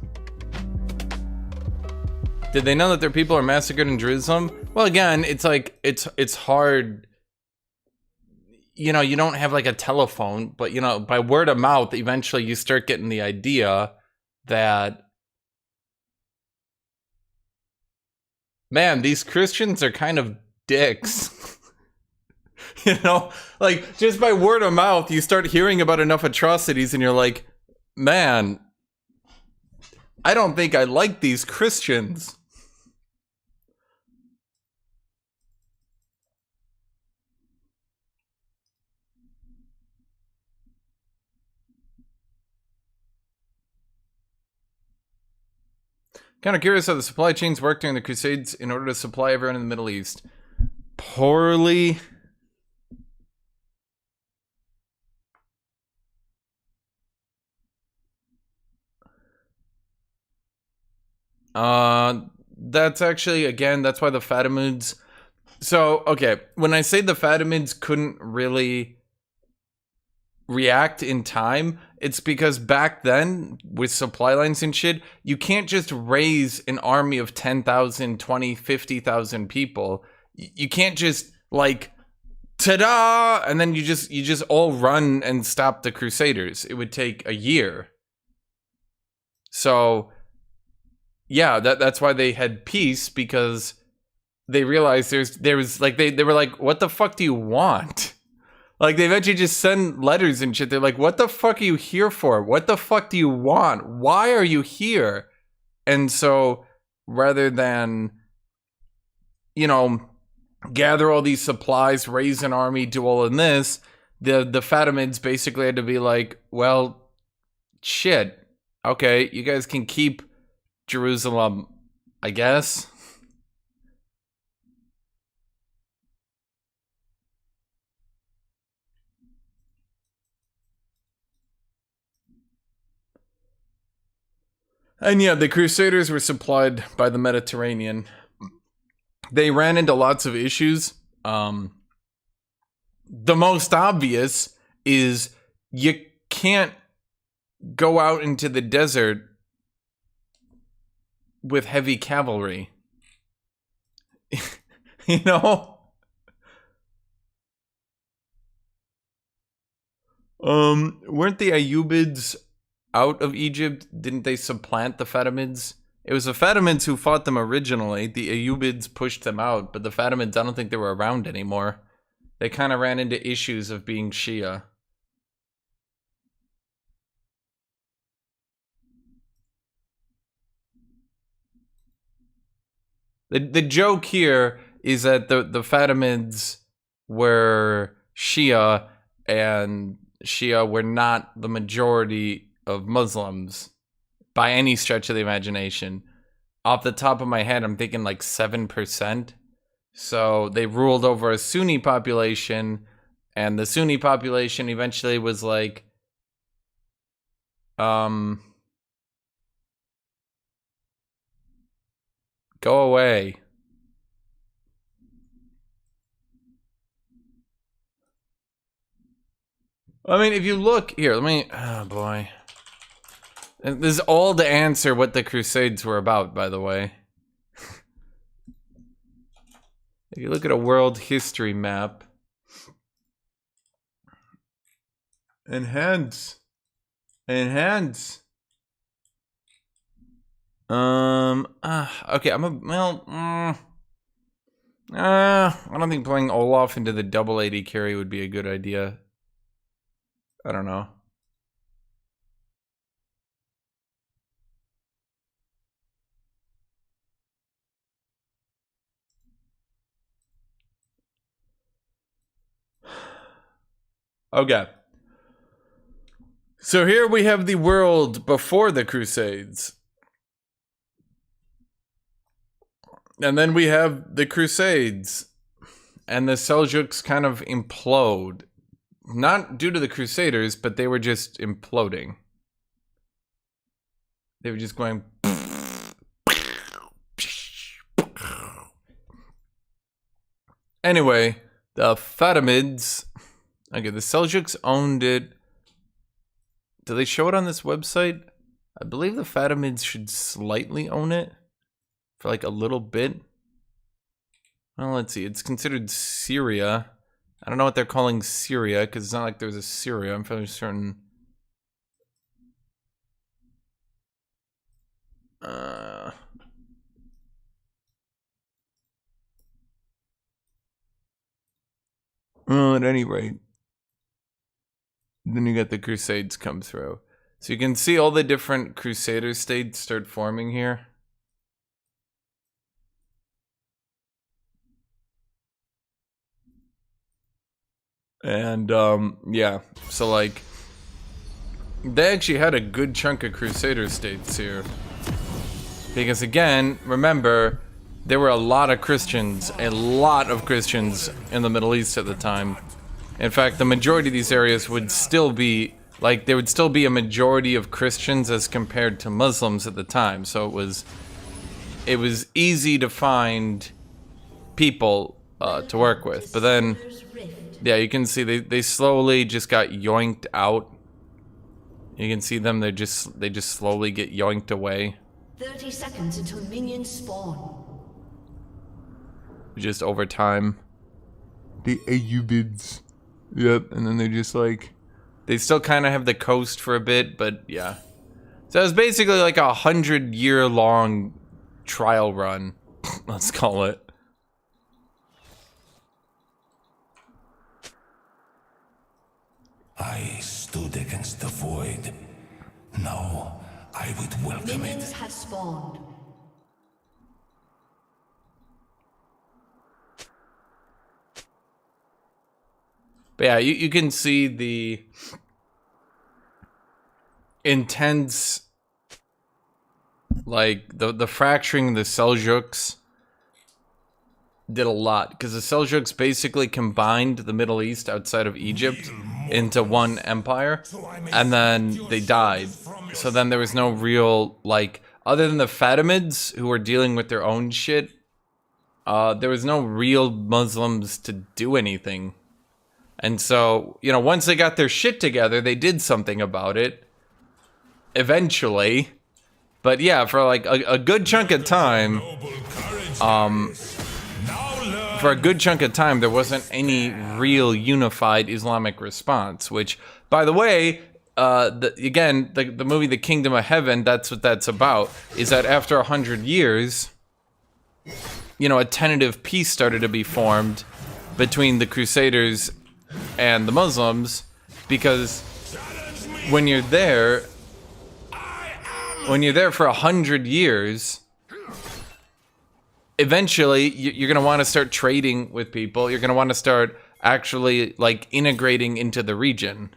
Speaker 1: Did they know that their people are massacred in Jerusalem? Well, again, it's like, it's hard. You know, you don't have like a telephone, but you know, by word of mouth, eventually you start getting the idea that, man, these Christians are kind of dicks. You know, like just by word of mouth, you start hearing about enough atrocities and you're like, man, I don't think I like these Christians. Kind of curious how the supply chains worked during the Crusades in order to supply everyone in the Middle East. Poorly. That's actually, again, that's why the Fatimids. So, okay, when I say the Fatimids couldn't really react in time, It's because back then, with supply lines and shit, you can't just raise an army of 10,000, 20, 50,000 people. You can't just, like, ta-da! And then you just all run and stop the Crusaders. It would take a year. So, yeah, that's why they had peace, because they realized there was like, they were like, what the fuck do you want? Like, they eventually just send letters and shit. They're like, what the fuck are you here for? What the fuck do you want? Why are you here? And so, rather than, you know, gather all these supplies, raise an army, do all of this, the Fatimids basically had to be like, well, shit. Okay, you guys can keep Jerusalem, I guess. And yeah, the Crusaders were supplied by the Mediterranean. They ran into lots of issues. The most obvious is you can't go out into the desert with heavy cavalry. You know? Weren't the Ayyubids out of Egypt? Didn't they supplant the Fatimids? It was the Fatimids who fought them originally. The Ayyubids pushed them out, but the Fatimids, I don't think they were around anymore. They kind of ran into issues of being Shia. The joke here is that the Fatimids were Shia, and Shia were not the majority of Muslims by any stretch of the imagination. Off the top of my head, I'm thinking like 7%. So they ruled over a Sunni population, and the Sunni population eventually was like, go away. I mean, if you look here, oh boy. This is all to answer what the Crusades were about, by the way. If you look at a world history map, enhance. Okay, I don't think playing Olaf into the double AD carry would be a good idea. I don't know. Okay. So here we have the world before the Crusades. And then we have the Crusades. And the Seljuks kind of implode. Not due to the Crusaders, but they were just imploding. They were just going... Anyway, the Fatimids... Okay, the Seljuks owned it. Do they show it on this website? I believe the Fatimids should slightly own it. For like a little bit. Well, let's see. It's considered Syria. I don't know what they're calling Syria, because it's not like there's a Syria. I'm fairly certain. Well, at any rate. Then you get the Crusades come through. So you can see all the different Crusader states start forming here. And, yeah. So, like, they actually had a good chunk of Crusader states here. Because, again, remember, there were a lot of Christians in the Middle East at the time. In fact, the majority of these areas would still be, like, there would still be a majority of Christians as compared to Muslims at the time. So it was easy to find people to work with. But then, yeah, you can see they slowly just got yoinked out. You can see them, they just slowly get yoinked away.
Speaker 7: 30 seconds until minions spawn.
Speaker 1: Just over time. The Ayyubids. Yep, and then they're just like... They still kind of have the coast for a bit, but yeah. So it's basically like 100-year-long trial run. Let's call it.
Speaker 4: I stood against the void. Now I would welcome
Speaker 7: Minions
Speaker 4: it.
Speaker 7: have spawned.
Speaker 1: But yeah, you can see the intense, like, the fracturing of the Seljuks did a lot. Because the Seljuks basically combined the Middle East outside of Egypt into one empire. And then they died. So then there was no real, like, other than the Fatimids, who were dealing with their own shit, there was no real Muslims to do anything. And so, you know, once they got their shit together, they did something about it. Eventually. But yeah, for like a good chunk of time, there wasn't any real unified Islamic response. Which, by the way, the movie The Kingdom of Heaven, that's what that's about, is that after 100 years, you know, a tentative peace started to be formed between the Crusaders and the Muslims, because when you're there for 100 years, eventually you're gonna want to start trading with people. You're gonna want to start actually like integrating into the region.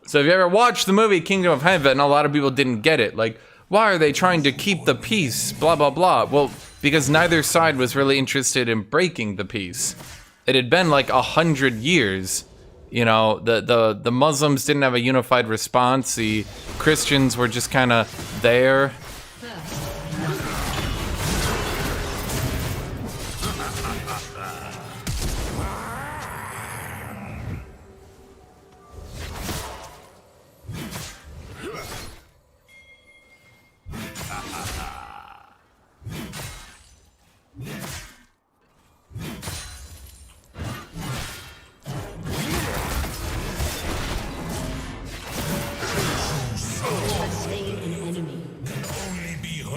Speaker 1: So if you ever watched the movie Kingdom of Heaven, a lot of people didn't get it. Like, why are they trying to keep the peace? Blah, blah, blah. Well, because neither side was really interested in breaking the peace. It had been like 100 years. You know, the Muslims didn't have a unified response. The Christians were just kind of there.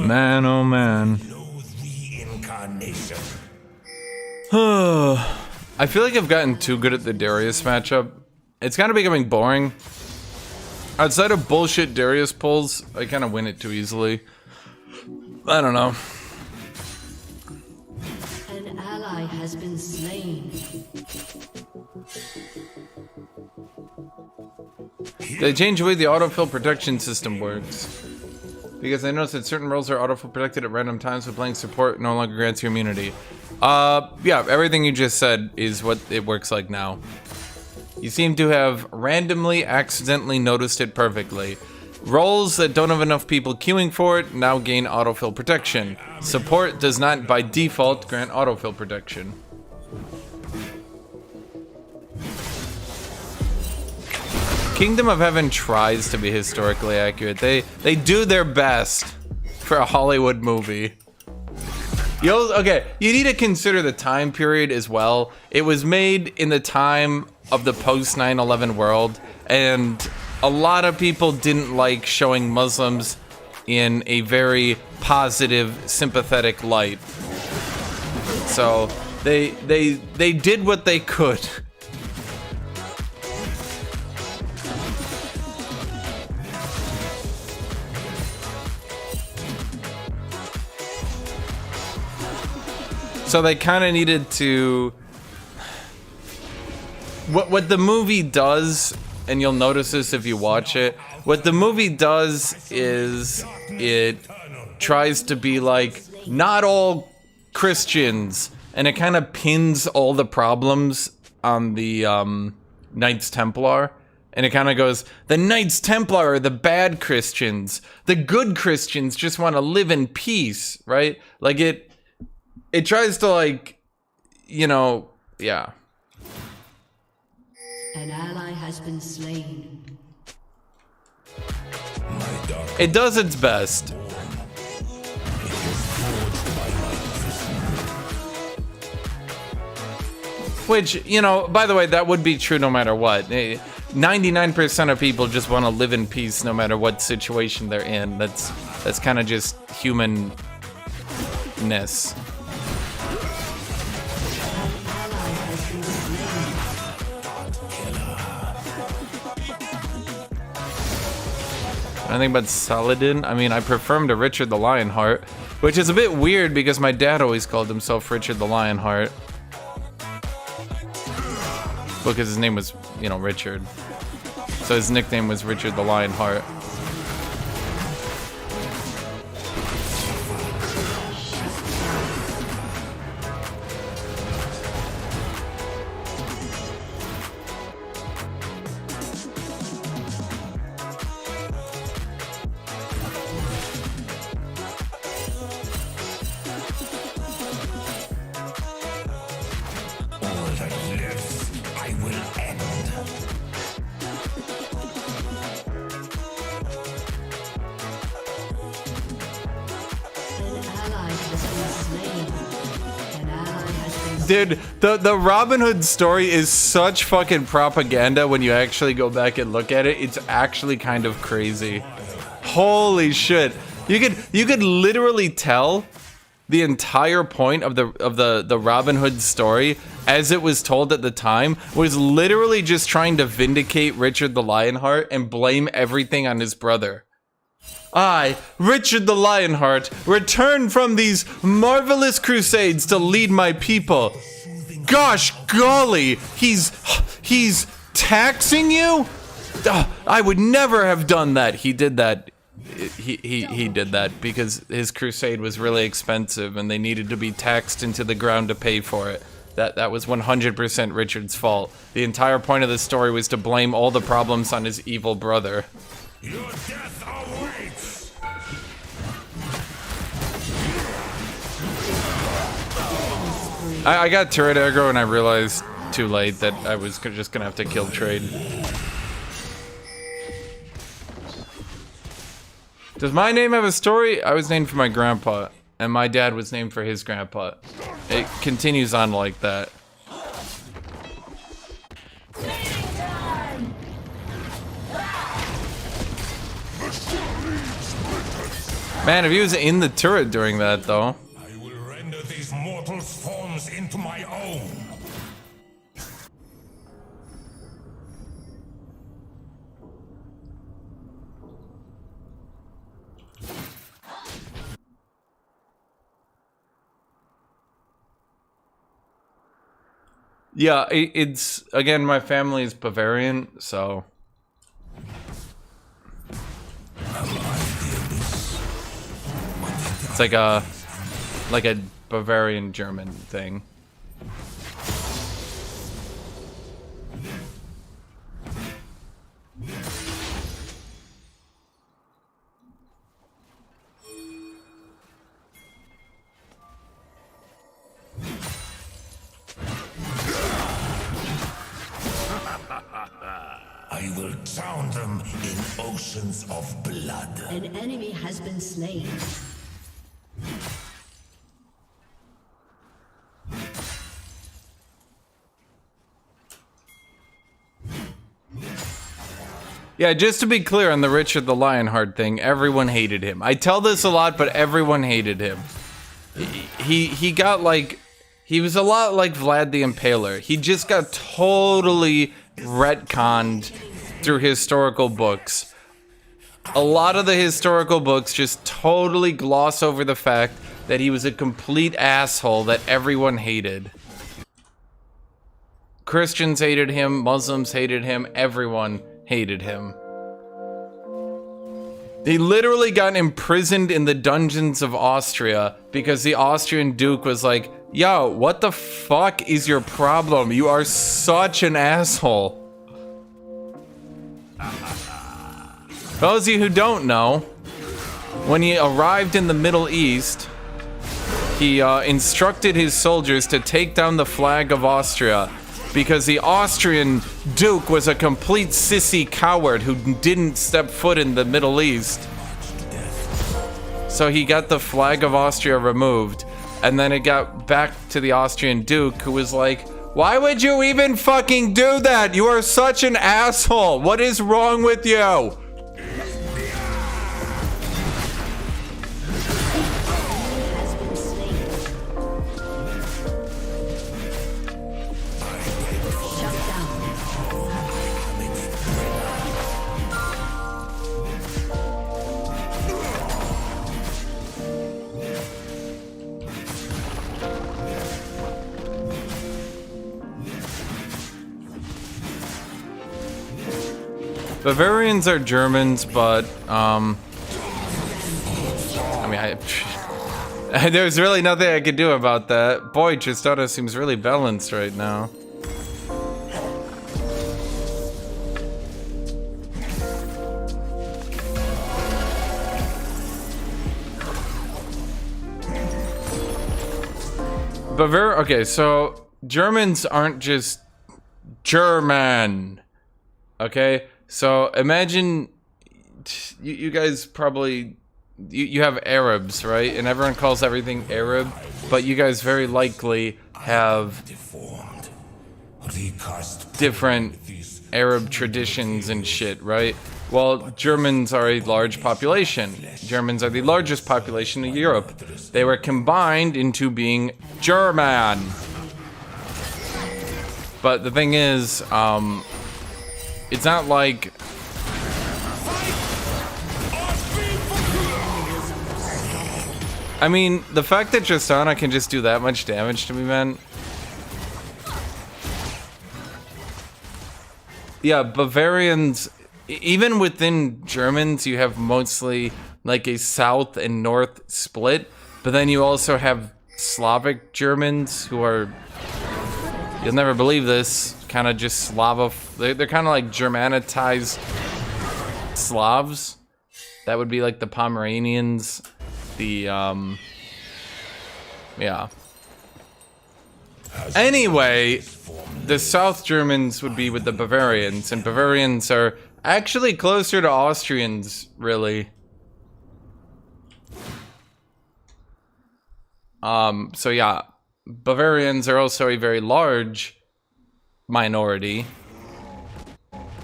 Speaker 1: Man, oh man. I feel like I've gotten too good at the Darius matchup. It's kind of becoming boring. Outside of bullshit Darius pulls, I kind of win it too easily. I don't know.
Speaker 7: An ally has been slain.
Speaker 1: They changed the way the autofill protection system works. Because I noticed that certain roles are autofill protected at random times, so playing support no longer grants you immunity. Yeah, everything you just said is what it works like now. You seem to have randomly, accidentally noticed it perfectly. Roles that don't have enough people queuing for it now gain autofill protection. Support does not by default grant autofill protection. Kingdom of Heaven tries to be historically accurate. They do their best for a Hollywood movie. Okay, you need to consider the time period as well. It was made in the time of the post 9/11 world, and a lot of people didn't like showing Muslims in a very positive, sympathetic light. So they did what they could. So they kind of needed to... What the movie does, and you'll notice this if you watch it, what the movie does is it tries to be like, not all Christians, and it kind of pins all the problems on the Knights Templar, and it kind of goes, the Knights Templar are the bad Christians, the good Christians just want to live in peace, right? Like it tries to, like, you know, yeah.
Speaker 7: An ally has been slain.
Speaker 1: It does its best. Which, you know, by the way, that would be true no matter what. 99% of people just want to live in peace no matter what situation they're in. That's kind of just humanness. Anything about Saladin? I mean, I prefer him to Richard the Lionheart, which is a bit weird because my dad always called himself Richard the Lionheart. Because his name was, you know, Richard. So his nickname was Richard the Lionheart. Dude, the Robin Hood story is such fucking propaganda when you actually go back and look at it. It's actually kind of crazy. Holy shit. You could literally tell the entire point of the Robin Hood story as it was told at the time was literally just trying to vindicate Richard the Lionheart and blame everything on his brother. I, Richard the Lionheart, return from these marvelous crusades to lead my people. Gosh golly, he's taxing you? I would never have done that. He did that. He did that because his crusade was really expensive and they needed to be taxed into the ground to pay for it. That was 100% Richard's fault. The entire point of the story was to blame all the problems on his evil brother.
Speaker 8: Your death awaits!
Speaker 1: I got turret aggro and I realized too late that I was just gonna have to kill trade. Does my name have a story? I was named for my grandpa, and my dad was named for his grandpa. It continues on like that. Man, if he was in the turret during that, though.
Speaker 8: I will render these mortals' forms into my own.
Speaker 1: Yeah, it's again, my family is Bavarian, so. It's like a Bavarian German thing.
Speaker 4: I will drown them in oceans of blood.
Speaker 7: An enemy has been slain.
Speaker 1: Yeah, just to be clear on the Richard the Lionheart thing, everyone hated him. I tell this a lot, but everyone hated him. He got like, he was a lot like Vlad the Impaler. He just got totally retconned through historical books. A lot of the historical books just totally gloss over the fact that he was a complete asshole that everyone hated. Christians hated him, Muslims hated him, everyone hated him. He literally got imprisoned in the dungeons of Austria because the Austrian Duke was like, yo, what the fuck is your problem? You are such an asshole. For those of you who don't know, when he arrived in the Middle East, he instructed his soldiers to take down the flag of Austria because the Austrian Duke was a complete sissy coward who didn't step foot in the Middle East. So he got the flag of Austria removed, and then it got back to the Austrian Duke, who was like, why would you even fucking do that? You are such an asshole. What is wrong with you? Bavarians are Germans, but, I mean, there's really nothing I can do about that. Boy, Tristana seems really balanced right now. Okay, so Germans aren't just German, okay? So imagine you guys probably you have Arabs, right? And everyone calls everything Arab, but you guys very likely have different Arab traditions and shit, right? Well, Germans are a large population. Germans are the largest population in Europe. They were combined into being German. But the thing is, it's not like... I mean, the fact that Tristana can just do that much damage to me, man. Yeah, Bavarians, even within Germans, you have mostly like a south and north split, but then you also have Slavic Germans who are, you'll never believe this, kind of just they're kind of like Germanitized Slavs. That would be like the Pomeranians, the, yeah. Anyway, the South Germans would be with the Bavarians, and Bavarians are actually closer to Austrians, really. So yeah, Bavarians are also a very large minority.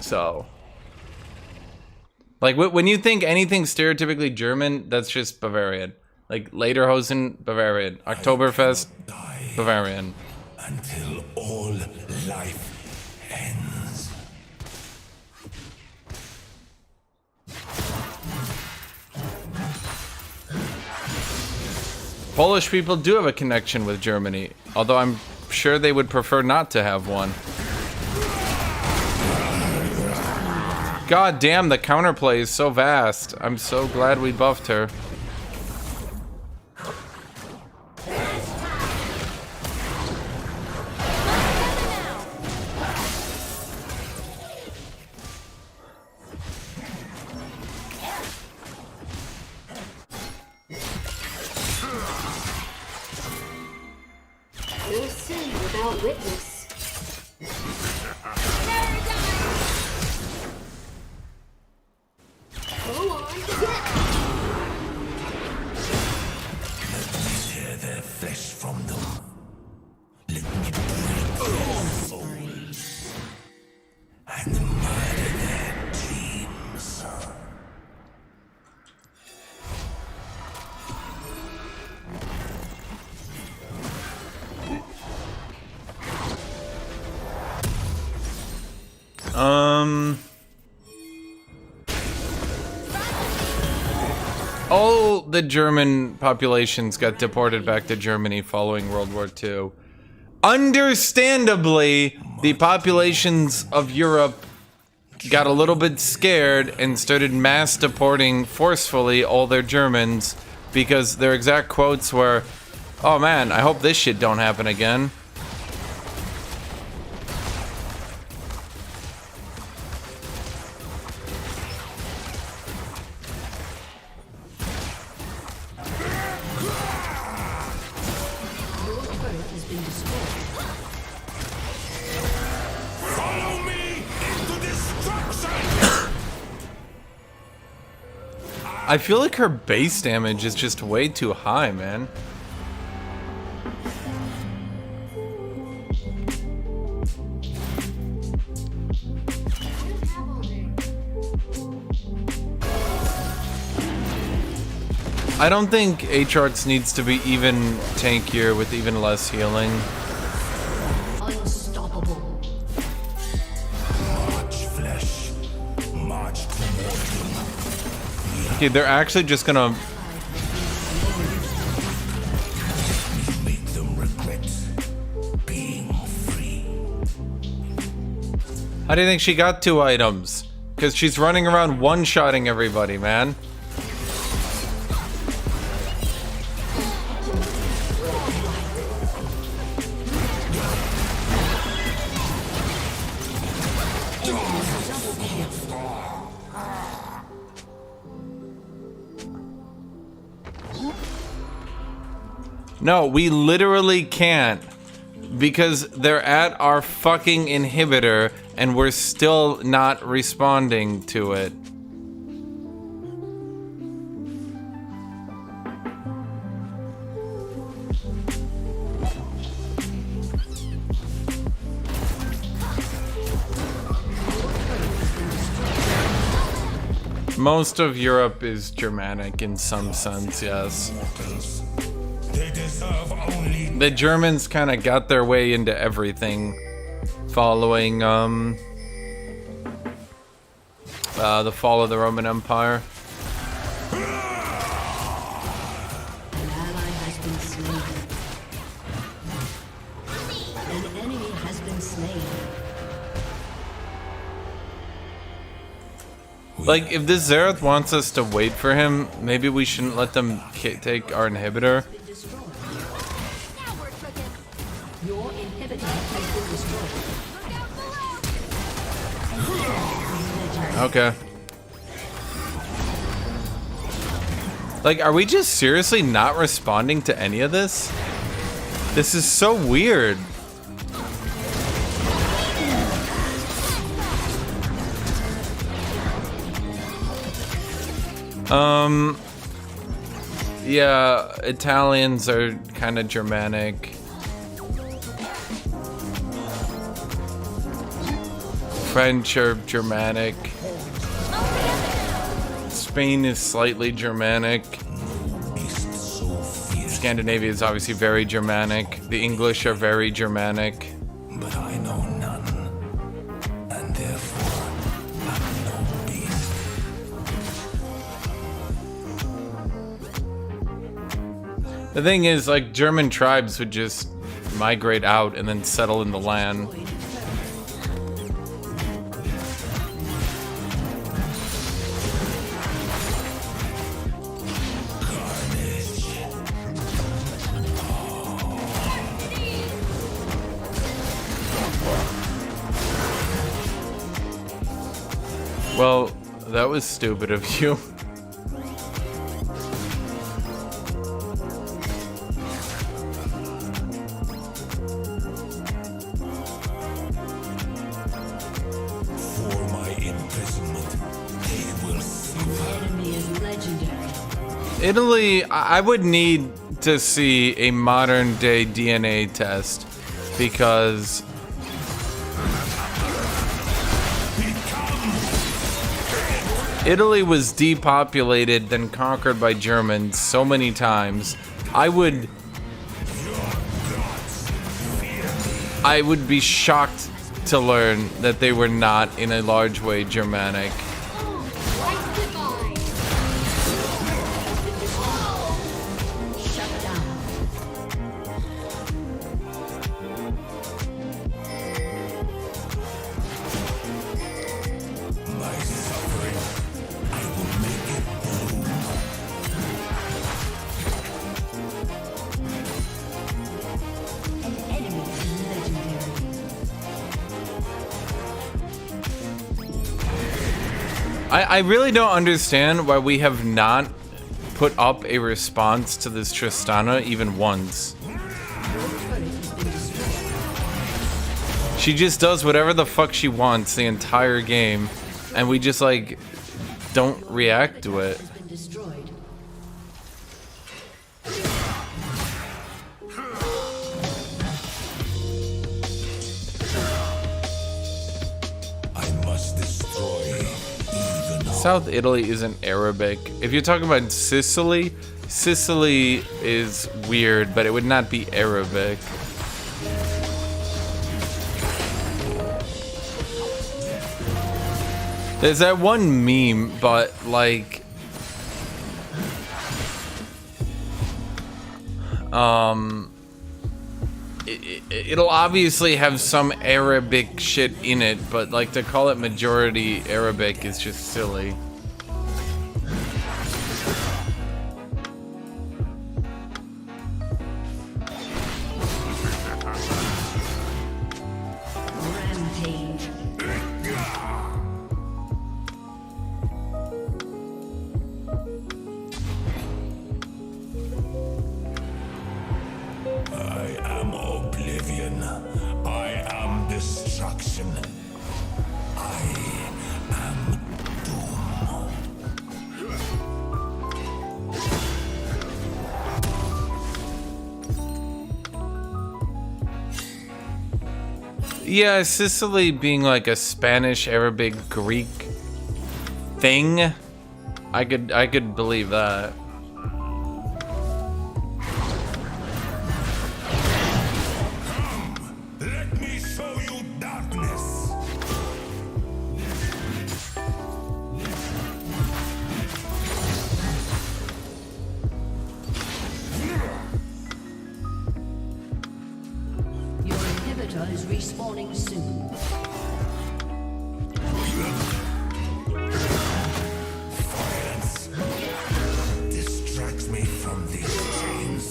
Speaker 1: So, like, when you think anything stereotypically German, that's just Bavarian. Like, Lederhosen, Bavarian. Oktoberfest, Bavarian.
Speaker 4: Until all life ends.
Speaker 1: Polish people do have a connection with Germany, although I'm sure they would prefer not to have one. God damn, the counterplay is so vast. I'm so glad we buffed her.
Speaker 7: No sin without witness. Go on.
Speaker 4: Let me tear their flesh from them. Let me break their souls and murder their dreams.
Speaker 1: All the German populations got deported back to Germany following World War II. Understandably, the populations of Europe got a little bit scared and started mass deporting forcefully all their Germans, because their exact quotes were, "Oh man, I hope this shit don't happen again." I feel like her base damage is just way too high, man. I don't think Aatrox needs to be even tankier with even less healing.
Speaker 7: Unstoppable.
Speaker 4: Much flesh, much
Speaker 1: Okay, they're actually just gonna
Speaker 4: make them regret being free.
Speaker 1: How do you think she got 2 items? Because she's running around one-shotting everybody, man. No, we literally can't. Because they're at our fucking inhibitor and we're still not responding to it. Most of Europe is Germanic in some sense, yes.
Speaker 4: They deserve only
Speaker 1: The Germans kind of got their way into everything following the fall of the Roman Empire.
Speaker 7: An ally has been slain. An enemy has been slain.
Speaker 1: Like, if this Xerath wants us to wait for him, maybe we shouldn't let them take our inhibitor.
Speaker 7: Your inhibitor has been destroyed.
Speaker 1: Okay. Like, are we just seriously not responding to any of this? This is so weird. Yeah, Italians are kind of Germanic. French are Germanic. Spain is slightly Germanic. Scandinavia is obviously very Germanic. The English are very Germanic.
Speaker 4: but I know none, and therefore have no being.
Speaker 1: The thing is, like, German tribes would just migrate out and then settle in the land. Well, that was stupid of you.
Speaker 4: For my imprisonment, they will suffer.
Speaker 7: Enemy is legendary.
Speaker 1: Italy, I would need to see a modern day DNA test because Italy was depopulated, then conquered by Germans so many times. I would be shocked to learn that they were not in a large way Germanic.
Speaker 7: Shut down.
Speaker 4: My suffering, I will make it bloom.
Speaker 7: An enemy is legendary.
Speaker 1: I really don't understand why we have not put up a response to this Tristana even once. She just does whatever the fuck she wants the entire game, and we just, like, don't react to it.
Speaker 7: Has been destroyed.
Speaker 1: South Italy isn't Arabic. If you're talking about Sicily, Sicily is weird, but it would not be Arabic. There's that one meme, but like, it'll obviously have some Arabic shit in it, but like to call it majority Arabic is just silly.
Speaker 7: Rampage.
Speaker 4: I am oblivion. I am destruction. I am doom.
Speaker 1: Yeah, Sicily being like a Spanish, Arabic, Greek thing, I could believe that.
Speaker 4: Let me show you darkness.
Speaker 7: Your inhibitor is respawning soon.
Speaker 4: Violence distracts me from these chains.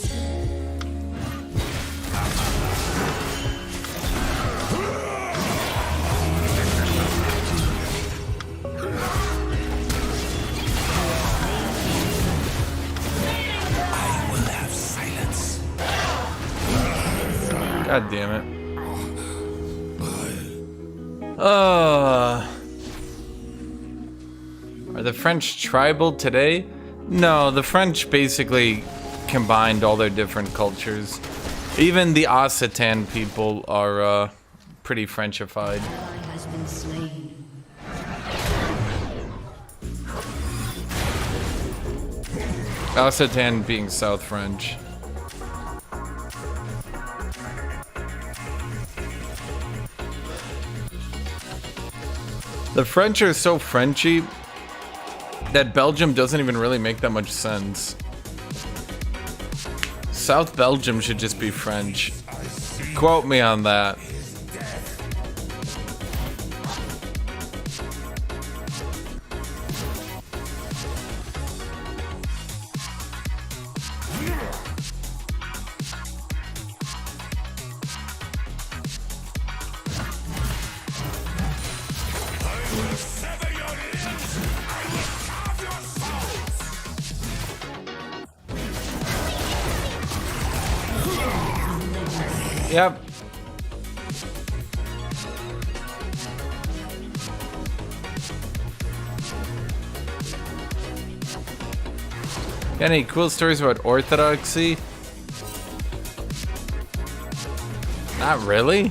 Speaker 4: I will have silence.
Speaker 1: God damn it. Are the French tribal today? No, the French basically combined all their different cultures. Even the Occitan people are pretty Frenchified.
Speaker 7: Ally has been slain.
Speaker 1: Occitan being South French. The French are so Frenchy that Belgium doesn't even really make that much sense. South Belgium should just be French. Quote me on that. Yep. Got any cool stories about Orthodoxy? Not really.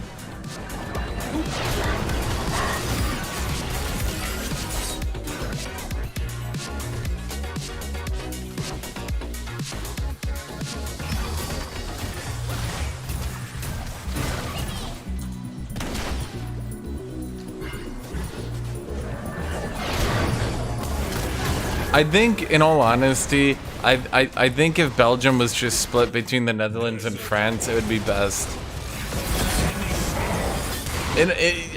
Speaker 1: I think, in all honesty, I think if Belgium was just split between the Netherlands and France, it would be best.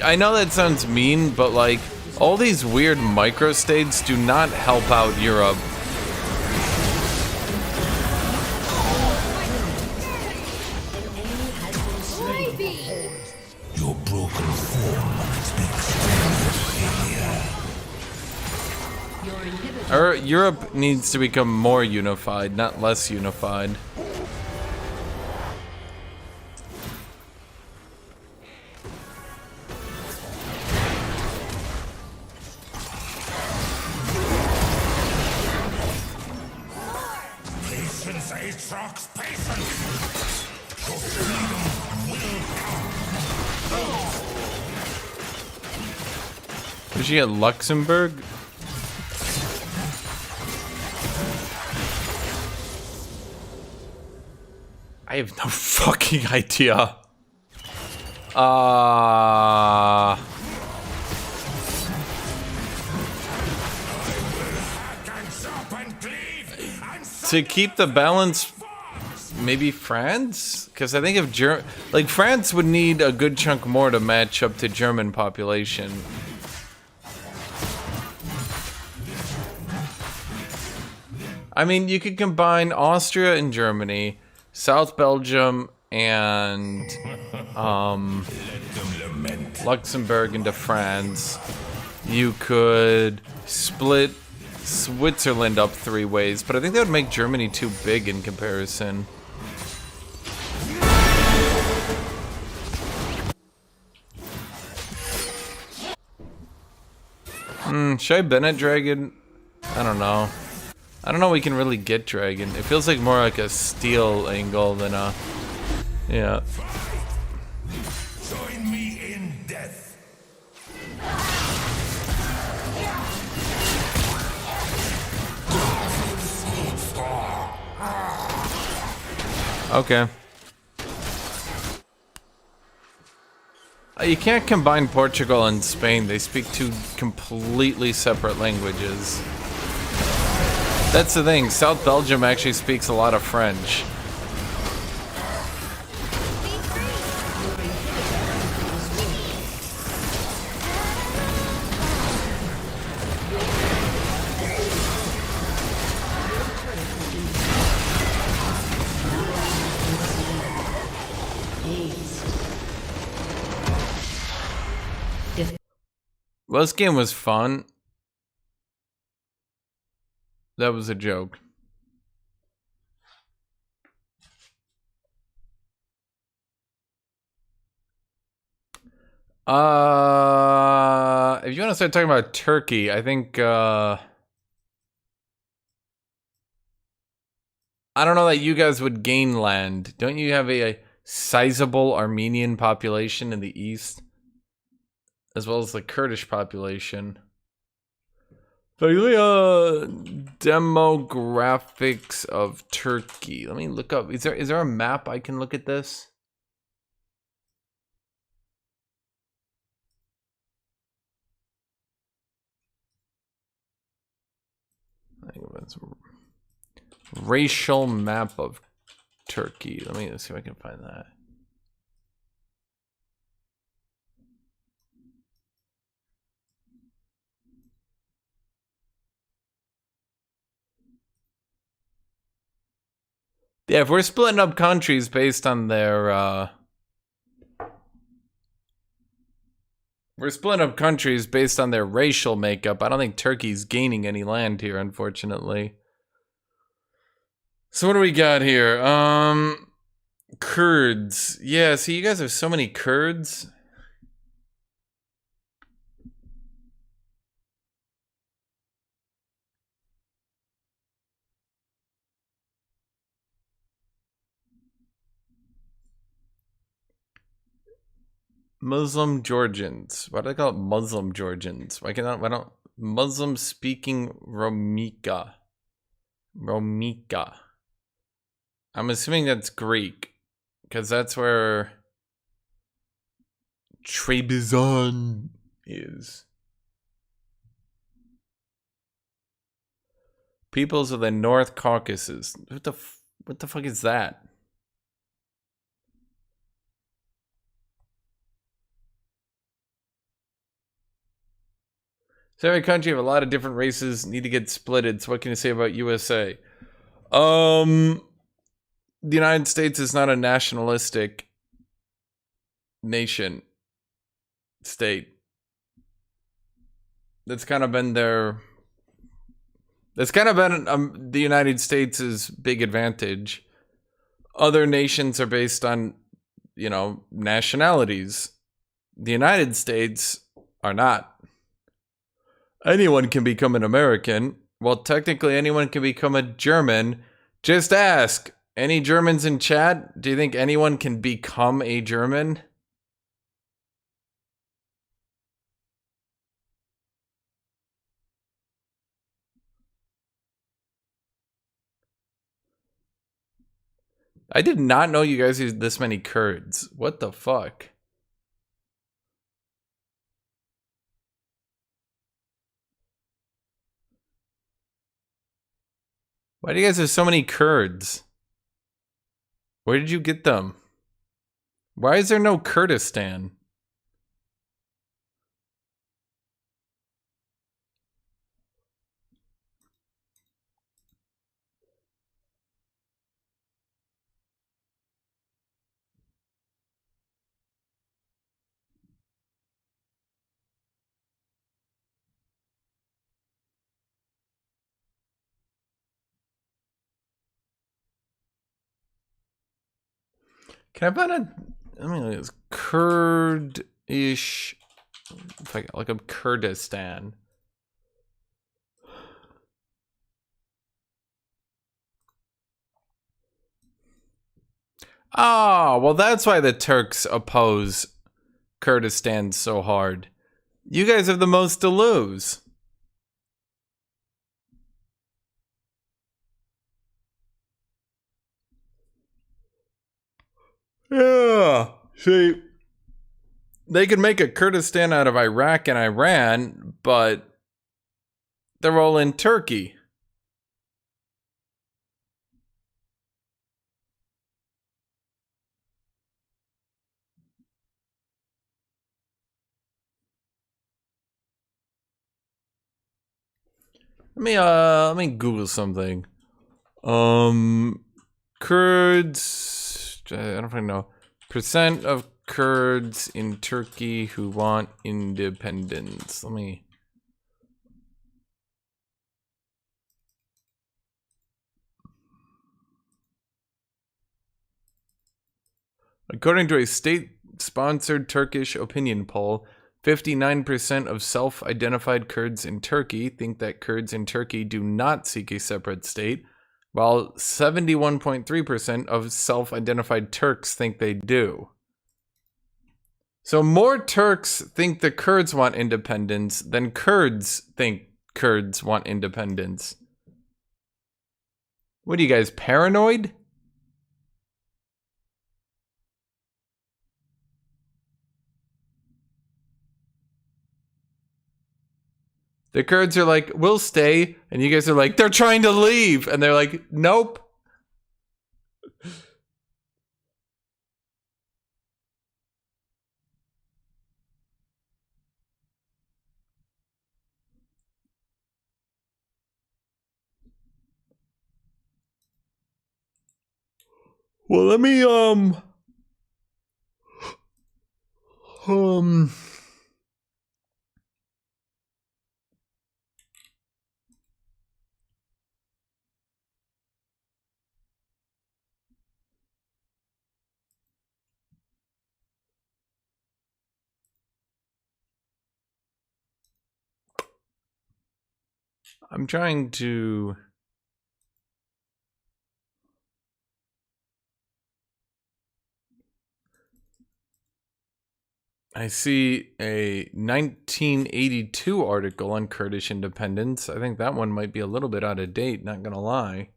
Speaker 1: I know that sounds mean, but like, all these weird microstates do not help out Europe.
Speaker 4: Your broken form speaks of failure.
Speaker 1: Europe needs to become more unified, not less unified.
Speaker 4: Patience, Aatrox, patience! Your freedom will come!
Speaker 1: Did she get Luxembourg? I have no fucking idea. To keep the balance, maybe France? Because I think if like France would need a good chunk more to match up to German population. I mean, you could combine Austria and Germany, South Belgium and Luxembourg into France. You could split Switzerland up 3 ways, but I think that would make Germany too big in comparison. Should I Bennett Dragon? I don't know. I don't know we can really get Dragon. It feels like more like a steel angle than a... Yeah.
Speaker 4: Join me in death.
Speaker 1: Okay. You can't combine Portugal and Spain. They speak 2 completely separate languages. That's the thing. South Belgium actually speaks a lot of French. Well, this game was fun. That was a joke. If you want to start talking about Turkey, I think, I don't know that you guys would gain land. Don't you have a sizable Armenian population in the east? As well as the Kurdish population. Demographics of Turkey. Let me look up. Is there a map I can look at this? I think it's racial map of Turkey. Let me see if I can find that. Yeah, if we're splitting up countries based on their, we're splitting up countries based on their racial makeup. I don't think Turkey's gaining any land here, unfortunately. So what do we got here? Kurds. Yeah, see, you guys have so many Kurds. Muslim Georgians. Why do they call it Muslim Georgians? Why don't Muslim speaking Romika? Romika. I'm assuming that's Greek, because that's where Trebizond is. Peoples of the North Caucasus. What the fuck is that? So every country have a lot of different races, need to get splitted. So what can you say about USA? The United States is not a nationalistic nation state. That's kind of been the United States' big advantage. Other nations are based on, you know, nationalities. The United States are not. Anyone can become an American. Well, technically anyone can become a German. Just ask. Any Germans in chat? Do you think anyone can become a German? I did not know you guys used this many Kurds. What the fuck? Why do you guys have so many Kurds? Where did you get them? Why is there no Kurdistan? Can I find a? I mean, it's Kurdish. If I look up Kurdistan. Oh, well, that's why the Turks oppose Kurdistan so hard. You guys have the most to lose. Yeah. See, they could make a Kurdistan out of Iraq and Iran, but they're all in Turkey. Let me Google something. Kurds. I don't really know. Percent of Kurds in Turkey who want independence. Let me. According to a state-sponsored Turkish opinion poll, 59% of self-identified Kurds in Turkey think that Kurds in Turkey do not seek a separate state, while 71.3% of self-identified Turks think they do. So more Turks think the Kurds want independence than Kurds think Kurds want independence. What are you guys, paranoid? The Kurds are like, we'll stay. And you guys are like, they're trying to leave. And they're like, nope. Well, let me, I'm trying to. I see a 1982 article on Kurdish independence. I think that one might be a little bit out of date, not gonna lie.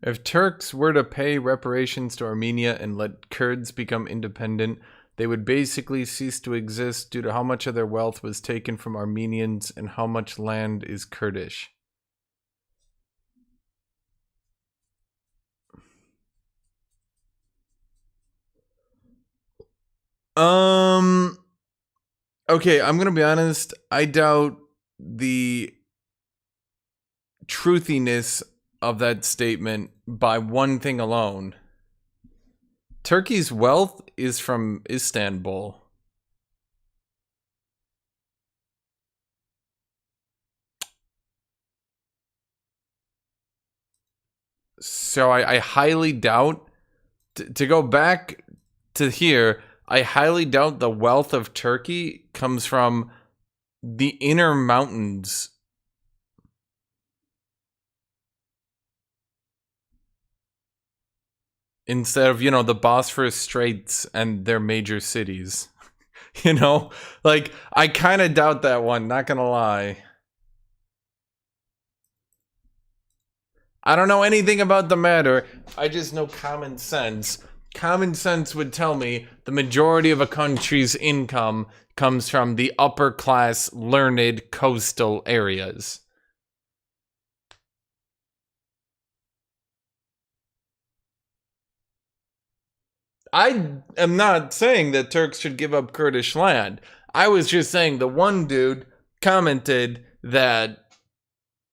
Speaker 1: If Turks were to pay reparations to Armenia and let Kurds become independent, they would basically cease to exist due to how much of their wealth was taken from Armenians and how much land is Kurdish. Okay, I'm gonna be honest. I doubt the truthiness of that statement by one thing alone. Turkey's wealth is from Istanbul. So I highly doubt, to go back to here, I highly doubt the wealth of Turkey comes from the inner mountains. instead of, you know, the Bosphorus Straits and their major cities. You know? Like, I kind of doubt that one, not gonna lie. I don't know anything about the matter. I just know common sense. Common sense would tell me the majority of a country's income comes from the upper class, learned coastal areas. I am not saying that Turks should give up Kurdish land. I was just saying the one dude commented that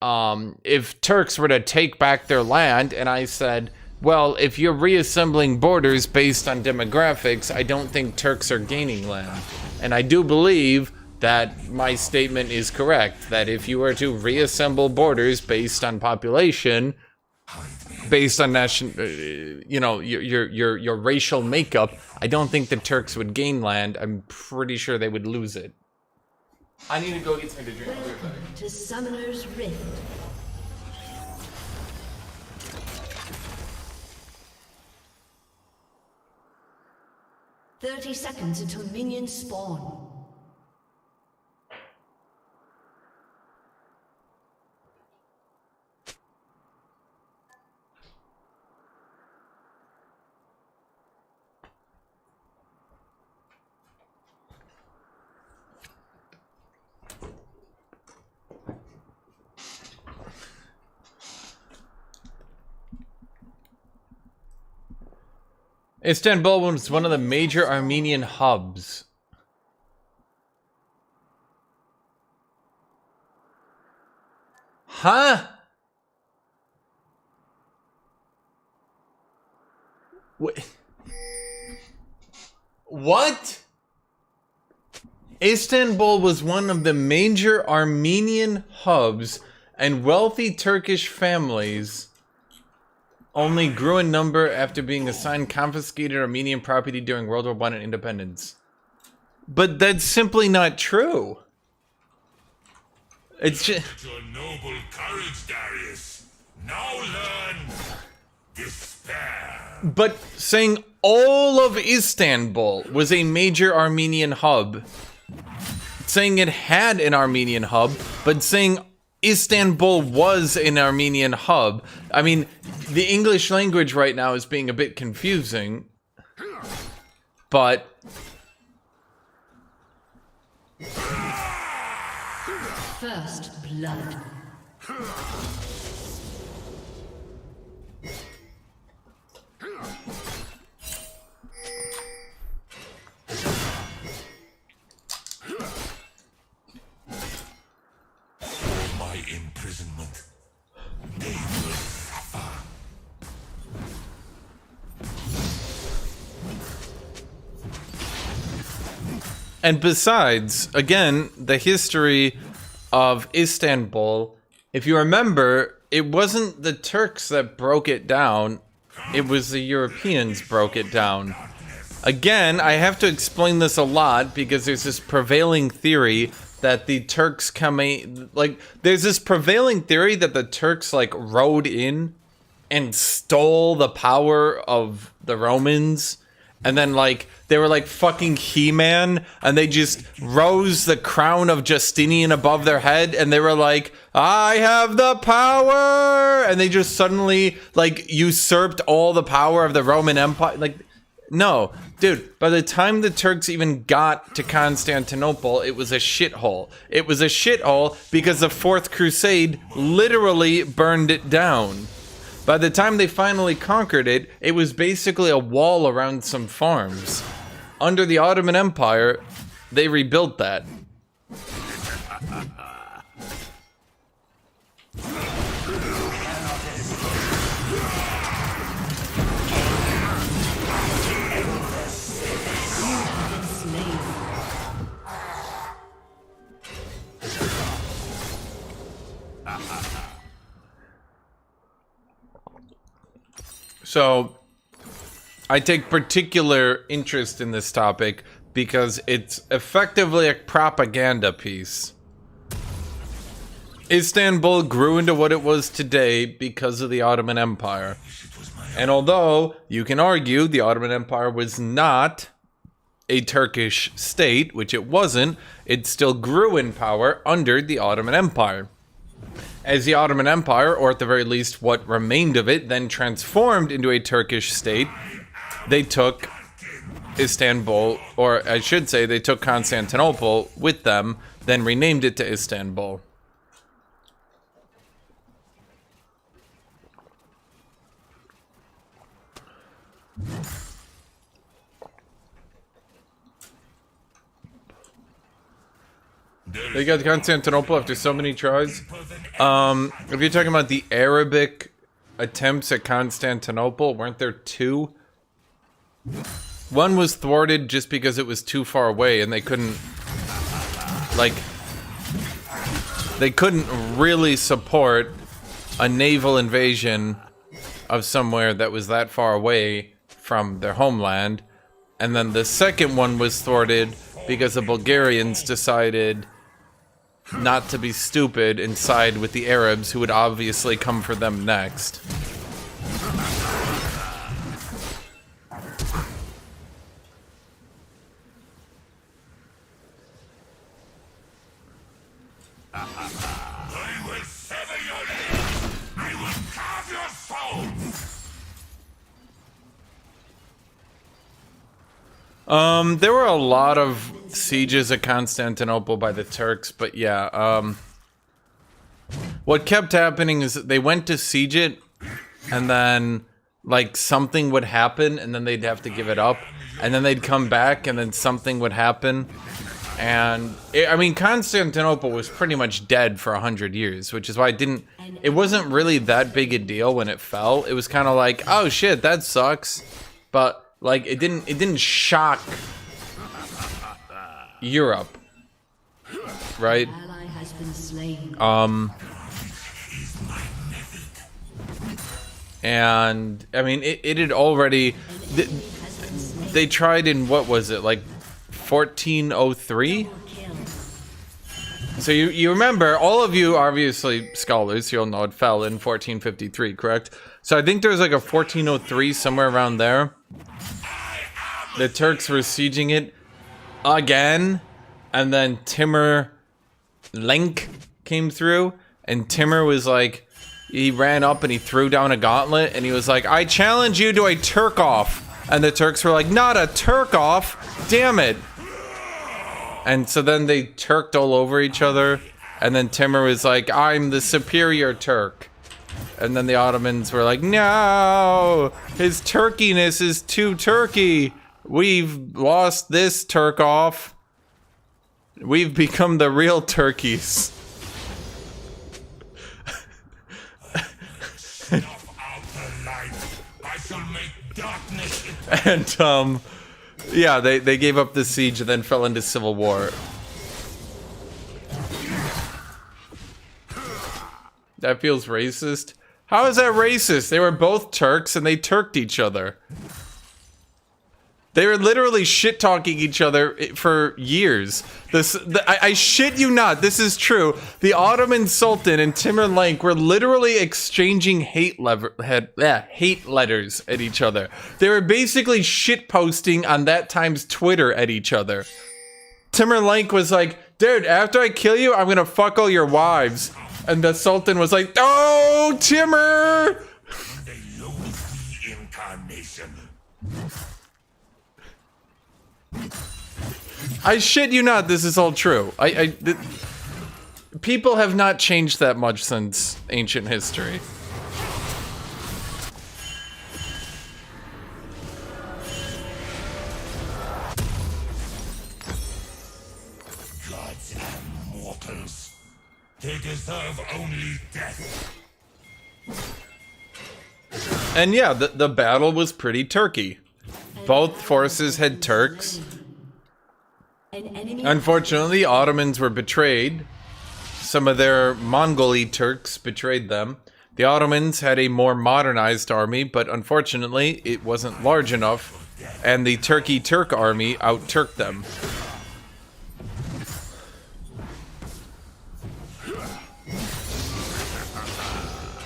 Speaker 1: if Turks were to take back their land, and I said, well, if you're reassembling borders based on demographics, I don't think Turks are gaining land. And I do believe that my statement is correct, that if you were to reassemble borders based on population, based on you know, your racial makeup, I don't think the Turks would gain land. I'm pretty sure they would lose it. I need to go get something to drink.
Speaker 7: To Summoner's Rift. "30 seconds until minions spawn."
Speaker 1: Istanbul was one of the major Armenian hubs. Huh? What? Istanbul was one of the major Armenian hubs, and wealthy Turkish families only grew in number after being assigned confiscated Armenian property during World War I and independence. But that's simply not true. It's just...
Speaker 8: Your noble courage, Darius. Now learn despair.
Speaker 1: But saying all of Istanbul was a major Armenian hub, saying it had an Armenian hub, but saying Istanbul was an Armenian hub. I mean, the English language right now is being a bit confusing, but...
Speaker 7: First blood.
Speaker 8: My imprisonment, they will suffer.
Speaker 1: And besides, again, the history of Istanbul, if you remember, it wasn't the Turks that broke it down, it was the Europeans broke it down. Again, I have to explain this a lot because there's this prevailing theory that the Turks there's this prevailing theory that the Turks, like, rode in and stole the power of the Romans, and then, like, they were like fucking He-Man, and they just rose the crown of Justinian above their head, and they were like, I have the power! And they just suddenly, like, usurped all the power of the Roman Empire. Like, no. Dude, by the time the Turks even got to Constantinople, it was a shithole. It was a shithole because the Fourth Crusade literally burned it down. By the time they finally conquered it, it was basically a wall around some farms. Under the Ottoman Empire, they rebuilt that. So, I take particular interest in this topic because it's effectively a propaganda piece. Istanbul grew into what it was today because of the Ottoman Empire. And although you can argue the Ottoman Empire was not a Turkish state, which it wasn't, it still grew in power under the Ottoman Empire. As the Ottoman Empire, or at the very least what remained of it, then transformed into a Turkish state, they took Istanbul, or I should say they took Constantinople with them, then renamed it to Istanbul. They got Constantinople after so many tries. If you're talking about the Arabic attempts at Constantinople, weren't there two? One was thwarted just because it was too far away and they couldn't, like, they couldn't really support a naval invasion of somewhere that was that far away from their homeland. And then the second one was thwarted because the Bulgarians decided not to be stupid and side with the Arabs, who would obviously come for them next.
Speaker 8: I will sever your legs! I will carve your soul!
Speaker 1: There were a lot of sieges of Constantinople by the Turks, but yeah, what kept happening is that they went to siege it, and then, like, something would happen, and then they'd have to give it up, and then they'd come back, and then something would happen, and, I mean, Constantinople was pretty much dead for 100 years, which is why it wasn't really that big a deal when it fell. It was kind of like, oh shit, that sucks, but, like, it didn't shock Europe, right? And I mean, it had already. They tried in, what was it, like 1403? So you remember, all of you obviously scholars, you'll know it fell in 1453, correct? So I think there was like a 1403 somewhere around there. The Turks were sieging it again, and then Timur Lenk came through, and Timur was like, he ran up and he threw down a gauntlet, and he was like, I challenge you to a Turk-off. And the Turks were like, not a Turk-off, damn it. And so then they Turked all over each other, and then Timur was like, I'm the superior Turk. And then the Ottomans were like, no, his turkiness is too Turkey. We've lost this Turk off. We've become the real turkeys. And yeah, they gave up the siege and then fell into civil war. That feels racist. How is that racist? They were both Turks and they Turked each other. They were literally shit-talking each other for years. I shit you not, this is true. The Ottoman Sultan and Timur Lenk were literally exchanging hate letters at each other. They were basically shit-posting on that time's Twitter at each other. Timur Lenk was like, dude, after I kill you, I'm gonna fuck all your wives. And the Sultan was like, oh, Timur!
Speaker 8: They loathe the incarnation.
Speaker 1: I shit you not, this is all true. People have not changed that much since ancient history.
Speaker 8: Gods and mortals. They deserve only death.
Speaker 1: And yeah, the battle was pretty Turkey. Both forces had Turks. Unfortunately, the Ottomans were betrayed. Some of their Mongol Turks betrayed them. The Ottomans had a more modernized army, but unfortunately, it wasn't large enough, and the Turk army out-Turked them.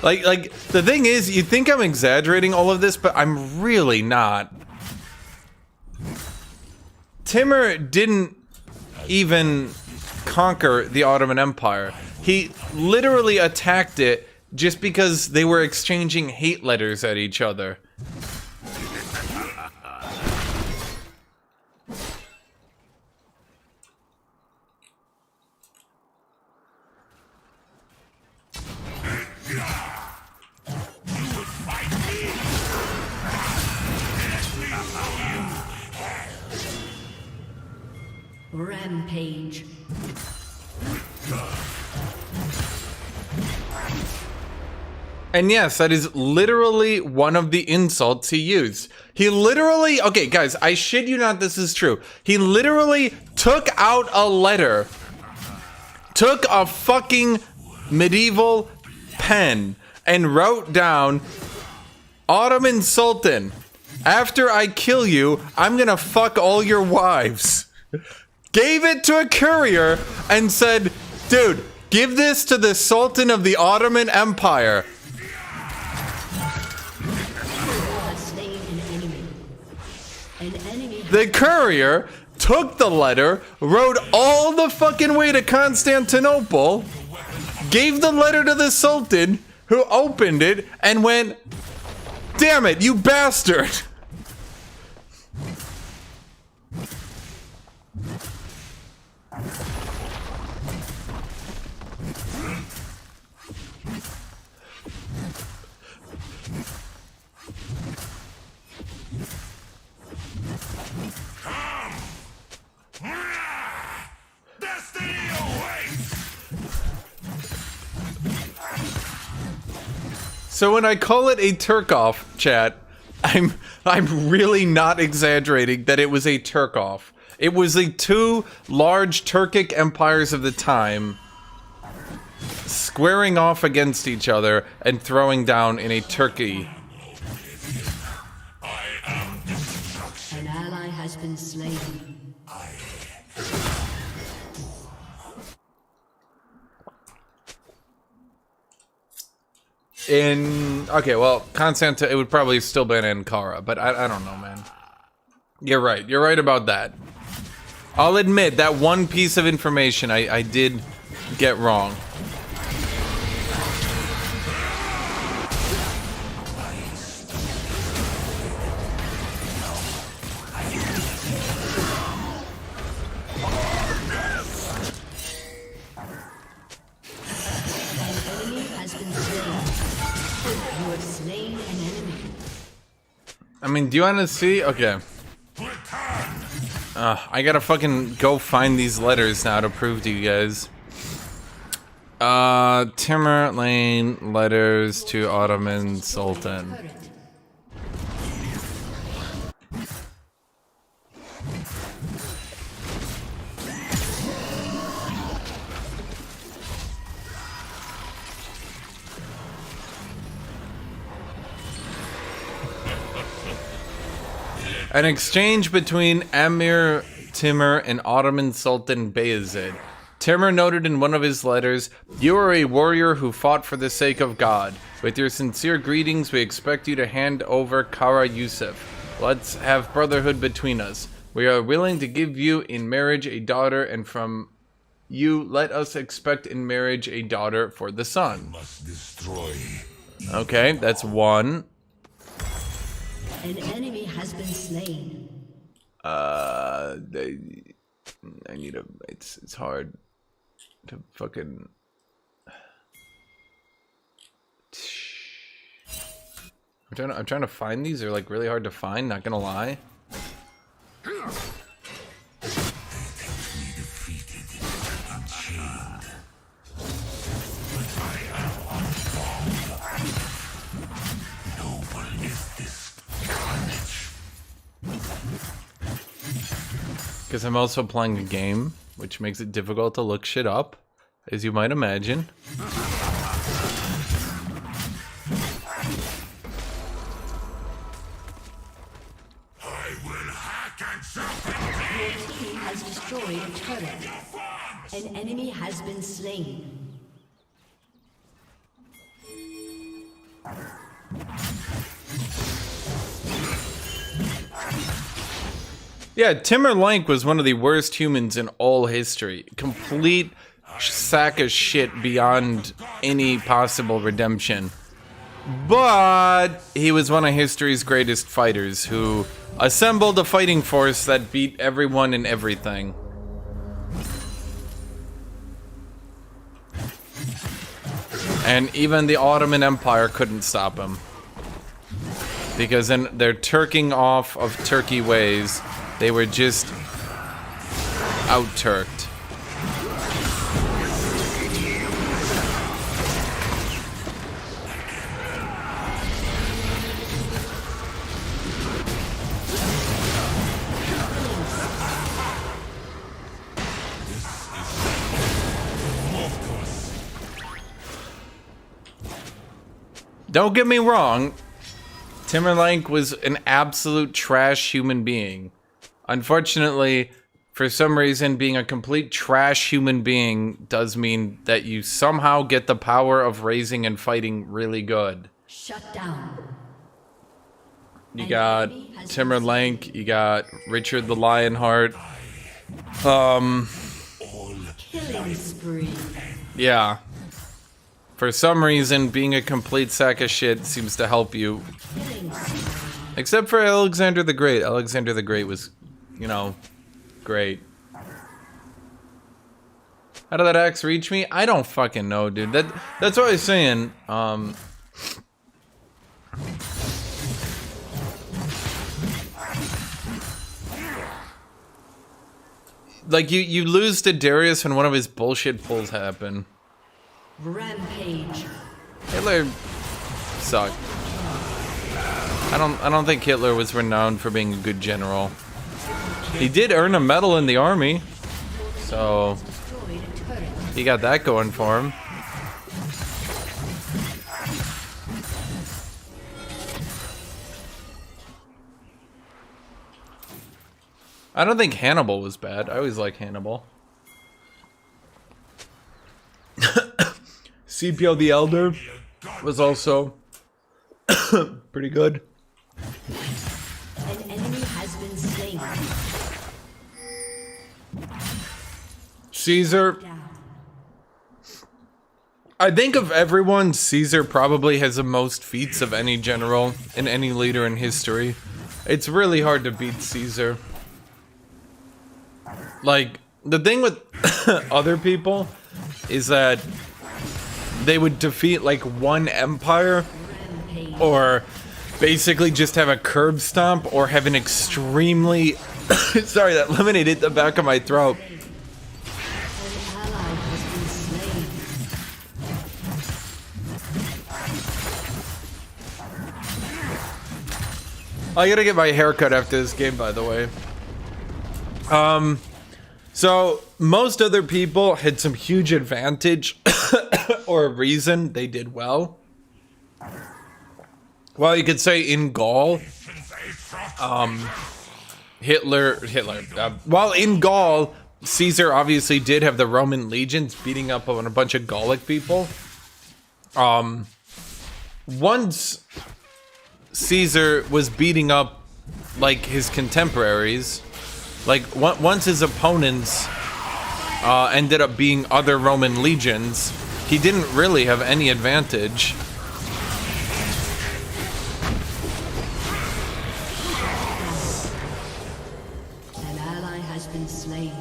Speaker 1: Like the thing is, you think I'm exaggerating all of this, but I'm really not. Timur didn't even conquer the Ottoman Empire. He literally attacked it just because they were exchanging hate letters at each other.
Speaker 7: Rampage.
Speaker 1: And yes, that is literally one of the insults he used. He literally, okay guys, I shit you not, this is true. He literally took out a letter, took a fucking medieval pen, and wrote down, Ottoman Sultan, after I kill you, I'm gonna fuck all your wives. Gave it to a courier and said, dude, give this to the Sultan of the Ottoman Empire. The courier took the letter, rode all the fucking way to Constantinople, gave the letter to the Sultan, who opened it and went, damn it, you bastard. So when I call it a Turk-off, chat, I'm really not exaggerating that it was a Turk-off. It was the two large Turkic empires of the time squaring off against each other and throwing down in a Turkey.
Speaker 7: An ally has been slain.
Speaker 1: Okay, well, it would probably still been Ankara, but I don't know, man. You're right about that. I'll admit that one piece of information I did get wrong. I mean, do you want to see? Okay. I gotta fucking go find these letters now to prove to you guys. Timur Lane letters to Ottoman Sultan. An exchange between Emir Timur and Ottoman Sultan Bayezid. Timur noted in one of his letters, "You are a warrior who fought for the sake of God. With your sincere greetings, we expect you to hand over Kara Yusuf. Let's have brotherhood between us. We are willing to give you in marriage a daughter, and from you let us expect in marriage a daughter for the son."
Speaker 4: Must destroy.
Speaker 1: Okay, that's one.
Speaker 7: An enemy has been slain.
Speaker 1: I need a. It's hard to fucking. I'm trying to find these. They're like really hard to find. Not gonna lie. Because I'm also playing a game, which makes it difficult to look shit up, as you might imagine.
Speaker 7: Your team has destroyed a turret. An enemy has been slain.
Speaker 1: Yeah, Timur-Lenk was one of the worst humans in all history. Complete sack of shit beyond any possible redemption. But he was one of history's greatest fighters who assembled a fighting force that beat everyone and everything. And even the Ottoman Empire couldn't stop him. Because in their Turking off of Turkey ways, they were just out-Turked. Don't get me wrong, Timur-Lenk was an absolute trash human being. Unfortunately, for some reason, being a complete trash human being does mean that you somehow get the power of raising and fighting really good.
Speaker 7: Shut down.
Speaker 1: You got Timur-Lenk, you got Richard the Lionheart.
Speaker 7: Killing spree.
Speaker 1: Yeah. For some reason, being a complete sack of shit seems to help you. Except for Alexander the Great. Alexander the Great was, you know, great. How did that axe reach me? I don't fucking know, dude. That's what I was saying. Like, you lose to Darius when one of his bullshit pulls happen.
Speaker 7: Rampage.
Speaker 1: Hitler sucked. I don't think Hitler was renowned for being a good general. He did earn a medal in the army, so he got that going for him. I don't think Hannibal was bad. I always like Hannibal. Scipio the Elder was also pretty good.
Speaker 7: An enemy has been slain.
Speaker 1: Caesar. I think of everyone, Caesar probably has the most feats of any general and any leader in history. It's really hard to beat Caesar. Like, the thing with other people is that they would defeat like one empire, or basically just have a curb stomp, or have an extremely sorry, that lemonade hit the back of my throat. I gotta get my hair cut after this game, by the way. So most other people had some huge advantage or a reason they did well. Well, you could say in Gaul, while in Gaul, Caesar obviously did have the Roman legions beating up on a bunch of Gallic people. Once Caesar was beating up like his contemporaries, like once his opponents ended up being other Roman legions, he didn't really have any advantage.
Speaker 7: An ally has been slain.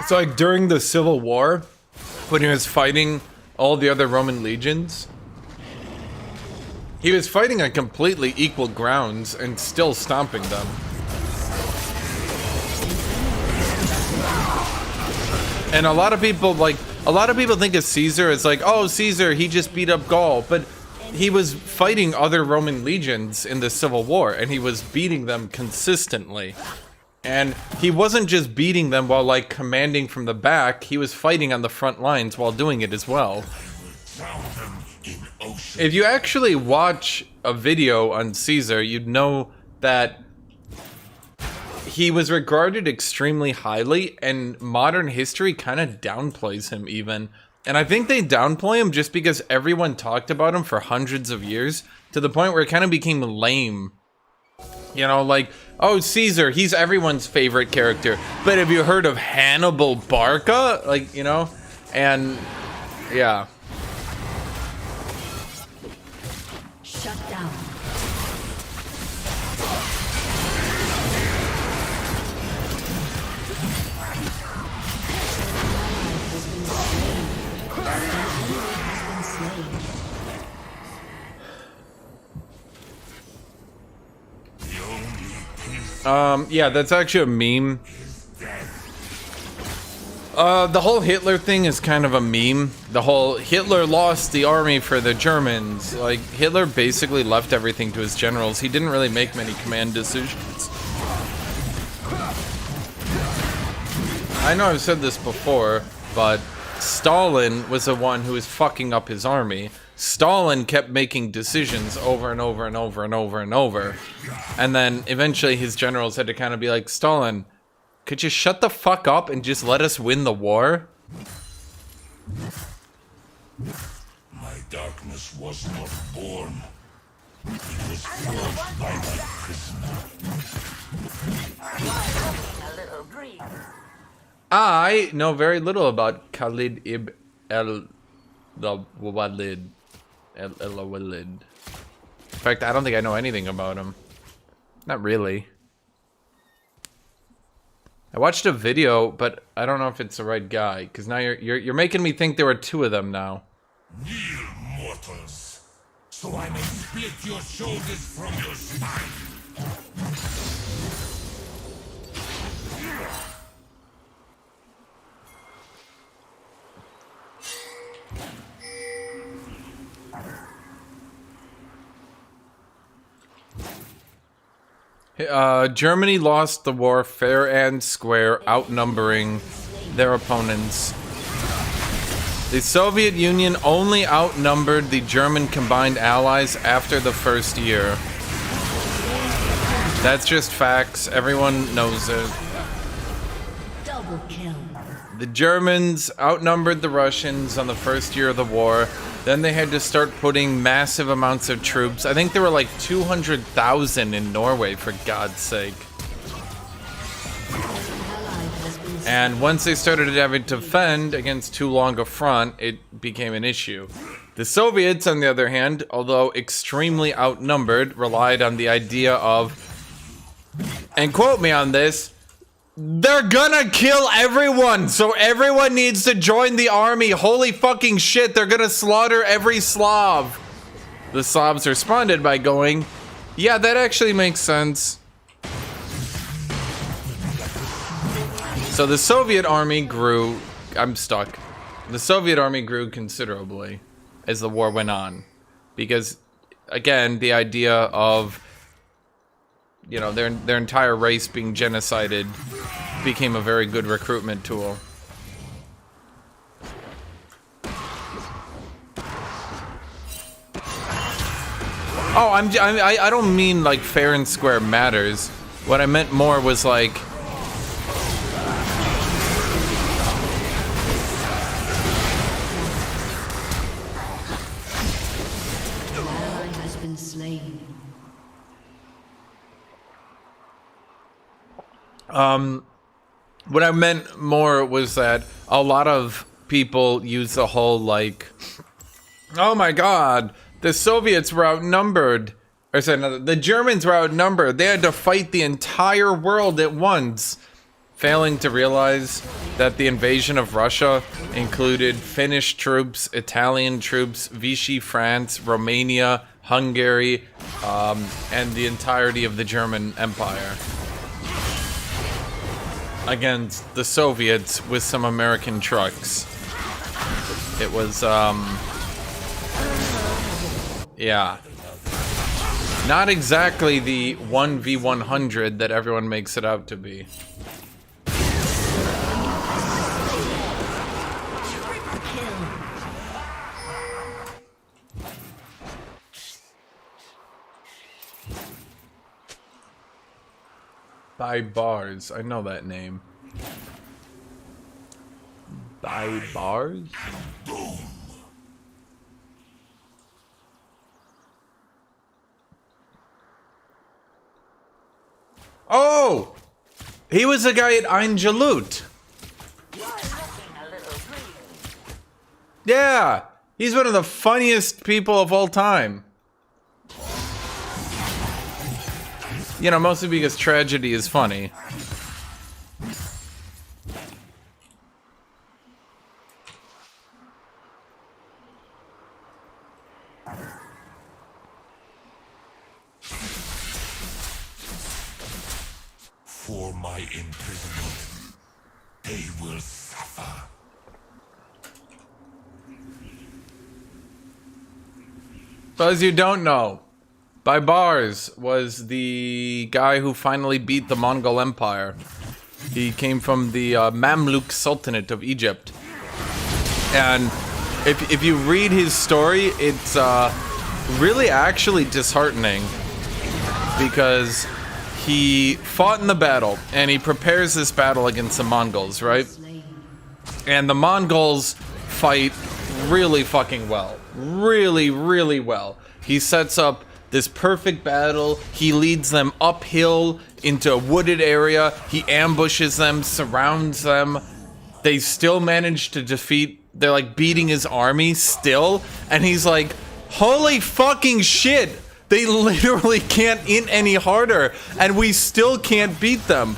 Speaker 1: So like during the Civil War, when he was fighting all the other Roman legions, he was fighting on completely equal grounds and still stomping them. And a lot of people think of Caesar as like, oh, Caesar, he just beat up Gaul, but he was fighting other Roman legions in the Civil War, and he was beating them consistently. And he wasn't just beating them while like commanding from the back, he was fighting on the front lines while doing it as well. If you actually watch a video on Caesar, you'd know that he was regarded extremely highly, and modern history kind of downplays him even. And I think they downplay him just because everyone talked about him for hundreds of years to the point where it kind of became lame. You know, like, oh, Caesar, he's everyone's favorite character. But have you heard of Hannibal Barca? Like, you know? And, yeah.
Speaker 7: Shut down.
Speaker 1: Yeah, that's actually a meme. The whole Hitler thing is kind of a meme. The whole Hitler lost the army for the Germans. Like, Hitler basically left everything to his generals. He didn't really make many command decisions. I know I've said this before, but Stalin was the one who was fucking up his army. Stalin kept making decisions over and over and over and over and over. And then eventually his generals had to kind of be like, Stalin, could you shut the fuck up and just let us win the war?
Speaker 8: My darkness was not born. It was forged by my prisoner.
Speaker 9: A little dream.
Speaker 1: I know very little about Khalid ibn al-Walid. El-Walid. In fact, I don't think I know anything about him. Not really. I watched a video, but I don't know if it's the right guy. Because now you're making me think there were two of them now.
Speaker 8: Kneel, mortals, so I may split your shoulders from your spine.
Speaker 1: Germany lost the war fair and square, outnumbering their opponents. The Soviet Union only outnumbered the German combined allies after the first year. That's just facts. Everyone knows it.
Speaker 7: Double kill.
Speaker 1: The Germans outnumbered the Russians on the first year of the war. Then they had to start putting massive amounts of troops. I think there were like 200,000 in Norway, for God's sake. And once they started having to defend against too long a front, it became an issue. The Soviets, on the other hand, although extremely outnumbered, relied on the idea of, and quote me on this, they're gonna kill everyone, so everyone needs to join the army. Holy fucking shit, they're gonna slaughter every Slav. The Slavs responded by going, yeah, that actually makes sense. So the Soviet army grew, I'm stuck. The Soviet army grew considerably as the war went on. Because, again, the idea of, you know, their entire race being genocided became a very good recruitment tool. Oh, I don't mean like fair and square matters. What I meant more was like, what I meant more was that a lot of people use the whole like, oh my god, the Soviets were outnumbered. Or sorry, no, the Germans were outnumbered. They had to fight the entire world at once. Failing to realize that the invasion of Russia included Finnish troops, Italian troops, Vichy France, Romania, Hungary, and the entirety of the German Empire. Against the Soviets with some American trucks. It was, yeah. Not exactly the 1v100 that everyone makes it out to be. By Bars, I know that name. By bars? Oh! He was the guy at Ein Jalut. Yeah! He's one of the funniest people of all time. You know, mostly because tragedy is funny.
Speaker 8: For my imprisonment, they will suffer.
Speaker 1: Those you don't know, Baibars was the guy who finally beat the Mongol Empire. He came from the Mamluk Sultanate of Egypt. And if you read his story, it's really actually disheartening. Because he fought in the battle, and he prepares this battle against the Mongols, right? And the Mongols fight really fucking well. Really, really well. He sets up this perfect battle. He leads them uphill into a wooded area. He ambushes them, surrounds them. They still manage to defeat, they're like beating his army still. And he's like, holy fucking shit! They literally can't hit any harder, and we still can't beat them.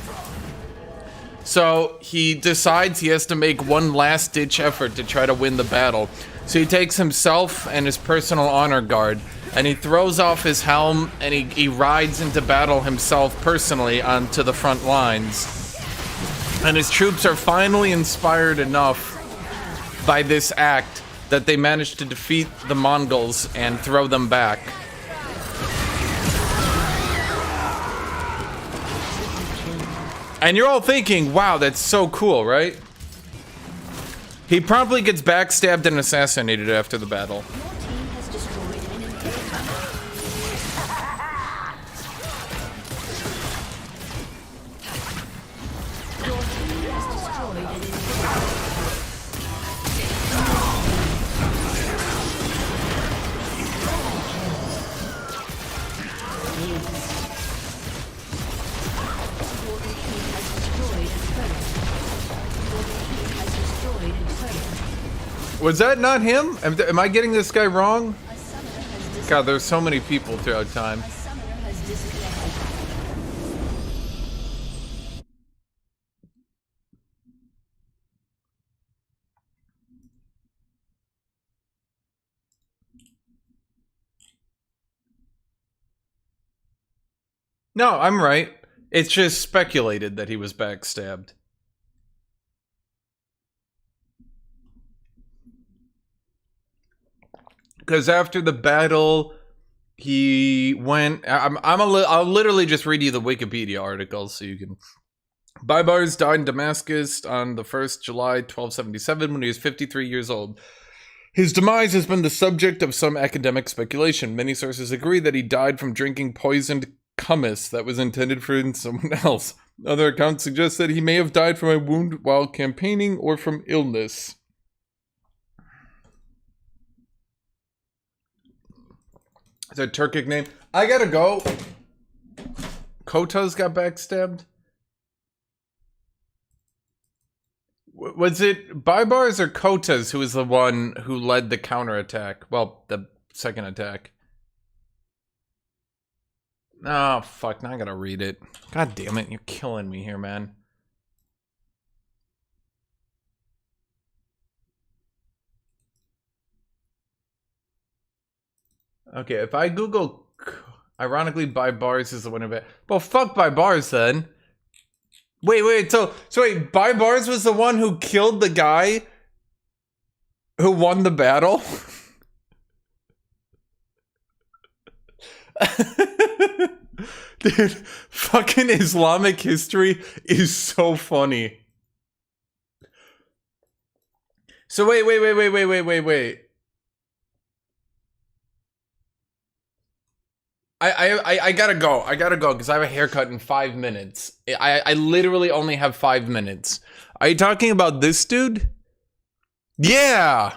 Speaker 1: So he decides he has to make one last-ditch effort to try to win the battle. So he takes himself and his personal honor guard, and he throws off his helm, and he rides into battle himself personally onto the front lines. And his troops are finally inspired enough by this act that they manage to defeat the Mongols and throw them back. And you're all thinking, wow, that's so cool, right? He promptly gets backstabbed and assassinated after the battle. Was that not him? Am I getting this guy wrong? God, there's so many people throughout time. No, I'm right. It's just speculated that he was backstabbed. Because after the battle, he went. I'll literally just read you the Wikipedia article so you can. Baibars died in Damascus on the 1st July 1277 when he was 53 years old. His demise has been the subject of some academic speculation. Many sources agree that he died from drinking poisoned kumis that was intended for someone else. Other accounts suggest that he may have died from a wound while campaigning or from illness. It's a Turkic name. I gotta go. Kotas got backstabbed. Was it Baibars or Kotas who was the one who led the counterattack? Well, the second attack. Oh, fuck. Now I gotta read it. God damn it. You're killing me here, man. Okay, if I Google, ironically, Baibars is the one of it. Well, fuck Baibars then. Wait, so wait, Baibars was the one who killed the guy who won the battle? Dude, fucking Islamic history is so funny. So wait. I gotta go because I have a haircut in 5 minutes. I literally only have 5 minutes. Are you talking about this dude? Yeah.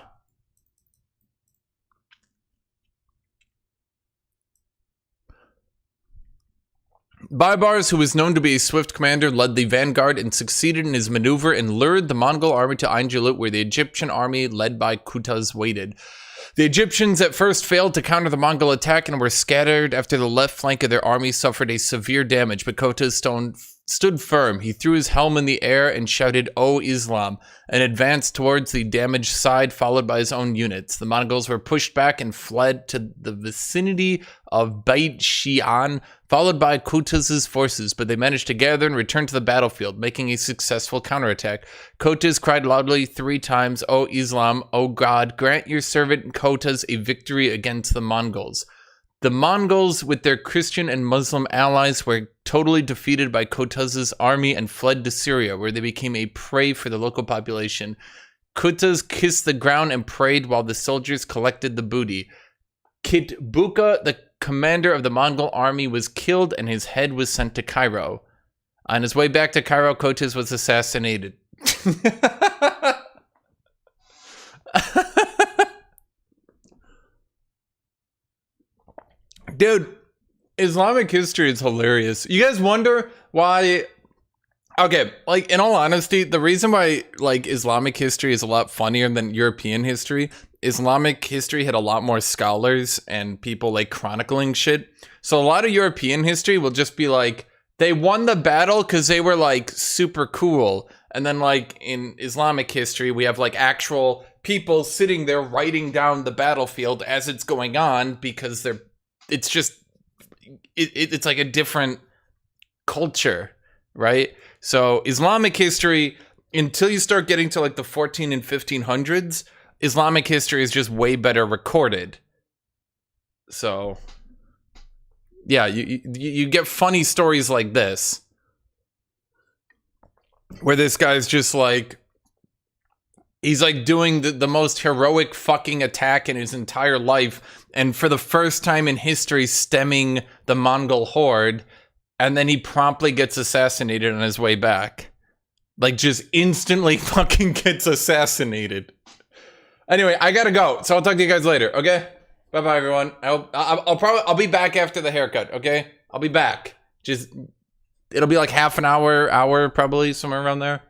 Speaker 1: Baibars, who was known to be a swift commander, led the vanguard and succeeded in his maneuver and lured the Mongol army to Ain-Jalut, where the Egyptian army led by Qutuz waited. The Egyptians at first failed to counter the Mongol attack and were scattered after the left flank of their army suffered a severe damage, but Qutuz stood firm. He threw his helm in the air and shouted, "O Islam," and advanced towards the damaged side, followed by his own units. The Mongols were pushed back and fled to the vicinity of Beit Shi'an, followed by Qutuz's forces, but they managed to gather and return to the battlefield, making a successful counterattack. Qutuz cried loudly 3 times, "O Islam, O God, grant your servant Qutuz a victory against the Mongols." The Mongols, with their Christian and Muslim allies, were totally defeated by Qutuz's army and fled to Syria, where they became a prey for the local population. Qutuz kissed the ground and prayed while the soldiers collected the booty. Kitbuka, the commander of the Mongol army, was killed and his head was sent to Cairo. On his way back to Cairo, Qutuz was assassinated. Dude, Islamic history is hilarious. You guys wonder why... Okay, like, in all honesty, the reason why, like, Islamic history is a lot funnier than European history, Islamic history had a lot more scholars and people, like, chronicling shit. So a lot of European history will just be like, they won the battle because they were, like, super cool. And then, like, in Islamic history, we have, like, actual people sitting there writing down the battlefield as it's going on because they're... It's just, it's like a different culture, right? So Islamic history, until you start getting to like the 14 and 1500s, Islamic history is just way better recorded. So, yeah, you get funny stories like this, where this guy's just like, he's like doing the most heroic fucking attack in his entire life, and for the first time in history stemming the Mongol horde, and then he promptly gets assassinated on his way back. Like, just instantly fucking gets assassinated. Anyway, I gotta go, so I'll talk to you guys later, okay? Bye-bye, everyone. I'll be back after the haircut, okay? I'll be back. Just, it'll be like half an hour, probably, somewhere around there.